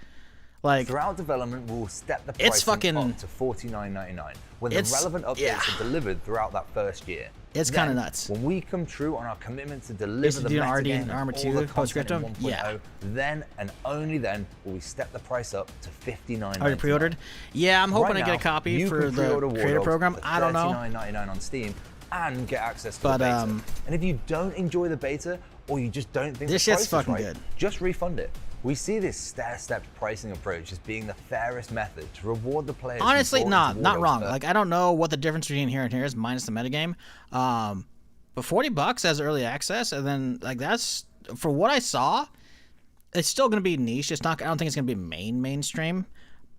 Speaker 1: Like,
Speaker 10: throughout development, we'll step the price up to $49.99 when the relevant updates are delivered throughout that first year.
Speaker 1: It's kind of nuts.
Speaker 10: When we come true on our commitment to deliver the metagame and
Speaker 1: Arma 2
Speaker 10: all the content in
Speaker 1: post-scriptum,
Speaker 10: 1.0, then and only then will we step the price up to $59.99.
Speaker 1: Are you pre-ordered? Yeah, I'm hoping I get a copy for the creator program. I don't know.
Speaker 10: $39.99 on Steam, and get access to
Speaker 1: But,
Speaker 10: the beta. And if you don't enjoy the beta, or you just don't think
Speaker 1: this
Speaker 10: the price
Speaker 1: shit's
Speaker 10: is
Speaker 1: fucking
Speaker 10: right,
Speaker 1: good.
Speaker 10: just refund it. We see this stair-stepped pricing approach as being the fairest method to reward the players.
Speaker 1: Honestly,
Speaker 10: who bought into
Speaker 1: not
Speaker 10: War
Speaker 1: wrong.
Speaker 10: Dogs
Speaker 1: Like, I don't know what the difference between here and here is, minus the metagame. But $40 as early access, and then, like, that's, for what I saw, it's still going to be niche. It's not, I don't think it's going to be mainstream.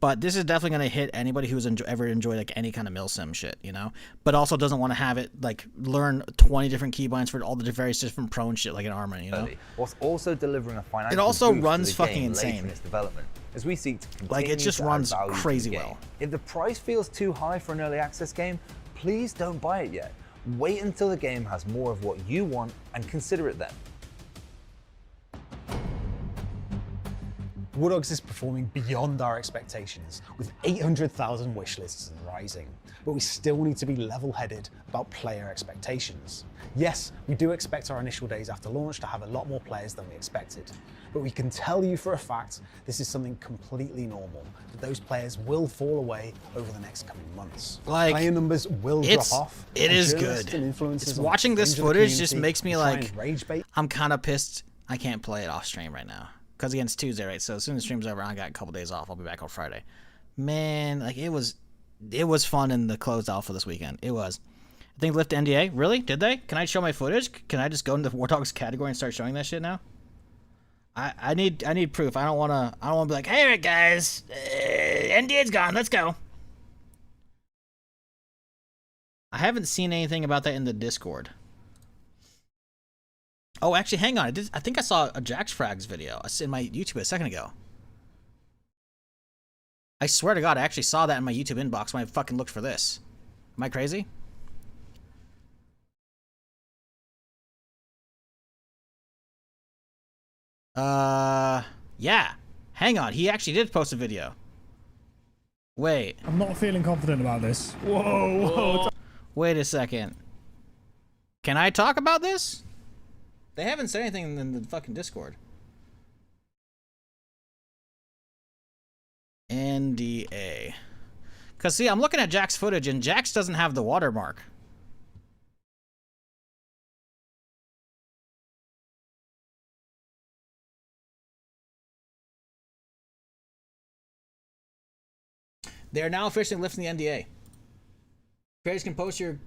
Speaker 1: But this is definitely going to hit anybody who's ever enjoyed, like, any kind of milsim shit, you know? But also doesn't want to have it, like, learn 20 different keybinds for all the various different prone shit, like an Arma, you know?
Speaker 10: Whilst also delivering a financial
Speaker 1: It also
Speaker 10: boost
Speaker 1: runs
Speaker 10: to the
Speaker 1: fucking
Speaker 10: game later
Speaker 1: insane.
Speaker 10: in its development, as we seek to continue
Speaker 1: Like, it just
Speaker 10: to add
Speaker 1: runs
Speaker 10: value to the
Speaker 1: crazy
Speaker 10: game.
Speaker 1: well.
Speaker 10: If the price feels too high for an early access game, please don't buy it yet. Wait until the game has more of what you want and consider it then.
Speaker 9: War Dogs is performing beyond our expectations, with 800,000 wishlists and rising. But we still need to be level-headed about player expectations. Yes, we do expect our initial days after launch to have a lot more players than we expected. But we can tell you for a fact this is something completely normal, that those players will fall away over the next coming months.
Speaker 1: Like,
Speaker 9: player numbers will drop off.
Speaker 1: It is
Speaker 9: journalists
Speaker 1: good.
Speaker 9: and influencers
Speaker 1: It's
Speaker 9: on
Speaker 1: watching
Speaker 9: the
Speaker 1: this
Speaker 9: fringe of the
Speaker 1: footage just
Speaker 9: community
Speaker 1: makes me
Speaker 9: will try
Speaker 1: like,
Speaker 9: and rage bait.
Speaker 1: I'm kind of pissed I can't play it off stream right now. Because again, it's Tuesday, right? So as soon as the stream's over, I got a couple days off. I'll be back on Friday. Man, like, it was fun in the closed alpha this weekend. It was. I think lift NDA. Really? Did they? Can I show my footage? Can I just go into the War Dogs category and start showing that shit now? I need proof. I don't wanna be like, hey guys, NDA's gone. Let's go. I haven't seen anything about that in the Discord. Oh, actually, hang on. I think I saw a Jax Frags video in my YouTube a second ago. I swear to God, I actually saw that in my YouTube inbox when I fucking looked for this. Am I crazy? Yeah. Hang on. He actually did post a video. Wait.
Speaker 8: I'm not feeling confident about this. Whoa.
Speaker 1: Wait a second. Can I talk about this? They haven't said anything in the fucking Discord. NDA. Because, see, I'm looking at Jack's footage, and Jax doesn't have the watermark. They are now officially lifting the NDA. Creators can post your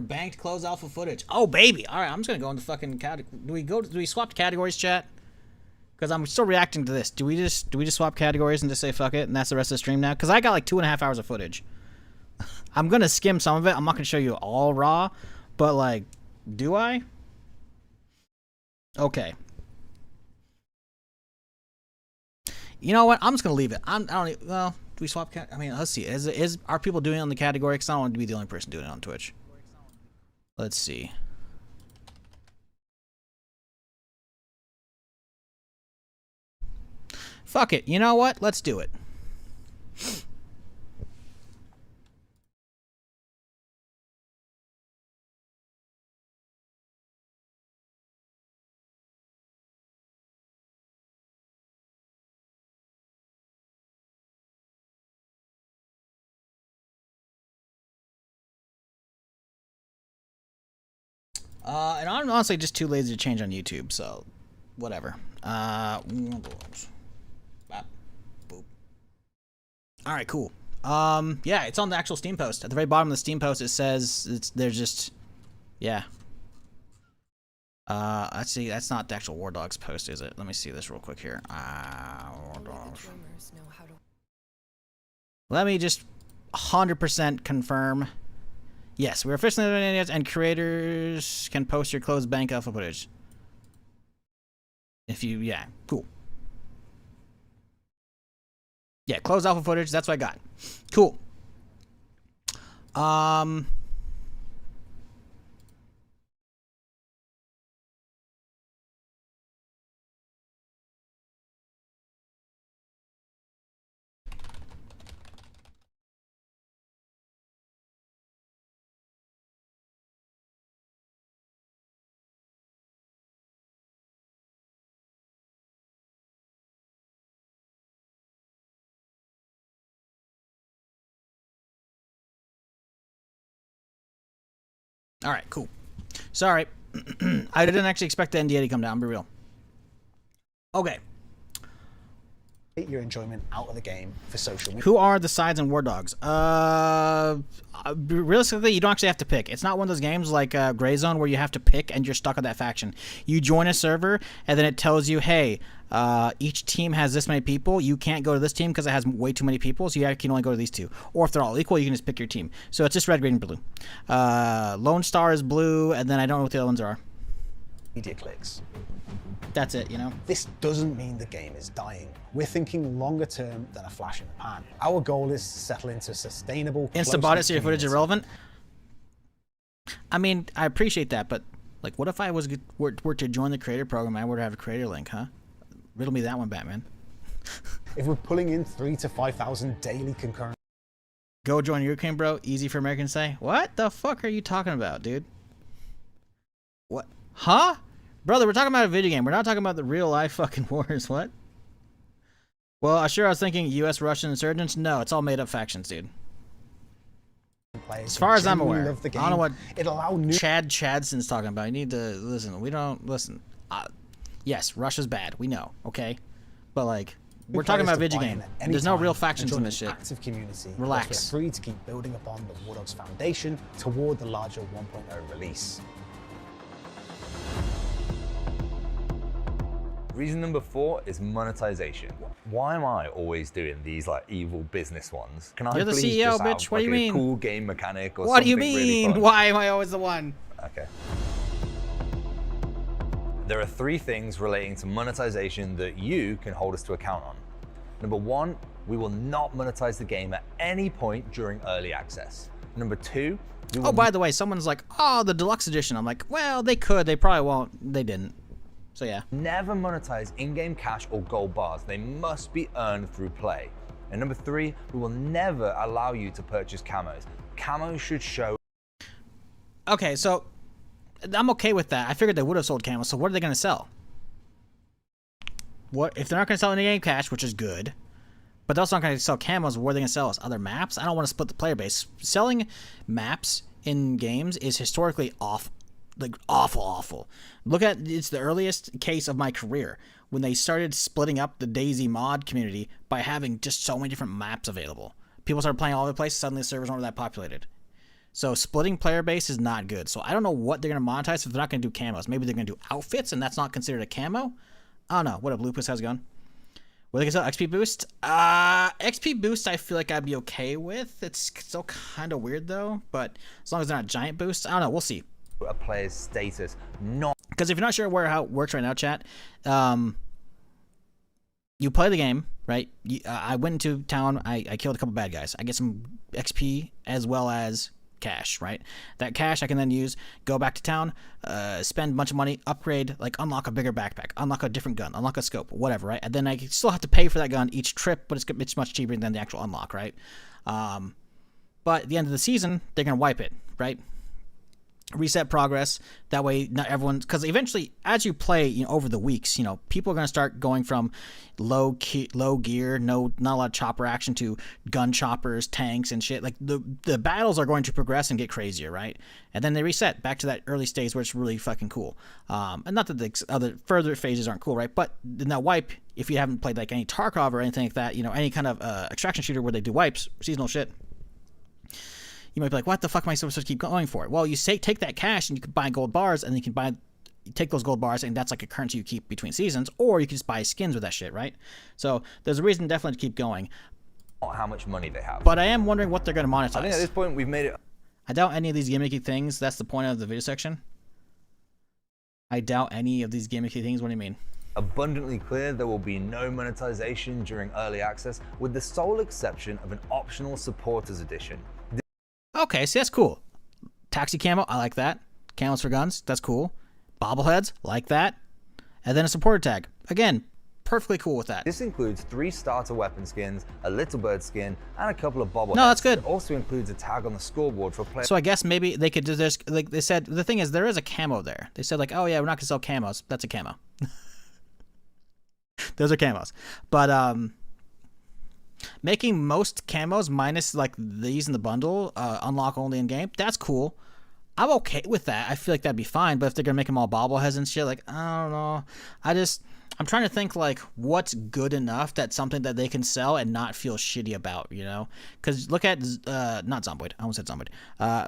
Speaker 1: banked closed alpha footage. Oh, baby. All right, I'm just going to go into fucking category. Do we swap categories, chat? Because I'm still reacting to this. Do we just swap categories and just say fuck it and that's the rest of the stream now? Because I got like 2.5 hours of footage. I'm going to skim some of it. I'm not going to show you all raw. But like, do I? Okay. You know what? I'm just going to leave it. Well, do we swap? I mean, let's see. Are people doing it on the category? Because I don't want to be the only person doing it on Twitch. Let's see. Fuck it. You know what? Let's do it. And I'm honestly just too lazy to change on YouTube, so whatever. Alright, cool. Yeah, it's on the actual Steam post. At the very bottom of the Steam post, it says there's just, yeah. Let's see, that's not the actual War Dogs post, is it? Let me see this real quick here. War Dogs. Let me just 100% confirm. Yes, we're officially and creators can post your closed bank alpha footage. If you, yeah, cool. Yeah, closed alpha footage, that's what I got. Cool. All right, cool. Sorry. I didn't actually expect the NDA to come down, be real. Okay.
Speaker 9: Your enjoyment out of the game for social media.
Speaker 1: Who are the sides and war dogs? Realistically, you don't actually have to pick. It's not one of those games like Gray Zone where you have to pick and you're stuck with that faction. You join a server and then it tells you, hey, each team has this many people. You can't go to this team because it has way too many people, so you can only go to these two. Or if they're all equal, you can just pick your team. So it's just red, green, and blue. Lone Star is blue, and then I don't know what the other ones are.
Speaker 9: Media clicks.
Speaker 1: That's it, you know?
Speaker 9: This doesn't mean the game is dying. We're thinking longer term than a flash in the pan. Our goal is to settle into a sustainable...
Speaker 1: Insta-bought it so your footage is irrelevant? I mean, I appreciate that, but like, what if I were to join the creator program, I were to have a creator link, huh? Riddle me that one, Batman.
Speaker 9: If we're pulling in 3,000 to 5,000 daily concurrent...
Speaker 1: Go join Ukraine, bro. Easy for Americans to say. What the fuck are you talking about, dude? What? Huh? Brother, we're talking about a video game. We're not talking about the real life fucking wars. What? Well, I was thinking U.S.-Russian insurgents. No, it's all made-up factions, dude. As far as I'm aware. I don't know what Chad Chadson's talking about. You need to listen. We don't listen. Yes, Russia's bad. We know, okay? But, like, we're talking about a video game. There's no real factions in this shit.
Speaker 9: Active community.
Speaker 1: Relax.
Speaker 9: We're free to keep building upon the War Dogs foundation toward the larger 1.0 release.
Speaker 10: Reason number 4 is monetization. Why am I always doing these like evil business ones? Can
Speaker 1: You're
Speaker 10: I
Speaker 1: the
Speaker 10: please
Speaker 1: CEO,
Speaker 10: just
Speaker 1: bitch.
Speaker 10: have,
Speaker 1: What do you
Speaker 10: like,
Speaker 1: mean?
Speaker 10: a cool game mechanic or
Speaker 1: What do you
Speaker 10: something really
Speaker 1: mean?
Speaker 10: fun?
Speaker 1: Why am I always the one?
Speaker 10: Okay. There are 3 things relating to monetization that you can hold us to account on. Number 1, we will not monetize the game at any point during early access. Number 2,
Speaker 1: oh, by the way, someone's like, oh, the deluxe edition. I'm like, well, they could. They probably won't. They didn't. So yeah.
Speaker 10: Never monetize in-game cash or gold bars. They must be earned through play. And number 3, we will never allow you to purchase camos. Camos should show.
Speaker 1: Okay, so I'm okay with that. I figured they would have sold camos. So what are they going to sell? What if they're not going to sell any game cash, which is good, but they're also not going to sell camos? What are they going to sell us? Other maps? I don't want to split the player base. Selling maps in games is historically awful. Like awful. Look at, it's the earliest case of my career when they started splitting up the DayZ mod community by having just so many different maps available. People started playing all over the place. Suddenly the servers weren't that populated. So splitting player base is not good. So I don't know what they're going to monetize if they're not going to do camos. Maybe they're going to do outfits and that's not considered a camo. I don't know. What up, Lupus? How's it going? Will they can sell XP boost? XP boost I feel like I'd be okay with. It's still kind of weird though, but as long as they're not giant boosts, I don't know. We'll see.
Speaker 10: A player's status, not
Speaker 1: because if you're not sure how it works right now, chat, you play the game, right? I went into town, I killed a couple bad guys. I get some XP as well as cash, right? That cash I can then use, go back to town, spend a bunch of money, upgrade, like unlock a bigger backpack, unlock a different gun, unlock a scope, whatever, right? And then I still have to pay for that gun each trip, but it's much cheaper than the actual unlock, right? But at the end of the season, they're gonna wipe it, right? Reset progress. That way, not everyone, because eventually, as you play, over the weeks, people are going to start going from low gear, not a lot of chopper action to gun choppers, tanks, and shit. Like the battles are going to progress and get crazier, right? And then they reset back to that early stage where it's really fucking cool. And not that the other further phases aren't cool, right? But in that wipe, if you haven't played like any Tarkov or anything like that, any kind of extraction shooter where they do wipes, seasonal shit. You might be like, what the fuck am I supposed to keep going for? Well, you take that cash and you can buy gold bars, and then you can take those gold bars, and that's like a currency you keep between seasons, or you can just buy skins with that shit, right? So there's a reason definitely to keep going.
Speaker 10: how much money they have.
Speaker 1: But I am wondering what they're going to monetize.
Speaker 10: I think at this point we've made it.
Speaker 1: I doubt any of these gimmicky things. That's the point of the video section. I doubt any of these gimmicky things. What do you mean?
Speaker 10: Abundantly clear there will be no monetization during early access, with the sole exception of an optional supporters edition.
Speaker 1: Okay, see, that's cool. Taxi camo, I like that. Camos for guns, that's cool. Bobbleheads, like that. And then a supporter tag. Again, perfectly cool with that.
Speaker 10: This includes 3 starter weapon skins, a little bird skin, and a couple of bobbleheads.
Speaker 1: No, that's good.
Speaker 10: It also includes a tag on the scoreboard for players.
Speaker 1: So I guess maybe they could do this, like they said, the thing is, there is a camo there. They said like, oh yeah, we're not gonna sell camos. That's a camo. Those are camos. But making most camos minus like these in the bundle, unlock only in game, that's cool. I'm okay with that. I feel like that'd be fine. But if they're gonna make them all bobbleheads and shit, like, I don't know. I'm trying to think like what's good enough that's something that they can sell and not feel shitty about, you know? Because look at not Zomboid. I almost said Zomboid.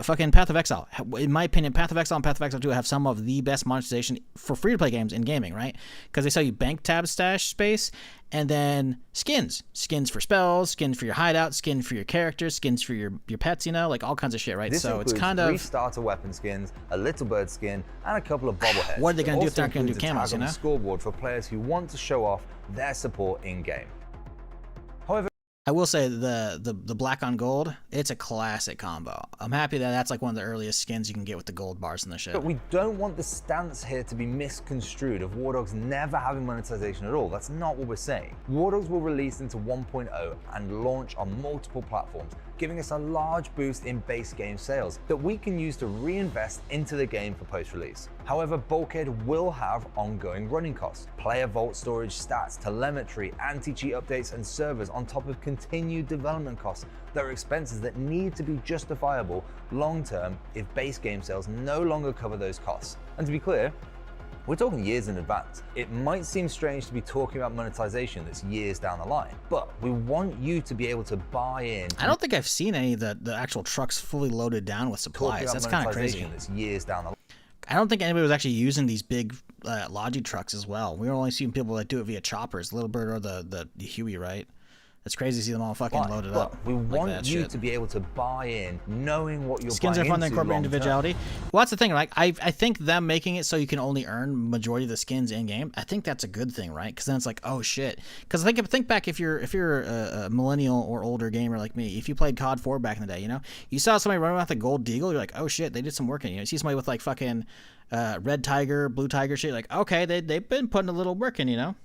Speaker 1: Fucking Path of Exile. In my opinion, Path of Exile and Path of Exile 2 have some of the best monetization for free-to-play games in gaming, right? Because they sell you bank tab stash space and then skins for spells, skins for your hideout, skins for your characters, skins for your pets, you know, like all kinds of shit, right?
Speaker 10: This
Speaker 1: So it's
Speaker 10: includes
Speaker 1: kind of
Speaker 10: 3 starter weapon skins, a little bird skin, and a couple of bobbleheads.
Speaker 1: What are they gonna
Speaker 10: It
Speaker 1: do if they're
Speaker 10: also
Speaker 1: not gonna do
Speaker 10: includes a tag
Speaker 1: camos, you
Speaker 10: on the
Speaker 1: know?
Speaker 10: scoreboard for players who want to show off their support in game. However,
Speaker 1: I will say the black on gold, it's a classic combo. I'm happy that that's like one of the earliest skins you can get with the gold bars and the shit.
Speaker 10: but we don't want the stance here to be misconstrued of War Dogs never having monetization at all. That's not what we're saying. War Dogs will release into 1.0 and launch on multiple platforms, giving us a large boost in base game sales that we can use to reinvest into the game for post-release. However, Bulkhead will have ongoing running costs, player vault storage, stats, telemetry, anti-cheat updates, and servers on top of continued development costs that are expenses that need to be justifiable long-term if base game sales no longer cover those costs. And to be clear, we're talking years in advance. It might seem strange to be talking about monetization that's years down the line, but we want you to be able to buy in.
Speaker 1: I don't think I've seen any of the actual trucks fully loaded down with supplies. That's kind of crazy.
Speaker 10: That's years down the line.
Speaker 1: I don't think anybody was actually using these big Logi trucks as well. We were only seeing people that do it via choppers, Little Bird or the Huey, right? It's crazy to see them all fucking loaded up.
Speaker 10: We
Speaker 1: like
Speaker 10: want you to be able to buy in, knowing what you're
Speaker 1: skins
Speaker 10: buying
Speaker 1: are fun to
Speaker 10: into
Speaker 1: incorporate
Speaker 10: long-term.
Speaker 1: individuality. Well, that's the thing, right? I think them making it so you can only earn majority of the skins in game. I think that's a good thing, right? Because then it's like, oh shit. Because think back if you're a millennial or older gamer like me, if you played COD 4 back in the day, you know, you saw somebody running with a gold deagle, you're like, oh shit, they did some work in it. You know, you see somebody with like fucking red tiger, blue tiger shit, like okay, they've been putting a little work in, you know.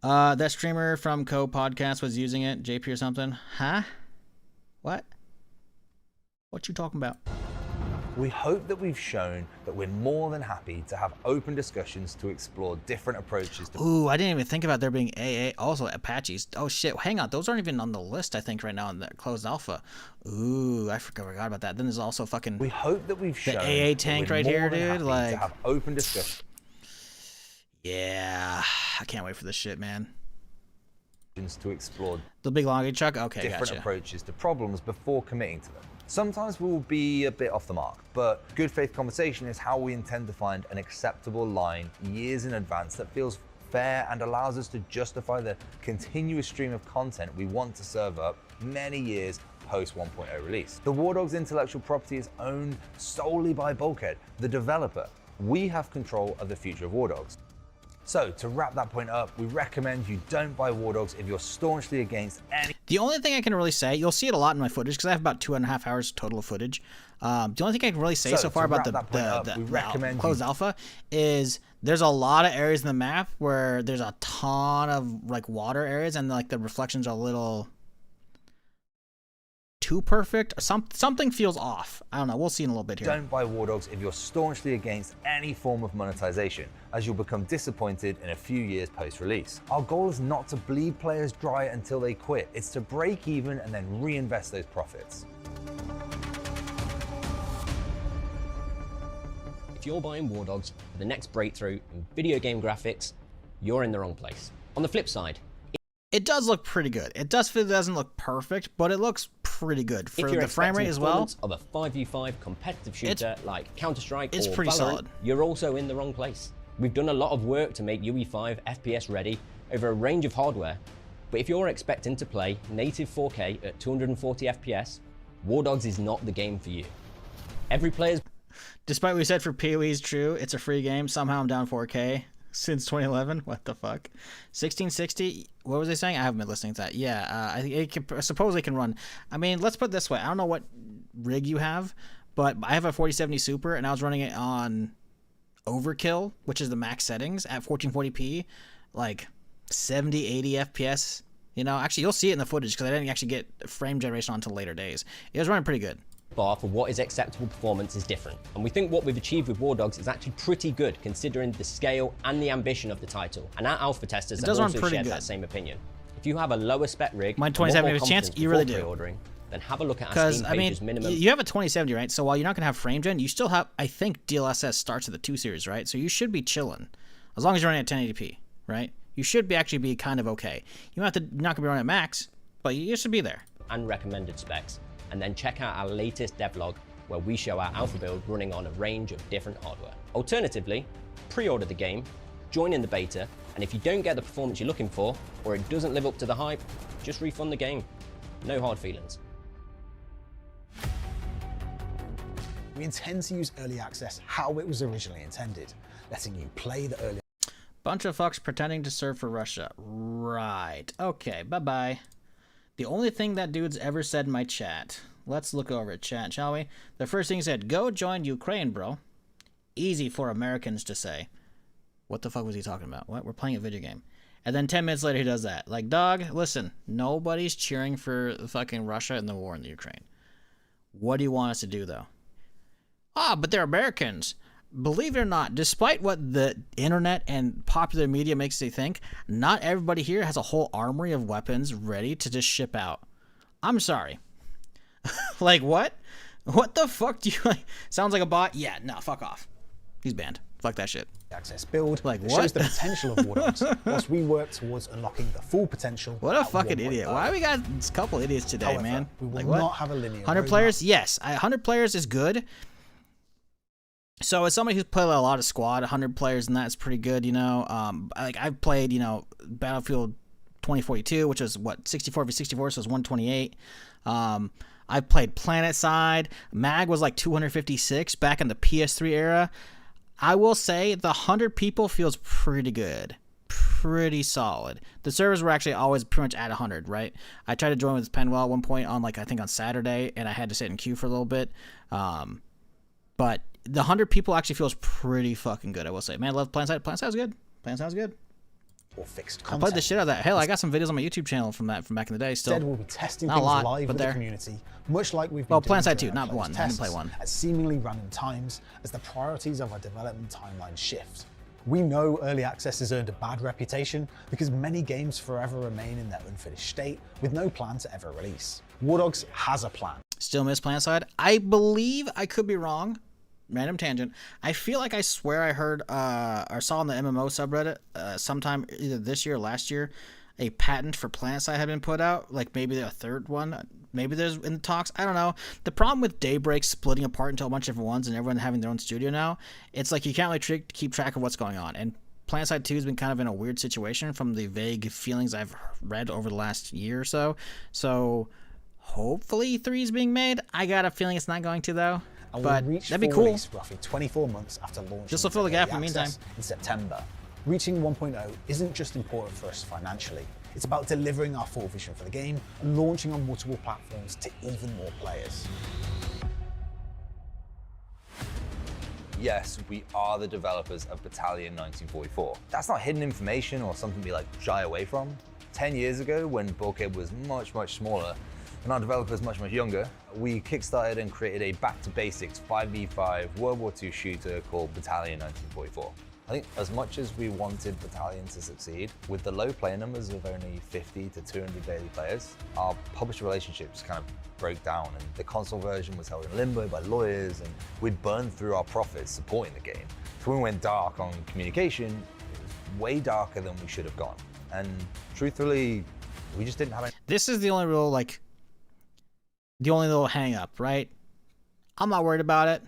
Speaker 1: That streamer from Co Podcast was using it, JP or something. Huh? What? What you talking about?
Speaker 10: We hope that we've shown that we're more than happy to have open discussions to explore different approaches to.
Speaker 1: Ooh, I didn't even think about there being AA, also Apaches. Oh shit, hang on, those aren't even on the list, I think, right now in the closed alpha. Ooh, I forgot about that. Then there's also fucking.
Speaker 10: We hope that we've shown
Speaker 1: the AA tank right here, dude. Like,
Speaker 10: to have open discussions.
Speaker 1: Yeah, I can't wait for this shit, man.
Speaker 10: To explore
Speaker 1: the big long truck. Okay,
Speaker 10: different
Speaker 1: gotcha.
Speaker 10: approaches to problems before committing to them. Sometimes we will be a bit off the mark, but good faith conversation is how we intend to find an acceptable line years in advance that feels fair and allows us to justify the continuous stream of content we want to serve up many years post 1.0 release. The War Dogs intellectual property is owned solely by Bulkhead, the developer. We have control of the future of War Dogs. So, to wrap that point up, we recommend you don't buy War Dogs if you're staunchly against any.
Speaker 1: The only thing I can really say, you'll see it a lot in my footage because I have about 2.5 hours total of footage. The only thing I can really say so far about the closed alpha is there's a lot of areas in the map where there's a ton of like water areas and like the reflections are a little too perfect. Something feels off. I don't know. We'll see in a little bit here.
Speaker 10: Don't buy War Dogs if you're staunchly against any form of monetization, as you'll become disappointed in a few years post-release. Our goal is not to bleed players dry until they quit. It's to break even and then reinvest those profits.
Speaker 11: If you're buying War Dogs for the next breakthrough in video game graphics, you're in the wrong place. On the flip side,
Speaker 1: it does look pretty good. It doesn't look perfect, but it looks pretty good for the frame rate as well.
Speaker 11: Of a 5v5 competitive shooter like Counter-Strike or
Speaker 1: pretty
Speaker 11: Valorant,
Speaker 1: solid.
Speaker 11: You're also in the wrong place. We've done a lot of work to make UE5 FPS ready over a range of hardware, but if you're expecting to play native 4K at 240 FPS, War Dogs is not the game for you. Every player's...
Speaker 1: Despite what we said for PoE is true, it's a free game. Somehow I'm down 4K. Since 2011, what the fuck? 1660. What was they saying? I haven't been listening to that. Yeah, I suppose it can run. I mean, let's put it this way. I don't know what rig you have, but I have a 4070 Super, and I was running it on Overkill, which is the max settings at 1440p, like 70, 80 FPS. You know, actually, you'll see it in the footage because I didn't actually get frame generation until later days. It was running pretty good.
Speaker 11: Bar for what is acceptable performance is different, and we think what we've achieved with War Dogs is actually pretty good considering the scale and the ambition of the title, and our alpha testers have also shared that same opinion. If you have a lower spec rig,
Speaker 1: mine 27 chance, you really do.
Speaker 11: Pre-ordering, then have a look at our
Speaker 1: Because,
Speaker 11: Steam
Speaker 1: I mean,
Speaker 11: pages minimum.
Speaker 1: you have a 2070, right? So while you're not going to have frame gen, you still have, I think DLSS starts at the 2 series, right? So you should be chilling. As long as you're running at 1080p, right? You should actually be kind of okay. You don't have to, not going to be running at max, but you should be there.
Speaker 11: And recommended specs. And then check out our latest devlog where we show our alpha build running on a range of different hardware. Alternatively, pre-order the game, join in the beta, and if you don't get the performance you're looking for, or it doesn't live up to the hype, just refund the game. No hard feelings.
Speaker 9: We intend to use early access how it was originally intended, letting you play the early.
Speaker 1: Bunch of fucks pretending to serve for Russia. Right. Okay, bye-bye. The only thing that dude's ever said in my chat. Let's look over at chat, shall we? The first thing he said, go join Ukraine, bro. Easy for Americans to say. What the fuck was he talking about? What? We're playing a video game. And then 10 minutes later he does that. Like, dog, listen, nobody's cheering for fucking Russia and the war in the Ukraine. What do you want us to do, though? Ah, but they're Americans. Believe it or not, despite what the internet and popular media makes you think, not everybody here has a whole armory of weapons ready to just ship out. I'm sorry. Like, what? What the fuck do you like? Sounds like a bot? Yeah, no, fuck off. He's banned. Fuck that shit.
Speaker 9: Access build
Speaker 1: like
Speaker 9: that
Speaker 1: what?
Speaker 9: shows the potential of War Dogs, whilst we work towards unlocking the full potential.
Speaker 1: What a fucking idiot. Why we got a couple idiots today,
Speaker 9: However,
Speaker 1: man?
Speaker 9: We will
Speaker 1: like, what?
Speaker 9: not have a linear
Speaker 1: 100
Speaker 9: roadmap.
Speaker 1: players? Yes. 100 players is good. So as somebody who's played a lot of squad, 100 players, and that's pretty good, you know. Like I've played, you know, Battlefield 2042, which was what 64 v 64, so it's 128. I've played PlanetSide. Mag was like 256 back in the PS3 era. I will say the 100 people feels pretty good, pretty solid. The servers were actually always pretty much at 100, right? I tried to join with Penwell at one point on like I think on Saturday, and I had to sit in queue for a little bit. But the 100 people actually feels pretty fucking good, I will say. Man, I love PlanetSide. PlanetSide's good. PlanetSide's good.
Speaker 9: Or fixed
Speaker 1: I played the shit out of that. Hell, I got some videos on my YouTube channel from back in the day still.
Speaker 9: Instead, we'll be testing
Speaker 1: Not
Speaker 9: things
Speaker 1: a lot,
Speaker 9: live
Speaker 1: but
Speaker 9: with
Speaker 1: there.
Speaker 9: the community, much like we've been
Speaker 1: Well,
Speaker 9: doing
Speaker 1: PlanetSide
Speaker 9: during
Speaker 1: 2,
Speaker 9: our
Speaker 1: not
Speaker 9: closed
Speaker 1: one. I didn't
Speaker 9: tests
Speaker 1: play one.
Speaker 9: at seemingly random times as the priorities of our development timeline shift. We know early access has earned a bad reputation because many games forever remain in their unfinished state with no plan to ever release. War Dogs has a plan.
Speaker 1: Still miss PlanetSide. I believe, I could be wrong, random tangent, I feel like I swear I heard or saw on the MMO subreddit sometime either this year or last year a patent for PlanetSide had been put out, like maybe a third one, maybe there's in the talks, I don't know. The problem with Daybreak splitting apart into a bunch of different ones and everyone having their own studio now, it's like you can't really keep track of what's going on. And PlanetSide 2 has been kind of in a weird situation from the vague feelings I've read over the last year or so. So hopefully 3 is being made. I got a feeling it's not going to though.
Speaker 9: And
Speaker 1: But
Speaker 9: we'll reach
Speaker 1: that'd be
Speaker 9: full
Speaker 1: cool.
Speaker 9: release roughly 24 months after launch.
Speaker 1: Just to fill the gap in the meantime.
Speaker 9: In September. Reaching 1.0 isn't just important for us financially. It's about delivering our full vision for the game and launching on multiple platforms to even more players.
Speaker 10: Yes, we are the developers of Battalion 1944. That's not hidden information or something we like shy away from. 10 years ago, when Bulkhead was much smaller and our developers much younger, we kickstarted and created a back-to-basics 5v5 World War II shooter called Battalion 1944. I think as much as we wanted Battalion to succeed, with the low player numbers of only 50 to 200 daily players, our publisher relationships kind of broke down and the console version was held in limbo by lawyers and we'd burned through our profits supporting the game. So when we went dark on communication, it was way darker than we should have gone. And truthfully, we just didn't have any.
Speaker 1: This is the only real, like, the only little hang up, right? I'm not worried about it,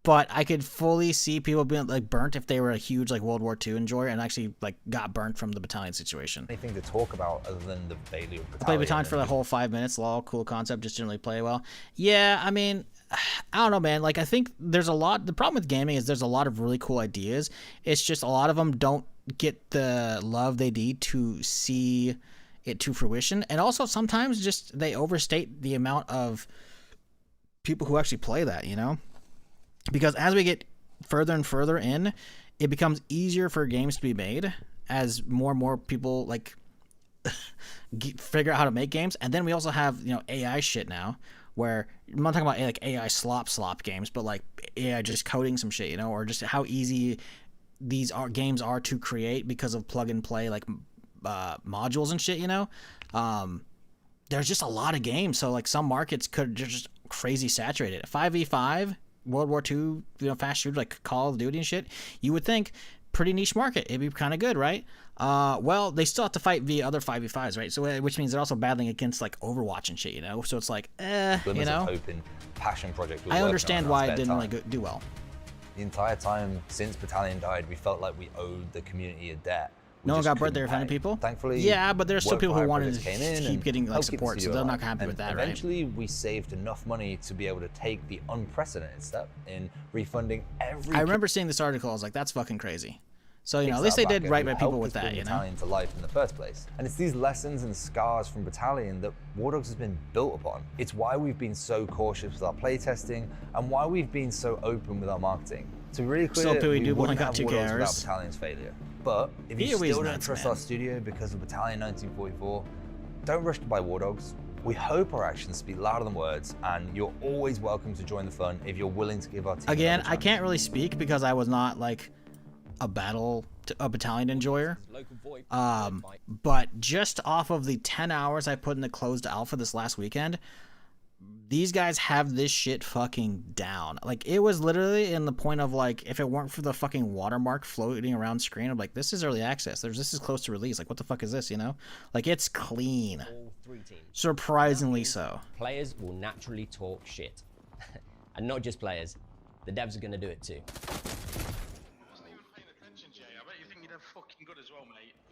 Speaker 1: but I could fully see people being like burnt if they were a huge like World War II enjoyer and actually like got burnt from the Battalion situation.
Speaker 10: Anything to talk about other than the failure of
Speaker 1: I played Battalion for
Speaker 10: and
Speaker 1: the whole 5 minutes, lol, cool concept, just didn't really play well. Yeah, I mean, I don't know, man. Like, I think there's a lot, the problem with gaming is there's a lot of really cool ideas. It's just a lot of them don't get the love they need to see it to fruition. And also sometimes just they overstate the amount of people who actually play that, you know? Because as we get further and further in, it becomes easier for games to be made as more and more people like figure out how to make games. And then we also have, you know, AI shit now, where I'm not talking about like AI slop games, but like AI just coding some shit, you know, or just how easy these games are to create because of plug and play like modules and shit, you know. there's just a lot of games. So like some markets could just crazy saturated. 5v5, World War II, you know, fast shooter like Call of Duty and shit. You would think pretty niche market. It'd be kind of good, right? Well, they still have to fight via other 5v5s, right? So which means they're also battling against like Overwatch and shit, you know. So it's like, you know.
Speaker 10: Hope and passion project.
Speaker 1: I understand why it didn't really do well.
Speaker 10: The entire time since Battalion died, we felt like we owed the community a debt.
Speaker 1: No one got burned there offending people?
Speaker 10: Thankfully,
Speaker 1: yeah, but there's still people who wanted to keep getting like
Speaker 10: helped
Speaker 1: support,
Speaker 10: keep
Speaker 1: so
Speaker 10: the
Speaker 1: they're
Speaker 10: studio
Speaker 1: not happy
Speaker 10: alive.
Speaker 1: with that,
Speaker 10: And
Speaker 1: right?
Speaker 10: eventually, we saved enough money to be able to take the unprecedented step in refunding every.
Speaker 1: I remember seeing this article. I was like, that's fucking crazy. So, you know, at least they did right by people with that, you know?
Speaker 10: Battalion to life in the first place. And it's these lessons and scars from Battalion that War Dogs has been built upon. It's why we've been so cautious with our playtesting and why we've been so open with our marketing. To be really clear, we wouldn't have War Dogs without Battalion's failure. But if you still don't trust our studio because of Battalion 1944, don't rush to buy War Dogs. We hope our actions speak louder than words, and you're always welcome to join the fun if you're willing to give our team.
Speaker 1: Again, I can't really speak because I was not like a Battalion enjoyer. But just off of the 10 hours I put in the closed alpha this last weekend, these guys have this shit fucking down. Like, it was literally in the point of like, if it weren't for the fucking watermark floating around screen, I'm like, this is early access. This is close to release. Like, what the fuck is this, you know? Like, it's clean.
Speaker 11: All 3 teams.
Speaker 1: Surprisingly so.
Speaker 11: Players will naturally talk shit. And not just players. The devs are going to do it too.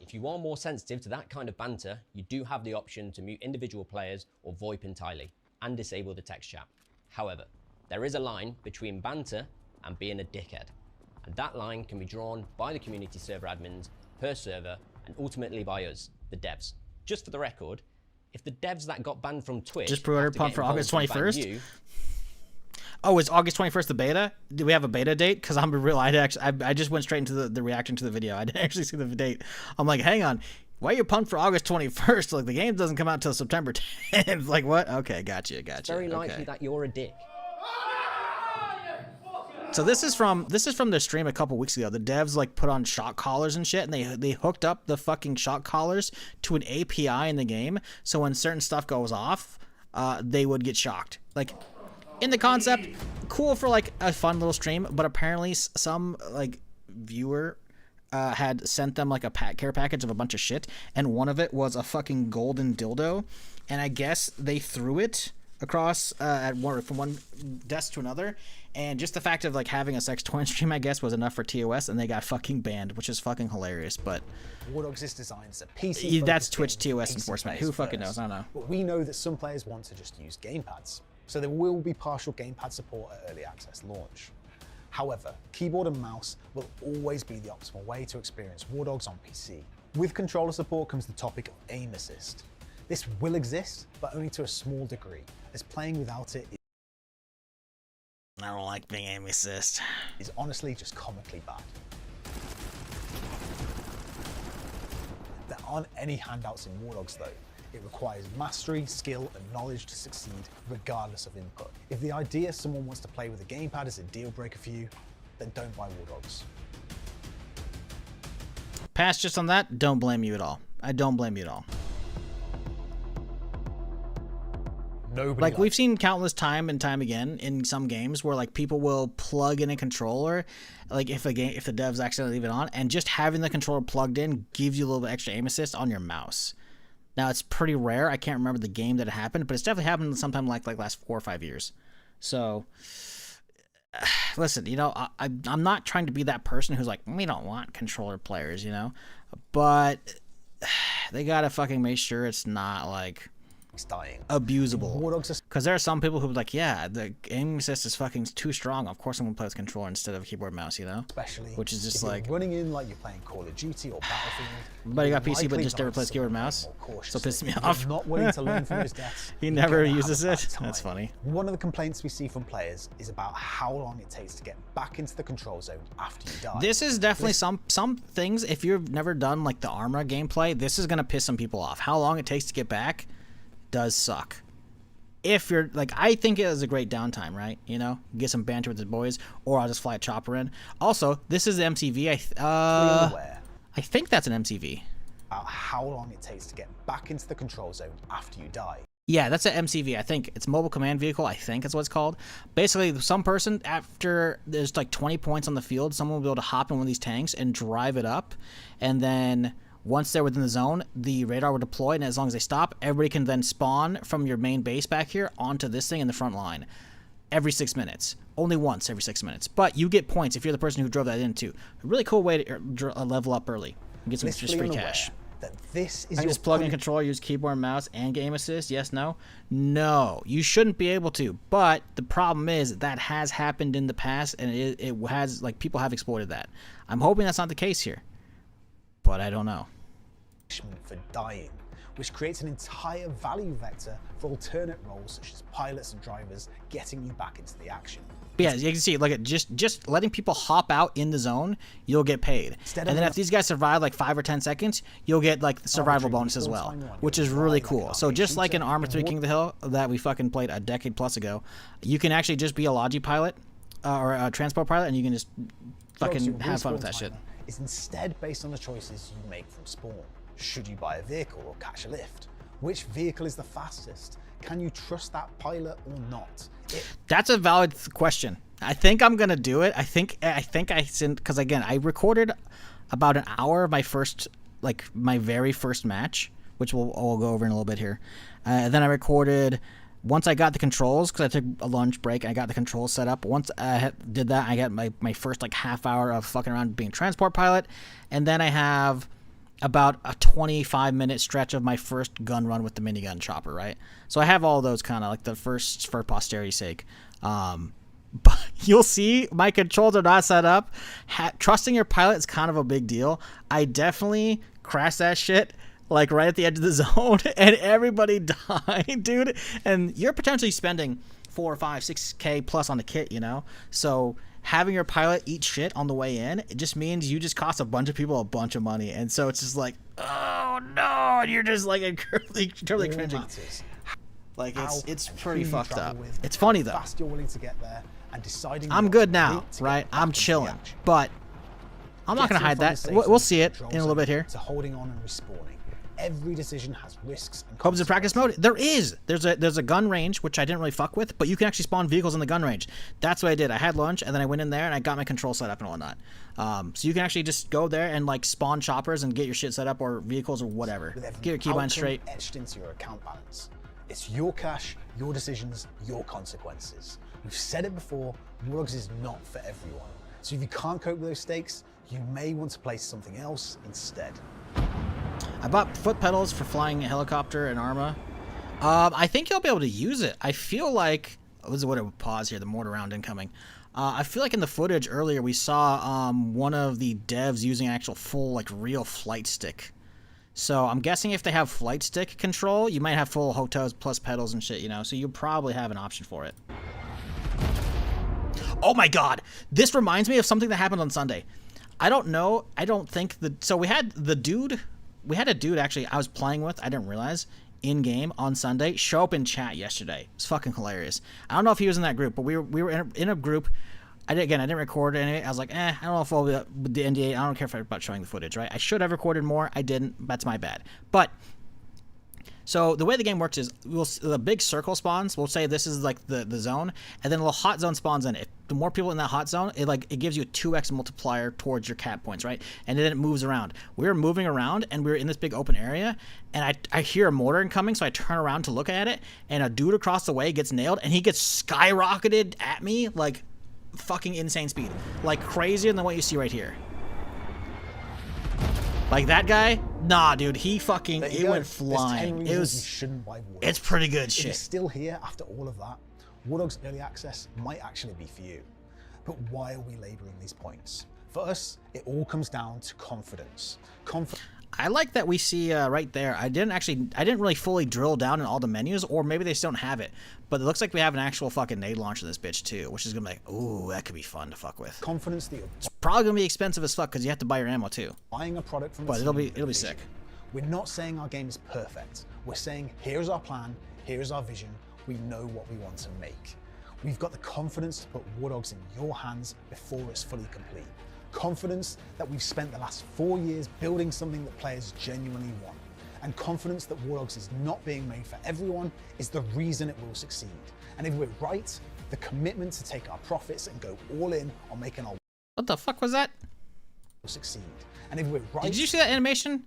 Speaker 11: If you are more sensitive to that kind of banter, you do have the option to mute individual players or VoIP entirely, and disable the text chat. However, there is a line between banter and being a dickhead, and that line can be drawn by the community server admins per server, and ultimately by us, the devs. Just for the record, if the devs that got banned from Twitch
Speaker 1: just pre-order pump for August 21st. Oh, is August 21st the beta? Do we have a beta date? Because I'm real. I just went straight into the reaction to the video. I didn't actually see the date. I'm like, hang on, why are you pumped for August 21st? Like, the game doesn't come out until September 10th. Like, what? Okay, gotcha.
Speaker 11: It's very likely that you're a dick.
Speaker 1: So this is from their stream a couple weeks ago. The devs like put on shock collars and shit, and they hooked up the fucking shock collars to an API in the game. So when certain stuff goes off, they would get shocked. Like, in the concept, cool for like a fun little stream, but apparently some like viewer had sent them like a care package of a bunch of shit, and one of it was a fucking golden dildo, and I guess they threw it across from one desk to another, and just the fact of like having a sex toy stream, I guess, was enough for TOS, and they got fucking banned, which is fucking hilarious. But
Speaker 9: War Dogs is designed as a PC.
Speaker 1: That's Twitch TOS enforcement. Who fucking knows? I don't know.
Speaker 9: But we know that some players want to just use gamepads, so there will be partial gamepad support at early access launch. However, keyboard and mouse will always be the optimal way to experience War Dogs on PC. With controller support comes the topic of aim assist. This will exist, but only to a small degree, as playing without it
Speaker 1: I don't like being aim assist.
Speaker 9: Is honestly just comically bad. There aren't any handouts in War Dogs though. It requires mastery, skill, and knowledge to succeed, regardless of input. If the idea someone wants to play with a gamepad is a deal breaker for you, then don't buy War Dogs.
Speaker 1: Pass just on that, don't blame you at all. I don't blame you at all. Like, we've seen countless time and time again in some games where like people will plug in a controller, like if the devs accidentally leave it on, and just having the controller plugged in gives you a little bit extra aim assist on your mouse. Now, it's pretty rare. I can't remember the game that it happened, but it's definitely happened sometime like last 4 or 5 years. So, listen, you know, I'm not trying to be that person who's like, we don't want controller players, you know, but they gotta fucking make sure it's not like
Speaker 9: dying,
Speaker 1: abusable, because there are some people who are like, yeah, the aim assist is fucking too strong, of course I'm gonna play with controller instead of keyboard mouse, you know,
Speaker 9: especially
Speaker 1: which is just
Speaker 9: if
Speaker 1: like
Speaker 9: you're running in like you're playing Call of Duty or Battlefield.
Speaker 1: But you got PC but just never plays keyboard mouse, so pisses me off.
Speaker 9: Not willing to learn from his deaths.
Speaker 1: He never uses it. That's funny.
Speaker 9: One of the complaints we see from players is about how long it takes to get back into the control zone after you die.
Speaker 1: This is definitely some things, if you've never done like the Arma gameplay, this is gonna piss some people off. How long it takes to get back does suck. If you're like, I think it is a great downtime, right? You know, get some banter with the boys, or I'll just fly a chopper in. Also, this is the MTV. I think that's an MTV.
Speaker 9: about how long it takes to get back into the control zone after you die.
Speaker 1: Yeah, that's an MCV. I think it's mobile command vehicle. I think that's what it's called. Basically, some person, after there's like 20 points on the field, someone will be able to hop in one of these tanks and drive it up. And then once they're within the zone, the radar will deploy. And as long as they stop, everybody can then spawn from your main base back here onto this thing in the front line every 6 minutes. Only once every 6 minutes. But you get points if you're the person who drove that in too. A really cool way to level up early and get some just free cash.
Speaker 9: That this is
Speaker 1: I
Speaker 9: your
Speaker 1: just plug in controller, use keyboard and mouse, and game assist. Yes, no? No, you shouldn't be able to. But the problem is that has happened in the past, and it has, like, people have exploited that. I'm hoping that's not the case here, but I don't know.
Speaker 9: For dying, which creates an entire value vector for alternate roles such as pilots and drivers, getting you back into the action.
Speaker 1: But yeah, as you can see, look at just letting people hop out in the zone, you'll get paid. And then if these guys survive like 5 or 10 seconds, you'll get like the survival bonus as well, which is really cool. So just like in Arma 3 King of the Hill that we fucking played a decade plus ago, you can actually just be a Logi pilot or a transport pilot, and you can just fucking have fun with that shit.
Speaker 9: It's instead based on the choices you make from spawn. Should you buy a vehicle or catch a lift? Which vehicle is the fastest? Can you trust that pilot or not?
Speaker 1: That's a valid question. I think I'm gonna do it. I think I sent, because again, I recorded about an hour of my very first match, which we'll go over in a little bit here. Then I recorded once I got the controls, because I took a lunch break and I got the controls set up. Once I did that, I got my first like half hour of fucking around being a transport pilot, and then I have about a 25-minute stretch of my first gun run with the minigun chopper, right? So I have all those kind of like the first for posterity's sake. But you'll see my controls are not set up. Trusting your pilot is kind of a big deal. I definitely crashed that shit like right at the edge of the zone, and everybody died, dude. And you're potentially spending 4, 5, 6K plus on the kit, you know? So having your pilot eat shit on the way in, it just means you just cost a bunch of people a bunch of money. And so it's just like, oh no, and you're just like totally cringing. Like it's pretty fucked up. It's funny though.
Speaker 9: Fast you're willing to get there and deciding
Speaker 1: I'm good now, right? I'm chilling, but I'm not gonna hide that. We'll see it in a little bit here.
Speaker 9: To holding on and respawning. Every decision has risks and
Speaker 1: Hopes in practice mode. There is. There's a gun range, which I didn't really fuck with, but you can actually spawn vehicles in the gun range. That's what I did. I had lunch, and then I went in there, and I got my control set up and whatnot. So you can actually just go there and like spawn choppers and get your shit set up, or vehicles or whatever. Get your keybind straight.
Speaker 9: Etched into your account balance. It's your cash, your decisions, your consequences. We've said it before, War Dogs is not for everyone. So if you can't cope with those stakes, you may want to play something else instead.
Speaker 1: I bought foot pedals for flying a helicopter in Arma. I think you'll be able to use it. I feel like... This is what I would pause here, the mortar round incoming. I feel like in the footage earlier we saw one of the devs using an actual full, like, real flight stick. So I'm guessing if they have flight stick control, you might have full hotels plus pedals and shit, you know? So you'll probably have an option for it. Oh my god! This reminds me of something that happened on Sunday. I don't know. I don't think the... So we had the dude... We had a dude, actually, I was playing with, I didn't realize, in-game on Sunday, show up in chat yesterday. It's fucking hilarious. I don't know if he was in that group, but we were in a group. I didn't record any. I was like, I don't know if I'll be with the NDA. I don't care about showing the footage, right? I should have recorded more. I didn't. That's my bad. But... So the way the game works is the big circle spawns. We'll say this is like the zone, and then a little hot zone spawns in it. The more people in that hot zone, it gives you a 2x multiplier towards your cat points, right? And then it moves around. We were moving around, and we were in this big open area, and I hear a mortar incoming, so I turn around to look at it, and a dude across the way gets nailed, and he gets skyrocketed at me like fucking insane speed, like crazier than what you see right here. Like that guy? Nah, dude, he fucking, it went flying. It was,
Speaker 9: shouldn't buy War Dogs.
Speaker 1: It's pretty good shit.
Speaker 9: If you're still here after all of that, War Dogs Early Access might actually be for you. But why are we laboring these points? For us, it all comes down to confidence.
Speaker 1: I like that we see right there. I didn't really fully drill down in all the menus, or maybe they just don't have it. But it looks like we have an actual fucking nade launcher in this bitch too, which is gonna be like, ooh, that could be fun to fuck with.
Speaker 9: Confidence that
Speaker 1: it's probably gonna be expensive as fuck because you have to buy your ammo too.
Speaker 9: Buying a product from
Speaker 1: but it'll be sick.
Speaker 9: We're not saying our game is perfect. We're saying here's our plan, here's our vision. We know what we want to make. We've got the confidence to put War Dogs in your hands before it's fully complete. Confidence that we've spent the last 4 years building something that players genuinely want. And confidence that War Dogs is not being made for everyone is the reason it will succeed. And if we're right, the commitment to take our profits and go all in on making our
Speaker 1: What the fuck was that?
Speaker 9: will succeed. And if we're right...
Speaker 1: Did you see that animation?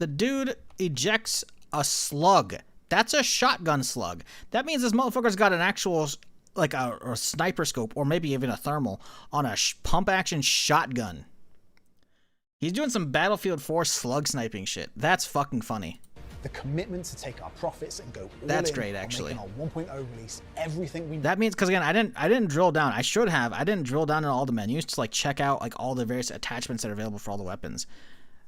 Speaker 1: The dude ejects a slug. That's a shotgun slug. That means this motherfucker's got an actual, like a sniper scope, or maybe even a thermal, on a pump action shotgun. He's doing some Battlefield 4 slug sniping shit. That's fucking funny.
Speaker 9: The commitment to take our profits and go all
Speaker 1: That's
Speaker 9: in
Speaker 1: great,
Speaker 9: on
Speaker 1: actually.
Speaker 9: making our 1.0 release everything we...
Speaker 1: That means, because again, I didn't drill down. I should have. I didn't drill down in all the menus to like check out like all the various attachments that are available for all the weapons.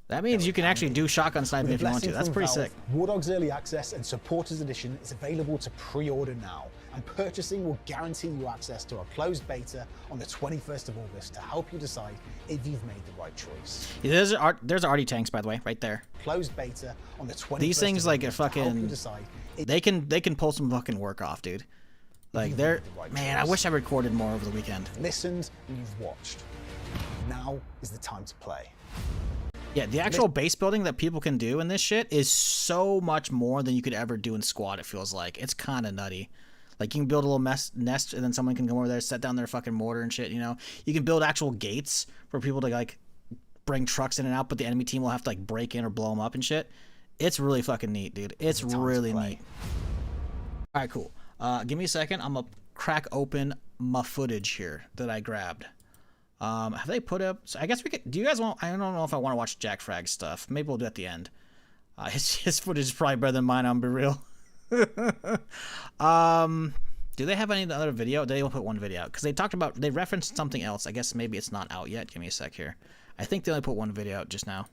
Speaker 1: That means you can actually do shotgun sniping if you want to. That's pretty sick.
Speaker 9: War Dogs Early Access and Supporters Edition is available to pre-order now, and purchasing will guarantee you access to a closed beta on the 21st of August to help you decide if you've made the right choice.
Speaker 1: Yeah, there's already tanks, by the way, right there.
Speaker 9: Closed beta on the 21st.
Speaker 1: These things
Speaker 9: of
Speaker 1: like a
Speaker 9: August to help you
Speaker 1: fucking
Speaker 9: decide
Speaker 1: they can pull some fucking work off, dude. Like they're man, I wish I recorded more over the weekend.
Speaker 9: Listened and you've watched. Now is the time to play.
Speaker 1: Yeah, the actual base building that people can do in this shit is so much more than you could ever do in squad, it feels like. It's kind of nutty. Like, you can build a little nest, and then someone can come over there, set down their fucking mortar and shit, you know? You can build actual gates for people to, like, bring trucks in and out, but the enemy team will have to, like, break in or blow them up and shit. It's really fucking neat, dude. It's really neat. All right, cool. Give me a second. I'm going to crack open my footage here that I grabbed. Have they put up... So I guess we could... Do you guys want... I don't know if I want to watch Jack Frag's stuff. Maybe we'll do it at the end. His footage is probably better than mine, I'm be real. Do they have any other video? They only put one video out. Because they talked about... They referenced something else. I guess maybe it's not out yet. Give me a sec here. I think they only put one video out just now.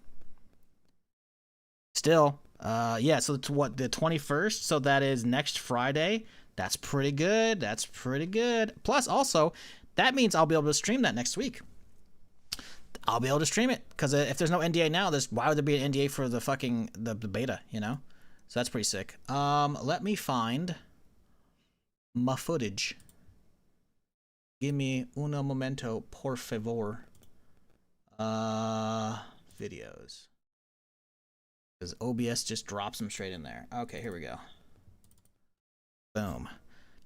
Speaker 1: Still. Yeah, so it's what? The 21st? So that is next Friday. That's pretty good. That's pretty good. Plus, also... That means I'll be able to stream that next week. I'll be able to stream it because if there's no NDA now, why would there be an NDA for the fucking the beta? You know, so that's pretty sick. Let me find my footage. Give me uno momento, por favor. Videos. Because OBS just drops them straight in there. Okay, here we go. Boom.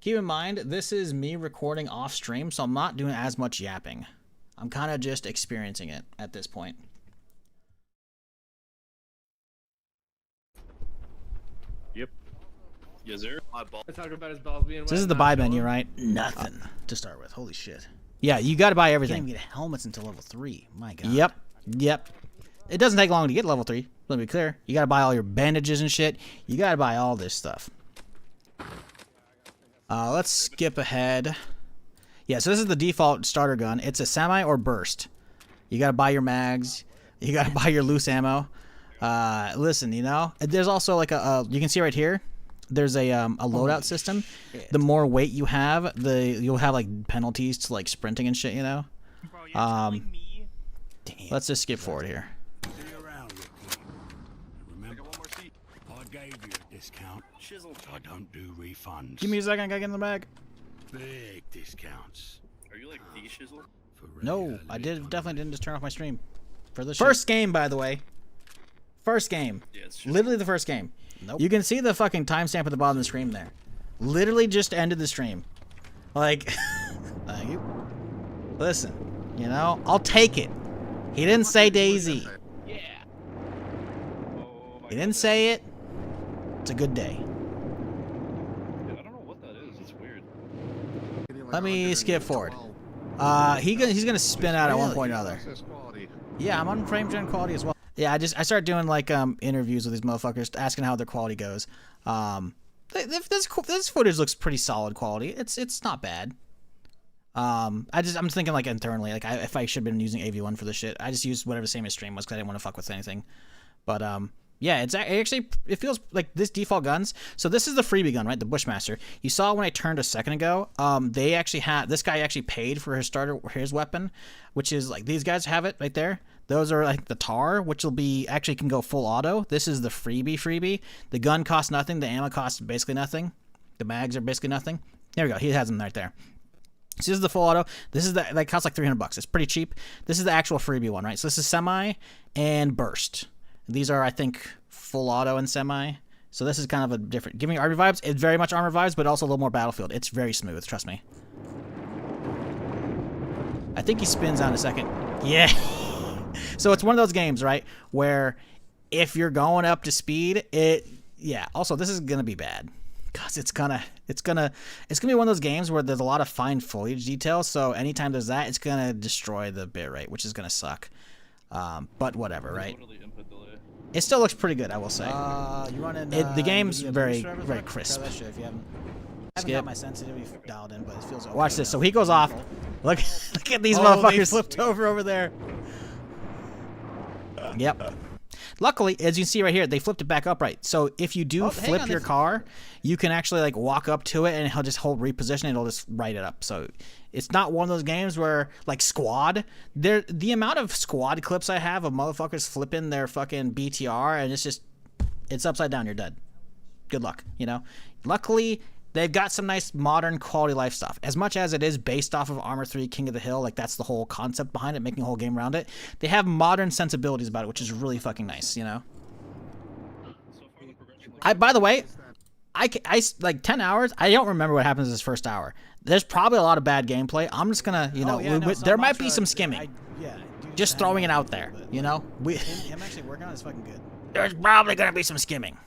Speaker 1: Keep in mind, this is me recording off stream, so I'm not doing as much yapping. I'm kind of just experiencing it at this point.
Speaker 5: Yep. Yes, sir.
Speaker 6: I talked about his balls being wet.
Speaker 1: So this is the buy menu, right? Nothing to start with. Holy shit. Yeah, you got to buy everything. You can't even get helmets until level 3. My God. Yep. Yep. It doesn't take long to get level 3. Let me be clear. You got to buy all your bandages and shit. You got to buy all this stuff. Let's skip ahead. Yeah, so this is the default starter gun. It's a semi or burst. You gotta buy your mags. You gotta buy your loose ammo. Listen, you know, there's also like you can see right here, there's a loadout system. The more weight you have, you'll have like penalties to like sprinting and shit, you know. Let's just skip forward here.
Speaker 2: Discount. I don't do refunds.
Speaker 1: Give me a second, I gotta get in the bag.
Speaker 2: Big discounts.
Speaker 5: Are you like the shizzle?
Speaker 1: No, I definitely didn't just turn off my stream. For the first game, by the way. First game.
Speaker 5: Yeah, it's
Speaker 1: literally the first game. Nope. You can see the fucking timestamp at the bottom of the screen there. Literally just ended the stream. Like, thank you. Listen, you know, I'll take it. He didn't say Daisy.
Speaker 5: Yeah.
Speaker 1: He didn't say it. It's a good day.
Speaker 5: I don't know what that is. It's weird.
Speaker 1: Let me skip forward. He's gonna spin out at one point or another. Yeah, I'm on frame gen quality as well. Yeah, I started doing like interviews with these motherfuckers, asking how their quality goes. This footage looks pretty solid quality. It's not bad. I'm thinking like internally, like if I should have been using AV1 for this shit, I just used whatever the same as stream was because I didn't want to fuck with anything. But yeah, it feels like this default guns. So this is the freebie gun, right? The Bushmaster. You saw when I turned a second ago. They actually had this guy actually paid for his weapon, which is like these guys have it right there. Those are like the tar, which will be actually can go full auto. This is the freebie. The gun costs nothing. The ammo costs basically nothing. The mags are basically nothing. There we go. He has them right there. So this is the full auto. This is the, that costs like $300. It's pretty cheap. This is the actual freebie one, right? So this is semi and burst. These are, I think, full auto and semi. So this is kind of a different, giving armor vibes. It's very much armor vibes, but also a little more battlefield. It's very smooth, trust me. I think he spins out in a second. Yeah. So it's one of those games, right, where if you're going up to speed, yeah. Also, this is gonna be bad. Cause it's gonna be one of those games where there's a lot of fine foliage details. So anytime there's that, it's gonna destroy the bitrate, which is gonna suck. But whatever, right? It still looks pretty good, I will say.
Speaker 12: You running,
Speaker 1: the game's very crisp.
Speaker 12: Try that shit if you haven't got my sensitivity dialed in, but it feels okay.
Speaker 1: Watch this. So he goes off. Look at these motherfuckers.
Speaker 12: They flipped over there.
Speaker 1: Yep. Luckily, as you can see right here, they flipped it back up right. So if you do flip your car, you can actually like walk up to it and he'll just hold reposition and it'll just right it up. So it's not one of those games where like squad, the amount of squad clips I have of motherfuckers flipping their fucking BTR and it's upside down, you're dead. Good luck, you know? Luckily, they've got some nice modern quality life stuff. As much as it is based off of Armor 3 King of the Hill, like that's the whole concept behind it, making a whole game around it. They have modern sensibilities about it, which is really fucking nice, you know? By the way, I like 10 hours, I don't remember what happens in this first hour. There's probably a lot of bad gameplay. I'm just gonna, you know, there might be some skimming. Just throwing it out there, you know?
Speaker 12: Him actually working on it is fucking good.
Speaker 1: There's probably gonna be some skimming.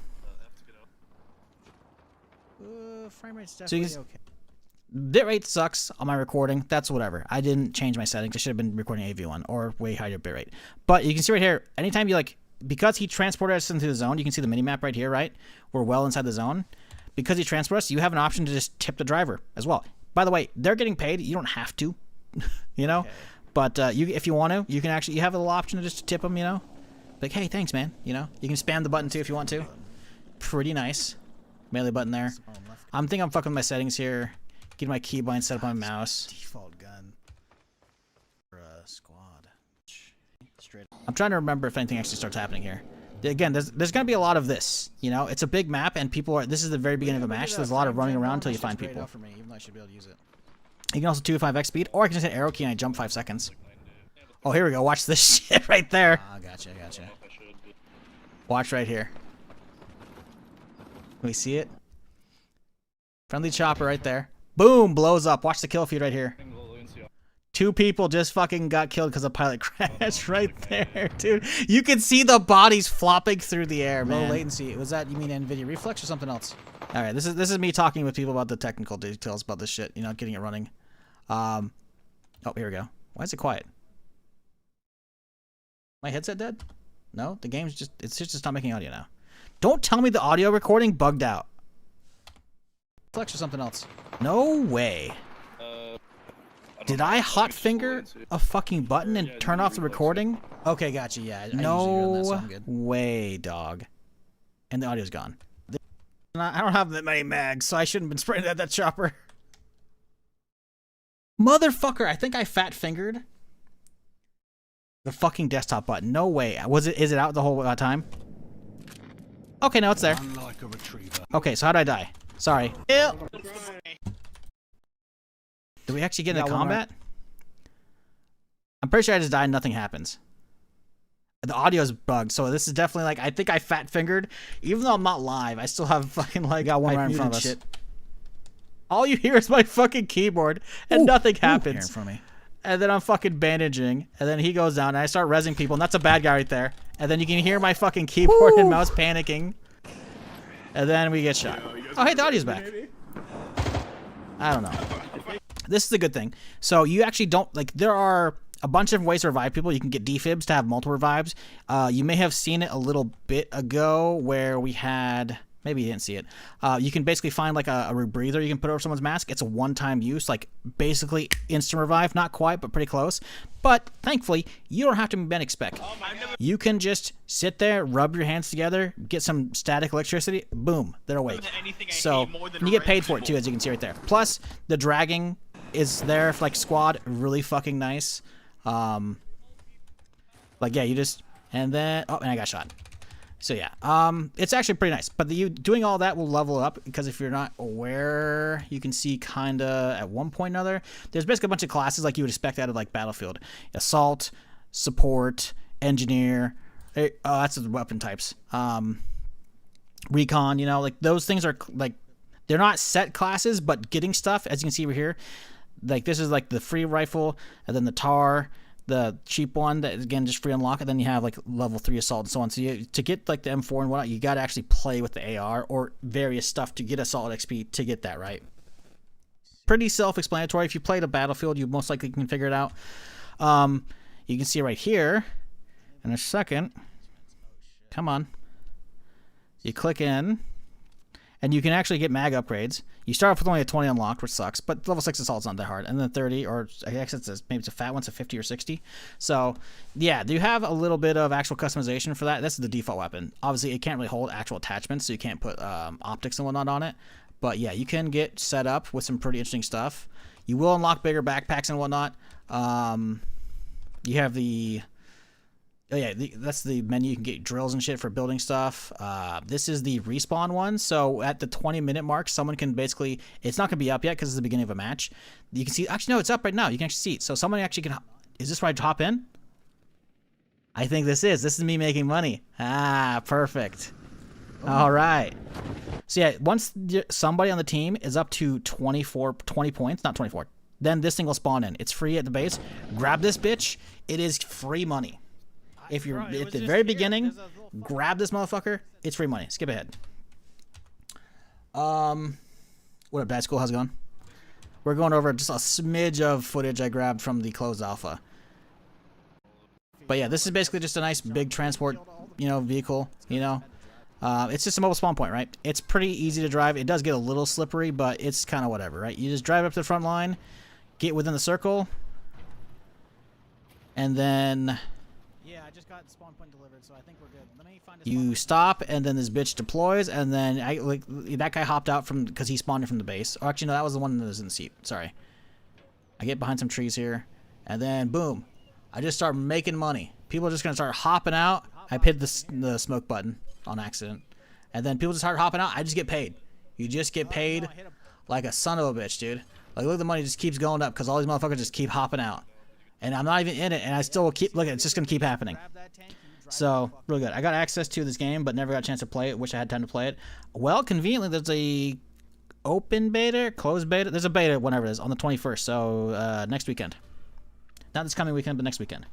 Speaker 12: Frame rate's definitely
Speaker 1: So
Speaker 12: okay.
Speaker 1: Bit rate sucks on my recording. That's whatever. I didn't change my settings. I should have been recording AV1 or way higher bit rate. But you can see right here, anytime you like, because he transported us into the zone, you can see the mini map right here, right? We're well inside the zone. Because he transported us, you have an option to just tip the driver as well. By the way, they're getting paid. You don't have to, you know? Okay. But if you want to, you can actually, you have a little option to just tip them, you know? Like, hey, thanks, man. You know? You can spam the button too if you want to. Pretty nice. Melee button there. I'm thinking I'm fucking with my settings here. Get my keybind set up on my mouse.
Speaker 12: Default gun. For squad. Straight.
Speaker 1: I'm trying to remember if anything actually starts happening here. Again, there's gonna be a lot of this. You know, it's a big map, and people are. This is the very beginning of a match. So there's a lot of running around until you find people.
Speaker 12: For me, even though I should be able to use it.
Speaker 1: You can also 2-5x speed, or I can just hit arrow key and I jump 5 seconds. Oh, here we go. Watch this shit right there.
Speaker 12: Ah, gotcha.
Speaker 1: Watch right here. Can we see it? Friendly chopper right there. Boom! Blows up. Watch the kill feed right here. 2 people just fucking got killed because of pilot crash right there, dude. You can see the bodies flopping through the air, man.
Speaker 12: Low latency. Was that, you mean NVIDIA Reflex or something else?
Speaker 1: All right, this is me talking with people about the technical details about this shit, you know, getting it running. Oh, here we go. Why is it quiet? My headset dead? No, the game's it's just not making audio now. Don't tell me the audio recording bugged out.
Speaker 12: Reflex or something else?
Speaker 1: No way. Did I hot finger a fucking button and turn off the recording?
Speaker 12: Okay, gotcha. Yeah.
Speaker 1: No way, dog. And the audio's gone. I don't have that many mags, so I shouldn't have been spraying at that chopper. Motherfucker, I think I fat fingered the fucking desktop button. No way. Is it out the whole time? Okay, no, it's there. Okay, so how did I die? Sorry. Did we actually get into combat? I'm pretty sure I just died and nothing happens. The audio's bugged, so this is definitely like, I think I fat fingered. Even though I'm not live, I still have fucking like got one right in front of us. Shit. All you hear is my fucking keyboard and nothing happens.
Speaker 12: Here in front of me.
Speaker 1: And then I'm fucking bandaging, and then he goes down, and I start rezzing people, and that's a bad guy right there. And then you can hear my fucking keyboard and mouse panicking. And then we get shot. Oh, hey, the audio's back. I don't know. This is a good thing. So you actually don't, like, there are a bunch of ways to revive people. You can get defibs to have multiple revives. You may have seen it a little bit ago where we had, maybe you didn't see it. You can basically find like a rebreather you can put over someone's mask. It's a one-time use, like basically instant revive. Not quite, but pretty close. But thankfully, you don't have to be medic spec. You can just sit there, rub your hands together, get some static electricity, boom, they're awake. So and you get paid for it too, as you can see right there. Plus, the dragging is there for like squad, really fucking nice. Like yeah, you just, and then, oh, and I got shot.
Speaker 12: So yeah, it's actually pretty nice. But doing all that will level up, because if you're not aware, you can see kinda at one point or another, there's basically a bunch of classes like you would expect out of like Battlefield: assault, support, engineer. That's the weapon types. Recon. You know, like those things are like they're not set classes, but getting stuff, as you can see over here, like this is like the free rifle, and then the TAR. The cheap one that again just free unlock, and then you have like level 3 assault and so on. So to get like the M4 and whatnot, you got to actually play with the AR or various stuff to get a solid XP to get that right. Pretty self-explanatory. If you played a Battlefield, you most likely can figure it out. You can see right here in a second. Come on. You click in, and you can actually get mag upgrades. You start off with only a 20 unlocked, which sucks, but level 6 assault's not that hard. And then 30, or I guess maybe it's a fat one, so 50 or 60. So yeah, you have a little bit of actual customization for that. That's the default weapon. Obviously, it can't really hold actual attachments, so you can't put optics and whatnot on it. But yeah, you can get set up with some pretty interesting stuff. You will unlock bigger backpacks and whatnot. You have the... Oh yeah, that's the menu. You can get drills and shit for building stuff. This is the respawn one. So at the 20-minute mark, someone can basically... It's not going to be up yet because it's the beginning of a match. You can see... Actually, no, it's up right now. You can actually see it. So someone actually can... Is this where I hop in? I think this is. This is me making money. Ah, perfect. All right. So yeah, once somebody on the team is up to 20 points, not 24, then this thing will spawn in. It's free at the base. Grab this bitch. It is free money. If you're at the very beginning, grab this motherfucker. It's free money. Skip ahead. What up, Bad School? How's it going? We're going over just a smidge of footage I grabbed from the closed alpha. But yeah, this is basically just a nice big transport, vehicle, It's just a mobile spawn point, right? It's pretty easy to drive. It does get a little slippery, but it's kind of whatever, right? You just drive up to the front line, get within the circle, and then... Yeah, I just got the spawn point delivered, so I think we're good. Let me find you stop, and then this bitch deploys, and then that guy hopped out because he spawned in from the base. Or actually, no, that was the one that was in the seat. Sorry. I get behind some trees here, and then boom, I just start making money. People are just gonna start hopping out. I hit the smoke button on accident, and then people just start hopping out. I just get paid. You just get paid like a son of a bitch, dude. Like, look, the money just keeps going up because all these motherfuckers just keep hopping out. And I'm not even in it, and I still will keep... Look, it's just going to keep happening. So, really good. I got access to this game, but never got a chance to play it. Wish I had time to play it. Well, conveniently, there's a open beta, closed beta. There's a beta, whenever it is, on the 21st. So, next weekend. Not this coming weekend, but next weekend.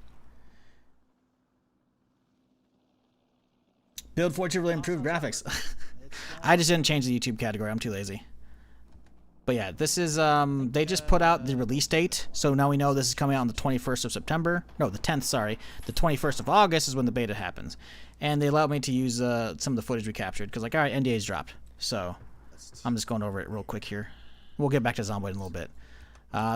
Speaker 12: Build 42 really improved graphics. I just didn't change the YouTube category. I'm too lazy. But yeah, this is, they just put out the release date, so now we know this is coming out on the 21st of September. No, the 10th, sorry. The 21st of August is when the beta happens. And they allowed me to use some of the footage we captured, because, like, alright, NDA's dropped. So, I'm just going over it real quick here. We'll get back to Zomboid in a little bit.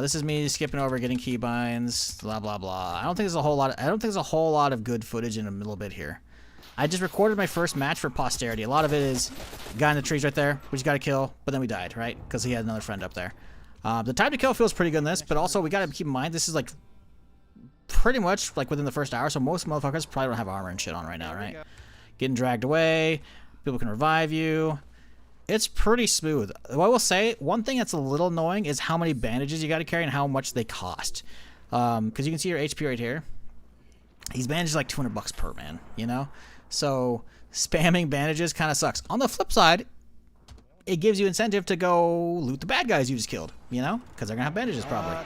Speaker 12: This is me skipping over, getting keybinds, blah, blah, blah. I don't think there's a whole lot of good footage in a little bit here. I just recorded my first match for posterity. A lot of it is guy in the trees right there. We just got to kill, but then we died, right? Because he had another friend up there. The time to kill feels pretty good in this, but also we got to keep in mind this is like pretty much like within the first hour, so most motherfuckers probably don't have armor and shit on right now, right? Getting dragged away. People can revive you. It's pretty smooth. What I will say, one thing that's a little annoying is how many bandages you got to carry and how much they cost. Because you can see your HP right here. These bandages are like $200 per, man, So, spamming bandages kind of sucks. On the flip side, it gives you incentive to go loot the bad guys you just killed, Because they're going to have bandages probably.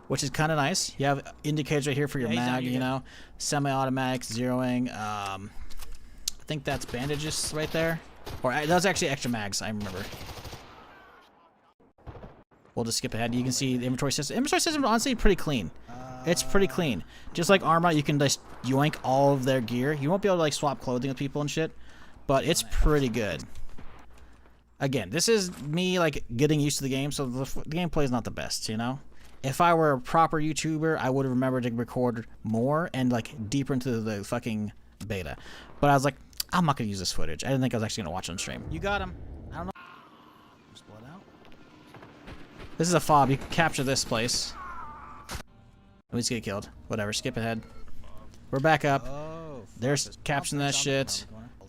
Speaker 12: Which is kind of nice. You have indicators right here for your mag, Semi-automatic, zeroing. I think that's bandages right there. Or that was actually extra mags, I remember. We'll just skip ahead. You can see the inventory system. Inventory system is honestly pretty clean. It's pretty clean. Just like Arma, you can just yoink all of their gear. You won't be able to like swap clothing with people and shit, but it's pretty good. Again, this is me like getting used to the game, so the gameplay is not the best, If I were a proper YouTuber, I would have remembered to record more and like deeper into the fucking beta. But I was like, I'm not gonna use this footage. I didn't think I was actually gonna watch on stream. You got him. I don't know. Split out. This is a fob. You can capture this place. We just get killed. Whatever. Skip ahead. We're back up. They're capturing that shit.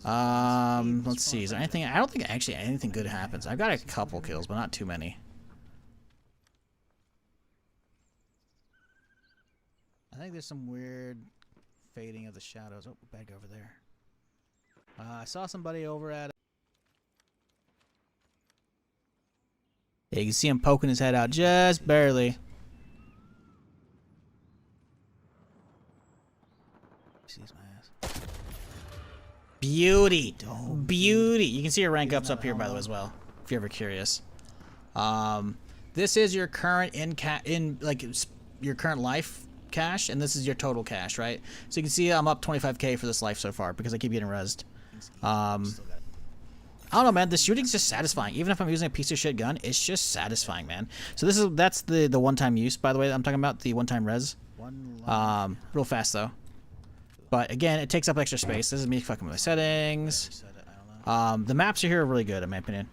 Speaker 12: Let's see. Is there anything? I don't think actually anything good happens. I've got a couple kills, but not too many. I think there's some weird fading of the shadows. Oh, bad guy over there. I saw somebody over at... Yeah, you can see him poking his head out just barely. Sees my ass. Beauty! Beauty! You can see your rank ups up here, by the way, as well, if you're ever curious. This is your current your current life cash, and this is your total cash, right? So you can see I'm up 25k for this life so far because I keep getting rezzed. I don't know, man. The shooting's just satisfying. Even if I'm using a piece of shit gun, it's just satisfying, man. So that's the one-time use, by the way. I'm talking about the one-time res. Real fast though. But again, it takes up extra space. This is me fucking with my settings. The maps are here are really good, in my opinion.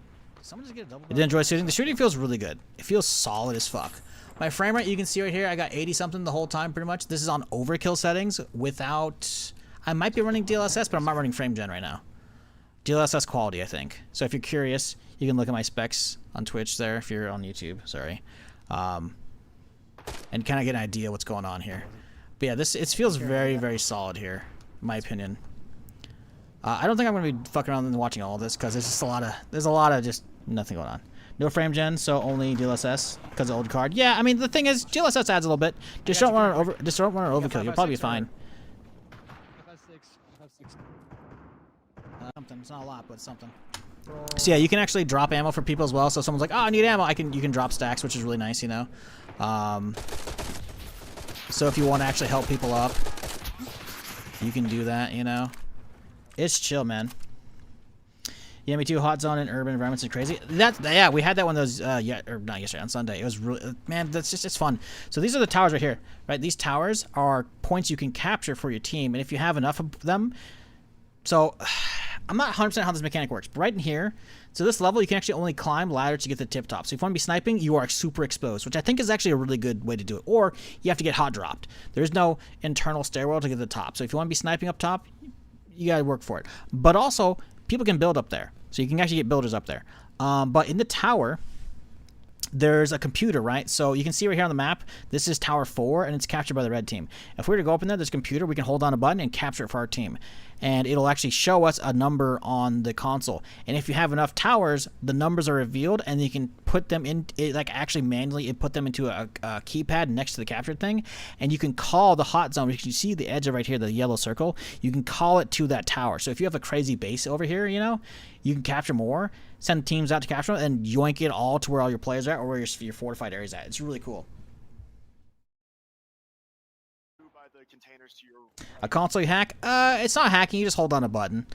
Speaker 12: I did enjoy shooting. The shooting feels really good. It feels solid as fuck. My frame rate, you can see right here, I got 80 something the whole time pretty much. This is on overkill settings without... I might be running DLSS, but I'm not running frame gen right now. DLSS quality, I think. So if you're curious, you can look at my specs on Twitch there, if you're on YouTube, sorry. And kind of get an idea what's going on here. But yeah, it feels very, very solid here, in my opinion. I don't think I'm going to be fucking around and watching all of this, because there's just a lot of just nothing going on. No frame gen, so only DLSS because of old card. Yeah, I mean the thing is, DLSS adds a little bit. Just don't run it overkill. You'll probably be fine. Something. It's not a lot, but something. So yeah, you can actually drop ammo for people as well. So if someone's like, "Oh, I need ammo," you can drop stacks, which is really nice, you know. So if you want to actually help people up, you can do that, you know. It's chill, man. Yeah, me too. Hot zone in urban environments is crazy. Yeah, we had that one of those not yesterday, on Sunday. It was really, man, it's fun. So these are the towers right here, right? These towers are points you can capture for your team, and if you have enough of them, so I'm not 100% how this mechanic works, but right in here, so this level you can actually only climb ladders to get to the tip top. So if you want to be sniping, you are super exposed, which I think is actually a really good way to do it. Or you have to get hot dropped. There's no internal stairwell to get to the top. So if you want to be sniping up top, you gotta work for it. But also, people can build up there, so you can actually get builders up there. But in the tower, there's a computer, right? So you can see right here on the map, this is Tower 4, and it's captured by the red team. If we were to go up in there, there's a computer, we can hold down a button and capture it for our team. And it'll actually show us a number on the console. And if you have enough towers, the numbers are revealed, and you can put them in, actually manually put them into a keypad next to the captured thing, and you can call the hot zone, which you see the edge of right here, the yellow circle, you can call it to that tower. So if you have a crazy base over here, you know, you can capture more, send teams out to capture them, and yoink it all to where all your players are at, or where your fortified areas at. It's really cool. A console hack? It's not hacking. You just hold on a button.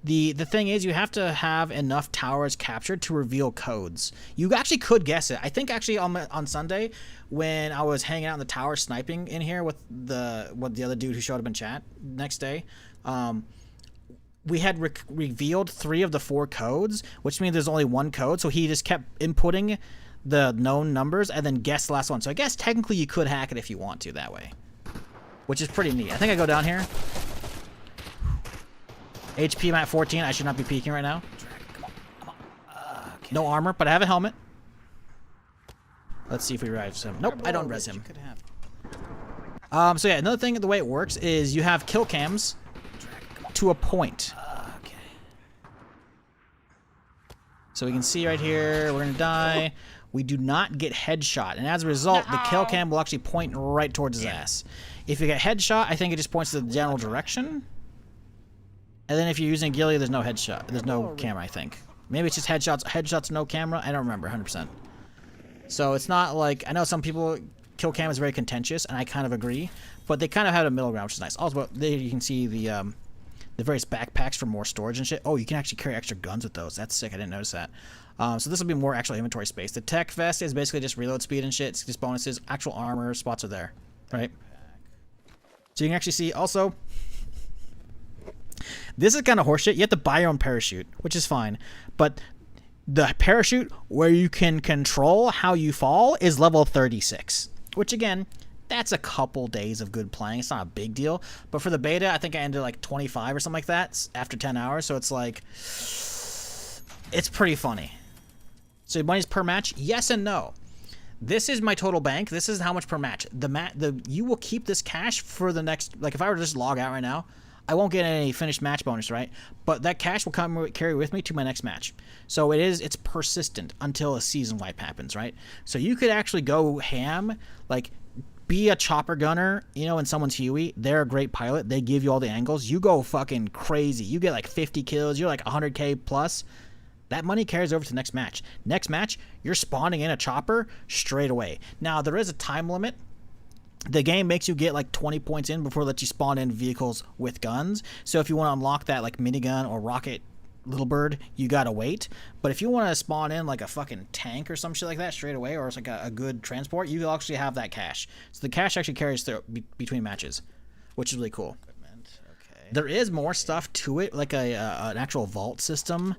Speaker 12: The thing is, you have to have enough towers captured to reveal codes. You actually could guess it. I think actually on Sunday, when I was hanging out in the tower sniping in here with the other dude who showed up in chat next day, we had revealed 3 of the 4 codes, which means there's only 1 code. So he just kept inputting the known numbers and then guessed the last one. So I guess technically you could hack it if you want to that way, which is pretty neat. I think I go down here. HP I'm at 14. I should not be peeking right now. No armor, but I have a helmet. Let's see if we res him. Nope, I don't res him. So yeah, another thing, the way it works is you have kill cams to a point. So we can see right here, we're gonna die. We do not get headshot, and as a result, the kill cam will actually point right towards his ass. If you get headshot, I think it just points to the general direction. And then if you're using a ghillie, there's no headshot. There's no camera, I think. Maybe it's just headshots, no camera. I don't remember 100%. So it's not like, I know some people, kill cam is very contentious, and I kind of agree, but they kind of had a middle ground, which is nice. Also, there you can see the various backpacks for more storage and shit. Oh, you can actually carry extra guns with those. That's sick. I didn't notice that. So this will be more actual inventory space. The tech vest is basically just reload speed and shit. It's just bonuses. Actual armor spots are there, right? So you can actually see also, this is kind of horseshit. You have to buy your own parachute, which is fine. But the parachute where you can control how you fall is level 36, which again, That's a couple days of good playing. It's not a big deal. But for the beta, I think I ended like 25 or something like that after 10 hours. So it's like, it's pretty funny. So money's per match? Yes and no. This is my total bank. This is how much per match. You will keep this cash for the next, like if I were to just log out right now, I won't get any finished match bonus, right? But that cash will carry with me to my next match. So it's persistent until a season wipe happens, right? So you could actually go ham, like be a chopper gunner, you know, in someone's Huey. They're a great pilot. They give you all the angles. You go fucking crazy. You get like 50 kills. You're like 100K plus. That money carries over to the next match. Next match, you're spawning in a chopper straight away. Now, there is a time limit. The game makes you get like 20 points in before it lets you spawn in vehicles with guns. So if you want to unlock that like minigun or rocket little bird, you gotta wait. But if you want to spawn in like a fucking tank or some shit like that straight away, or it's like a good transport, you actually have that cash. So the cash actually carries through between matches, which is really cool. There is more stuff to it, like an actual vault system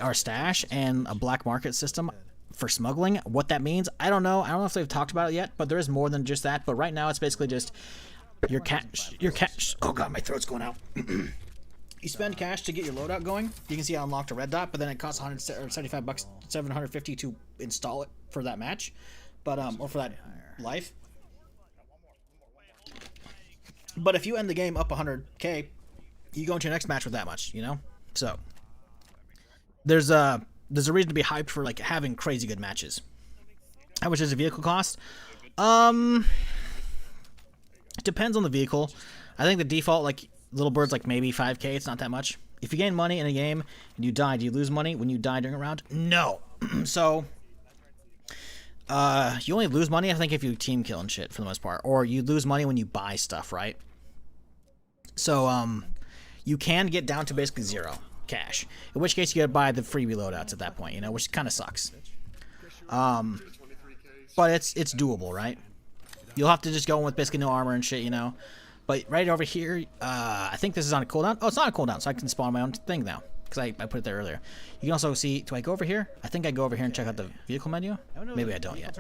Speaker 12: or stash and a black market system for smuggling. What that means, I don't know. I don't know if they've talked about it yet, but there is more than just that. But right now, it's basically just your cash. Oh god, my throat's going out. You spend cash to get your loadout going. You can see I unlocked a red dot, but then it costs $175, $750 to install it for that match, but or for that life. But if you end the game up 100K, you go into your next match with that much, you know. So there's a reason to be hyped for like having crazy good matches. How much does a vehicle cost? It depends on the vehicle. I think the default like little bird's like maybe 5K. It's not that much. If you gain money in a game and you die, do you lose money when you die during a round? No. So you only lose money I think if you team kill and shit for the most part, or you lose money when you buy stuff, right? So you can get down to basically zero cash, in which case you gotta buy the freebie loadouts at that point, you know, which kind of sucks. But it's doable, right? You'll have to just go in with basically no armor and shit, you know. But right over here, I think this is on a cooldown. Oh, it's not a cooldown, so I can spawn my own thing now because I put it there earlier. You can also see, do I go over here? I think I go over here and check out the vehicle menu. Maybe I don't yet.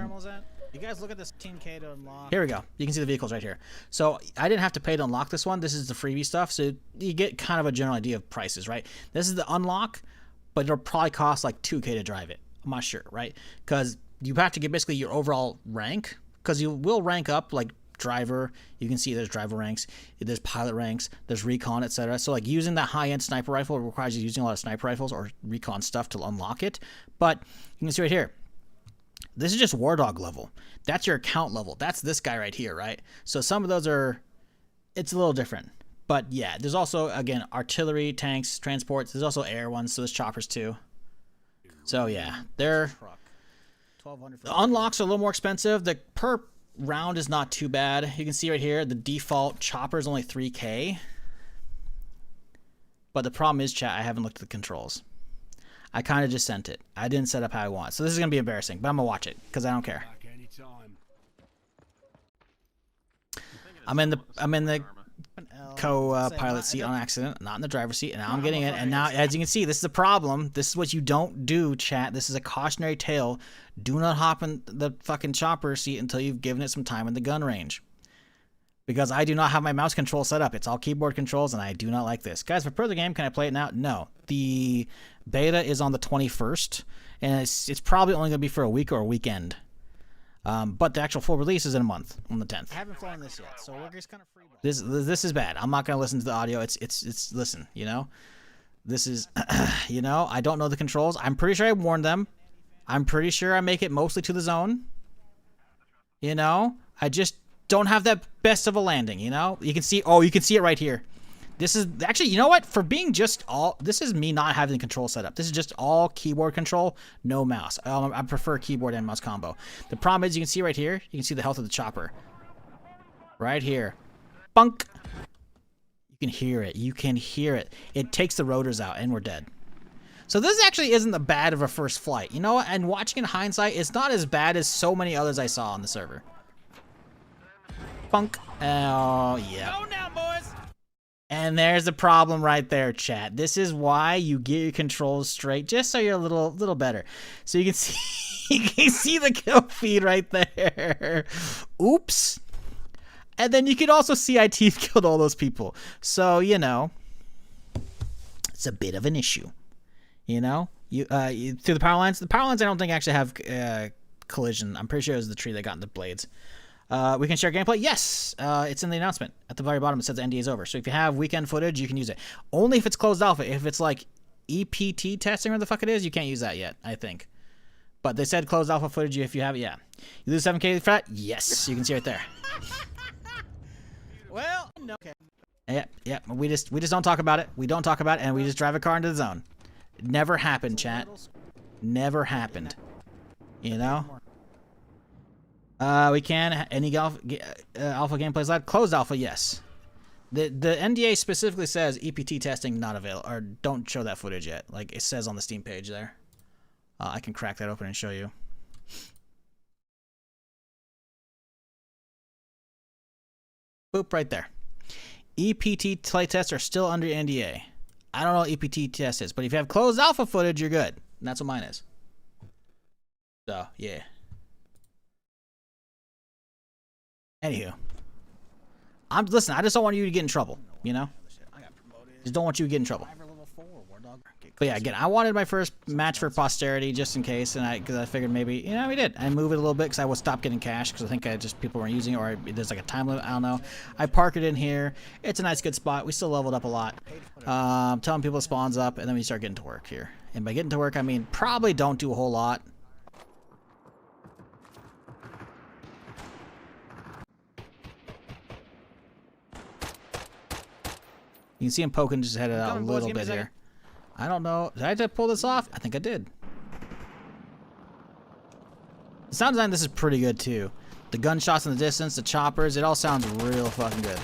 Speaker 12: You guys look at this 10K to unlock. Here we go. You can see the vehicles right here. So I didn't have to pay to unlock this one. This is the freebie stuff. So you get kind of a general idea of prices, right? This is the unlock, but it'll probably cost like 2K to drive it. I'm not sure, right? Because you have to get basically your overall rank, because you will rank up like driver. You can see there's driver ranks, there's pilot ranks, there's recon, etc. So like using that high-end sniper rifle requires you using a lot of sniper rifles or recon stuff to unlock it. But you can see right here, this is just War Dog level. That's your account level. That's this guy right here, right? So some of those it's a little different. But yeah, there's also, again, artillery, tanks, transports. There's also air ones, so there's choppers too. So yeah, the unlocks are a little more expensive. The per round is not too bad. You can see right here, the default chopper is only 3K. But the problem is, chat, I haven't looked at the controls. I kind of just sent it. I didn't set up how I want. So this is going to be embarrassing, but I'm going to watch it because I don't care. I'm in the co-pilot seat on accident, not in the driver's seat, and now I'm getting it. And now, as you can see, this is a problem. This is what you don't do, chat. This is a cautionary tale. Do not hop in the fucking chopper seat until you've given it some time in the gun range. Because I do not have my mouse control set up. It's all keyboard controls, and I do not like this. Guys, if I play the game, can I play it now? No. The beta is on the 21st, and it's probably only going to be for a week or a weekend. But the actual full release is in a month, on the 10th. I haven't flown this yet, so we're just kind of free. This is bad. I'm not going to listen to the audio. It's listen, you know? This is, you know, I don't know the controls. I'm pretty sure I warned them. I'm pretty sure I make it mostly to the zone. You know? I just don't have that best of a landing, you know? You can see, you can see it right here. This is, actually, you know what? For being just this is me not having the control set up. This is just all keyboard control, no mouse. I prefer keyboard and mouse combo. The problem is, you can see right here, you can see the health of the chopper. Right here. Bunk! You can hear it. You can hear it. It takes the rotors out, and we're dead. So this actually isn't the bad of a first flight. You know what? And watching in hindsight, it's not as bad as so many others I saw on the server. Bunk. Oh, yeah.
Speaker 2: Go now, boys!
Speaker 12: And there's the problem right there, chat. This is why you get your controls straight, just so you're a little better. So you can see you can see the kill feed right there. Oops. And then you could also see IT killed all those people. So, you know, it's a bit of an issue. You know, through the power lines. The power lines I don't think actually have collision. I'm pretty sure it was the tree that got in the blades. We can share gameplay. Yes, it's in the announcement at the very bottom. It says the NDA is over. So if you have weekend footage, you can use it. Only if it's closed alpha. If it's like EPT testing or the fuck it is, you can't use that yet, I think. But they said closed alpha footage if you have it. Yeah, you lose 7K for that. Yes, you can see right there. Well, no. Okay. Yeah. We just don't talk about it. We don't talk about it, and we just drive a car into the zone. It never happened, chat. Never happened. You know. We can any alpha gameplay slide closed alpha. Yes. The NDA specifically says EPT testing not available, or don't show that footage yet. Like it says on the Steam page there. I can crack that open and show you. Boop, right there. EPT playtests are still under NDA. I don't know what EPT test is, but if you have closed alpha footage, you're good. And that's what mine is. So, yeah. Anywho. Listen, I just don't want you to get in trouble, you know? Just don't want you to get in trouble. But yeah, again, I wanted my first match for posterity just in case, and because I figured maybe, you know, we did. I move it a little bit because I would stop getting cash because I think people weren't using it, or there's like a time limit. I don't know. I park it in here. It's a nice, good spot. We still leveled up a lot. Telling people it spawns up, and then we start getting to work here. And by getting to work, I mean probably don't do a whole lot. You can see him poking just headed out a little bit here. I don't know. Did I just pull this off? I think I did. The sound design this is pretty good too. The gunshots in the distance, the choppers, it all sounds real fucking good.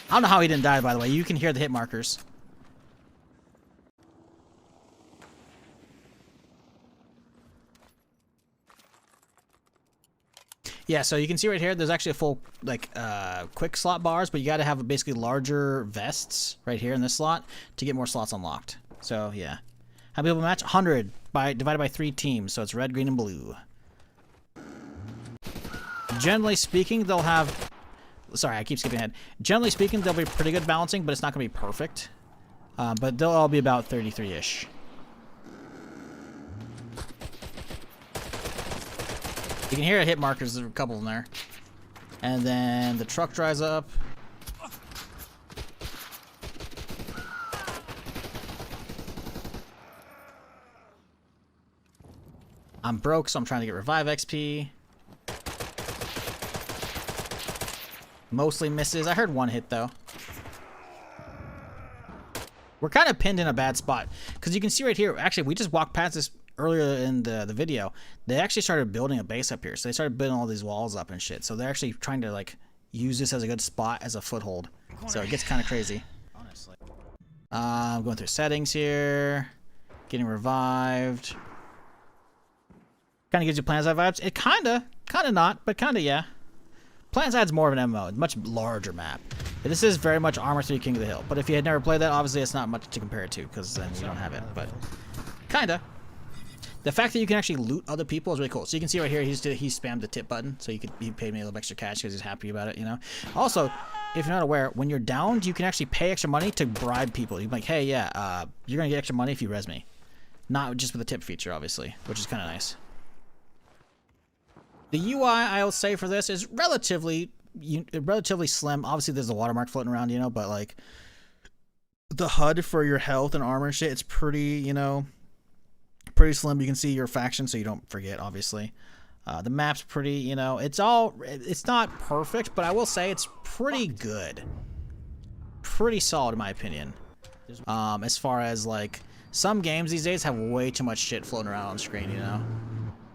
Speaker 12: I don't know how he didn't die, by the way. You can hear the hit markers. Yeah, so you can see right here, there's actually a full, like, quick slot bars, but you gotta have basically larger vests right here in this slot to get more slots unlocked. So, yeah. How many people match? 100 divided by 3 teams, so it's red, green, and blue. Generally speaking, they'll have... Sorry, I keep skipping ahead. Generally speaking, they'll be pretty good balancing, but it's not gonna be perfect. But they'll all be about 33-ish. You can hear a hit markers, there's a couple in there. And then the truck drives up. I'm broke, so I'm trying to get revive XP. Mostly misses. I heard one hit though. We're kind of pinned in a bad spot. Because you can see right here, actually we just walked past this earlier in the video. They actually started building a base up here. So they started building all these walls up and shit. So they're actually trying to like use this as a good spot as a foothold. So it gets kind of crazy. Honestly. I'm going through settings here. Getting revived. Kind of gives you PlanSide vibes. It kind of not, but kind of yeah. PlanSide's more of an MMO, much larger map. This is very much Armor 3 King of the Hill. But if you had never played that, obviously it's not much to compare it to, because then you don't have it. But kinda. The fact that you can actually loot other people is really cool. So you can see right here, he spammed the tip button, so he paid me a little extra cash because he's happy about it, you know. Also, if you're not aware, when you're downed, you can actually pay extra money to bribe people. You're like, hey, yeah, you're gonna get extra money if you res me. Not just with the tip feature, obviously, which is kind of nice. The UI, I'll say, for this is relatively slim. Obviously, there's a watermark floating around, you know, but like the HUD for your health and armor and shit, it's pretty, you know, pretty slim. You can see your faction, so you don't forget, obviously. The map's pretty, you know, it's not perfect, but I will say it's pretty good. Pretty solid, in my opinion. As far as, like, some games these days have way too much shit floating around on screen, you know?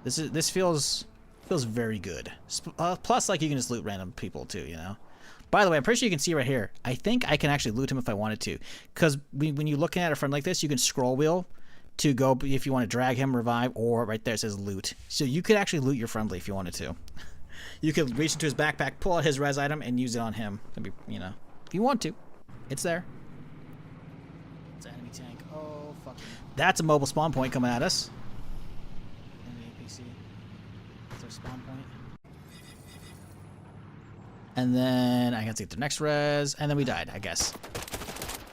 Speaker 12: This feels very good. Plus, like, you can just loot random people, too, you know? By the way, I'm pretty sure you can see right here. I think I can actually loot him if I wanted to. Because when you're looking at a friend like this, you can scroll wheel to go if you want to drag him, revive, or right there it says loot. So you could actually loot your friendly if you wanted to. You could reach into his backpack, pull out his res item, and use it on him. That'd be, you know, if you want to. It's there. It's an enemy tank. Oh, fuck. That's a mobile spawn point coming at us. Enemy APC. That's our spawn point. And then I got to get the next res, and then we died, I guess.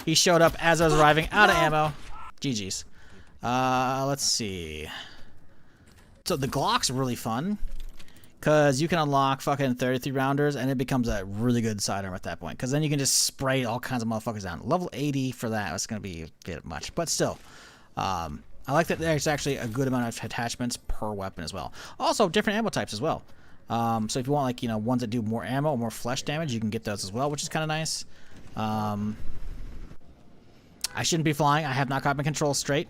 Speaker 12: He showed up as I was arriving, out of ammo. GG's. Let's see. So the Glock's really fun, because you can unlock fucking 33 rounders, and it becomes a really good sidearm at that point, because then you can just spray all kinds of motherfuckers down. Level 80 for that was going to be a bit much, but still. I like that there's actually a good amount of attachments per weapon as well. Also, different ammo types as well. So if you want, like, you know, ones that do more ammo or more flesh damage, you can get those as well, which is kind of nice. I shouldn't be flying. I have not got my controls straight.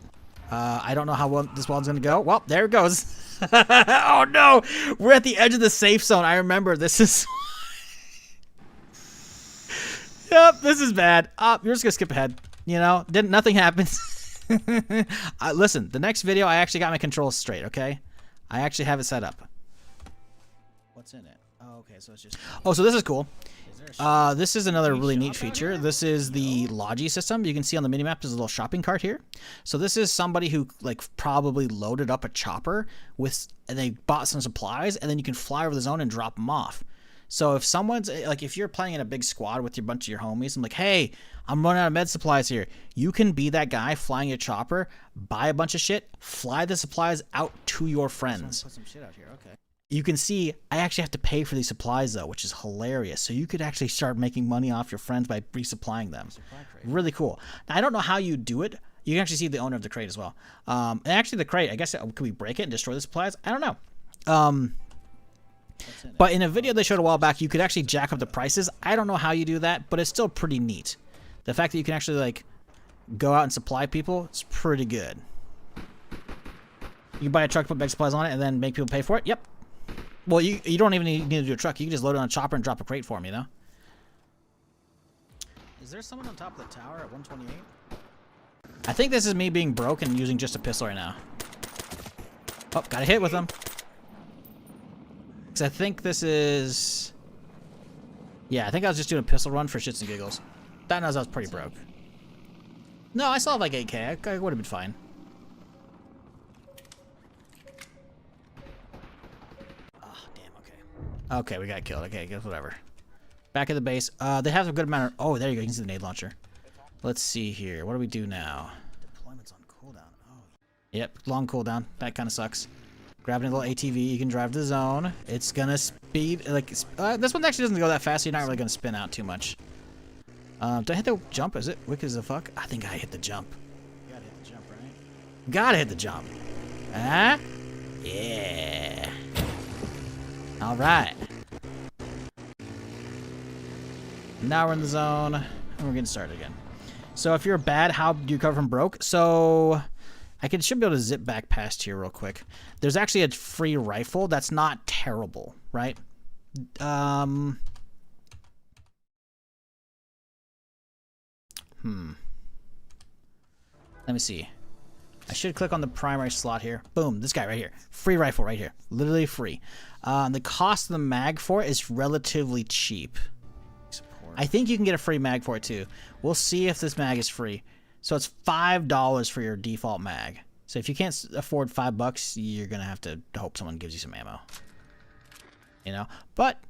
Speaker 12: I don't know how well this one's going to go. Well, there it goes. Oh, no. We're at the edge of the safe zone. I remember this is... Yep, this is bad. You're just going to skip ahead. You know, nothing happens. Listen, the next video, I actually got my controls straight, okay? I actually have it set up. What's in it? Oh, okay, so it's just... Oh, so this is cool. This is another really neat feature. This is the Logi system. You can see on the minimap there's a little shopping cart here. So this is somebody who, like, probably loaded up a chopper with, and they bought some supplies, and then you can fly over the zone and drop them off. So if someone's, like, if you're playing in a big squad with your bunch of your homies, I'm like, hey, I'm running out of med supplies here. You can be that guy flying your chopper, buy a bunch of shit, fly the supplies out to your friends. Put some shit out here, okay. You can see I actually have to pay for these supplies, though, which is hilarious. So you could actually start making money off your friends by resupplying them. Really cool. Now, I don't know how you do it. You can actually see the owner of the crate as well. And actually, the crate, I guess, could we break it and destroy the supplies? I don't know. But in a video they showed a while back, you could actually jack up the prices. I don't know how you do that, but it's still pretty neat. The fact that you can actually, like, go out and supply people, it's pretty good. You can buy a truck, put big supplies on it, and then make people pay for it? Yep. Well, you don't even need to do a truck. You can just load it on a chopper and drop a crate for them, you know? Is there someone on top of the tower at 128? I think this is me being broke and using just a pistol right now. Oh, got a hit with him. Because I think this is... Yeah, I think I was just doing a pistol run for shits and giggles. That knows I was pretty broke. No, I still have like 8K. I would have been fine. Okay, we got killed. Okay, guess whatever. Back at the base. They have a good amount of... Oh, there you go. You can see the nade launcher. Let's see here. What do we do now? Deployment's on cooldown. Oh. Yep, long cooldown. That kind of sucks. Grabbing a little ATV, you can drive to the zone. It's gonna speed... Like, this one actually doesn't go that fast, so you're not really gonna spin out too much. Did I hit the jump? Is it wicked as a fuck? I think I hit the jump. You gotta hit the jump, right? Gotta hit the jump. Huh? Yeah. Alright. Now we're in the zone, and we're getting started again. So if you're bad, how do you recover from broke? So I should be able to zip back past here real quick. There's actually a free rifle that's not terrible, right? Let me see. I should click on the primary slot here. Boom, this guy right here. Free rifle right here. Literally free. The cost of the mag for it is relatively cheap. I think you can get a free mag for it too. We'll see if this mag is free. So it's $5 for your default mag. So if you can't afford $5, you're going to have to hope someone gives you some ammo. You know? But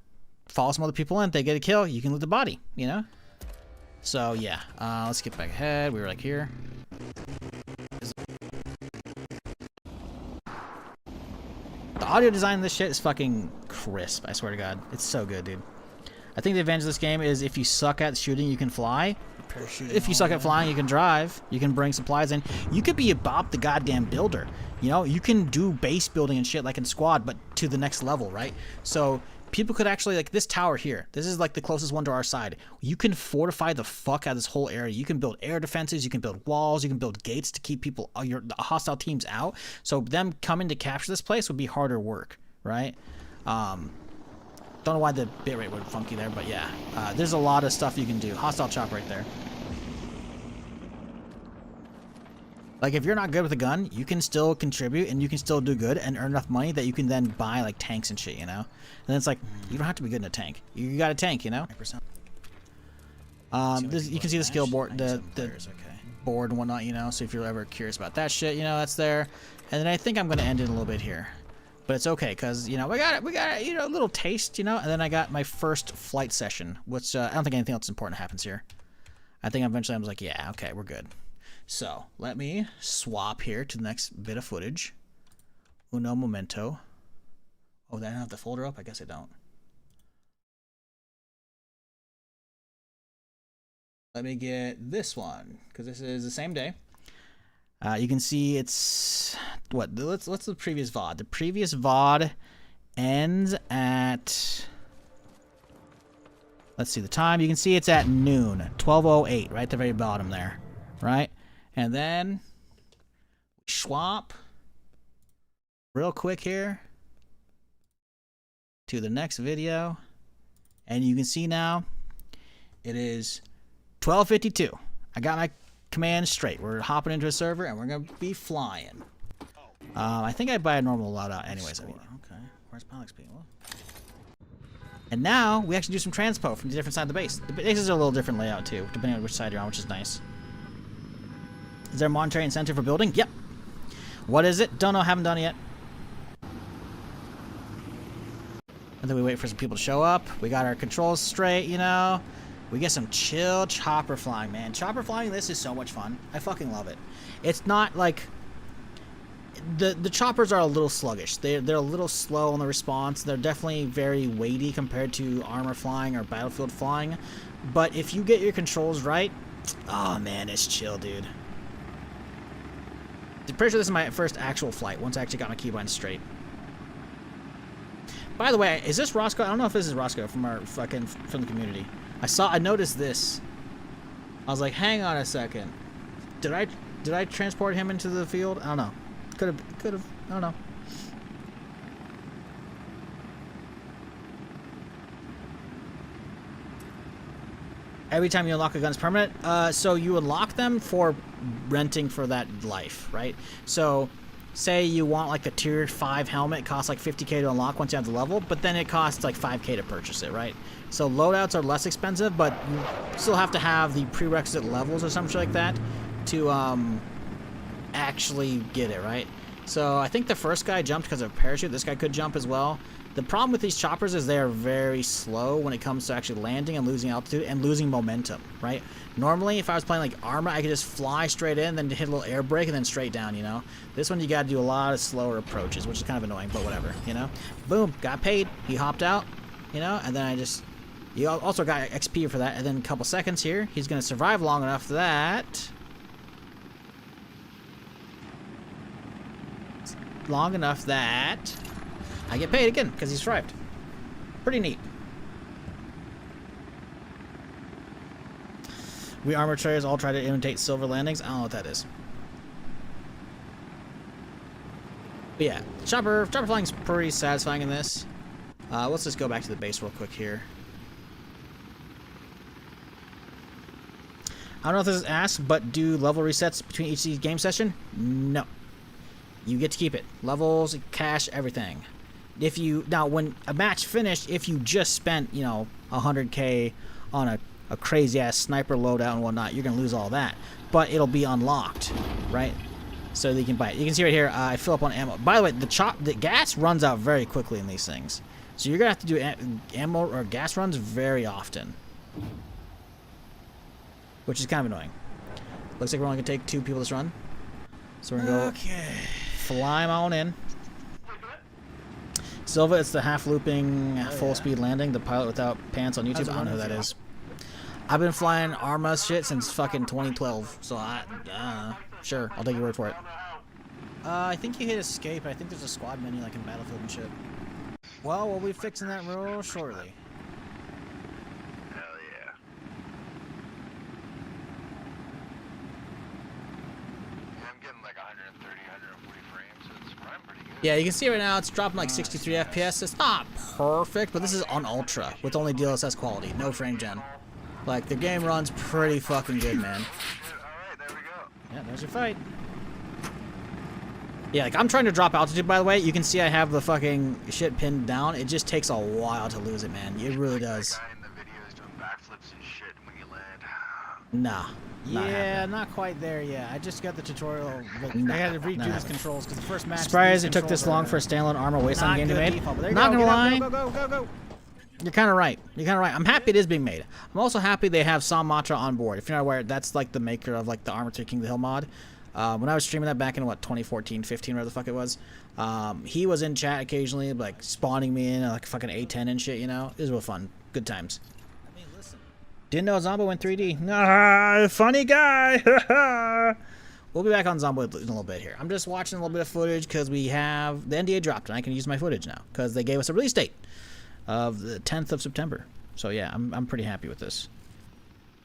Speaker 12: follow some other people in. If they get a kill, you can loot the body, you know? So yeah, let's get back ahead. We were like here. The audio design of this shit is fucking crisp, I swear to God. It's so good, dude. I think the advantage of this game is if you suck at shooting, you can fly. If you suck at flying, you can drive. You can bring supplies in. You could be a Bob the goddamn builder. You know, you can do base building and shit like in Squad, but to the next level, right? So people could actually, like this tower here, this is like the closest one to our side. You can fortify the fuck out of this whole area. You can build air defenses, you can build walls, you can build gates to keep people, your hostile teams out. So them coming to capture this place would be harder work, right? Don't know why the bitrate went funky there, but yeah. There's a lot of stuff you can do. Hostile chop right there. Like, if you're not good with a gun, you can still contribute and you can still do good and earn enough money that you can then buy, like, tanks and shit, you know? And then it's like, you don't have to be good in a tank. You got a tank, you know? You can see the skill board, the board and whatnot, you know? So if you're ever curious about that shit, you know, that's there. And then I think I'm going to end it a little bit here. But it's okay, because, you know, we got, you know, a little taste, you know? And then I got my first flight session, which I don't think anything else important happens here. I think eventually I was like, yeah, okay, we're good. So, let me swap here to the next bit of footage. Uno momento. Oh, do I have the folder up? I guess I don't. Let me get this one, because this is the same day. You can see it's what? Let's the previous VOD. The previous VOD ends at. Let's see the time. You can see it's at noon, 12:08, right at the very bottom there, right? And then swap real quick here to the next video, and you can see now it is 12:52. I got my command straight. We're hopping into a server and we're gonna be flying. I think I'd buy a normal loadout anyways. I mean, okay, where's Alex being? And now we actually do some transpo from the different side of the base. The bases are a little different layout too, depending on which side you're on, which is nice. Is there a monetary incentive for building? Yep. What is it? Don't know. Haven't done it yet. And then we wait for some people to show up. We got our controls straight, you know. We get some chill chopper flying, man. Chopper flying, this is so much fun. I fucking love it. It's not like... The choppers are a little sluggish. They're a little slow on the response. They're definitely very weighty compared to armor flying or battlefield flying. But if you get your controls right... Oh, man, it's chill, dude. I'm pretty sure this is my first actual flight, once I actually got my keybind straight. By the way, is this Roscoe? I don't know if this is Roscoe from the community. I noticed this. I was like, hang on a second. Did I transport him into the field? I don't know. Could have. I don't know. Every time you unlock a gun is permanent. So you unlock them for renting for that life, right? So say you want like a tier 5 helmet, it costs like 50k to unlock once you have the level, but then it costs like 5k to purchase it, right? So loadouts are less expensive, but you still have to have the prerequisite levels or something like that to actually get it, right? So I think the first guy jumped because of a parachute. This guy could jump as well. The problem with these choppers is they are very slow when it comes to actually landing and losing altitude and losing momentum, right? Normally, if I was playing like Arma, I could just fly straight in, then hit a little air brake, and then straight down, you know? This one, you gotta do a lot of slower approaches, which is kind of annoying, but whatever, you know? Boom, got paid. He hopped out, you know? And then you also got XP for that, and then a couple seconds here. He's gonna survive long enough that... I get paid again, because he survived. Pretty neat. We armor traders all try to imitate silver landings. I don't know what that is. But yeah, chopper flying is pretty satisfying in this. Let's just go back to the base real quick here. I don't know if this is asked, but do level resets between each game session? No. You get to keep it. Levels, cash, everything. Now, when a match finished, if you just spent, you know, 100k on a crazy-ass sniper loadout and whatnot, you're going to lose all that. But it'll be unlocked, right? So that you can buy it. You can see right here, I fill up on ammo. By the way, the gas runs out very quickly in these things. So you're going to have to do ammo or gas runs very often. Which is kind of annoying. Looks like we're only going to take 2 people this run. So we're going to go fly them on in. Silva, it's the half-looping, full-speed landing, the pilot without pants on YouTube. I don't know who that is. I've been flying Arma shit since fucking 2012, so sure, I'll take your word for it. I think you hit escape. I think there's a squad menu like in Battlefield and shit. Well, we'll be fixing that real shortly.
Speaker 3: Hell yeah. I'm getting like 130, 140 frames, so it's running pretty good.
Speaker 12: Yeah, you can see right now it's dropping like 63 FPS. It's not perfect, but this is on Ultra with only DLSS quality, no frame gen. Like, the game runs pretty fucking good, man.
Speaker 3: Alright, there we go.
Speaker 12: Yeah, there's your fight. Yeah, like, I'm trying to drop altitude, by the way. You can see I have the fucking shit pinned down. It just takes a while to lose it, man. It really does.
Speaker 3: That guy in the video is doing backflips and shit when you land.
Speaker 12: Nah. Yeah, not quite there yet. I just got the tutorial. Like, I had to redo these controls because the first match. Surprised it took this long for a standalone Arma Wasteland game to be made. Not gonna lie. Go. You're kind of right. I'm happy it is being made. I'm also happy they have Samatra on board. If you're not aware, that's like the maker of like the Armor 3 King of the Hill mod. When I was streaming that back in what 2014, 15, whatever the fuck it was, he was in chat occasionally, like spawning me in like fucking A10 and shit. You know, it was real fun. Good times. Didn't know Zomboid went 3D. Funny guy. We'll be back on Zomboid in a little bit here. I'm just watching a little bit of footage because we have the NDA dropped and I can use my footage now because they gave us a release date of the 10th of September. So yeah, I'm pretty happy with this.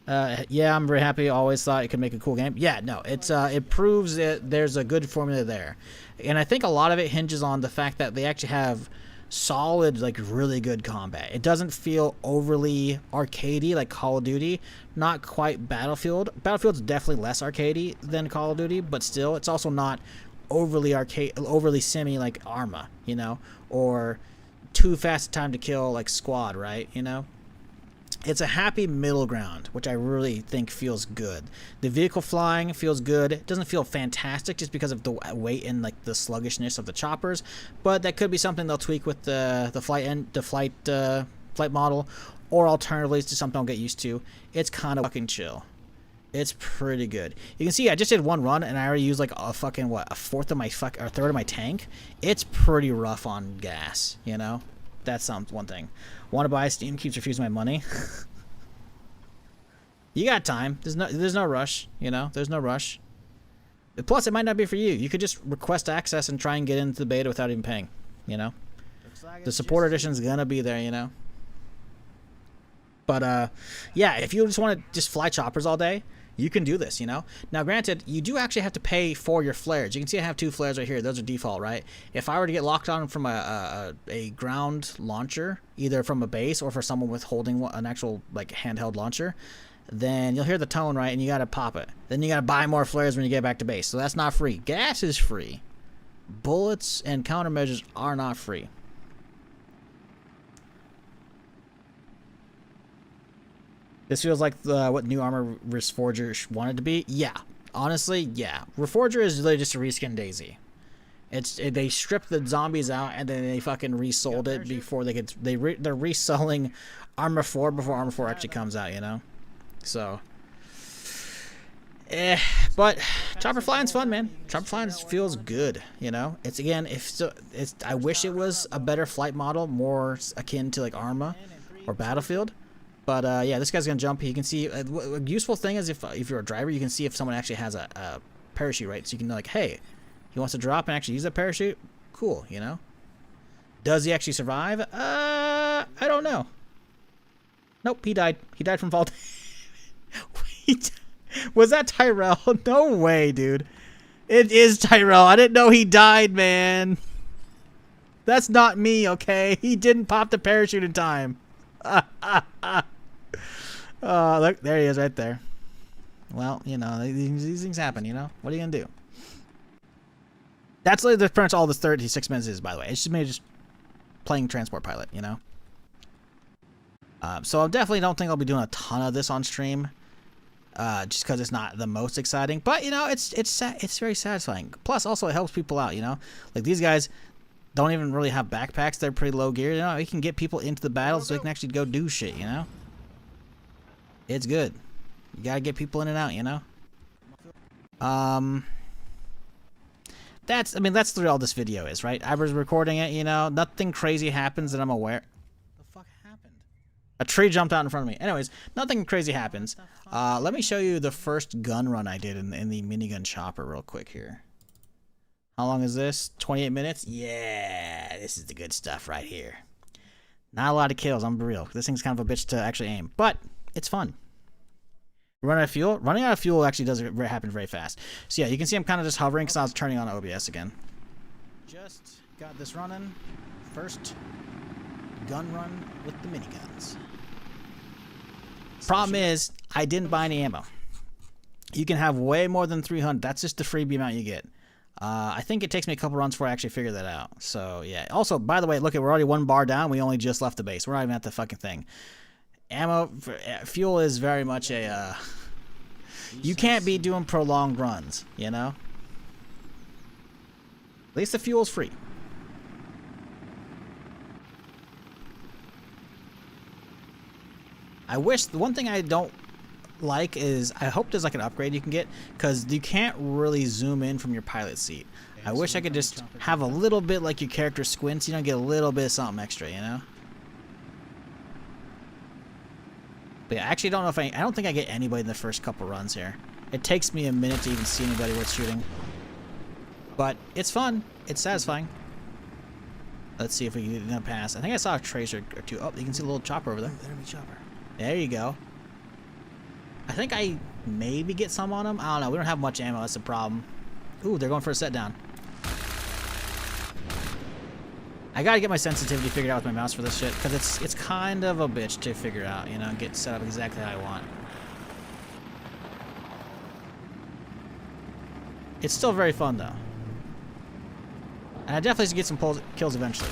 Speaker 12: Yeah, I'm very happy. Always thought it could make a cool game. Yeah, no, it proves that there's a good formula there, and I think a lot of it hinges on the fact that they actually have solid, like really good combat. It doesn't feel overly arcadey like Call of Duty. Not quite Battlefield. Battlefield's definitely less arcadey than Call of Duty, but still, it's also not overly arcade, overly simi like Arma, you know, or Too Fast Time to Kill like Squad, right? You know. It's a happy middle ground, which I really think feels good. The vehicle flying feels good. It doesn't feel fantastic just because of the weight and like the sluggishness of the choppers, but that could be something they'll tweak with the flight model, or alternatively, it's just something I'll get used to. It's kind of fucking chill. It's pretty good. You can see I just did one run and I already used like a fucking a third of my tank. It's pretty rough on gas, you know. That's one thing. Want to buy Steam keeps refusing my money. You got time. There's no rush, you know. There's no rush. Plus, it might not be for you. You could just request access and try and get into the beta without even paying, you know. The support edition's gonna be there, you know. But yeah, if you just want to just fly choppers all day, you can do this, you know. Now, granted, you do actually have to pay for your flares. You can see I have 2 flares right here. Those are default, right? If I were to get locked on from a ground launcher, either from a base or for someone with holding an actual like handheld launcher, then you'll hear the tone, right? And you got to pop it. Then you got to buy more flares when you get back to base. So that's not free. Gas is free. Bullets and countermeasures are not free. This feels like what New Armor Reforger wanted to be. Yeah, honestly, yeah. Reforger is literally just a reskin Daisy. They stripped the zombies out and then they fucking resold it before they could. They're reselling Armor 4 before Armor 4 actually comes out. You know, so. But chopper flying's fun, man. Chopper flying feels good. You know, I wish it was a better flight model, more akin to like Arma or Battlefield. But yeah, this guy's gonna jump. You can see a useful thing is if you're a driver, you can see if someone actually has a parachute, right? So you can know like, hey, he wants to drop and actually use that parachute. Cool, you know. Does he actually survive? I don't know. Nope, he died. He died from fall. Was that Tyrell? No way, dude. It is Tyrell. I didn't know he died, man. That's not me, okay? He didn't pop the parachute in time. Look, there he is right there. Well, you know, these things happen, you know? What are you gonna do? That's literally pretty much all this 36 minutes is, by the way. It's just me just playing transport pilot, you know? So I definitely don't think I'll be doing a ton of this on stream. Just because it's not the most exciting. But, you know, it's very satisfying. Plus, also, it helps people out, you know? Like, these guys don't even really have backpacks. They're pretty low gear. You know, you can get people into the battle so they can actually go do shit, you know? It's good. You gotta get people in and out, you know? That's really all this video is, right? I was recording it, you know? Nothing crazy happens that I'm aware. The fuck happened? A tree jumped out in front of me. Anyways, nothing crazy happens. Let me show you the first gun run I did in the minigun chopper real quick here. How long is this? 28 minutes? Yeah, this is the good stuff right here. Not a lot of kills, I'm real. This thing's kind of a bitch to actually aim, but it's fun. Run out of fuel? Running out of fuel actually does happen very fast. So yeah, you can see I'm kind of just hovering because I was turning on OBS again. Just got this running. First gun run with the miniguns. Problem is, I didn't buy any ammo. You can have way more than 300. That's just the freebie amount you get. I think it takes me a couple runs before I actually figure that out. So, yeah. Also, by the way, look, we're already 1 bar down. We only just left the base. We're not even at the fucking thing. Fuel is very much a You can't be doing prolonged runs, you know? At least the fuel's free. I wish, the one thing I don't like is, I hope there's like an upgrade you can get, because you can't really zoom in from your pilot seat. I wish I could just have a little bit like your character squints, you know, get a little bit of something extra, you know? But yeah, I actually don't know if I don't think I get anybody in the first couple runs here. It takes me a minute to even see anybody worth shooting. But it's fun. It's satisfying. Let's see if we can get a pass. I think I saw a tracer or two. Oh, you can see a little chopper over there. Enemy chopper. There you go. I think I maybe get some on him. I don't know. We don't have much ammo. That's the problem. Ooh, they're going for a set down. I gotta get my sensitivity figured out with my mouse for this shit, because it's kind of a bitch to figure out, you know, get set up exactly how I want. It's still very fun though. And I definitely should get some kills eventually.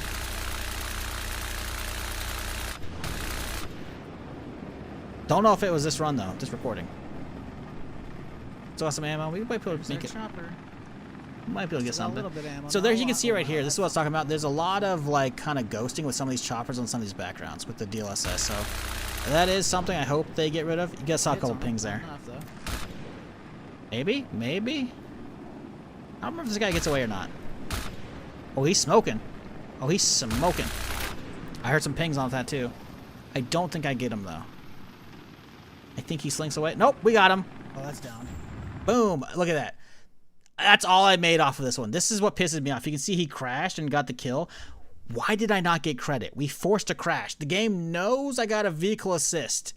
Speaker 12: Don't know if it was this run though, this recording. Still got some ammo. We might be able to make it. Might be able to get something. So there you can see right here, this is what I was talking about. There's a lot of like kind of ghosting with some of these choppers on some of these backgrounds with the DLSS. So that is something I hope they get rid of. You guys saw a couple pings there. Maybe? Maybe? I don't remember if this guy gets away or not. Oh, he's smoking. Oh, he's smoking. I heard some pings on that too. I don't think I get him though. I think he slinks away. Nope, we got him. Oh, that's down. Boom. Look at that. That's all I made off of this one. This is what pisses me off. You can see he crashed and got the kill. Why did I not get credit? We forced a crash. The game knows I got a vehicle assist.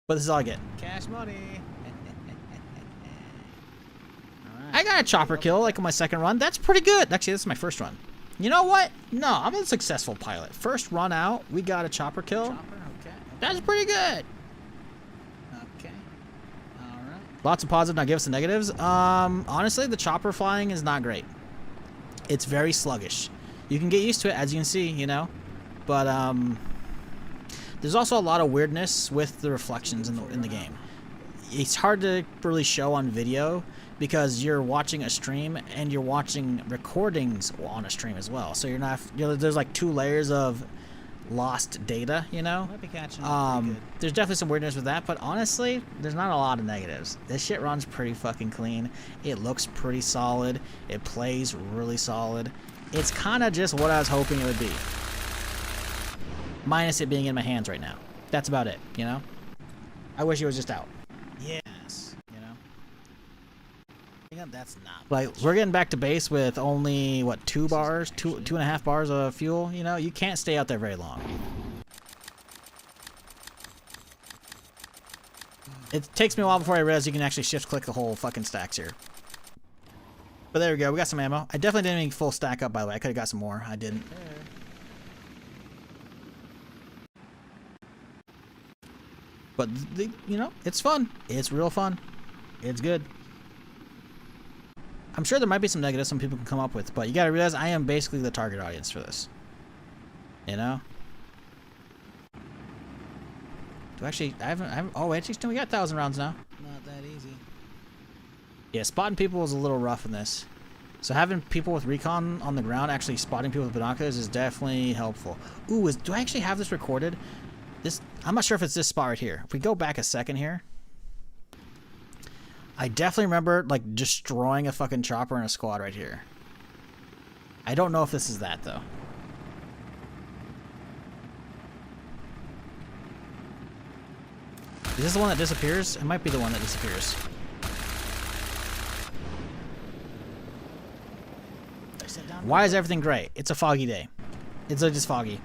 Speaker 12: But this is all I get. Cash money. I got a chopper kill like on my second run. That's pretty good. Actually, this is my first run. You know what? No, I'm a successful pilot. First run out, we got a chopper kill. Okay. That's pretty good. Lots of positive, now give us the negatives. Honestly, the chopper flying is not great. It's very sluggish. You can get used to it, as you can see, you know. But, there's also a lot of weirdness with the reflections in the game. It's hard to really show on video because you're watching a stream and you're watching recordings on a stream as well. So you're not, you know, there's like 2 layers of lost data, you know. Might be catching there's definitely some weirdness with that, but honestly, there's not a lot of negatives. This shit runs pretty fucking clean. It looks pretty solid. It plays really solid. It's kind of just what I was hoping it would be. Minus it being in my hands right now. That's about it, you know. I wish it was just out. Yes, you know. Yeah, that's not like we're getting back to base with only what 2 bars, two and a half bars of fuel. You know, you can't stay out there very long. It takes me a while before I realize you can actually shift click the whole fucking stacks here. But there we go, we got some ammo. I definitely didn't make full stack up, by the way. I could have got some more. I didn't. But you know, it's fun. It's real fun. It's good. I'm sure there might be some negatives some people can come up with, but you gotta realize I am basically the target audience for this. You know? Do actually, I haven't, oh, actually, we got 1,000 rounds now. Not that easy. Yeah, spotting people was a little rough in this. So having people with recon on the ground actually spotting people with binoculars is definitely helpful. Ooh, do I actually have this recorded? I'm not sure if it's this spot right here. If we go back a second here. I definitely remember, like, destroying a fucking chopper in a squad right here. I don't know if this is that, though. Is this the one that disappears? It might be the one that disappears. Why is everything gray? It's a foggy day. It's just foggy.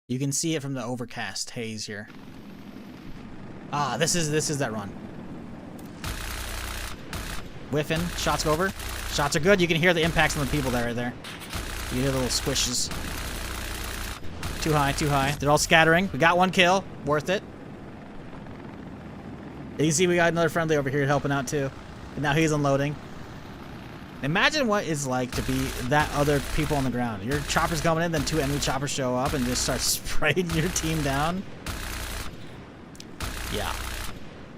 Speaker 12: You can see it from the overcast haze here. Ah, this is that run. Whiffing. Shots go over. Shots are good. You can hear the impacts on the people right there. You hear the little squishes. Too high, too high. They're all scattering. We got 1 kill. Worth it. You see we got another friendly over here helping out too. And now he's unloading. Imagine what it's like to be that other people on the ground. Your chopper's coming in, then 2 enemy choppers show up and just start spraying your team down. Yeah.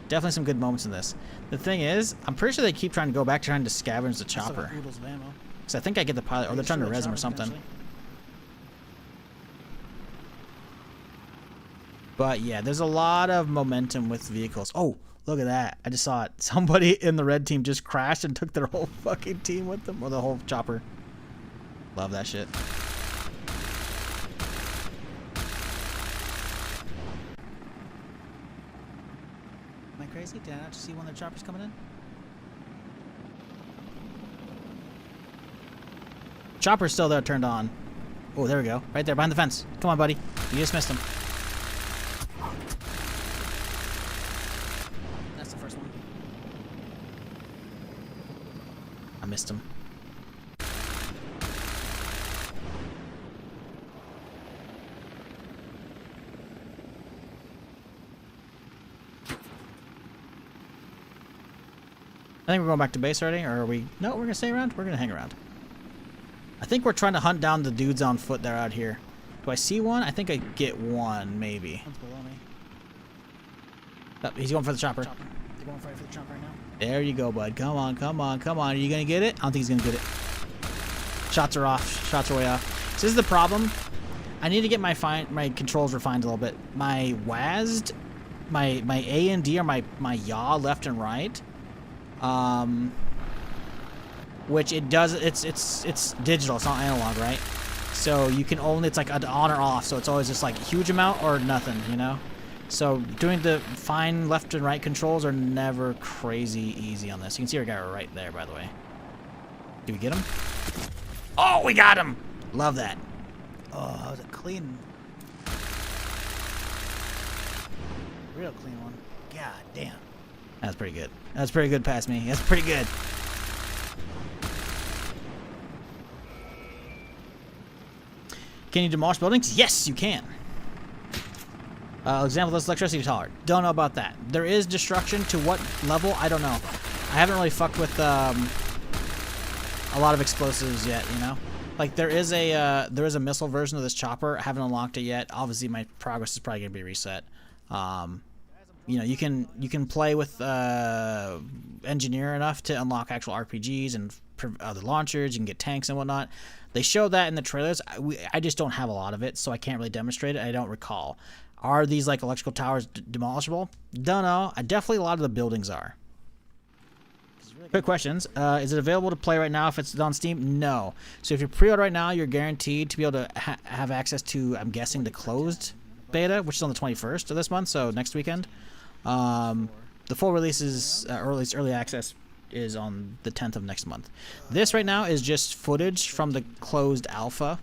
Speaker 12: Definitely some good moments in this. The thing is, I'm pretty sure they keep trying to go back trying to scavenge the chopper. Because I think I get the pilot, or they're trying to res him or something. But yeah, there's a lot of momentum with vehicles. Oh, look at that. I just saw it. Somebody in the red team just crashed and took their whole fucking team with them, or the whole chopper. Love that shit. Am I crazy? Did I not see one of the choppers coming in? Chopper's still there, turned on. Oh, there we go. Right there, behind the fence. Come on, buddy. You just missed him. That's the first one. I missed him. I think we're going back to base already, or are we? No, we're gonna stay around. We're gonna hang around. I think we're trying to hunt down the dudes on foot that are out here. Do I see one? I think I get one, maybe. One's below me. Oh, he's going for the chopper. They're going for the chopper right now. There you go, bud. Come on, come on, come on. Are you gonna get it? I don't think he's gonna get it. Shots are off. Shots are way off. So this is the problem. I need to get my controls refined a little bit. My WASD, my A and D are my yaw left and right. Which it does, it's digital, it's not analog, right? So you can only, it's like an on or off, so it's always just like huge amount or nothing, you know? So doing the fine left and right controls are never crazy easy on this. You can see our guy right there, by the way. Did we get him? Oh, we got him! Love that. Oh, that was a clean, real clean one. God damn. That's pretty good. That's pretty good past me. That's pretty good. Can you demolish buildings? Yes, you can. Example, this electricity tower. Don't know about that. There is destruction. To what level? I don't know. I haven't really fucked with a lot of explosives yet, you know? Like, there is a missile version of this chopper. I haven't unlocked it yet. Obviously, my progress is probably going to be reset. You know, you can play with engineer enough to unlock actual RPGs and other launchers. You can get tanks and whatnot. They show that in the trailers. I just don't have a lot of it, so I can't really demonstrate it. I don't recall. Are these like electrical towers demolishable? Don't know. Definitely a lot of the buildings are. Quick questions. Is it available to play right now if it's on Steam? No. So if you pre-order right now, you're guaranteed to be able to have access to, I'm guessing, the closed beta, which is on the 21st of this month, so next weekend. The full release is, or at least early access, is on the 10th of next month. This right now is just footage from the closed alpha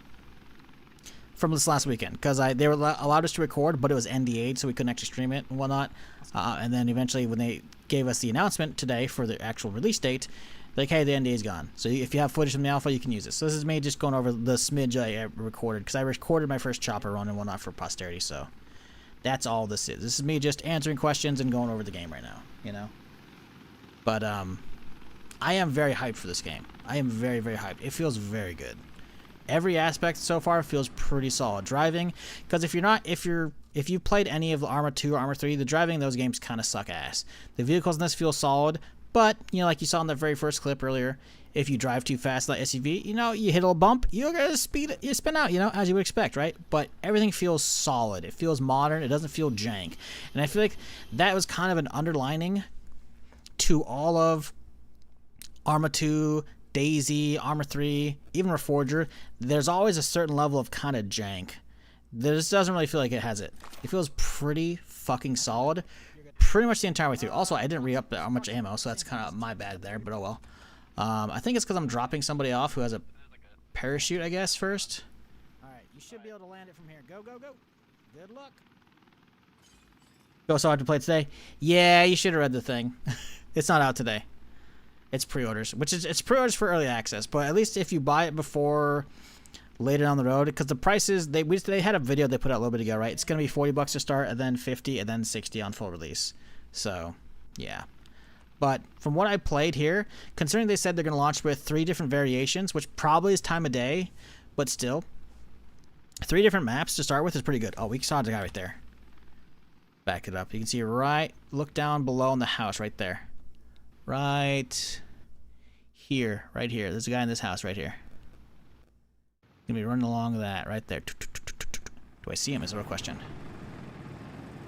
Speaker 12: from this last weekend, because they were allowed us to record, but it was NDA'd, so we couldn't actually stream it and whatnot. And then eventually, when they gave us the announcement today for the actual release date, like, hey, the NDA is gone. So if you have footage from the alpha, you can use it. So this is me just going over the smidge I recorded, because I recorded my first chopper run and whatnot for posterity. So that's all this is. This is me just answering questions and going over the game right now, you know. But I am very hyped for this game. I am very, very hyped. It feels very good. Every aspect so far feels pretty solid. Driving, because if you've played any of the Arma 2 or Arma 3, the driving in those games kind of suck ass. The vehicles in this feel solid, but, you know, like you saw in the very first clip earlier, if you drive too fast like SUV, you know, you hit a little bump, you're gonna you spin out, you know, as you would expect, right? But everything feels solid. It feels modern. It doesn't feel jank. And I feel like that was kind of an underlining to all of Arma 2, Daisy, Arma 3, even Reforger. There's always a certain level of kind of jank. This doesn't really feel like it has it. It feels pretty fucking solid pretty much the entire way through. Also, I didn't re-up that much ammo, so that's kind of my bad there, but oh well. I think it's because I'm dropping somebody off who has a parachute, I guess, first. Alright, you should be able to land it from here. Go, go, go. Good luck. Go, so hard to play today? Yeah, you should have read the thing. It's not out today. It's pre-orders, it's pre-orders for early access, but at least if you buy it before later down the road, because the prices, they had a video they put out a little bit ago, right? It's going to be $40 to start, and then $50, and then $60 on full release. So, yeah. But from what I played here, considering they said they're going to launch with 3 different variations, which probably is time of day, but still, 3 different maps to start with is pretty good. Oh, we saw the guy right there. Back it up. You can see right, look down below in the house right there. Right here, right here. There's a guy in this house right here. Gonna be running along that right there. Do I see him is the real question.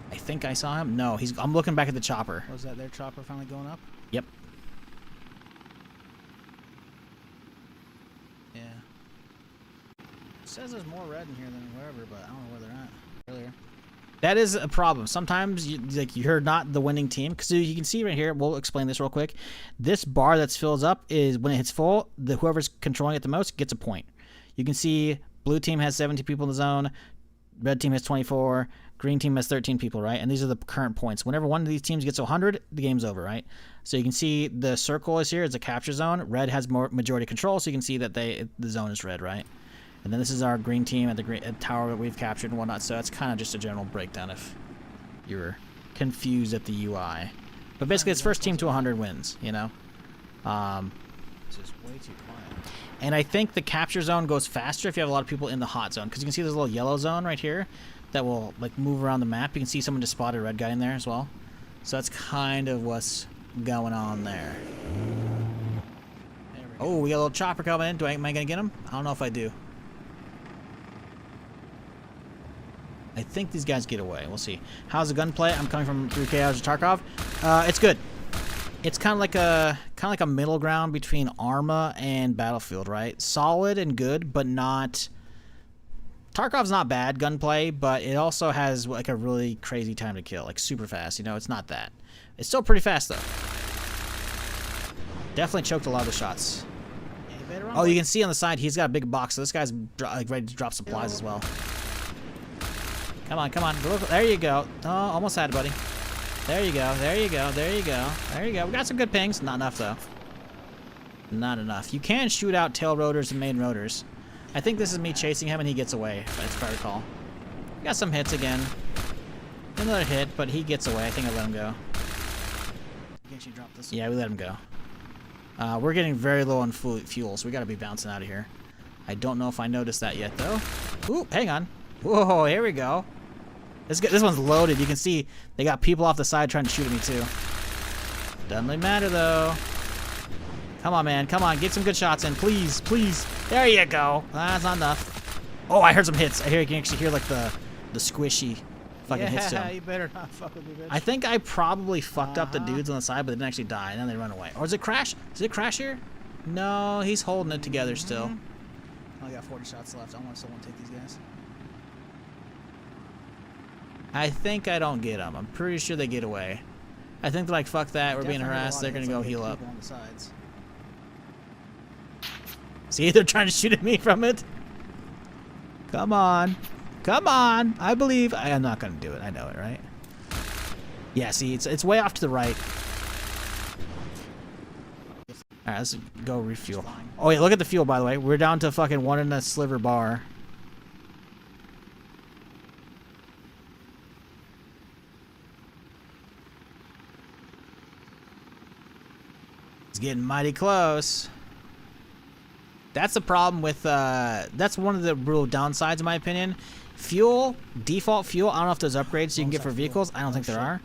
Speaker 12: I think I saw him. No, I'm looking back at the chopper.
Speaker 1: Was that their chopper finally going up?
Speaker 12: Yep.
Speaker 1: Yeah. It says there's more red in here than wherever, but I don't know where they're at. Earlier.
Speaker 12: That is a problem. Sometimes you're not the winning team because you can see right here. We'll explain this real quick. This bar that's fills up is when it hits full. Whoever's controlling it the most gets a point. You can see blue team has 70 people in the zone, red team has 24, green team has 13 people, right? And these are the current points. Whenever one of these teams gets 100, the game's over, right? So you can see the circle is here. It's a capture zone. Red has more majority control, so you can see that the zone is red, right? And then this is our green team at the tower that we've captured and whatnot. So that's kind of just a general breakdown if you're confused at the UI. But basically, it's first team to 100 wins, you know?
Speaker 1: It's just way too quiet.
Speaker 12: And I think the capture zone goes faster if you have a lot of people in the hot zone. Because you can see there's a little yellow zone right here that will like move around the map. You can see someone just spotted a red guy in there as well. So that's kind of what's going on there. Oh, we got a little chopper coming in. Am I going to get him? I don't know if I do. I think these guys get away. We'll see. How's the gunplay? I'm coming from 3K Hours of Tarkov. It's good. It's kind of like a middle ground between Arma and Battlefield, right? Solid and good, but not. Tarkov's not bad gunplay, but it also has like a really crazy time to kill, like super fast. You know, it's not that. It's still pretty fast though. Definitely choked a lot of the shots. Oh, you can see on the side he's got a big box, so this guy's like ready to drop supplies as well. Come on, come on. There you go. Oh, almost had it, buddy. There you go. There you go. There you go. There you go. We got some good pings. Not enough, though. Not enough. You can shoot out tail rotors and main rotors. I think this is me chasing him, and he gets away, if I recall. Got some hits again. Another hit, but he gets away. I think I let him go. Yeah, we let him go. We're getting very low on fuel, so we got to be bouncing out of here. I don't know if I noticed that yet, though. Ooh, hang on. Whoa, here we go. This one's loaded. You can see they got people off the side trying to shoot at me too. Doesn't really matter though. Come on, man. Come on. Get some good shots in. Please, please. There you go. That's not enough. Oh, I heard some hits. I can actually hear like the squishy fucking hits to
Speaker 1: Yeah,
Speaker 12: him.
Speaker 1: you better not fuck with me, bitch.
Speaker 12: I think I probably fucked up the dudes on the side, but they didn't actually die. And then they run away. Or does it crash? Does it crash here? No, he's holding it together still.
Speaker 1: I got 40 shots left. I want someone to take these guys.
Speaker 12: I think I don't get them. I'm pretty sure they get away. I think they're like, fuck that, we're being harassed. They're gonna go heal up.
Speaker 1: On the sides.
Speaker 12: See, they're trying to shoot at me from it. Come on. Come on. I believe. I'm not gonna do it. I know it, right? Yeah, see, it's way off to the right. Alright, let's go refuel. Oh, yeah, look at the fuel, by the way. We're down to fucking 1 and a sliver bar. It's getting mighty close. That's the problem with, that's one of the real downsides in my opinion. Fuel, default fuel, I don't know if there's upgrades you can get for vehicles. I don't think there are.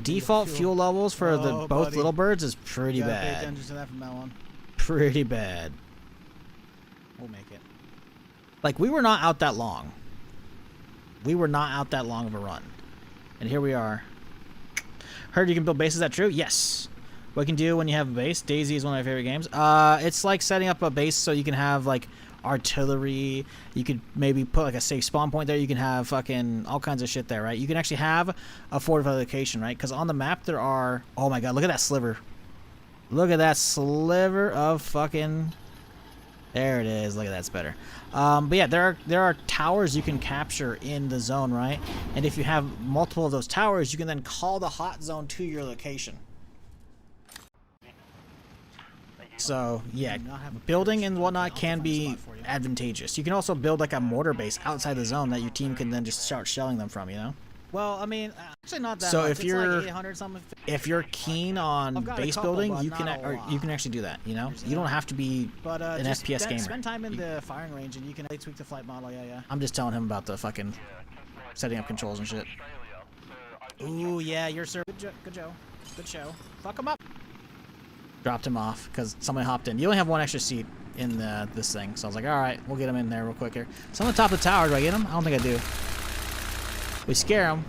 Speaker 12: Default fuel levels for the both Little Birds is pretty bad.
Speaker 1: Pay attention to that from now on.
Speaker 12: Pretty bad.
Speaker 1: We'll make it.
Speaker 12: Like, we were not out that long. We were not out that long of a run. And here we are. Heard you can build bases, is that true? Yes. What you can do when you have a base, DayZ is one of my favorite games. It's like setting up a base so you can have like artillery. You could maybe put like a safe spawn point there. You can have fucking all kinds of shit there, right? You can actually have a fortified location, right? Because on the map there are, oh my god, look at that sliver. Look at that sliver of fucking, there it is. Look at that, it's better. But yeah, there are towers you can capture in the zone, right? And if you have multiple of those towers, you can then call the hot zone to your location. So yeah, building and whatnot can be advantageous. You can also build like a mortar base outside the zone that your team can then just start shelling them from, you know?
Speaker 1: Well, I mean, actually not that
Speaker 12: So
Speaker 1: much.
Speaker 12: if
Speaker 1: It's
Speaker 12: you're
Speaker 1: like 800 something.
Speaker 12: if you're keen on
Speaker 1: I've got a
Speaker 12: base
Speaker 1: couple,
Speaker 12: building,
Speaker 1: but
Speaker 12: you can
Speaker 1: not a lot.
Speaker 12: you can actually do that, you know? You don't have to be an
Speaker 1: Just
Speaker 12: FPS gamer.
Speaker 1: spend time in the firing range and you can tweak the flight model. Yeah, yeah.
Speaker 12: I'm just telling him about the fucking setting up controls and shit. Ooh, yeah, you're sir. Good Joe. Good show. Fuck him up. Dropped him off because somebody hopped in. You only have one extra seat in this thing, so I was like, all right, we'll get him in there real quick here. So on the top of the tower, do I get him? I don't think I do. We scare him.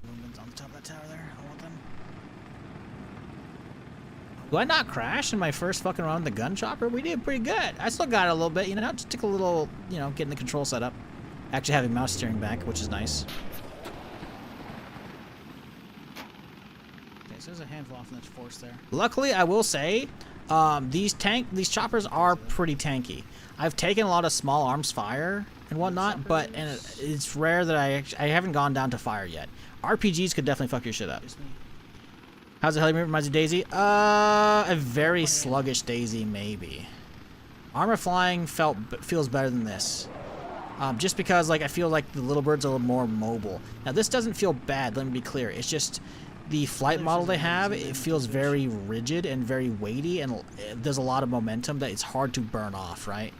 Speaker 12: On the top of that tower there. I want them. Do I not crash in my first fucking run with the gun chopper? We did pretty good. I still got it a little bit, you know. Just took a little, you know, getting the control set up. Actually having mouse steering back, which is nice. Okay, so there's a handful off in this force there. Luckily, I will say, these choppers are pretty tanky. I've taken a lot of small arms fire and whatnot, but it's rare that I haven't gone down to fire yet. RPGs could definitely fuck your shit up. How's the heli move? Reminds you of Daisy? A very sluggish Daisy, maybe. Armor flying feels better than this. Just because, like, I feel like the little bird's a little more mobile. Now, this doesn't feel bad, let me be clear. It's just the flight model they have, it feels very rigid and very weighty, and there's a lot of momentum that it's hard to burn off, right?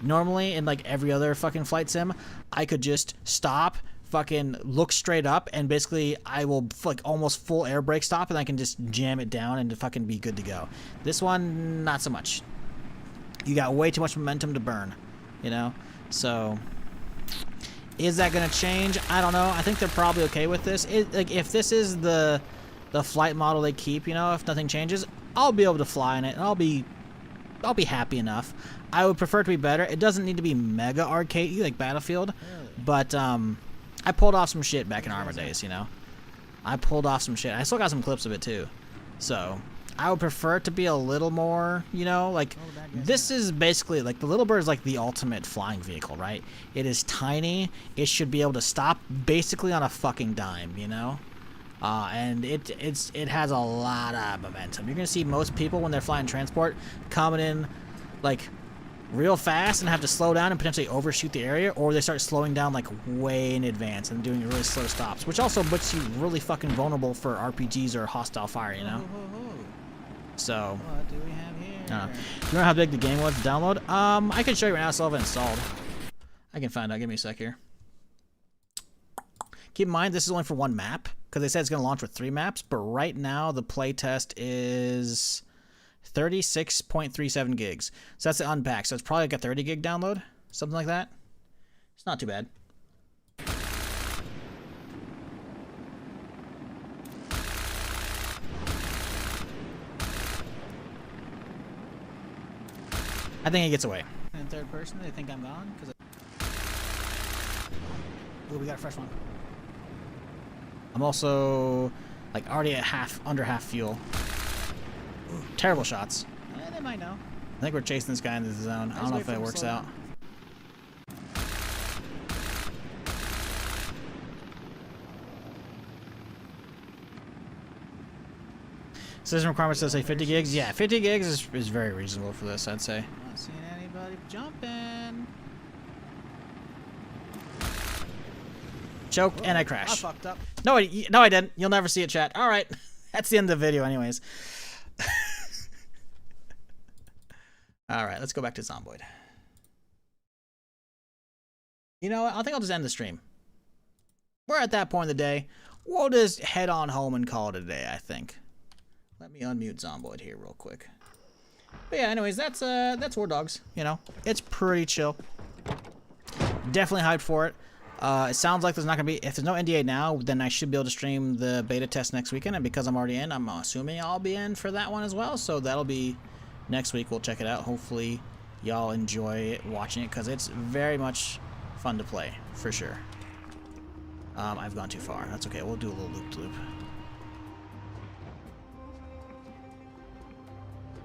Speaker 12: Normally, in, like, every other fucking flight sim, I could just stop, fucking look straight up, and basically I will, like, almost full air brake stop, and I can just jam it down and fucking be good to go. This one, not so much. You got way too much momentum to burn, you know? So, is that going to change? I don't know. I think they're probably okay with this. Like, if this is the flight model they keep, you know, if nothing changes, I'll be able to fly in it, and I'll be happy enough. I would prefer it to be better. It doesn't need to be mega arcadey like Battlefield, but I pulled off some shit back in Armor days, you know. I pulled off some shit. I still got some clips of it too. So, I would prefer it to be a little more, you know, like, this is basically, like, the Little Bird is like the ultimate flying vehicle, right? It is tiny. It should be able to stop basically on a fucking dime, you know? And it has a lot of momentum. You're going to see most people when they're flying transport coming in, like, real fast and have to slow down and potentially overshoot the area, or they start slowing down, like, way in advance and doing really slow stops, which also puts you really fucking vulnerable for RPGs or hostile fire, you know? So, what do we have here? Do you know how big the game was to download? I can show you right now. So I've installed. I can find out. Give me a sec here. Keep in mind, this is only for one map, because they said it's going to launch with 3 maps, but right now the playtest is 36.37 gigs. So that's the unpack. So it's probably like a 30 gig download, something like that. It's not too bad. I think he gets away. In third person, they think I'm gone. Ooh, we got a fresh one. I'm also, like, already at under half fuel. Ooh, terrible shots. They might know. I think we're chasing this guy into the zone. I don't know if it works out. System requirements says say 50 gigs. Yeah, 50 gigs is very reasonable for this, I'd say. Not seeing anybody jumping. Choked and I crashed. I fucked up. No, I didn't. You'll never see it, chat. All right, that's the end of the video, anyways. All right, let's go back to Zomboid. You know what? I think I'll just end the stream. We're at that point of the day. We'll just head on home and call it a day, I think. Let me unmute Zomboid here real quick. But yeah, anyways, that's War Dogs. You know, it's pretty chill. Definitely hyped for it. It sounds like there's not gonna be, if there's no NDA now, then I should be able to stream the beta test next weekend. And because I'm already in, I'm assuming I'll be in for that one as well. So that'll be next week. We'll check it out. Hopefully, y'all enjoy watching it because it's very much fun to play for sure. I've gone too far. That's okay. We'll do a little loop-to-loop.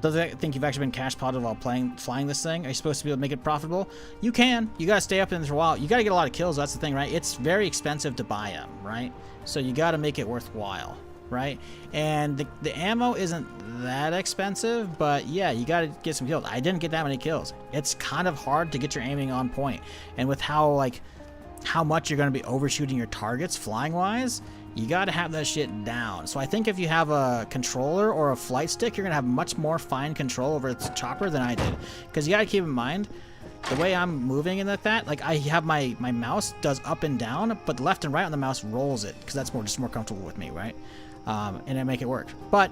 Speaker 12: Does it think you've actually been cash positive while flying this thing? Are you supposed to be able to make it profitable? You can. You gotta stay up in this for a while. You gotta get a lot of kills. That's the thing, right? It's very expensive to buy them, right? So you gotta make it worthwhile, right? And the ammo isn't that expensive, but yeah, you gotta get some kills. I didn't get that many kills. It's kind of hard to get your aiming on point, and with how much you're gonna be overshooting your targets flying wise, you gotta have that shit down. So I think if you have a controller or a flight stick, you're gonna have much more fine control over its chopper than I did. Because you gotta keep in mind, the way I'm moving and like that, like I have my mouse does up and down, but left and right on the mouse rolls it because that's just more comfortable with me, right? And I make it work. But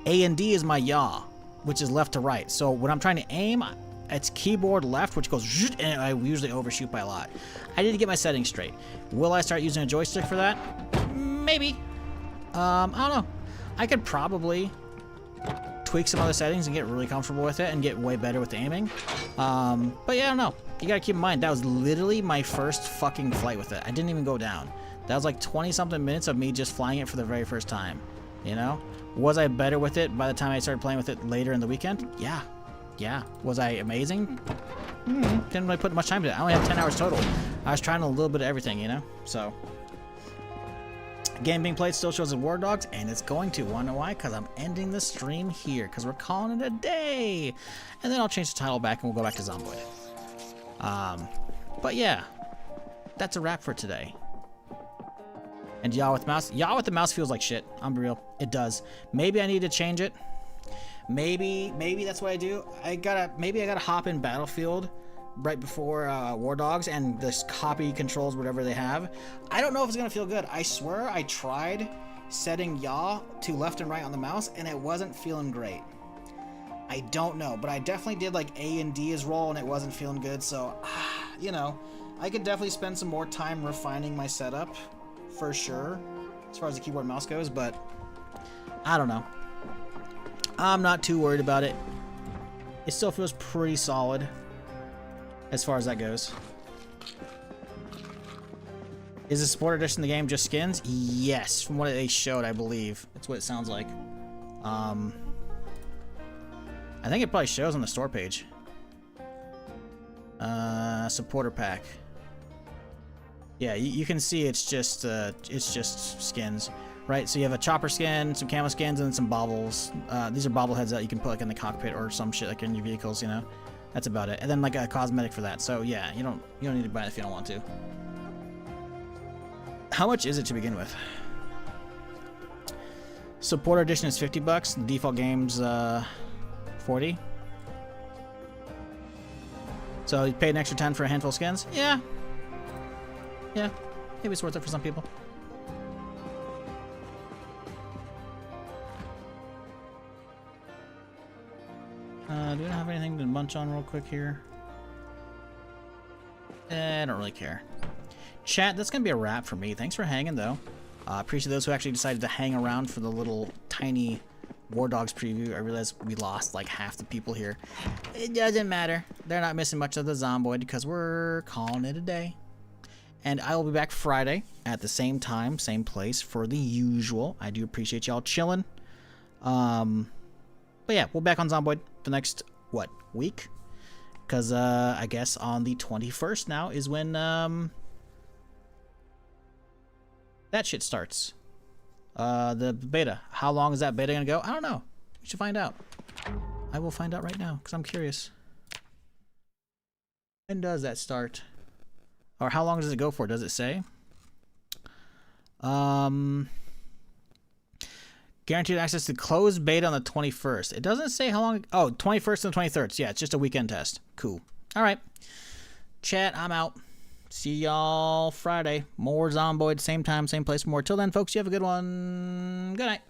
Speaker 12: A and D is my yaw, which is left to right. So when I'm trying to aim, it's keyboard left, which goes, and I usually overshoot by a lot. I need to get my settings straight. Will I start using a joystick for that? Maybe. I don't know. I could probably tweak some other settings and get really comfortable with it and get way better with the aiming. But yeah, I don't know. You gotta keep in mind, that was literally my first fucking flight with it. I didn't even go down. That was like 20-something minutes of me just flying it for the very first time, you know? Was I better with it by the time I started playing with it later in the weekend? Yeah. Yeah. Was I amazing? Didn't really put much time to it. I only had 10 hours total. I was trying a little bit of everything, you know? So, game being played still shows as War Dogs, and it's going to. Wanna know why? Because I'm ending the stream here, because we're calling it a day. And then I'll change the title back, and we'll go back to Zomboid. But yeah, that's a wrap for today. And yaw with mouse. Yaw with the mouse feels like shit. I'm real. It does. Maybe I need to change it. Maybe that's what I do. Maybe I gotta hop in Battlefield right before War Dogs and just copy controls whatever they have. I don't know if it's gonna feel good. I swear I tried setting yaw to left and right on the mouse and it wasn't feeling great. I don't know, but I definitely did like A and D as roll and it wasn't feeling good. So, you know, I could definitely spend some more time refining my setup for sure, as far as the keyboard and mouse goes, but I don't know. I'm not too worried about it. It still feels pretty solid as far as that goes. Is the support edition of the game just skins? Yes, from what they showed, I believe. That's what it sounds like. I think it probably shows on the store page. Supporter pack. Yeah, you can see it's just skins. Right, so you have a chopper skin, some camo skins, and some baubles. These are bobbleheads that you can put like in the cockpit or some shit like in your vehicles, you know. That's about it. And then like a cosmetic for that. So yeah, you don't need to buy it if you don't want to. How much is it to begin with? Supporter edition is $50. The default game's $40. So you paid an extra $10 for a handful of skins? Yeah. Yeah, maybe it's worth it for some people. Do we have anything to munch on real quick here? I don't really care. Chat, that's going to be a wrap for me. Thanks for hanging, though. Appreciate those who actually decided to hang around for the little tiny War Dogs preview. I realized we lost like half the people here. It doesn't matter. They're not missing much of the Zomboid because we're calling it a day. And I will be back Friday at the same time, same place for the usual. I do appreciate y'all chilling. But yeah, we'll be back on Zomboid for the next, what, week? Because I guess on the 21st now is when that shit starts. The beta. How long is that beta going to go? I don't know. We should find out. I will find out right now because I'm curious. When does that start? Or how long does it go for? Does it say? Guaranteed access to closed beta on the 21st. It doesn't say how long. Oh, 21st and the 23rd. So yeah, it's just a weekend test. Cool. All right. Chat, I'm out. See y'all Friday. More Zomboid, same time, same place, more. Till then, folks, you have a good one. Good night.